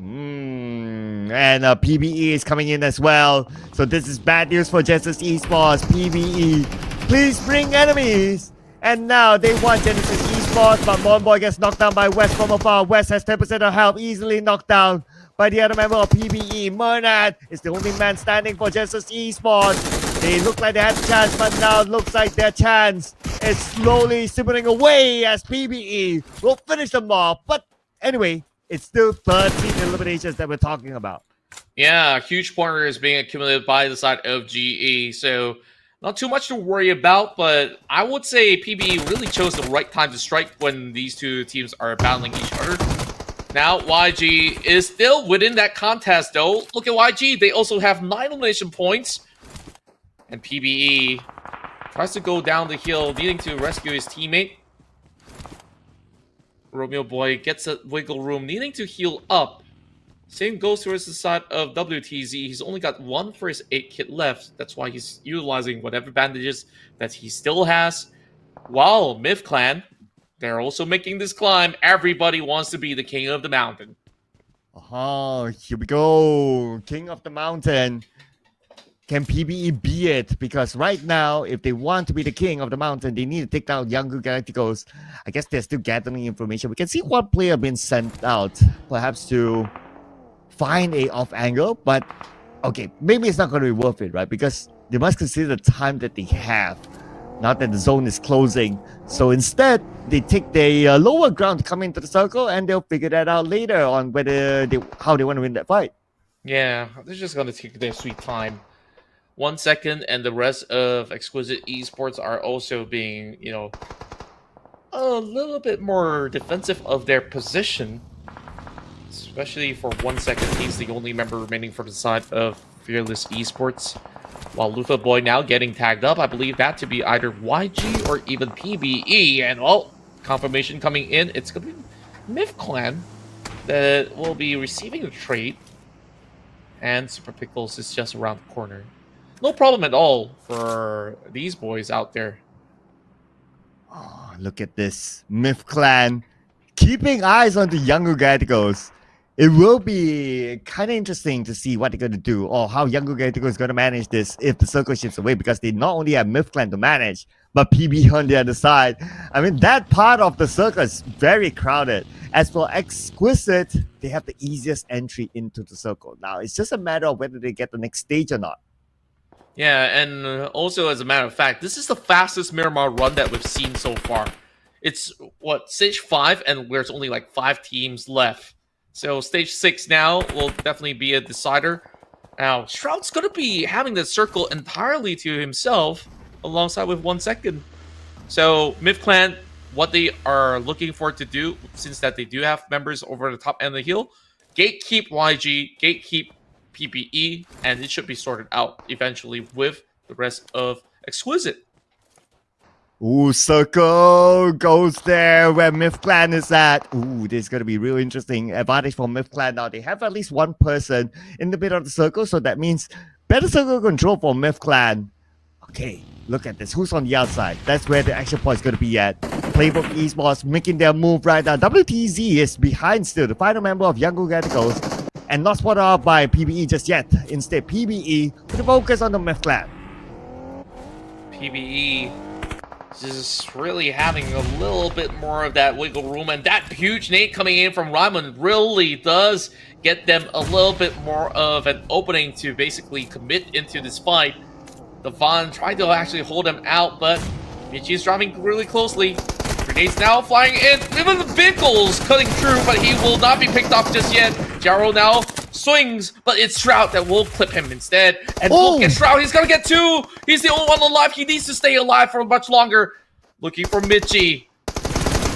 And PBE is coming in as well. So this is bad news for Genesis Esports. PBE, please bring enemies. And now they want Genesis Esports, but Monboy gets knocked down by West from afar. West has 10% of health, easily knocked down by the other member of PBE. Murnat is the only man standing for Genesis Esports. They look like they had a chance, but now it looks like their chance is slowly simmering away as PBE will finish them off. But anyway, it's still 13 eliminations that we're talking about. Yeah, huge pointer is being accumulated by the side of GE, so not too much to worry about, but I would say PBE really chose the right time to strike when these 2 teams are battling each other. Now, YG is still within that contest, though. Look at YG. They also have 9 elimination points. And PBE tries to go down the hill, needing to rescue his teammate. Romeo Boy gets a wiggle room, needing to heal up. Same goes towards the side of WTZ. He's only got 1 first aid kit left. That's why he's utilizing whatever bandages that he still has. While Myth Clan, they're also making this climb. Everybody wants to be the king of the mountain. Oh, here we go. King of the mountain. Can PBE be it? Because right now, if they want to be the king of the mountain, they need to take down Younger Galacticos. I guess they're still gathering information. We can see what player been sent out. Perhaps to find a off angle. But, okay, maybe it's not going to be worth it, right? Because they must consider the time that they have. Now that the zone is closing. So instead, they take the lower ground to come into the circle. And they'll figure that out later on whether how they want to win that fight. Yeah, they're just going to take their sweet time. 1 second, and the rest of Exquisite Esports are also being, a little bit more defensive of their position. Especially for 1 second, he's the only member remaining from the side of Fearless Esports. While Lufa Boy now getting tagged up, I believe that to be either YG or even PBE. And, well, confirmation coming in. It's going to be Myth Clan that will be receiving the trade. And Super Pickles is just around the corner. no problem at all for these boys out there. Oh, look at this. Myth Clan keeping eyes on the younger Galacticos. It will be kind of interesting to see what they're going to do or how younger Galactico is going to manage this if the circle shifts away, because they not only have Myth Clan to manage, but PB on the other side. I mean, that part of the circle is very crowded. As for Exquisite, they have the easiest entry into the circle. Now, it's just a matter of whether they get the next stage or not. Yeah, and also as a matter of fact, this is the fastest Miramar run that we've seen so far. It's, what, stage 5, and there's only like 5 teams left. So stage 6 now will definitely be a decider. Now, Shroud's going to be having the circle entirely to himself alongside with 1 second. So Myth Clan, what they are looking for to do, since that they do have members over the top end of the hill, gatekeep YG, gatekeep PPE, and it should be sorted out eventually with the rest of Exquisite. Ooh, circle goes there where Myth Clan is at. Ooh, this is going to be real interesting. Advantage for Myth Clan now. They have at least one person in the middle of the circle, so that means better circle control for Myth Clan. Okay, look at this. Who's on the outside? That's where the action point is going to be at. Playbook Esports making their move right now. WTZ is behind still, the final member of Young Galacticos, and not spotted out by PBE just yet. Instead, PBE put the focus on the Myth Clan. PBE just really having a little bit more of that wiggle room, and that huge nade coming in from Ryman really does get them a little bit more of an opening to basically commit into this fight. Devon tried to actually hold him out, but Michi is driving really closely. Grenades now flying in. Even the vehicles cutting through, but he will not be picked off just yet. Jaro now swings, but it's Shroud that will clip him instead. And look at Shroud. He's going to get 2. He's the only one alive. He needs to stay alive for much longer. Looking for Michi.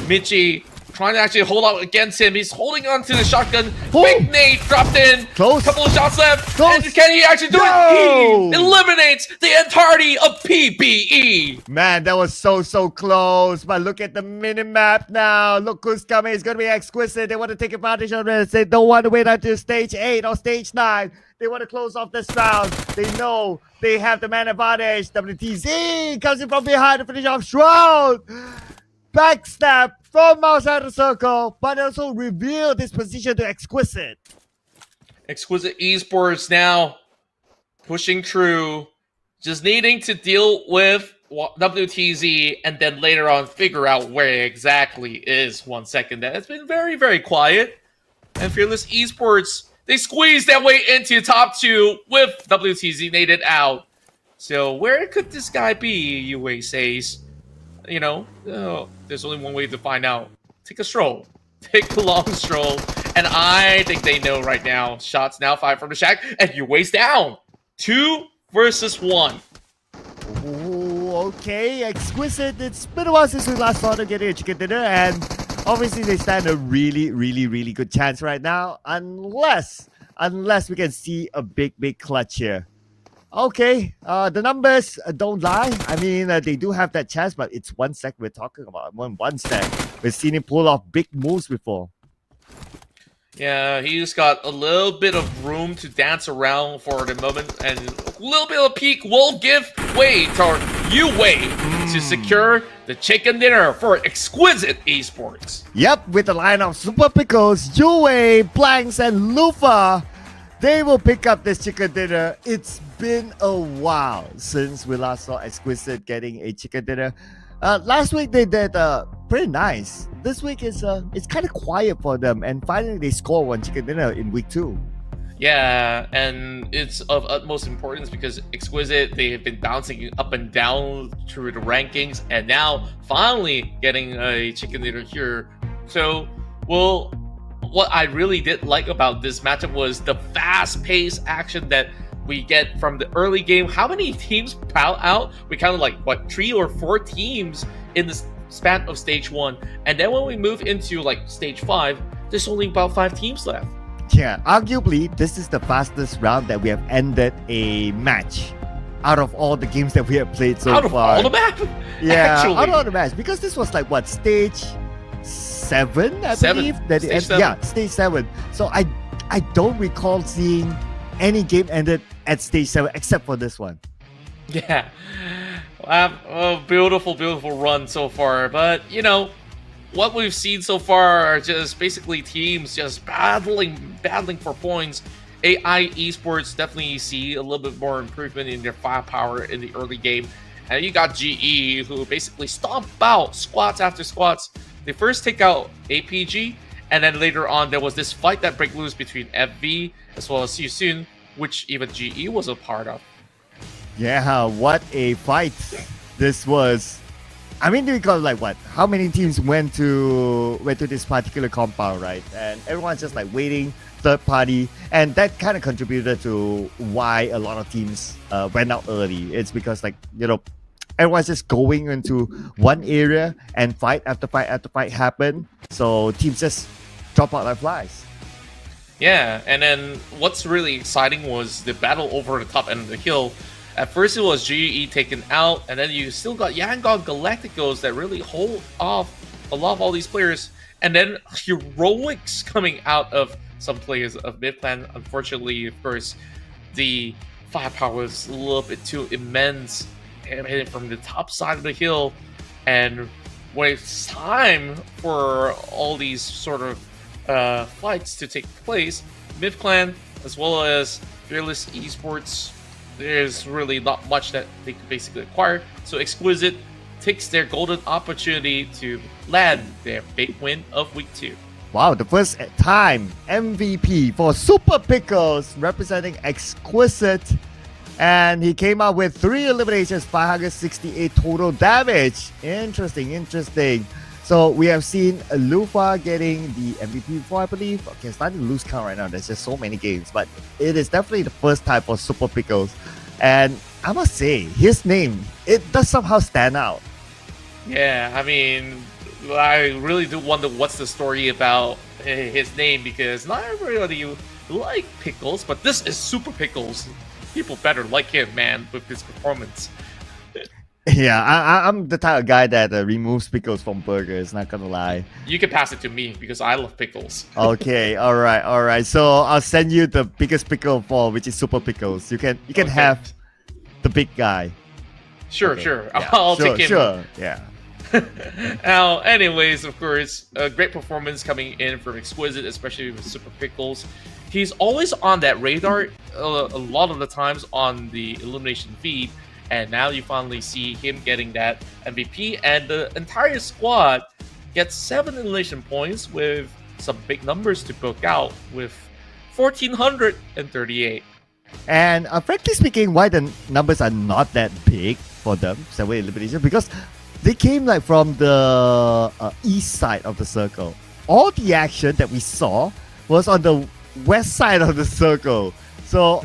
Michi trying to actually hold out against him. He's holding on to the shotgun. Big nade dropped in. Close. Couple of shots left. Close. And can he actually do it? He eliminates the entirety of PBE. Man, that was so close. But look at the minimap now. Look who's coming. It's going to be Exquisite. They want to take advantage of it. They don't want to wait until stage 8 or stage 9. They want to close off this round. They know they have the man advantage. WTZ comes in from behind to finish off Shroud. Backstab from outside the circle, but also reveal this position to Exquisite. Exquisite Esports now pushing through, just needing to deal with WTZ and then later on figure out where exactly is 1 second. That has been very quiet. And Fearless Esports, they squeezed their way into top 2 with WTZ naded out. So where could this guy be, UA says? You know, there's only one way to find out. Take a stroll. Take a long stroll. And I think they know right now. Shots now fired from the shack. And UA's down. 2 versus 1. Ooh, okay, Exquisite. It's been a while since we last saw them getting a chicken dinner, and obviously they stand a really good chance right now, unless we can see a big clutch here. Okay, the numbers don't lie. I mean, they do have that chance, but it's 1 sec we're talking about. One sec. We've seen him pull off big moves before. Yeah, he's got a little bit of room to dance around for the moment, and a little bit of peak will give way to UA to secure the chicken dinner for Exquisite Esports. Yep, with the line of Super Pickles, UA, Blanks, and Lufa, they will pick up this chicken dinner. It's been a while since we last saw Exquisite getting a chicken dinner. Last week they did pretty nice. This week is it's kind of quiet for them, and finally they score 1 chicken dinner in week 2. Yeah, and it's of utmost importance because Exquisite, they have been bouncing up and down through the rankings, and now finally getting a chicken dinner here. So, well, what I really did like about this matchup was the fast-paced action that we get from the early game. How many teams pile out? We counted like, what, 3 or 4 teams in the span of stage 1. And then when we move into like stage 5, there's only about 5 teams left. Yeah, arguably, this is the fastest round that we have ended a match out of all the games that we have played so far. Out of all the map? Yeah, actually. out of all the match. Because this was like, what, stage 7, I believe? Stage 7. Yeah, stage 7. So I don't recall seeing any game ended at stage 7 except for this one. Yeah. A beautiful, beautiful run so far. But, what we've seen so far are just basically teams just battling for points. AI Esports definitely see a little bit more improvement in their firepower in the early game. And you got GE, who basically stomp out squats after squats. They first take out APG, and then later on there was this fight that break loose between FV as well as Yusun, which even GE was a part of. Yeah, what a fight this was. I mean, because like what? How many teams went to this particular compound, right? And everyone's just like waiting, third party, and that kind of contributed to why a lot of teams went out early. It's because like everyone's just going into one area and fight after fight after fight happen. So teams just drop out like flies. Yeah, and then what's really exciting was the battle over the top end of the hill. At first, it was GE taken out, and then you still got Yangon Galacticos that really hold off a lot of all these players. And then heroics coming out of some players of mid-plan. Unfortunately, of course, the firepower was a little bit too immense hitting from the top side of the hill. And when it's time for all these sort of fights to take place, mid-clan as well as Fearless Esports, there's really not much that they could basically acquire. So Exquisite takes their golden opportunity to land their big win of week 2. Wow, the first time MVP for Super Pickles representing Exquisite. And he came out with 3 eliminations, 568 total damage. Interesting. So we have seen Lufa getting the MVP before, I believe. Okay, it's starting to lose count right now. There's just so many games. But it is definitely the first time for Super Pickles. And I must say, his name, it does somehow stand out. Yeah, I mean, I really do wonder what's the story about his name, because not everybody like Pickles, but this is Super Pickles. People better like him, man, with his performance. Yeah, I'm the type of guy that removes pickles from burgers, not gonna lie. You can pass it to me because I love pickles. Okay, all right. So I'll send you the biggest pickle of all, which is Super Pickles. You can Okay. have the big guy. Sure, Okay, sure. yeah, I'll take him. Sure, yeah. Now, anyways, of course, a great performance coming in from Exquisite, especially with Super Pickles. He's always on that radar a lot of the times on the elimination feed, and now you finally see him getting that MVP, and the entire squad gets 7 elimination points with some big numbers to book out with 1,438. And frankly speaking, why the numbers are not that big for them, 7 elimination, because they came like from the east side of the circle. All the action that we saw was on the west side of the circle. So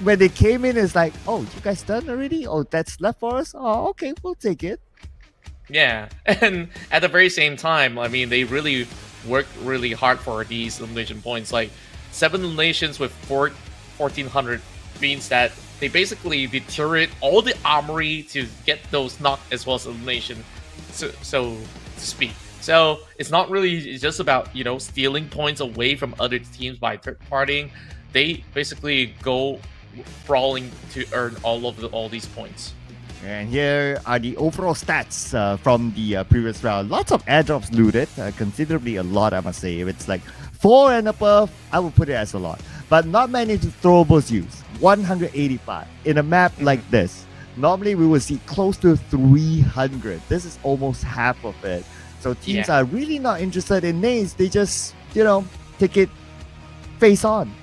when they came in, it's like, oh, you guys done already? Oh, that's left for us? Oh, okay, we'll take it. Yeah, and at the very same time, I mean, they really worked really hard for these elimination points. Like 7 eliminations with 1,400 means that they basically deteriorate all the armory to get those knock as well as elimination, so to speak. So it's not really just about stealing points away from other teams by third partying. They basically go brawling to earn all these points. And here are the overall stats from the previous round. Lots of airdrops looted, considerably a lot, I must say. If it's like 4 and above, I would put it as a lot. But not many throwables used. 185 in a map like this. Normally we would see close to 300. This is almost half of it. So teams are really not interested in nades. They just, take it face on.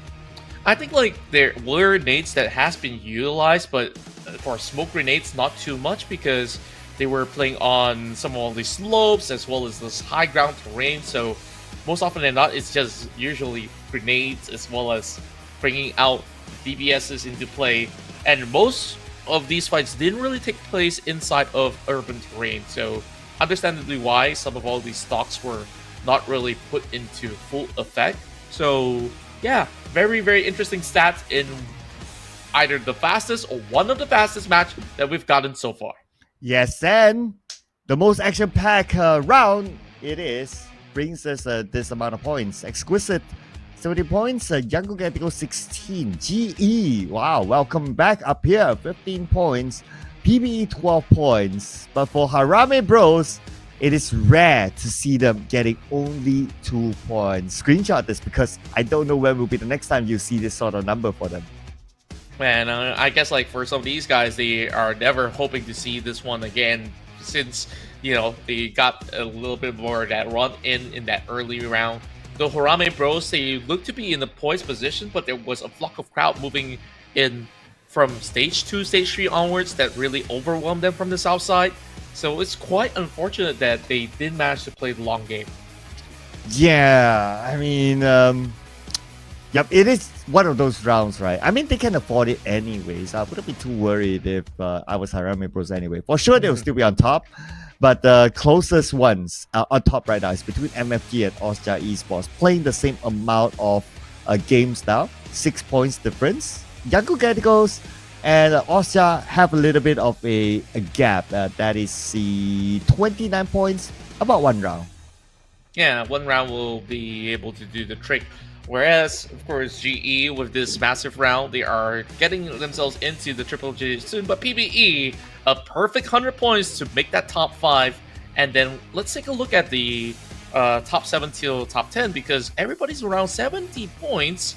I think like there were nades that has been utilized, but for smoke grenades, not too much, because they were playing on some of these slopes as well as this high ground terrain. So most often than not, it's just usually grenades as well as bringing out DBSs into play. And most of these fights didn't really take place inside of urban terrain. So understandably why some of all these stocks were not really put into full effect. So yeah, very, very interesting stats in either the fastest or one of the fastest match that we've gotten so far. Yes, and the most action-packed round it is brings us this amount of points. Exquisite 70 points. Jungle Galactico 16. GE, wow, welcome back up here. 15 points. PBE 12 points. But for Harame Bros, it is rare to see them getting only 2 points. Screenshot this because I don't know when will be the next time you see this sort of number for them. Man, I guess like for some of these guys, they are never hoping to see this one again since, you know, they got a little bit more of that run in that early round. The Harame Bros, they look to be in the poised position, but there was a flock of crowd moving in from stage 2, stage 3 onwards that really overwhelmed them from the south side. So it's quite unfortunate that they didn't manage to play the long game. Yeah, I mean, yep, it is one of those rounds, right? I mean, they can afford it anyways. I wouldn't be too worried if I was Harame Bros anyway. For sure, they'll still be on top. But the closest ones on top right now is between MFG and Austria Esports, playing the same amount of games now, 6 points difference. Jungle Galacticos and Austria have a little bit of a gap. That is the 29 points, about one round. Yeah, one round will be able to do the trick. Whereas, of course, GE with this massive round, they are getting themselves into the triple G soon. But PBE, a perfect 100 points to make that top 5. And then let's take a look at the top 7 till top 10 because everybody's around 70 points.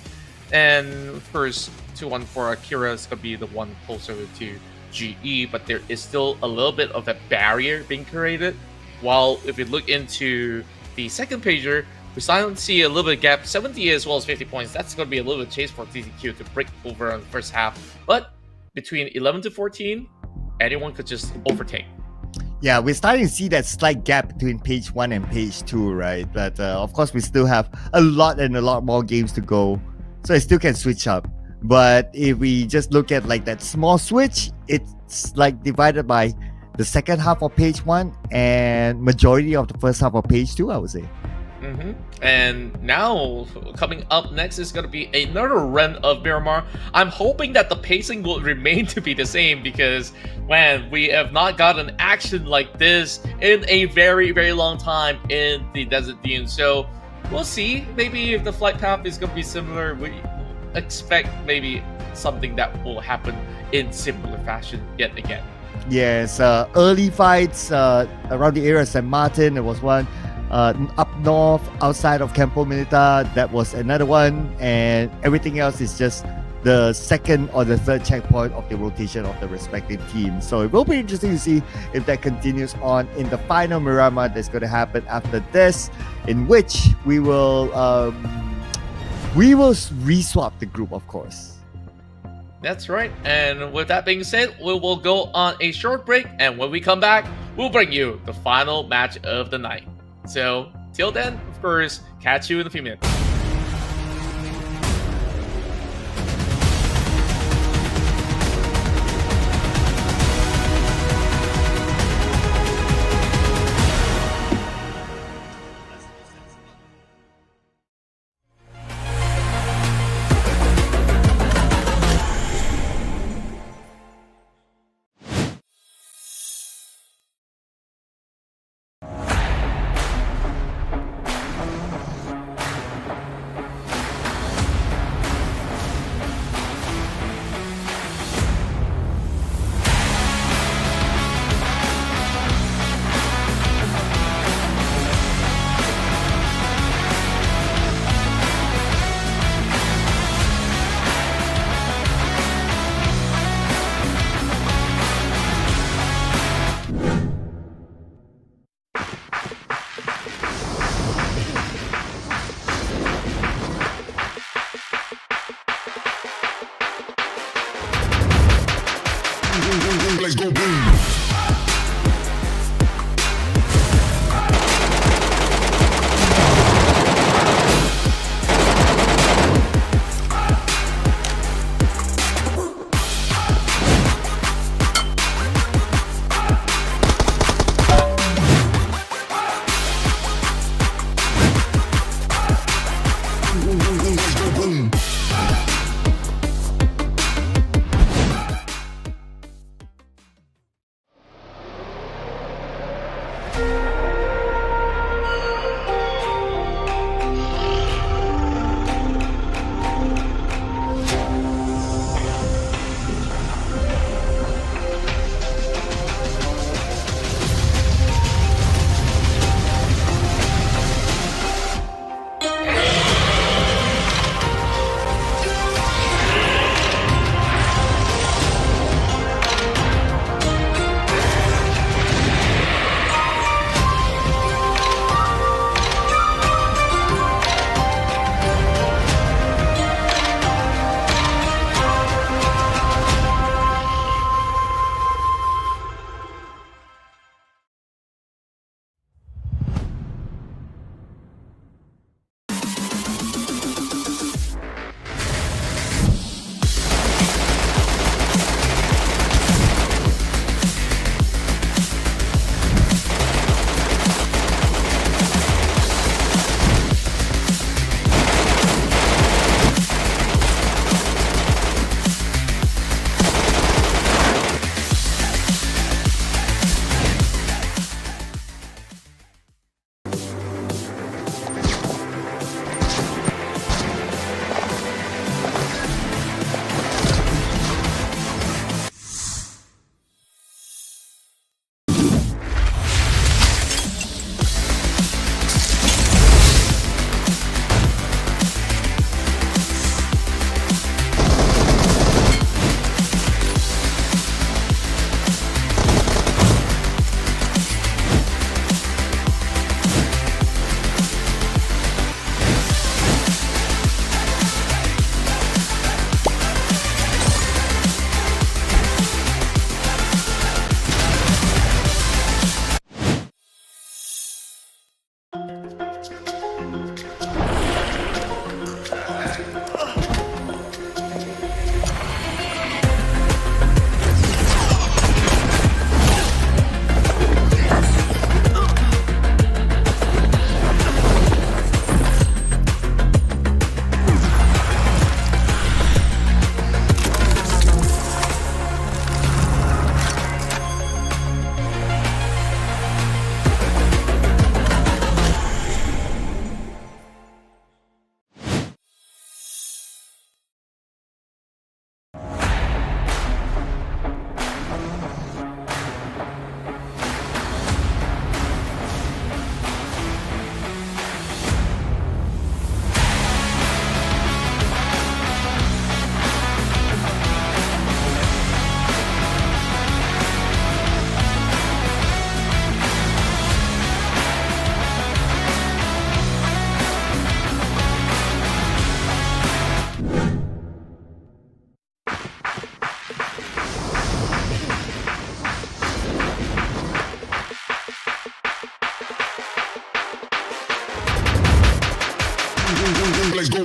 And of course, 2-1 for Akira is going to be the one closer to GE. But there is still a little bit of a barrier being created. While if you look into the second pager, we silently see a little bit of gap, 70 as well as 50 points. That's going to be a little bit of chase for TTQ to break over on the first half. But between 11 to 14, anyone could just overtake. Yeah, we're starting to see that slight gap between page 1 and page 2, right? But of course, we still have a lot more games to go. So it still can switch up. But if we just look at like that small switch, it's like divided by the second half of page 1 and majority of the first half of page 2, I would say. And now coming up next is going to be another run of Miramar. I'm hoping that the pacing will remain to be the same because, man, we have not gotten action like this in a very, very long time in the Desert Dune. So we'll see. Maybe if the flight path is going to be similar, we expect maybe something that will happen in similar fashion yet again. Yes, early fights around the area of St. Martin, there was one. Up north, outside of Campo Militar, that was another one, and everything else is just the second or the third checkpoint of the rotation of the respective teams. So it will be interesting to see if that continues on in the final Miramar that's going to happen after this, in which we will reswap the group, of course. That's right. And with that being said, we will go on a short break, and when we come back, we'll bring you the final match of the night. So, till then, of course, catch you in a few minutes. Let's go boom. Let's go boom.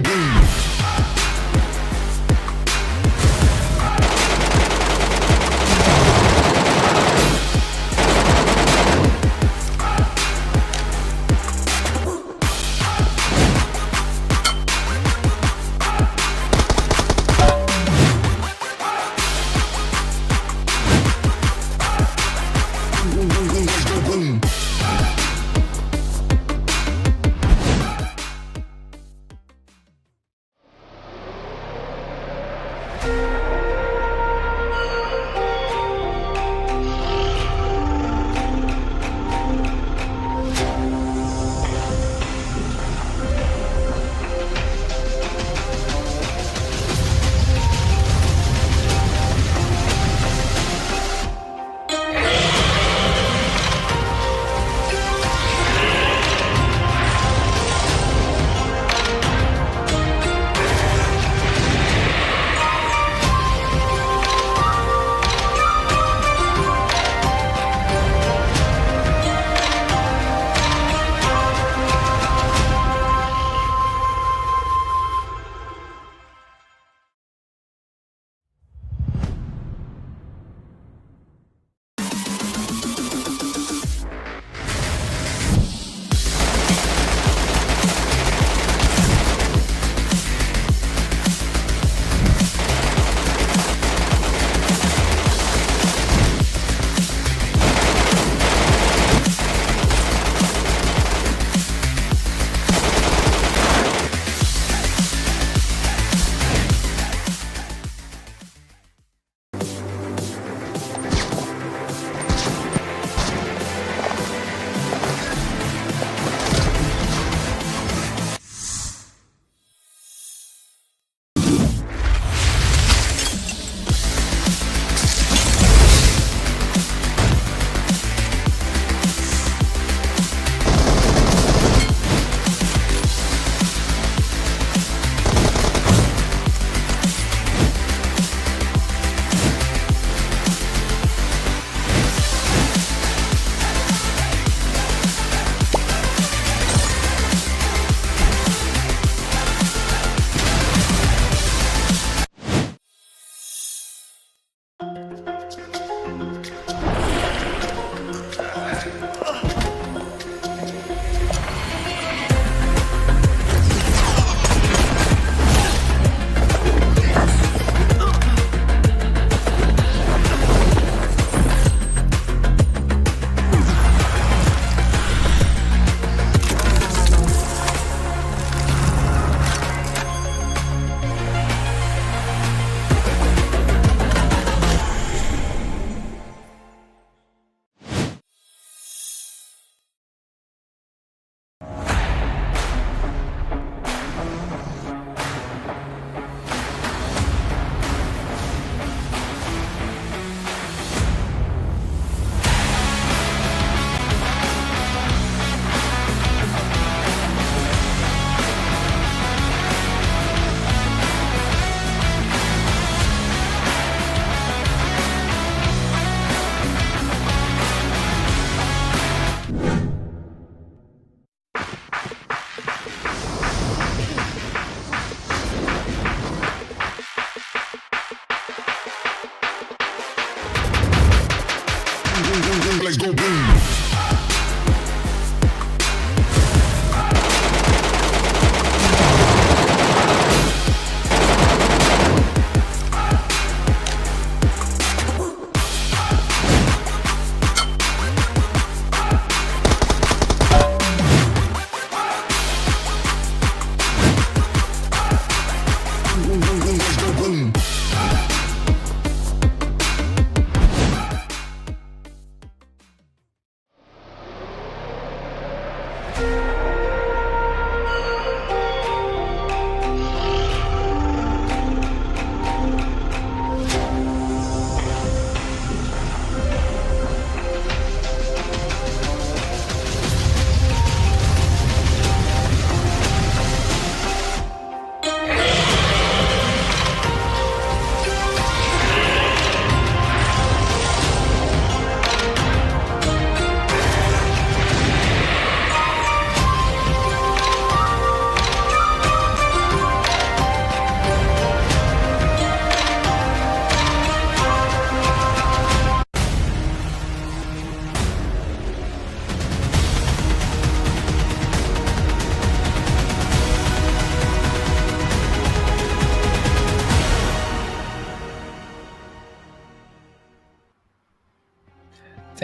boom.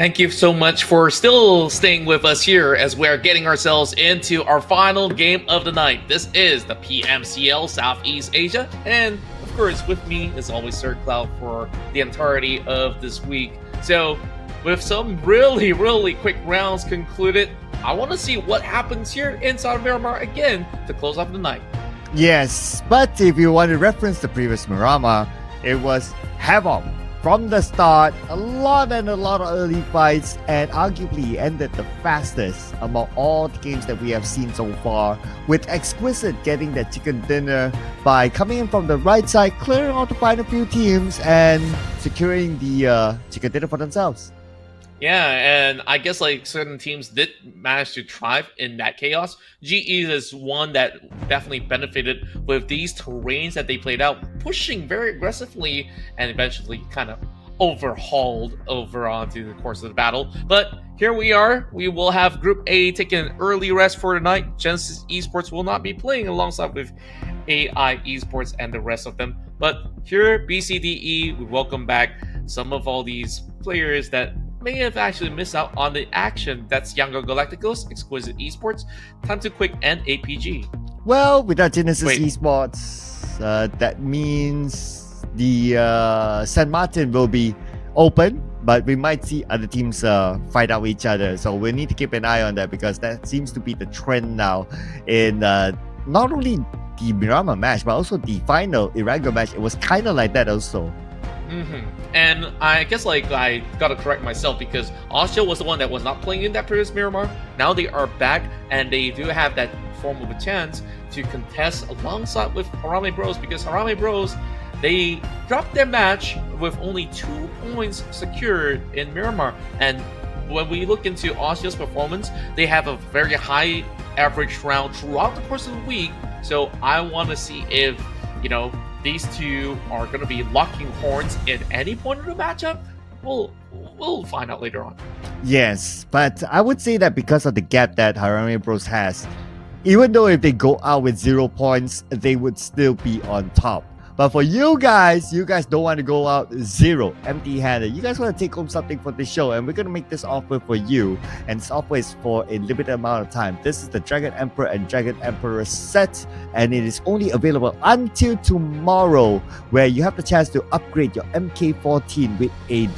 Thank you so much for still staying with us here as we're getting ourselves into our final game of the night. This is the PMCL Southeast Asia, and of course, with me is always Sir Cloud for the entirety of this week. So, with some really quick rounds concluded, I want to see what happens here inside Miramar again to close off the night. Yes, but if you want to reference the previous Miramar, it was havoc. From the start, a lot of early fights, and arguably ended the fastest among all the games that we have seen so far, with Exquisite getting that chicken dinner by coming in from the right side, clearing out the final few teams, and securing the chicken dinner for themselves. Yeah, and I guess like certain teams did manage to thrive in that chaos. GE is one that definitely benefited with these terrains that they played out, pushing very aggressively and eventually kind of overhauled over onto the course of the battle. But here we are. We will have Group A taking an early rest for tonight. Genesis Esports will not be playing alongside with AI Esports and the rest of them. But here, BCDE, we welcome back some of all these players that may have actually missed out on the action. That's Younger Galacticos, Exquisite Esports, Time to Quick, and APG. Well, without Genesis Esports, that means the San Martin will be open, but we might see other teams fight out each other. So we need to keep an eye on that, because that seems to be the trend now in not only the Miramar match, but also the final Erangel match. It was kind of like that also. And I guess like I gotta correct myself, because Austria was the one that was not playing in that previous Miramar. Now they are back, and they do have that form of a chance to contest alongside with Harame Bros, because Harame Bros, they dropped their match with only 2 points secured in Miramar. And when we look into Austria's performance, they have a very high average round throughout the course of the week. So I want to see if, these two are going to be locking horns in any point of the matchup. We'll find out later on. Yes, but I would say that because of the gap that Harame Bros has, even though if they go out with 0 points, they would still be on top. But for you guys don't want to go out zero, empty-handed. You guys want to take home something for the show, and we're going to make this offer for you. And this offer is for a limited amount of time. This is the Dragon Emperor and Dragon Emperor set, and it is only available until tomorrow, where you have the chance to upgrade your MK14 with a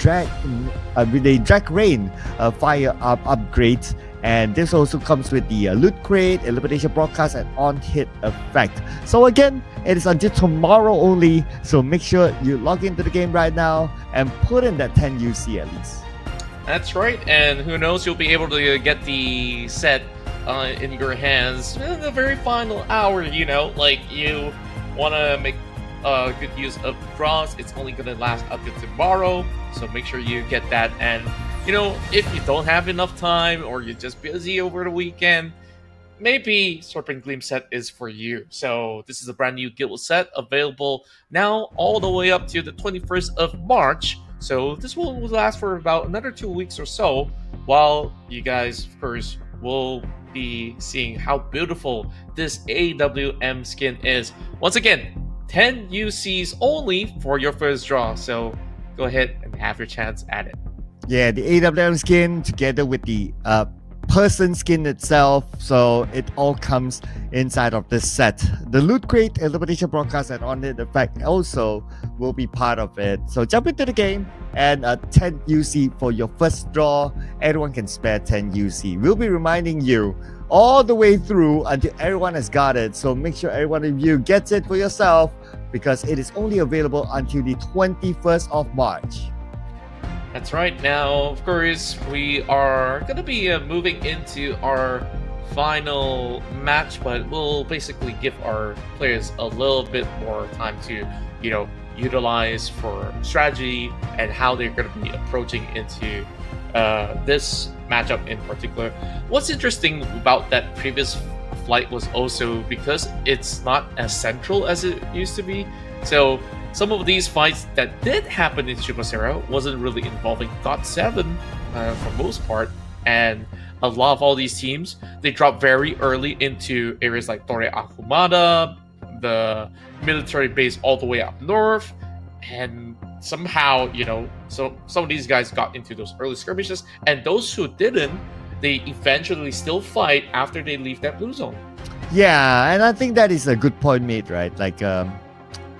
Drag Rain fire upgrade. And this also comes with the loot crate, elimination broadcast, and on-hit effect. So again, it is until tomorrow only. So make sure you log into the game right now and put in that 10 UC at least. That's right, and who knows, you'll be able to get the set in your hands in the very final hour. Like you want to make good use of draws. It's only going to last up to tomorrow, so make sure you get that. And if you don't have enough time, or you're just busy over the weekend, maybe Serpent Gleam set is for you. So this is a brand new guild set available now all the way up to the 21st of March. So this will last for about another 2 weeks or so, while you guys, of course, will be seeing how beautiful this AWM skin is. Once again, 10 UCs only for your first draw. So go ahead and have your chance at it. Yeah, the AWM skin together with the person skin itself, so it all comes inside of this set. The loot crate, elimination broadcast, and on-hit effect also will be part of it. So jump into the game, and 10 UC for your first draw. Everyone can spare 10 UC. We'll be reminding you all the way through until everyone has got it. So make sure every one of you gets it for yourself, because it is only available until the 21st of March. That's right. Now, of course, we are going to be moving into our final match, but we'll basically give our players a little bit more time to, utilize for strategy and how they're going to be approaching into this matchup in particular. What's interesting about that previous flight was also because it's not as central as it used to be. So some of these fights that did happen in Shibasera wasn't really involving GOT7 for most part, and a lot of all these teams, they drop very early into areas like Torre Ahumada, the military base all the way up north, and somehow, so some of these guys got into those early skirmishes, and those who didn't, they eventually still fight after they leave that blue zone. Yeah, and I think that is a good point made, right? Like,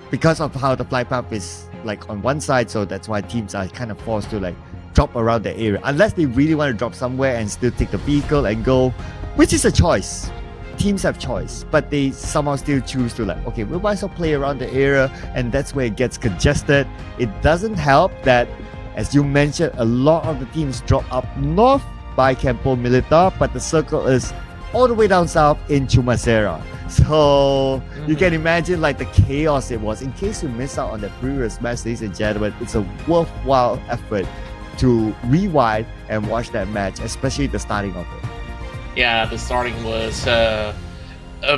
because of how the flight path is like on one side, so that's why teams are kind of forced to like drop around the area, unless they really want to drop somewhere and still take the vehicle and go, which is a choice. Teams have choice, but they somehow still choose to like, okay, we might as well play around the area, and that's where it gets congested. It doesn't help that, as you mentioned, a lot of the teams drop up north by Campo Militar, but the circle is all the way down south in Chumacera. So you can imagine like the chaos it was. In case you miss out on the previous match, ladies and gentlemen, it's a worthwhile effort to rewind and watch that match, especially the starting of it. Yeah, the starting was a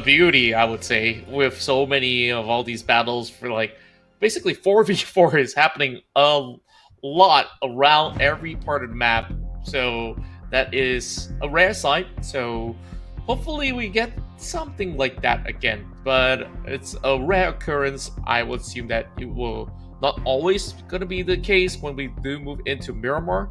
beauty, I would say, with so many of all these battles for like basically 4v4 is happening a lot around every part of the map. So that is a rare sight. So hopefully we get something like that again. But it's a rare occurrence. I would assume that it will not always going to be the case when we do move into Miramar.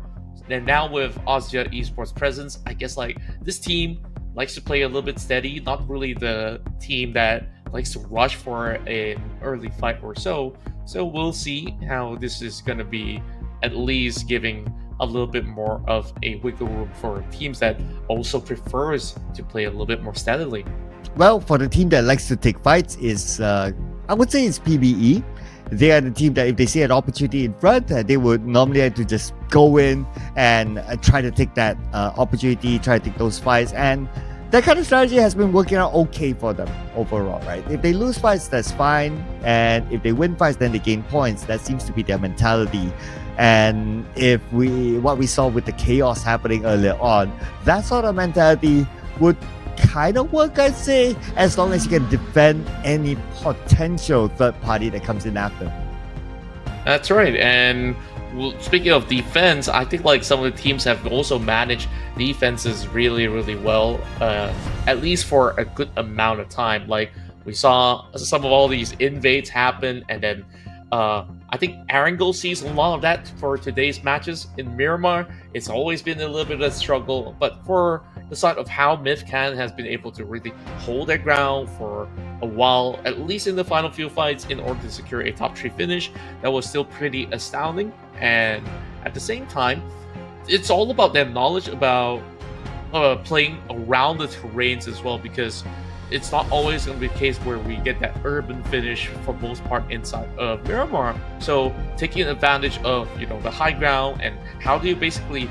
And now with Austria Esports presence, I guess like this team likes to play a little bit steady, not really the team that likes to rush for an early fight or so. So we'll see how this is going to be, at least giving a little bit more of a wiggle room for teams that also prefers to play a little bit more steadily. Well, for the team that likes to take fights is, I would say it's PBE. They are the team that if they see an opportunity in front, they would normally have to just go in and try to take that opportunity, try to take those fights. And that kind of strategy has been working out okay for them overall, right? If they lose fights, that's fine. And if they win fights, then they gain points. That seems to be their mentality. And if what we saw with the chaos happening earlier on, that sort of mentality would kind of work, I'd say, as long as you can defend any potential third party that comes in after. That's right. And speaking of defense, I think like some of the teams have also managed defenses really, really well, at least for a good amount of time. Like we saw some of all these invades happen, and then I think Erangel sees a lot of that for today's matches in Miramar. It's always been a little bit of a struggle, but for the side of how MIFCAN has been able to really hold their ground for a while, at least in the final few fights, in order to secure a top 3 finish, that was still pretty astounding. And at the same time, it's all about their knowledge about playing around the terrains as well, because it's not always going to be the case where we get that urban finish for most part inside of Miramar. So taking advantage of the high ground and how do you basically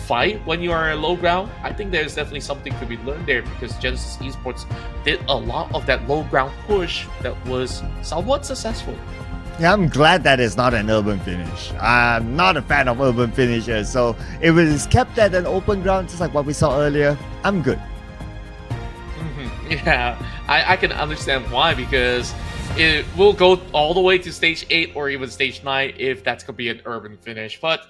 fight when you are low ground, I think there's definitely something to be learned there, because Genesis Esports did a lot of that low ground push that was somewhat successful. Yeah, I'm glad that it's not an urban finish. I'm not a fan of urban finishes, so if it is kept at an open ground, just like what we saw earlier, I'm good. Yeah, I can understand why, because it will go all the way to stage 8 or even stage 9 if that's going to be an urban finish. But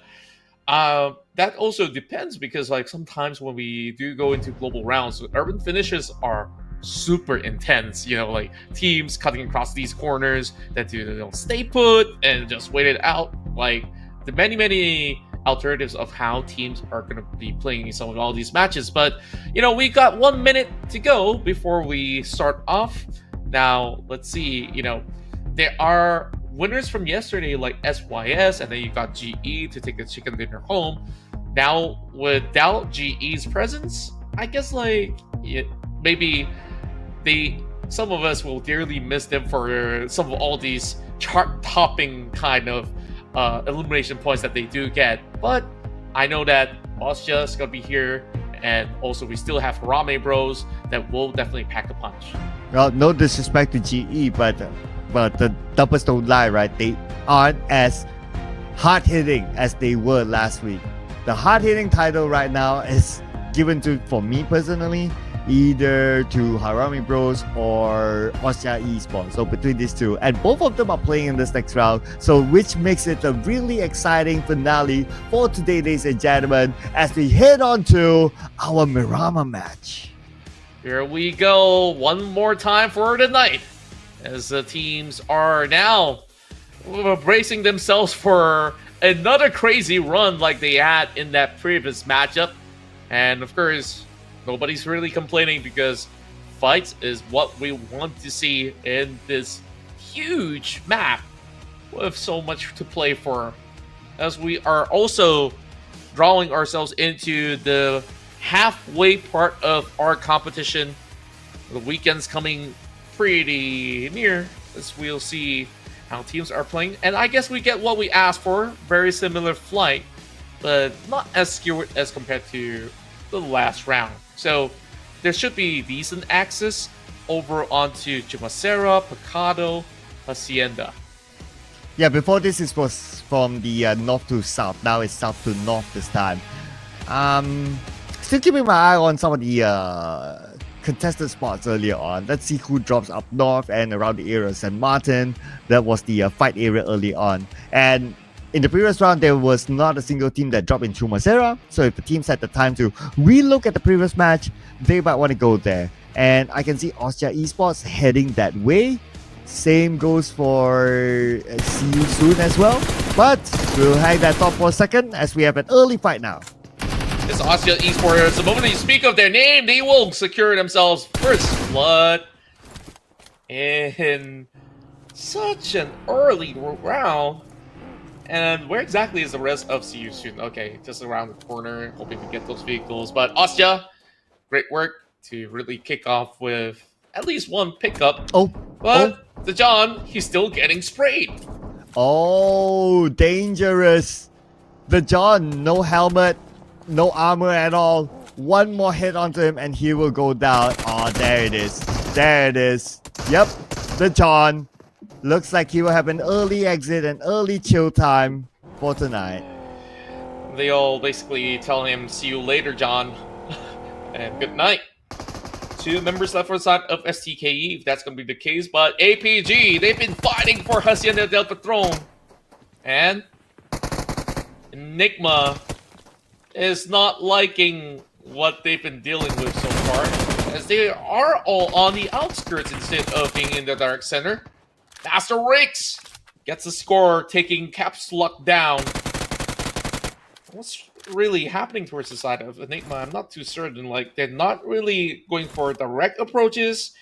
that also depends, because like sometimes when we do go into global rounds, urban finishes are super intense, like teams cutting across these corners that do stay put and just wait it out. Like the many alternatives of how teams are going to be playing some of all these matches. But we got 1 minute to go before we start off. Now let's see, there are winners from yesterday like SYS, and then you got GE to take the chicken dinner home. Now without GE's presence, I guess maybe some of us will dearly miss them for some of all these chart-topping kind of elimination points that they do get. But I know that Austria is going to be here, and also we still have Harame Bros that will definitely pack a punch. Well, no disrespect to GE, but the numbers don't lie, right? They aren't as hard-hitting as they were last week. The hard-hitting title right now is given to, for me personally, either to Harame Bros or Austria Esports. So between these two, and both of them are playing in this next round, so which makes it a really exciting finale for today, ladies and gentlemen, as we head on to our Miramar match. Here we go, one more time for the night, as the teams are now bracing themselves for another crazy run like they had in that previous matchup. And of course, nobody's really complaining because fights is what we want to see in this huge map with so much to play for. As we are also drawing ourselves into the halfway part of our competition. The weekend's coming pretty near as we'll see how teams are playing. And I guess we get what we asked for. Very similar flight, but not as skewed as compared to the last round. So there should be decent access over onto Chumacera, Picado, Hacienda. Yeah, before this it was from the north to south. Now it's south to north this time. Still keeping my eye on some of the contested spots earlier on. Let's see who drops up north and around the area of St. Martin. That was the fight area early on. And in the previous round, there was not a single team that dropped in Chumacera. So if the teams had the time to relook at the previous match, they might want to go there. And I can see Austria Esports heading that way. Same goes for See You Soon as well. But we'll hang that thought for a second as we have an early fight now. This Austria Esports, the moment you speak of their name, they will secure themselves first blood in such an early round. And where exactly is the rest of See You Soon? Okay, just around the corner, hoping to get those vehicles. But Austria, great work to really kick off with at least one pickup. But the John, he's still getting sprayed. Oh, dangerous. The John, no helmet, no armor at all. One more hit onto him and he will go down. Oh, there it is. There it is. Yep, the John. Looks like he will have an early exit, an early chill time for tonight. They all basically tell him, see you later, John. And good night. 2 members left for the side of STKE, if that's going to be the case. But APG, they've been fighting for Hacienda del Patron. And Enigma is not liking what they've been dealing with so far, as they are all on the outskirts instead of being in the dark center. Master Rakes gets the score, taking Caps Luck down. What's really happening towards the side of Enigma? I'm not too certain. Like, they're not really going for direct approaches.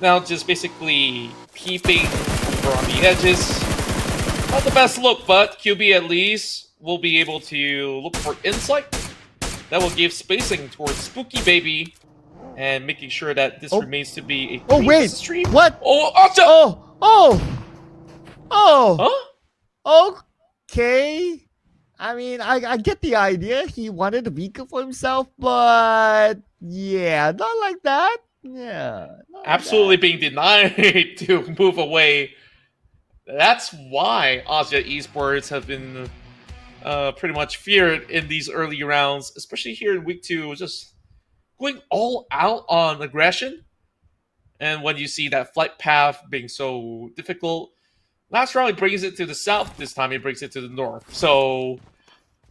Now just basically peeping over on the edges. Not the best look, but QB at least will be able to look for insight. That will give spacing towards Spooky Baby and making sure that this remains to be a clean stream. What? Oh, Acha! Okay. I mean, I get the idea. He wanted a vehicle for himself, but yeah, not like that. Yeah. Absolutely being denied to move away. That's why Austria Esports have been pretty much feared in these early rounds, especially here in week 2, just going all out on aggression. And when you see that flight path being so difficult, last round he brings it to the south, this time he brings it to the north. So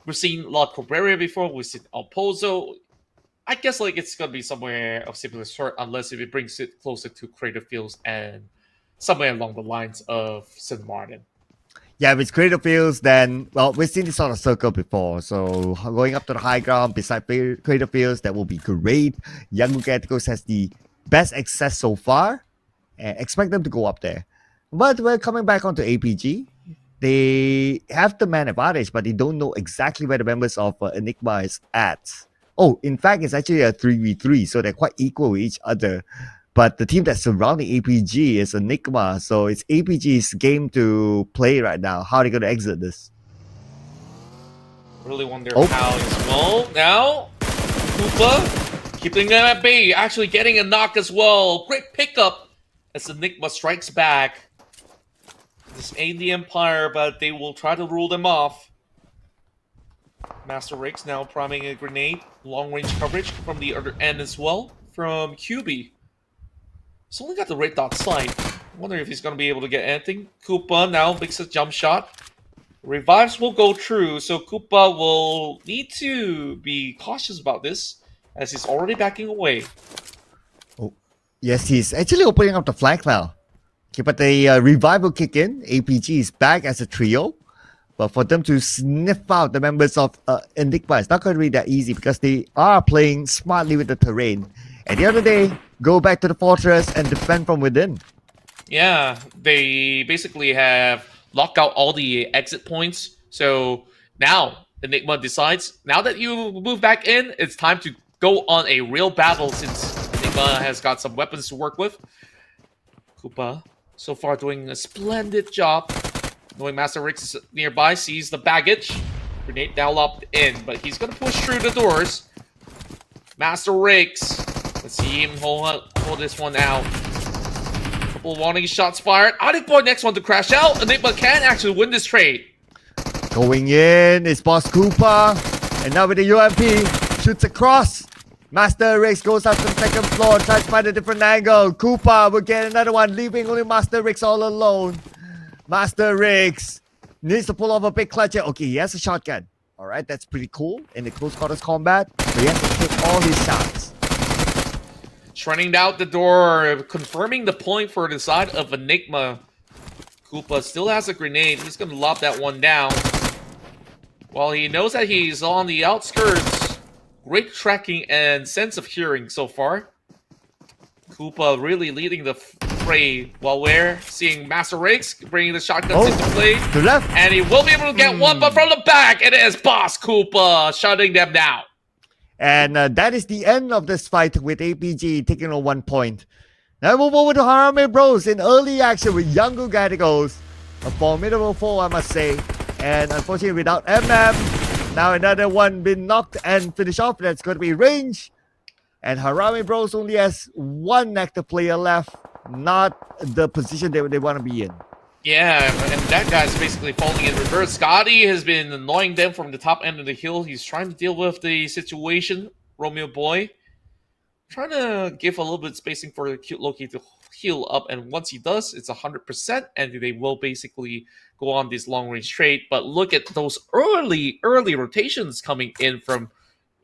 we've seen La Cabrera before, we've seen El Pozo. I guess like it's gonna be somewhere of similar sort, unless if it brings it closer to Creative Fields and somewhere along the lines of St. Martin. Yeah, if it's Creative Fields, then, well, we've seen this sort of circle before. So going up to the high ground beside Creative Fields, that will be great. Young Gaticos has the best access so far. And expect them to go up there. But we're coming back onto APG. They have the man advantage, but they don't know exactly where the members of Enigma is at. Oh, in fact, it's actually a 3v3, so they're quite equal with each other. But the team that's surrounding APG is Enigma, so it's APG's game to play right now. How are they going to exit this? Really wonder how as well. Now, Koopa keeping them at bay, actually getting a knock as well. Great pickup as Enigma strikes back. This ain't the Empire, but they will try to rule them off. Master Rakes now priming a grenade. Long-range coverage from the other end as well from QB. He's only got the red dot sight. Wonder if he's going to be able to get anything. Koopa now makes a jump shot. Revives will go through, so Koopa will need to be cautious about this as he's already backing away. Oh, yes, he's actually opening up the flank now. Okay, but the revival kick in. APG is back as a trio. But for them to sniff out the members of Enigma, it's not going to be that easy because they are playing smartly with the terrain. At the end of the day, go back to the fortress and defend from within. Yeah, they basically have locked out all the exit points. So now Enigma decides, now that you move back in, it's time to go on a real battle since Enigma has got some weapons to work with. Koopa, so far doing a splendid job. Knowing Master Rix is nearby, sees the baggage. Grenade now locked in, but he's going to push through the doors. Master Rix, let's see him hold this one out. Couple warning shots fired. Boy, next one to crash out. Enigma can actually win this trade. Going in is Boss Koopa. And now with the UMP, shoots across. Master Rix goes up to the second floor, tries to find a different angle. Koopa will get another one, leaving only Master Rix all alone. Master Rix needs to pull off a big clutch here. Okay, he has a shotgun. Alright, that's pretty cool in the close quarters combat. But he has to take all his shots. Running out the door, confirming the point for the side of Enigma. Koopa still has a grenade. He's going to lob that one down. While he knows that he's on the outskirts, great tracking and sense of hearing so far. Koopa really leading the fray while we're seeing Master Rix bringing the shotguns into play. To left. And he will be able to get one, but from the back, it is Boss Koopa shutting them down. And that is the end of this fight with APG taking on 1 point. Now move over to Harame Bros in early action with Yango Gadigos. A formidable foe, I must say. And unfortunately without MM, now another one been knocked and finished off. That's going to be range. And Harame Bros only has one active player left. Not the position they want to be in. Yeah, and that guy's basically falling in reverse. Scotty has been annoying them from the top end of the hill. He's trying to deal with the situation. Romeo Boy trying to give a little bit of spacing for Cute Loki to heal up. And once he does, it's 100%. And they will basically go on this long-range trade. But look at those early rotations coming in from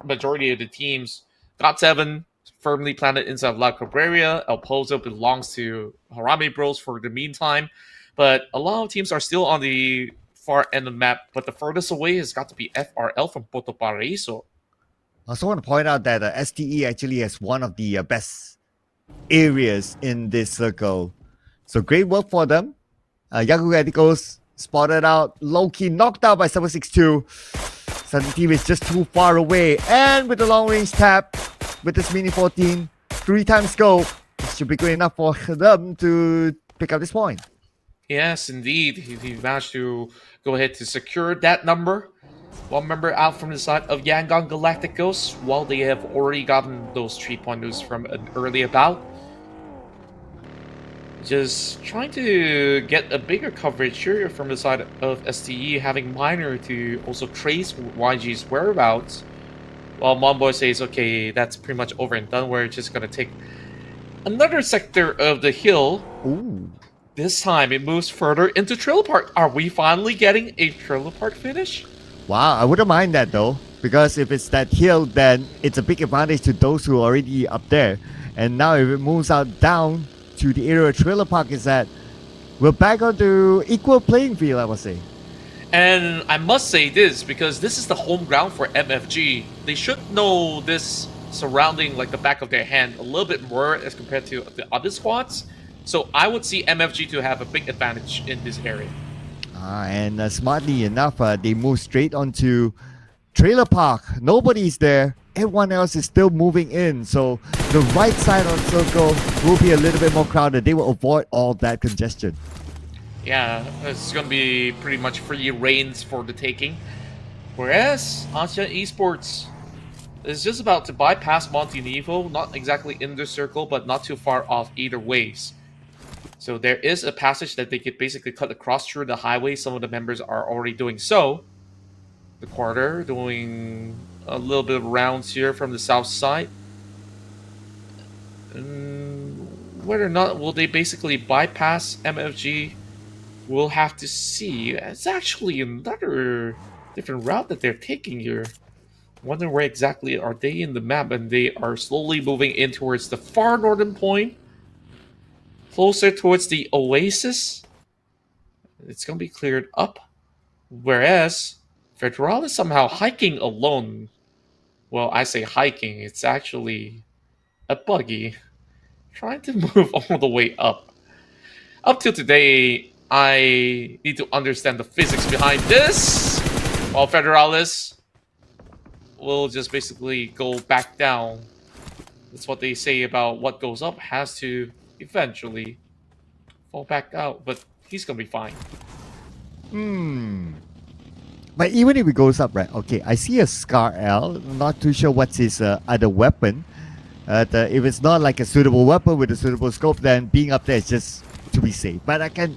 majority of the teams. GOT7 firmly planted inside La Cabrera. El Pozo belongs to Harame Bros for the meantime. But a lot of teams are still on the far end of the map. But the furthest away has got to be FRL from Puerto Paraíso. I also want to point out that STE actually has one of the best areas in this circle. So great work for them. Yaku Gadigos spotted out. Low-key knocked out by 762. Southern team is just too far away. And with the long-range tap, with this Mini 14, 3x scope, it should be good enough for them to pick up this point. Yes, indeed. He managed to go ahead to secure that number. One member out from the side of Yangon Galacticos, while they have already gotten those 3 pointers from an earlier bout. Just trying to get a bigger coverage here from the side of STE, having Minor to also trace YG's whereabouts. While Monboy says, okay, that's pretty much over and done. We're just going to take another sector of the hill. Ooh. This time it moves further into Trailer Park. Are we finally getting a Trailer Park finish? Wow, I wouldn't mind that though. Because if it's that hill, then it's a big advantage to those who are already up there. And now if it moves out down to the area of Trailer Park, is that we're back onto equal playing field, I would say. And I must say this, because this is the home ground for MFG. They should know this surrounding like the back of their hand a little bit more as compared to the other squads. So I would see MFG to have a big advantage in this area. And smartly enough, they move straight onto Trailer Park. Nobody's there. Everyone else is still moving in. So the right side of the circle will be a little bit more crowded. They will avoid all that congestion. Yeah, it's going to be pretty much free reigns for the taking. Whereas Asia Esports is just about to bypass Montenevo, not exactly in the circle, but not too far off either ways. So there is a passage that they could basically cut across through the highway. Some of the members are already doing so. The quarter doing a little bit of rounds here from the south side. Whether or not will they basically bypass MFG, we'll have to see. It's actually another different route that they're taking here. Wonder where exactly are they in the map, and they are slowly moving in towards the far northern point. closer towards the oasis. It's going to be cleared up. Whereas Federal is somehow hiking alone. Well, I say hiking, it's actually a buggy trying to move all the way up. Up till today, I need to understand the physics behind this, while Federalis will just basically go back down. That's what they say about what goes up has to eventually fall back out, but he's gonna be fine. But even if it goes up, right? Okay, I see a Scar L. Not too sure what's his other weapon. If it's not like a suitable weapon with a suitable scope, then being up there is just to be safe. But I can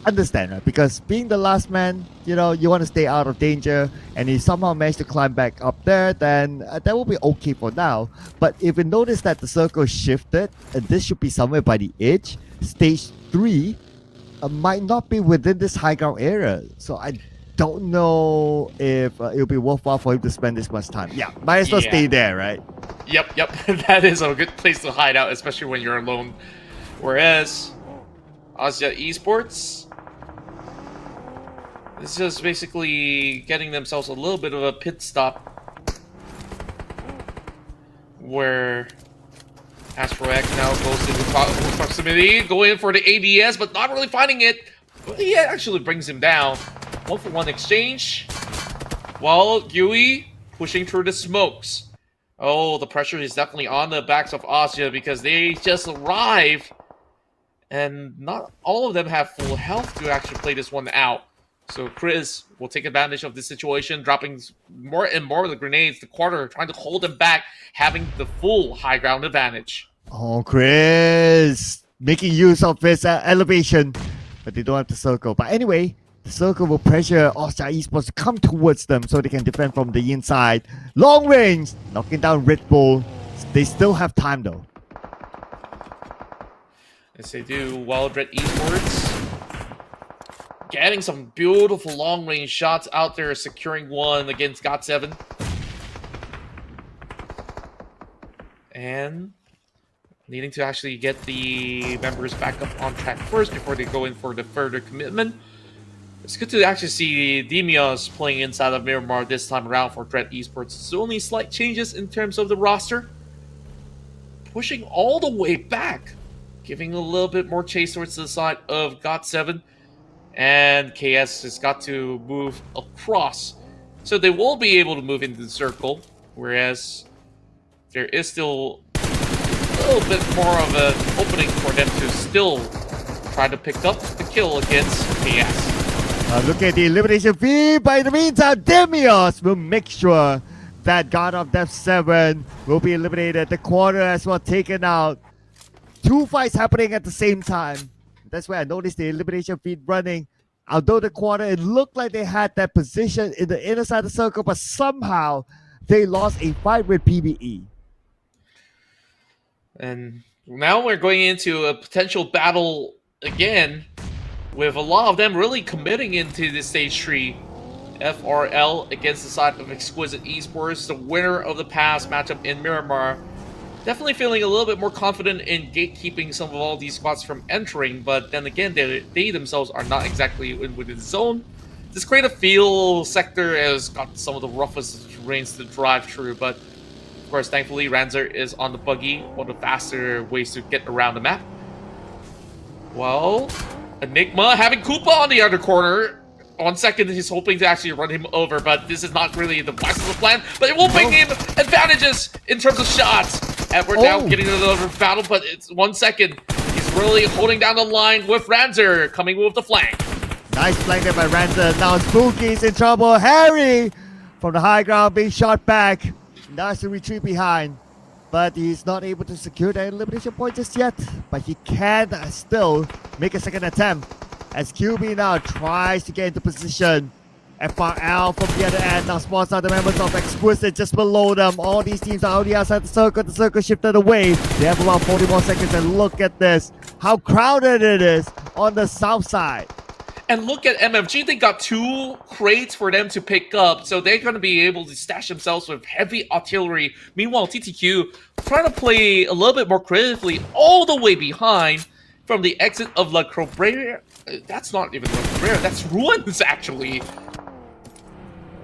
understand, right? Because being the last man, you want to stay out of danger, and he somehow managed to climb back up there, then that will be okay for now. But if you notice that the circle shifted, and this should be somewhere by the edge, stage 3 might not be within this high ground area. So I don't know if it'll be worthwhile for him to spend this much time. Yeah, might as well stay there, right? Yep. That is a good place to hide out, especially when you're alone. Whereas Asia Esports is just basically getting themselves a little bit of a pit stop, where Astro X now goes into close proximity, going in for the ADS, but not really finding it. But he actually brings him down. 1-for-1 exchange, while Yui pushing through the smokes. Oh, the pressure is definitely on the backs of Asia because they just arrived, and not all of them have full health to actually play this one out. So Chris will take advantage of this situation, dropping more and more of the grenades. The quarter trying to hold them back, having the full high ground advantage. Oh, Chris making use of his elevation, but they don't have the circle. But anyway, the circle will pressure Austria Esports to come towards them so they can defend from the inside. Long range, knocking down Red Bull. They still have time though. As they do, Wild Red Esports getting some beautiful long-range shots out there, securing one against GOT7. And needing to actually get the members back up on track first before they go in for the further commitment. It's good to actually see Demios playing inside of Miramar this time around for Dread Esports. So only slight changes in terms of the roster. Pushing all the way back, giving a little bit more chase towards the side of GOT7. And KS has got to move across. So they will be able to move into the circle, whereas there is still a little bit more of an opening for them to still try to pick up the kill against KS. Look at the elimination feed, but in the meantime, Demios will make sure that God of Death 7 will be eliminated. The quarter as well taken out. 2 fights happening at the same time. That's where I noticed the elimination feed running. Although the quarter, it looked like they had that position in the inner side of the circle, but somehow they lost a fight with PBE. And now we're going into a potential battle again, with a lot of them really committing into the stage 3. FRL against the side of Exquisite Esports, the winner of the past matchup in Miramar. Definitely feeling a little bit more confident in gatekeeping some of all these squads from entering, but then again, they themselves are not exactly within the zone. This Creative Field sector has got some of the roughest terrains to drive through, but of course, thankfully, Ranzer is on the buggy, one of the faster ways to get around the map. Well, Enigma having Koopa on the other corner. On second, he's hoping to actually run him over, but this is not really the wisest of the plan. But it will bring him advantages in terms of shots. And we're now getting another battle, but it's 1 second. He's really holding down the line with Ranzer coming with the flank. Nice flank there by Ranzer. Now Spooky's in trouble. Harry from the high ground being shot back. Now has to retreat behind. But he's not able to secure the elimination point just yet. But he can still make a second attempt. As QB now tries to get into position. FRL from the other end now spawns out the members of Exquisite just below them. All these teams are already outside the circle. The circle shifted away. They have about 40 more seconds, and look at this. How crowded it is on the south side. And look at MFG, they got 2 crates for them to pick up, so they're going to be able to stash themselves with heavy artillery. Meanwhile, TTQ trying to play a little bit more creatively all the way behind. from the exit of La Cabrera. That's not even La Cabrera, that's Ruins, actually.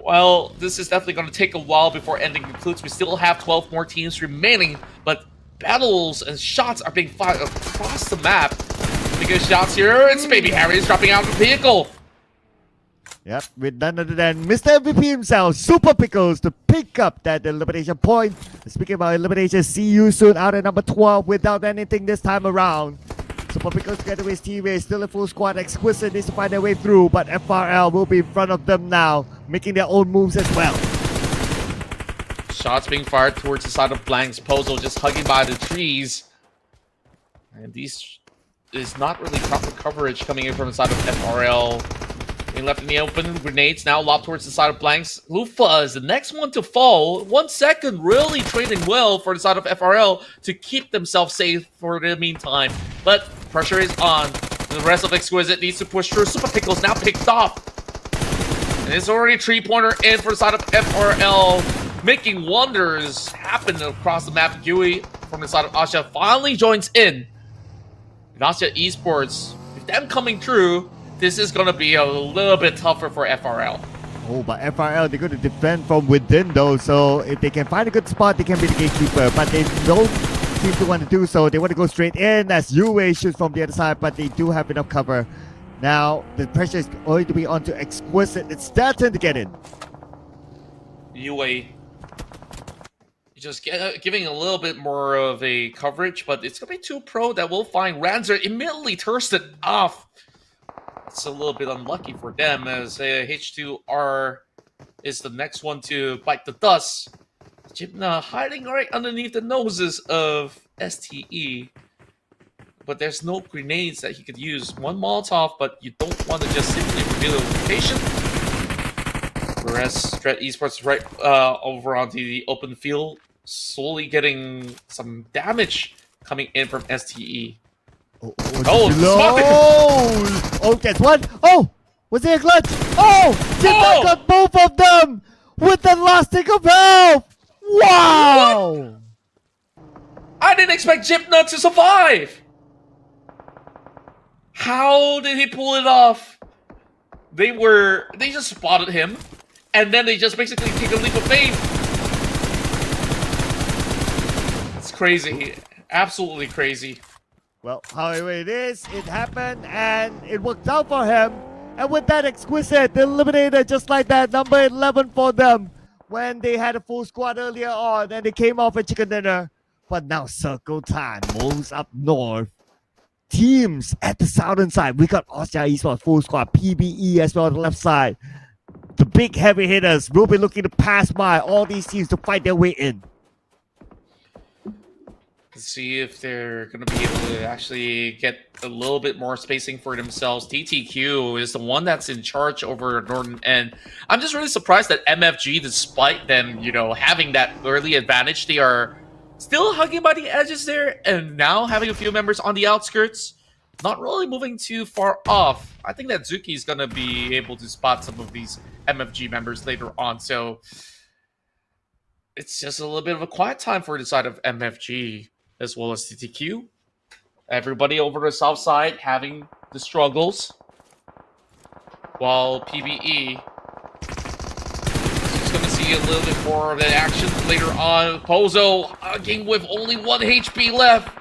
Well, this is definitely going to take a while before ending concludes. We still have 12 more teams remaining, but battles and shots are being fired across the map. Because shots here, it's Baby Harry is dropping out of the vehicle. Yep, with none other than Mr. MVP himself, Super Pickles, to pick up that elimination point. Speaking about elimination, see you soon out at number 12 without anything this time around. Super Pickles together with his teammates, still a full squad. Exquisite needs to find their way through, but FRL will be in front of them now, making their own moves as well. Shots being fired towards the side of Blank's Pozo, just hugging by the trees. And these is not really proper coverage coming in from the side of FRL. Being left in the open, grenades now lobbed towards the side of Blanks. Lufa is the next one to fall. 1 second, really trading well for the side of FRL to keep themselves safe for the meantime. But pressure is on. The rest of Exquisite needs to push through. Super Pickles now picked off. And it's already a 3-pointer in for the side of FRL. Making wonders happen across the map. Yui from the side of Asha finally joins in. And Asha Esports, with them coming through, this is going to be a little bit tougher for FRL. Oh, but FRL, they're going to defend from within though, so if they can find a good spot, they can be the gatekeeper, but they don't seem to want to do so. They want to go straight in as Yue shoots from the other side, but they do have enough cover. Now, the pressure is going to be onto Exquisite. It's their turn to get in. Yue just giving a little bit more of a coverage, but it's going to be too pro that will find Ranzer immediately thirsted off. It's a little bit unlucky for them as H2R is the next one to bite the dust. Jibna hiding right underneath the noses of STE. But there's no grenades that he could use. One Molotov, but you don't want to just simply reveal the location. Whereas Strat Esports right over onto the open field, slowly getting some damage coming in from STE. Oh, that's one. Oh, was there a glitch? Oh, Jibna got both of them with the last tick of health. Wow! I didn't expect Jibna to survive. How did he pull it off? They just spotted him, and then they just basically take a leap of faith. It's crazy, absolutely crazy. Well, however it is, it happened and it worked out for him. And with that, Exquisite, the eliminator just like that, number 11 for them. When they had a full squad earlier on and they came off a chicken dinner. But now circle time moves up north. Teams at the southern side. We got Austria Esports full squad, PBE as well on the left side. The big heavy hitters will be looking to pass by all these teams to fight their way in. Let's see if they're going to be able to actually get a little bit more spacing for themselves. TTQ is the one that's in charge over Northern End. I'm just really surprised that MFG, despite them, having that early advantage, they are still hugging by the edges there and now having a few members on the outskirts. Not really moving too far off. I think that Zuki is going to be able to spot some of these MFG members later on. So it's just a little bit of a quiet time for the side of MFG. As well as TTQ. Everybody over the south side having the struggles. While PBE is going to see a little bit more of that action later on. Pozo hugging with only 1 HP left.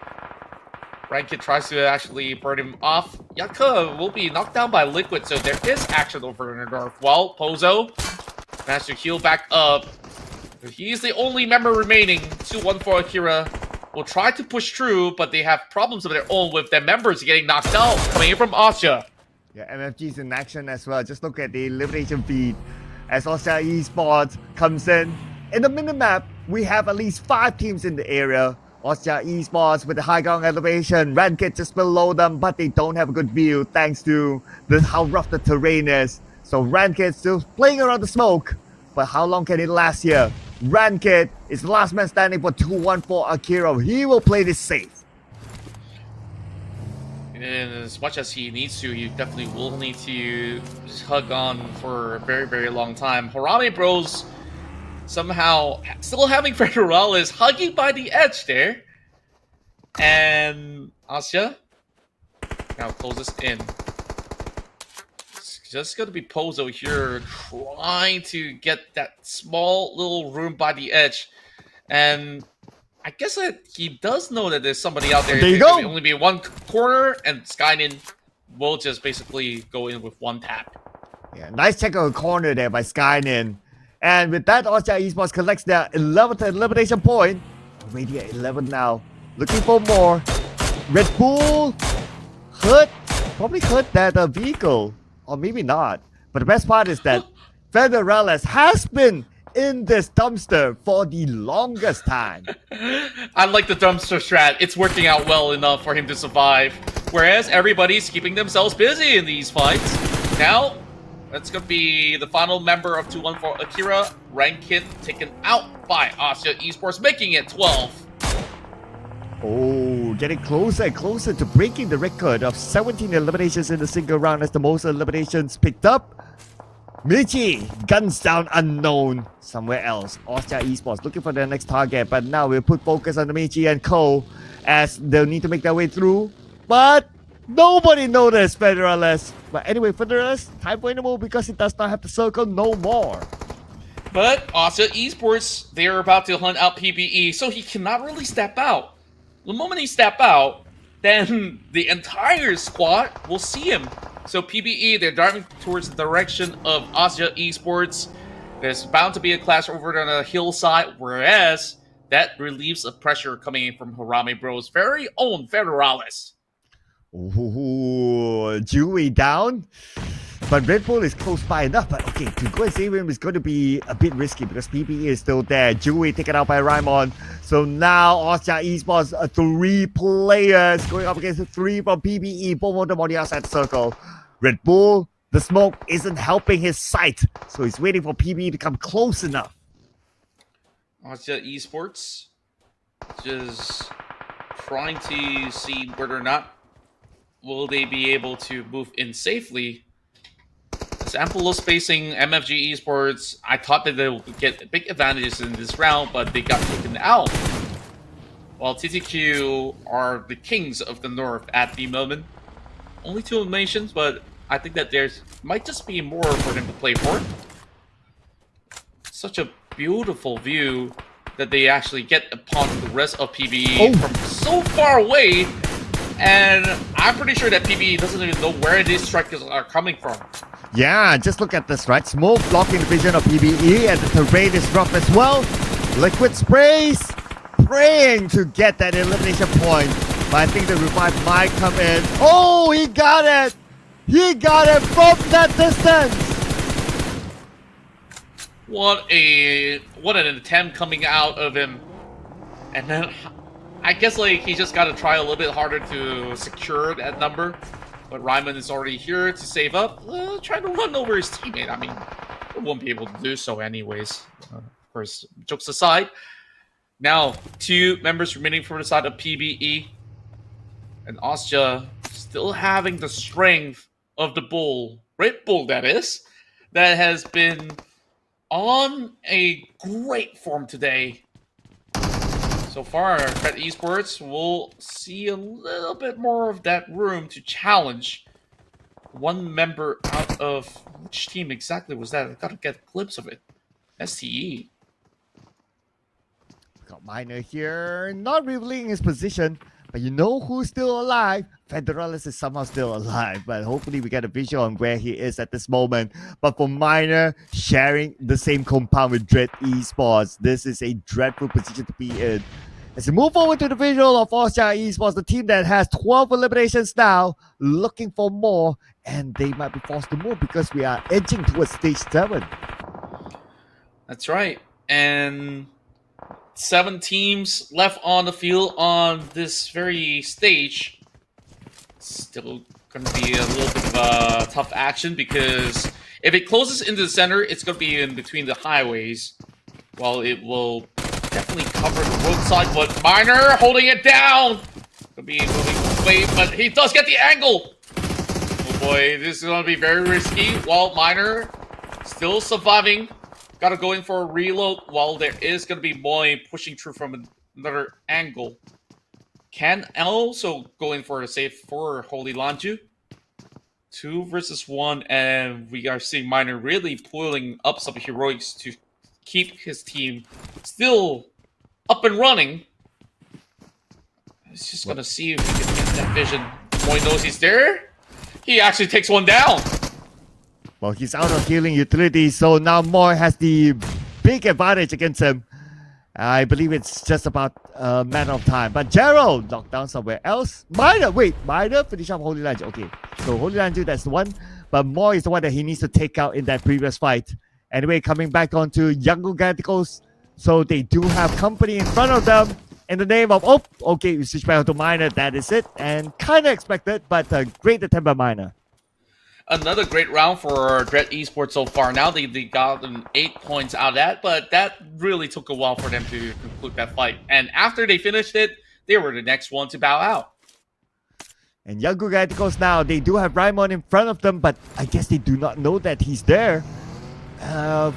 Rankit tries to actually burn him off. Yaka will be knocked down by Liquid, so there is action over in the north. While Pozo managed to heal back up. He's the only member remaining. 2-1 for Akira. Will try to push through, but they have problems of their own with their members getting knocked out coming in from Austria. Yeah, MFG's in action as well. Just look at the elimination feed as Austria Esports comes in. In the minimap, we have at least 5 teams in the area. Austria Esports with the high ground elevation. Rankit just below them, but they don't have a good view thanks to how rough the terrain is. So Rankit still playing around the smoke, but how long can it last here? Rankit is the last man standing for 2-1 for Akira. He will play this safe. And as much as he needs to, he definitely will need to just hug on for a very, very long time. Harame Bros somehow still having Federales hugging by the edge there. And Asya Now closest in. It's just gonna be Pozo here trying to get that small little room by the edge. And I guess that he does know that there's somebody out there. There you There's go. gonna only be one corner, and Skynin will just basically go in with one tap. Yeah, nice check on the corner there by Skynin. And with that, Austria Esports collects their 11th elimination point. Already at 11 now. Looking for more. Red Bull probably hurt that vehicle. Or maybe not. But the best part is that Federales has been in this dumpster for the longest time. I like the dumpster strat. It's working out well enough for him to survive. Whereas everybody's keeping themselves busy in these fights. Now, that's going to be the final member of 214 Akira, Rankit, taken out by Austria Esports, making it 12. Oh, getting closer and closer to breaking the record of 17 eliminations in a single round as the most eliminations picked up. Michi guns down unknown somewhere else. Austria Esports looking for their next target, but now we'll put focus on the Michi and Co as they'll need to make their way through. But nobody noticed Federales. But anyway, Federales, time for a move because it does not have the circle no more. But Austria Esports, they're about to hunt out PBE, so he cannot really step out. The moment he step out, then the entire squad will see him. So PBE, they're driving towards the direction of Austria Esports. There's bound to be a clash over on the hillside, whereas that relieves the pressure coming in from Harame Bros' very own Federales. Ooh, Dewey down. But Red Bull is close by enough. But okay, to go and save him is going to be a bit risky because PBE is still there. Dewey taken out by Raimon. So now Austria Esports, 3 players going up against 3 from PBE. Both of them on the outside circle. Red Bull, the smoke isn't helping his sight. So he's waiting for PBE to come close enough. Austria Esports just trying to see whether or not will they be able to move in safely. It's ample spacing. MFG Esports, I thought that they would get big advantages in this round, but they got taken out. While TTQ are the kings of the north at the moment. Only 2 eliminations, but I think that there's might just be more for them to play for. Such a beautiful view that they actually get upon the rest of PBE from so far away. And I'm pretty sure that PBE doesn't even know where these strikers are coming from. Yeah, just look at this, right? Smoke blocking the vision of PBE, and the terrain is rough as well. Liquid sprays, praying to get that elimination point. But I think the revive might come in. Oh, he got it! He got it from that distance! What an attempt coming out of him. And then I guess like he just got to try a little bit harder to secure that number. But Ryman is already here to save up, trying to run over his teammate. I mean, he won't be able to do so anyways. Of course, jokes aside. Now, 2 members remaining from the side of PBE. And Austria still having the strength of the Bull, Red Bull that is, that has been on a great form today. So far, Red Esports will see a little bit more of that room to challenge 1 member out of which team exactly was that? I gotta get a glimpse of it. STE. Got Miner here, not revealing his position, but you know who's still alive? Federalis is somehow still alive, but hopefully we get a visual on where he is at this moment. But for Miner, sharing the same compound with Dread Esports, this is a dreadful position to be in. As we move forward to the visual of Austria Esports, the team that has 12 eliminations now, looking for more, and they might be forced to move because we are edging towards stage 7. That's right. And 7 teams left on the field on this very stage. Still going to be a little bit of a tough action because if it closes into the center, it's going to be in between the highways. While it will definitely cover the roadside, but Miner holding it down. Could be moving away, but he does get the angle. Oh boy, this is going to be very risky. While Miner still surviving. Got to go in for a reload while there is going to be Moy pushing through from another angle. can also go in for a save for Holy Lanju. 2 versus 1, and we are seeing Miner really pulling up some heroics to keep his team still up and running. He's just gonna see if he can get that vision. Boy knows he's there. He actually takes one down. Well, he's out of healing utilities, so now Moy has the big advantage against him. I believe it's just about a matter of time. But Gerald knocked down somewhere else. Miner finish up Holy Lanju. Okay, so Holy Lanju, that's the one. But Moy is the one that he needs to take out in that previous fight. Anyway, coming back onto Young Giganticals. So they do have company in front of them. In the name of, okay, we switch back to Miner. That is it. And kind of expected, but a great attempt by Miner. Another great round for Dread Esports so far. Now they got them 8 points out of that, but that really took a while for them to conclude that fight. And after they finished it, they were the next one to bow out. And Young Giganticals now, they do have Raimon in front of them, but I guess they do not know that he's there.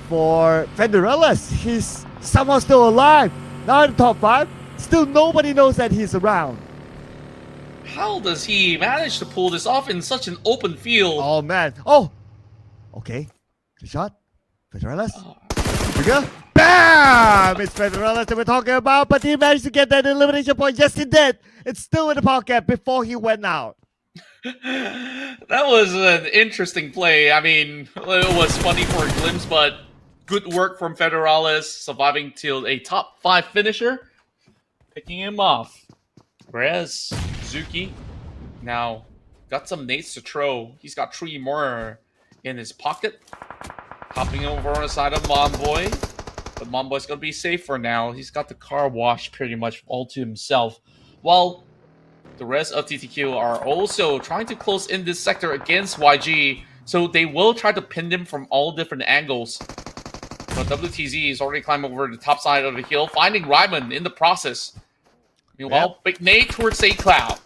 For Federellas, he's somehow still alive. Now in the top 5, still nobody knows that he's around. How does he manage to pull this off in such an open field? Oh man. Oh! Okay. Good shot. Federellas. Trigger. Bam! It's Federellas that we're talking about, but he managed to get that elimination point. Yes, he did. It's still in the pocket before he went out. That was an interesting play. I mean, it was funny for a glimpse, but good work from Federales, surviving till a top 5 finisher, picking him off. Whereas Zuki now got some nades to throw. He's got 3 more in his pocket. Hopping over on the side of Monboy. But Monboy's going to be safe for now. He's got the car wash pretty much all to himself. While the rest of TTQ are also trying to close in this sector against YG. So they will try to pin them from all different angles. But WTZ is already climbing over the top side of the hill, finding Ryman in the process. Meanwhile, big nade towards St. Cloud.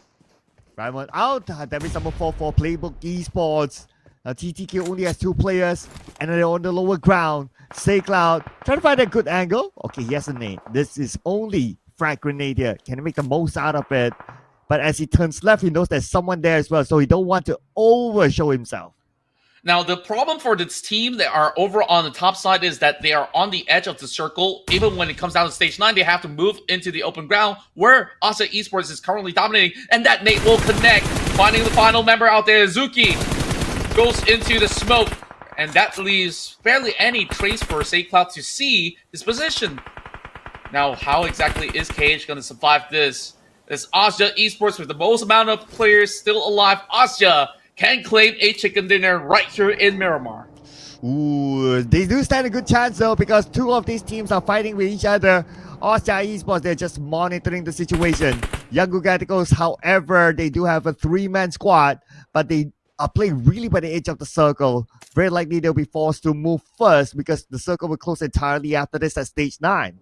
Raimon out. That is number 4 for Playbook Esports. TTQ only has 2 players, and they're on the lower ground. St. Cloud trying to find a good angle. Okay, he has a nade. This is only frag grenade here. Can he make the most out of it? But as he turns left, he knows there's someone there as well, so he don't want to overshow himself. Now, the problem for this team that are over on the top side is that they are on the edge of the circle. Even when it comes down to stage 9, they have to move into the open ground where Asa Esports is currently dominating. And that nade will connect. Finding the final member out there, Zuki goes into the smoke. And that leaves barely any trace for St. Cloud to see his position. Now, how exactly is KH going to survive this? It's Asja Esports with the most amount of players still alive. Asja can claim a chicken dinner right here in Miramar. Ooh, they do stand a good chance though, because 2 of these teams are fighting with each other. Asja Esports, they're just monitoring the situation. Young Giganticals, however, they do have a 3-man squad, but they are playing really by the edge of the circle. Very likely they'll be forced to move first because the circle will close entirely after this at stage 9.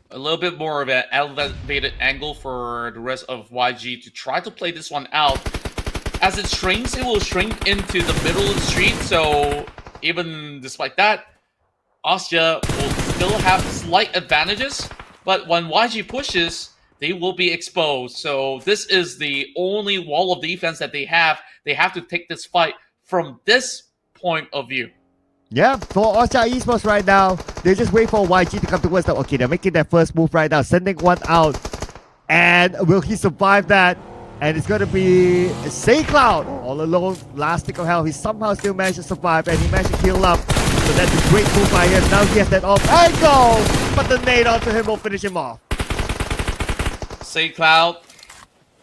A little bit more of an elevated angle for the rest of YG to try to play this one out. As it shrinks, it will shrink into the middle of the street, so even despite that, Asja will still have slight advantages, but when YG pushes, they will be exposed. So this is the only wall of defense that they have. They have to take this fight from this point of view. Yeah, for Asja Esports right now, they just wait for YG to come towards them. Okay, they're making their first move right now, sending one out. And will he survive that? And it's going to be St. Cloud all alone. Last stick of hell. He somehow still managed to survive and he managed to heal up. So that's a great move by him. Now he has that off angle. But the nade onto him will finish him off. St. Cloud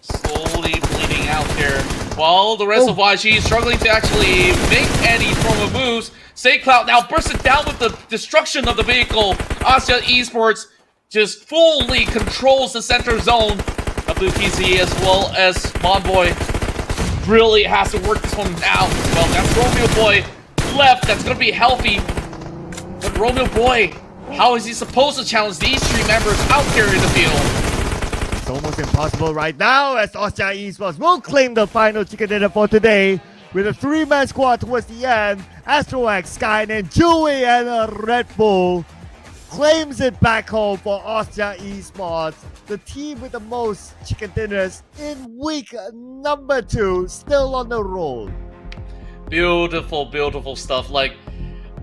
slowly bleeding out here. While the rest of YG is struggling to actually make any form of moves. St. Cloud now bursted down with the destruction of the vehicle. Asja Esports just fully controls the center zone. WTZ as well as Monboy really has to work this one out. Well, that's Romeo Boy left. That's going to be healthy. But Romeo Boy, how is he supposed to challenge these 3 members out here in the field? It's almost impossible right now as Asja Esports will claim the final chicken dinner for today with a 3-man squad towards the end. Astroax, Skynet, Chewy, and Red Bull. claims it back home for Austria Esports. The team with the most chicken dinners in week number 2, still on the roll. Beautiful, beautiful stuff. Like,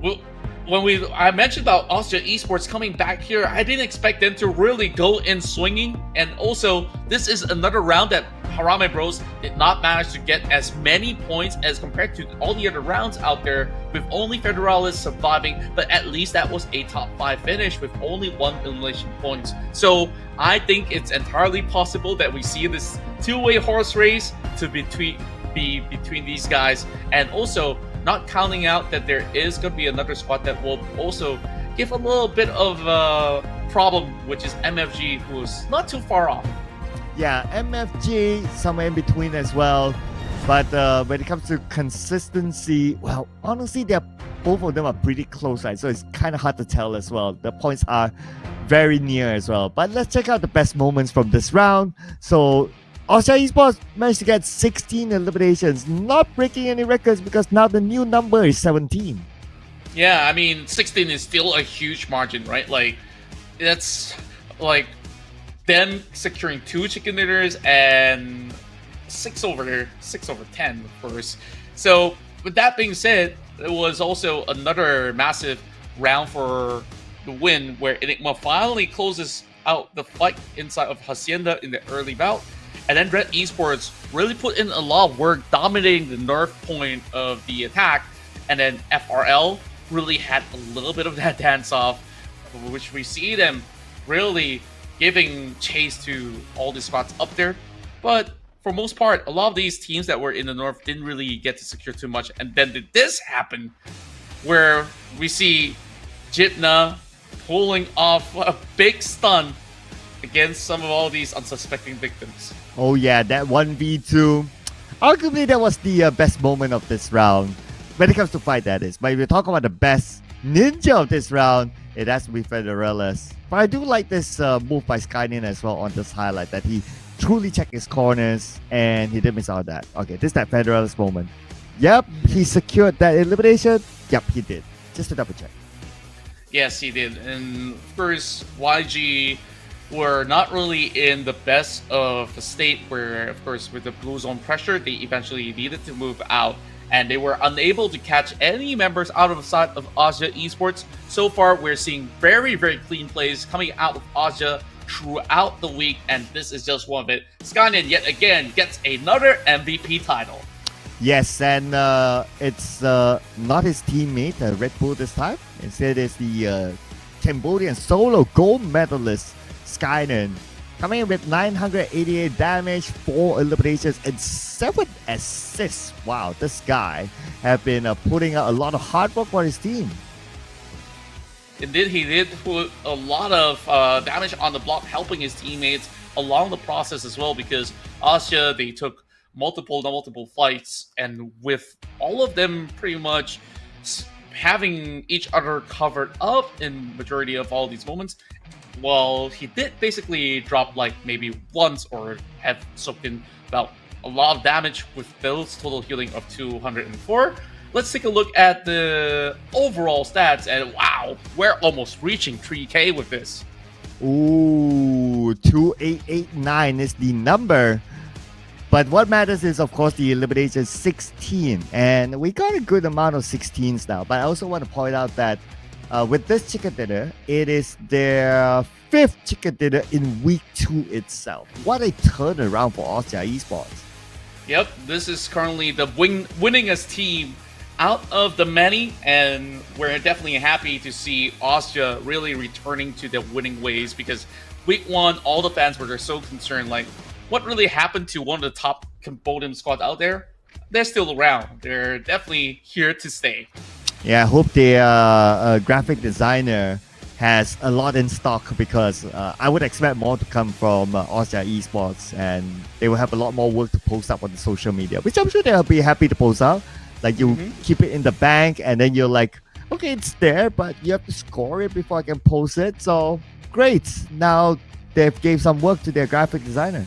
I mentioned about Austria Esports coming back here, I didn't expect them to really go in swinging. And also, this is another round that Harame Bros did not manage to get as many points as compared to all the other rounds out there, with only Federalis surviving, but at least that was a top 5 finish with only 1 elimination points. So I think it's entirely possible that we see this two-way horse race to be between these guys, and also not counting out that there is going to be another squad that will also give a little bit of a problem, which is MFG, who's not too far off. Yeah, MFG somewhere in between as well. But when it comes to consistency, well, honestly, both of them are pretty close, right? So it's kind of hard to tell as well. The points are very near as well. But let's check out the best moments from this round. So Austria Esports managed to get 16 eliminations, not breaking any records because now the new number is 17. Yeah, I mean, 16 is still a huge margin, right? Like, that's like them securing 2 chicken dinners and 6 over 10, of course. So with that being said, it was also another massive round for the win, where Enigma finally closes out the fight inside of Hacienda in the early bout. And then Red Esports really put in a lot of work dominating the nerf point of the attack. And then FRL really had a little bit of that dance-off, which we see them really giving chase to all the spots up there. But for most part, a lot of these teams that were in the north didn't really get to secure too much. And then did this happen, where we see Jipna pulling off a big stun against some of all these unsuspecting victims. Oh yeah, that 1v2. Arguably, that was the best moment of this round. When it comes to fight, that is. But if you talk about the best ninja of this round, it has to be Federalis. But I do like this move by Skynin as well on this highlight, that he truly checked his corners and he didn't miss out on that. Okay, this is that Federalis moment. Yep, he secured that elimination. Yep, he did. Just to double check. Yes, he did. And of course, YG were not really in the best of the state, where, of course, with the blue zone pressure, they eventually needed to move out, and they were unable to catch any members out of sight of Austria Esports. So far, we're seeing very, very clean plays coming out of Austria throughout the week, and this is just one of it. Skynin, yet again, gets another MVP title. Yes, and it's not his teammate, Red Bull this time. Instead, it's the Cambodian solo gold medalist, Skynin, coming in with 988 damage, 4 eliminations, and 7 assists. Wow, this guy have been putting out a lot of hard work for his team. Indeed, he did put a lot of damage on the block, helping his teammates along the process as well, because Austria, they took multiple fights, and with all of them pretty much having each other covered up in majority of all these moments, well, he did basically drop like maybe once, or have soaked in about a lot of damage with those total healing of 204. Let's take a look at the overall stats, and wow, we're almost reaching 3K with this. Ooh, 2889 is the number. But what matters is, of course, the elimination 16. And we got a good amount of 16s now. But I also want to point out that with this chicken dinner, it is their 5th chicken dinner in week 2 itself. What a turnaround for Austria Esports. Yep, this is currently the winningest team out of the many, and we're definitely happy to see Austria really returning to their winning ways, because week 1, all the fans were so concerned, like, what really happened to one of the top Cambodian squads out there? They're still around. They're definitely here to stay. Yeah, I hope their graphic designer has a lot in stock, because I would expect more to come from Austria Esports, and they will have a lot more work to post up on the social media, which I'm sure they'll be happy to post out. Like, you keep it in the bank, and then you're like, okay, it's there, but you have to score it before I can post it. So great, now they've gave some work to their graphic designer.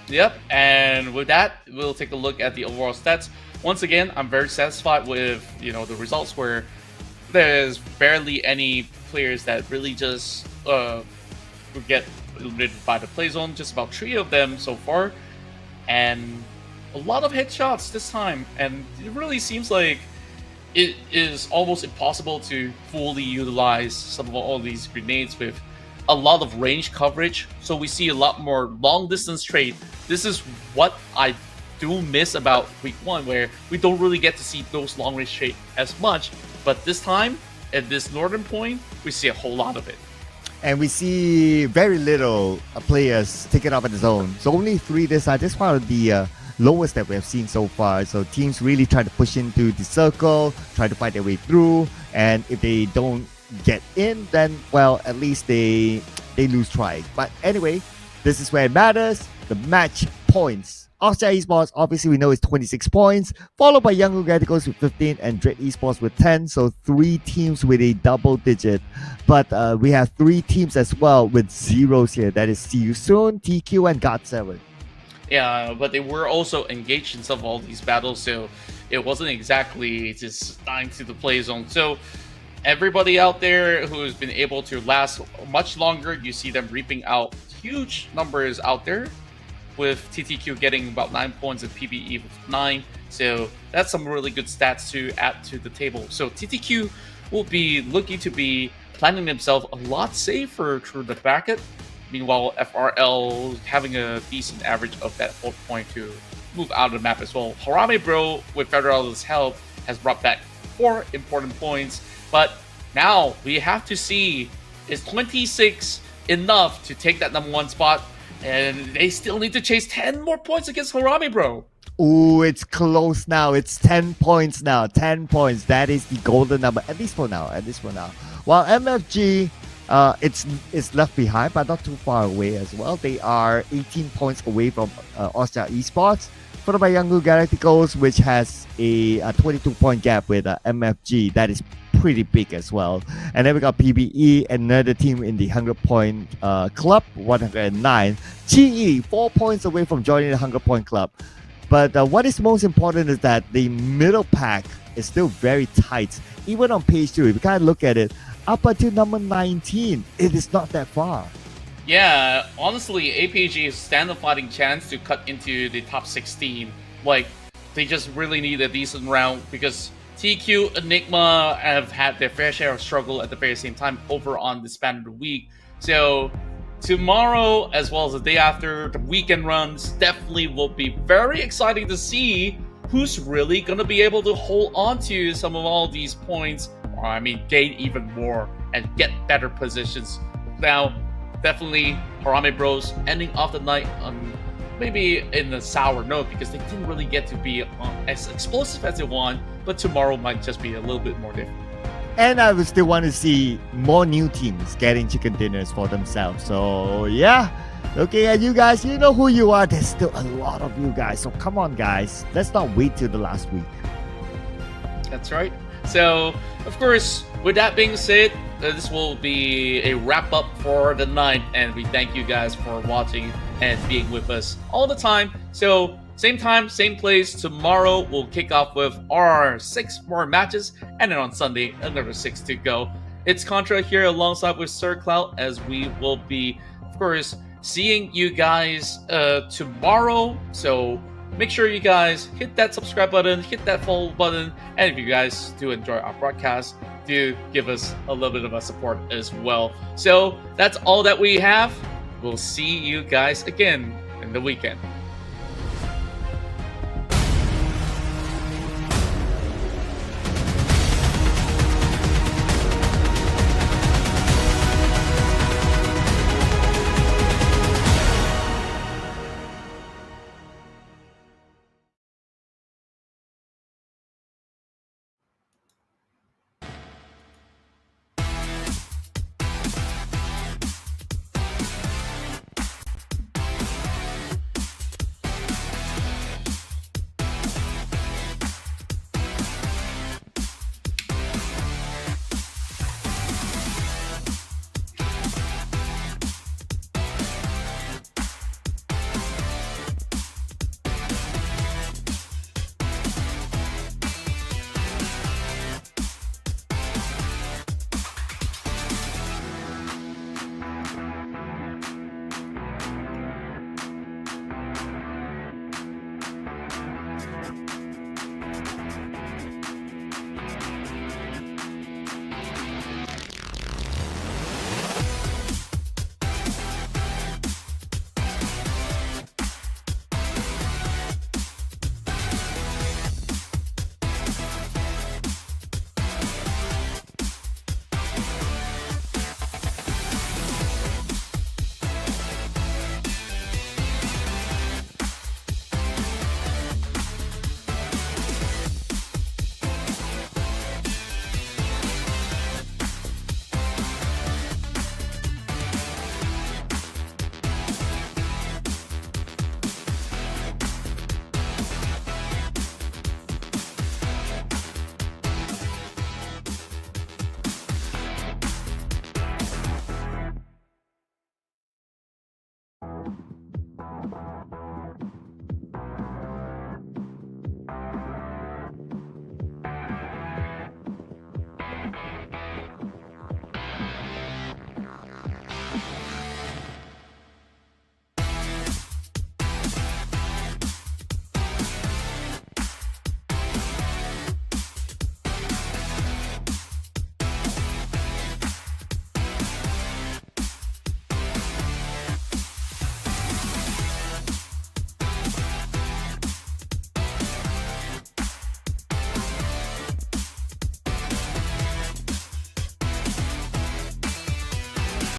Yep, and with that, we'll take a look at the overall stats. Once again, I'm very satisfied with the results, where there's barely any players that really just get eliminated by the play zone. Just about 3 of them so far, and a lot of headshots this time. And it really seems like it is almost impossible to fully utilize some of all these grenades with a lot of range coverage. So we see a lot more long distance trade. This is what I do miss about week 1, where we don't really get to see those long range trade as much. But this time, at this northern point, we see a whole lot of it. And we see very little players taking off at the zone. So only 3 this time. This is one of the lowest that we have seen so far. So teams really try to push into the circle, try to fight their way through. And if they don't get in, then, well, at least they lose try. But anyway, this is where it matters. The match points. Offside Esports, obviously we know it's 26 points, followed by Young Radicals with 15 and Dread Esports with 10. So 3 teams with a double digit. But we have 3 teams as well with zeros here. That is See You Soon, TQ, and God7. Yeah, but they were also engaged in some of all these battles, so it wasn't exactly just dying to the play zone. So everybody out there who has been able to last much longer, you see them reaping out huge numbers out there, with TTQ getting about 9 points and PBE with 9. So that's some really good stats to add to the table. So TTQ will be looking to be planning themselves a lot safer through the bracket. Meanwhile, FRL having a decent average of that 4 point to move out of the map as well. Harame Bro, with Federal's help, has brought back 4 important points. But now we have to see, is 26 enough to take that number 1 spot? And they still need to chase 10 more points against Harame Bro. Ooh, it's close now. It's 10 points now. 10 points. That is the golden number, at least for now. While MFG, it's left behind, but not too far away as well. They are 18 points away from Austria Esports, followed by Young Galacticos, which has a 22-point gap with MFG. That is pretty big as well. And then we got PBE, another team in the 100-point club, 109. GE, 4 points away from joining the 100-point club. But what is most important is that the middle pack is still very tight. Even on page 2, if you kind of look at it, up until number 19, it is not that far. Yeah, honestly, APG stand a fighting chance to cut into the top 16. Like, they just really need a decent round, because TQ, Enigma have had their fair share of struggle at the very same time over on the span of the week. So tomorrow, as well as the day after, the weekend runs definitely will be very exciting to see who's really going to be able to hold on to some of all these points, or I mean gain even more and get better positions. Now, definitely Harame Bros ending off the night on maybe in a sour note, because they didn't really get to be as explosive as they want, but tomorrow might just be a little bit more different. And I would still want to see more new teams getting chicken dinners for themselves. So yeah, looking at you guys, you know who you are. There's still a lot of you guys, so come on guys, let's not wait till the last week. That's right. So of course, with that being said, this will be a wrap up for the night, and we thank you guys for watching and being with us all the time. So same time, same place. Tomorrow we'll kick off with our 6 more matches, and then on Sunday another 6 to go. It's Contra here alongside with Sir Clout, as we will be, of course, seeing you guys tomorrow. So make sure you guys hit that subscribe button, hit that follow button, and if you guys do enjoy our broadcast, do give us a little bit of a support as well. So that's all that we have. We'll see you guys again in the weekend.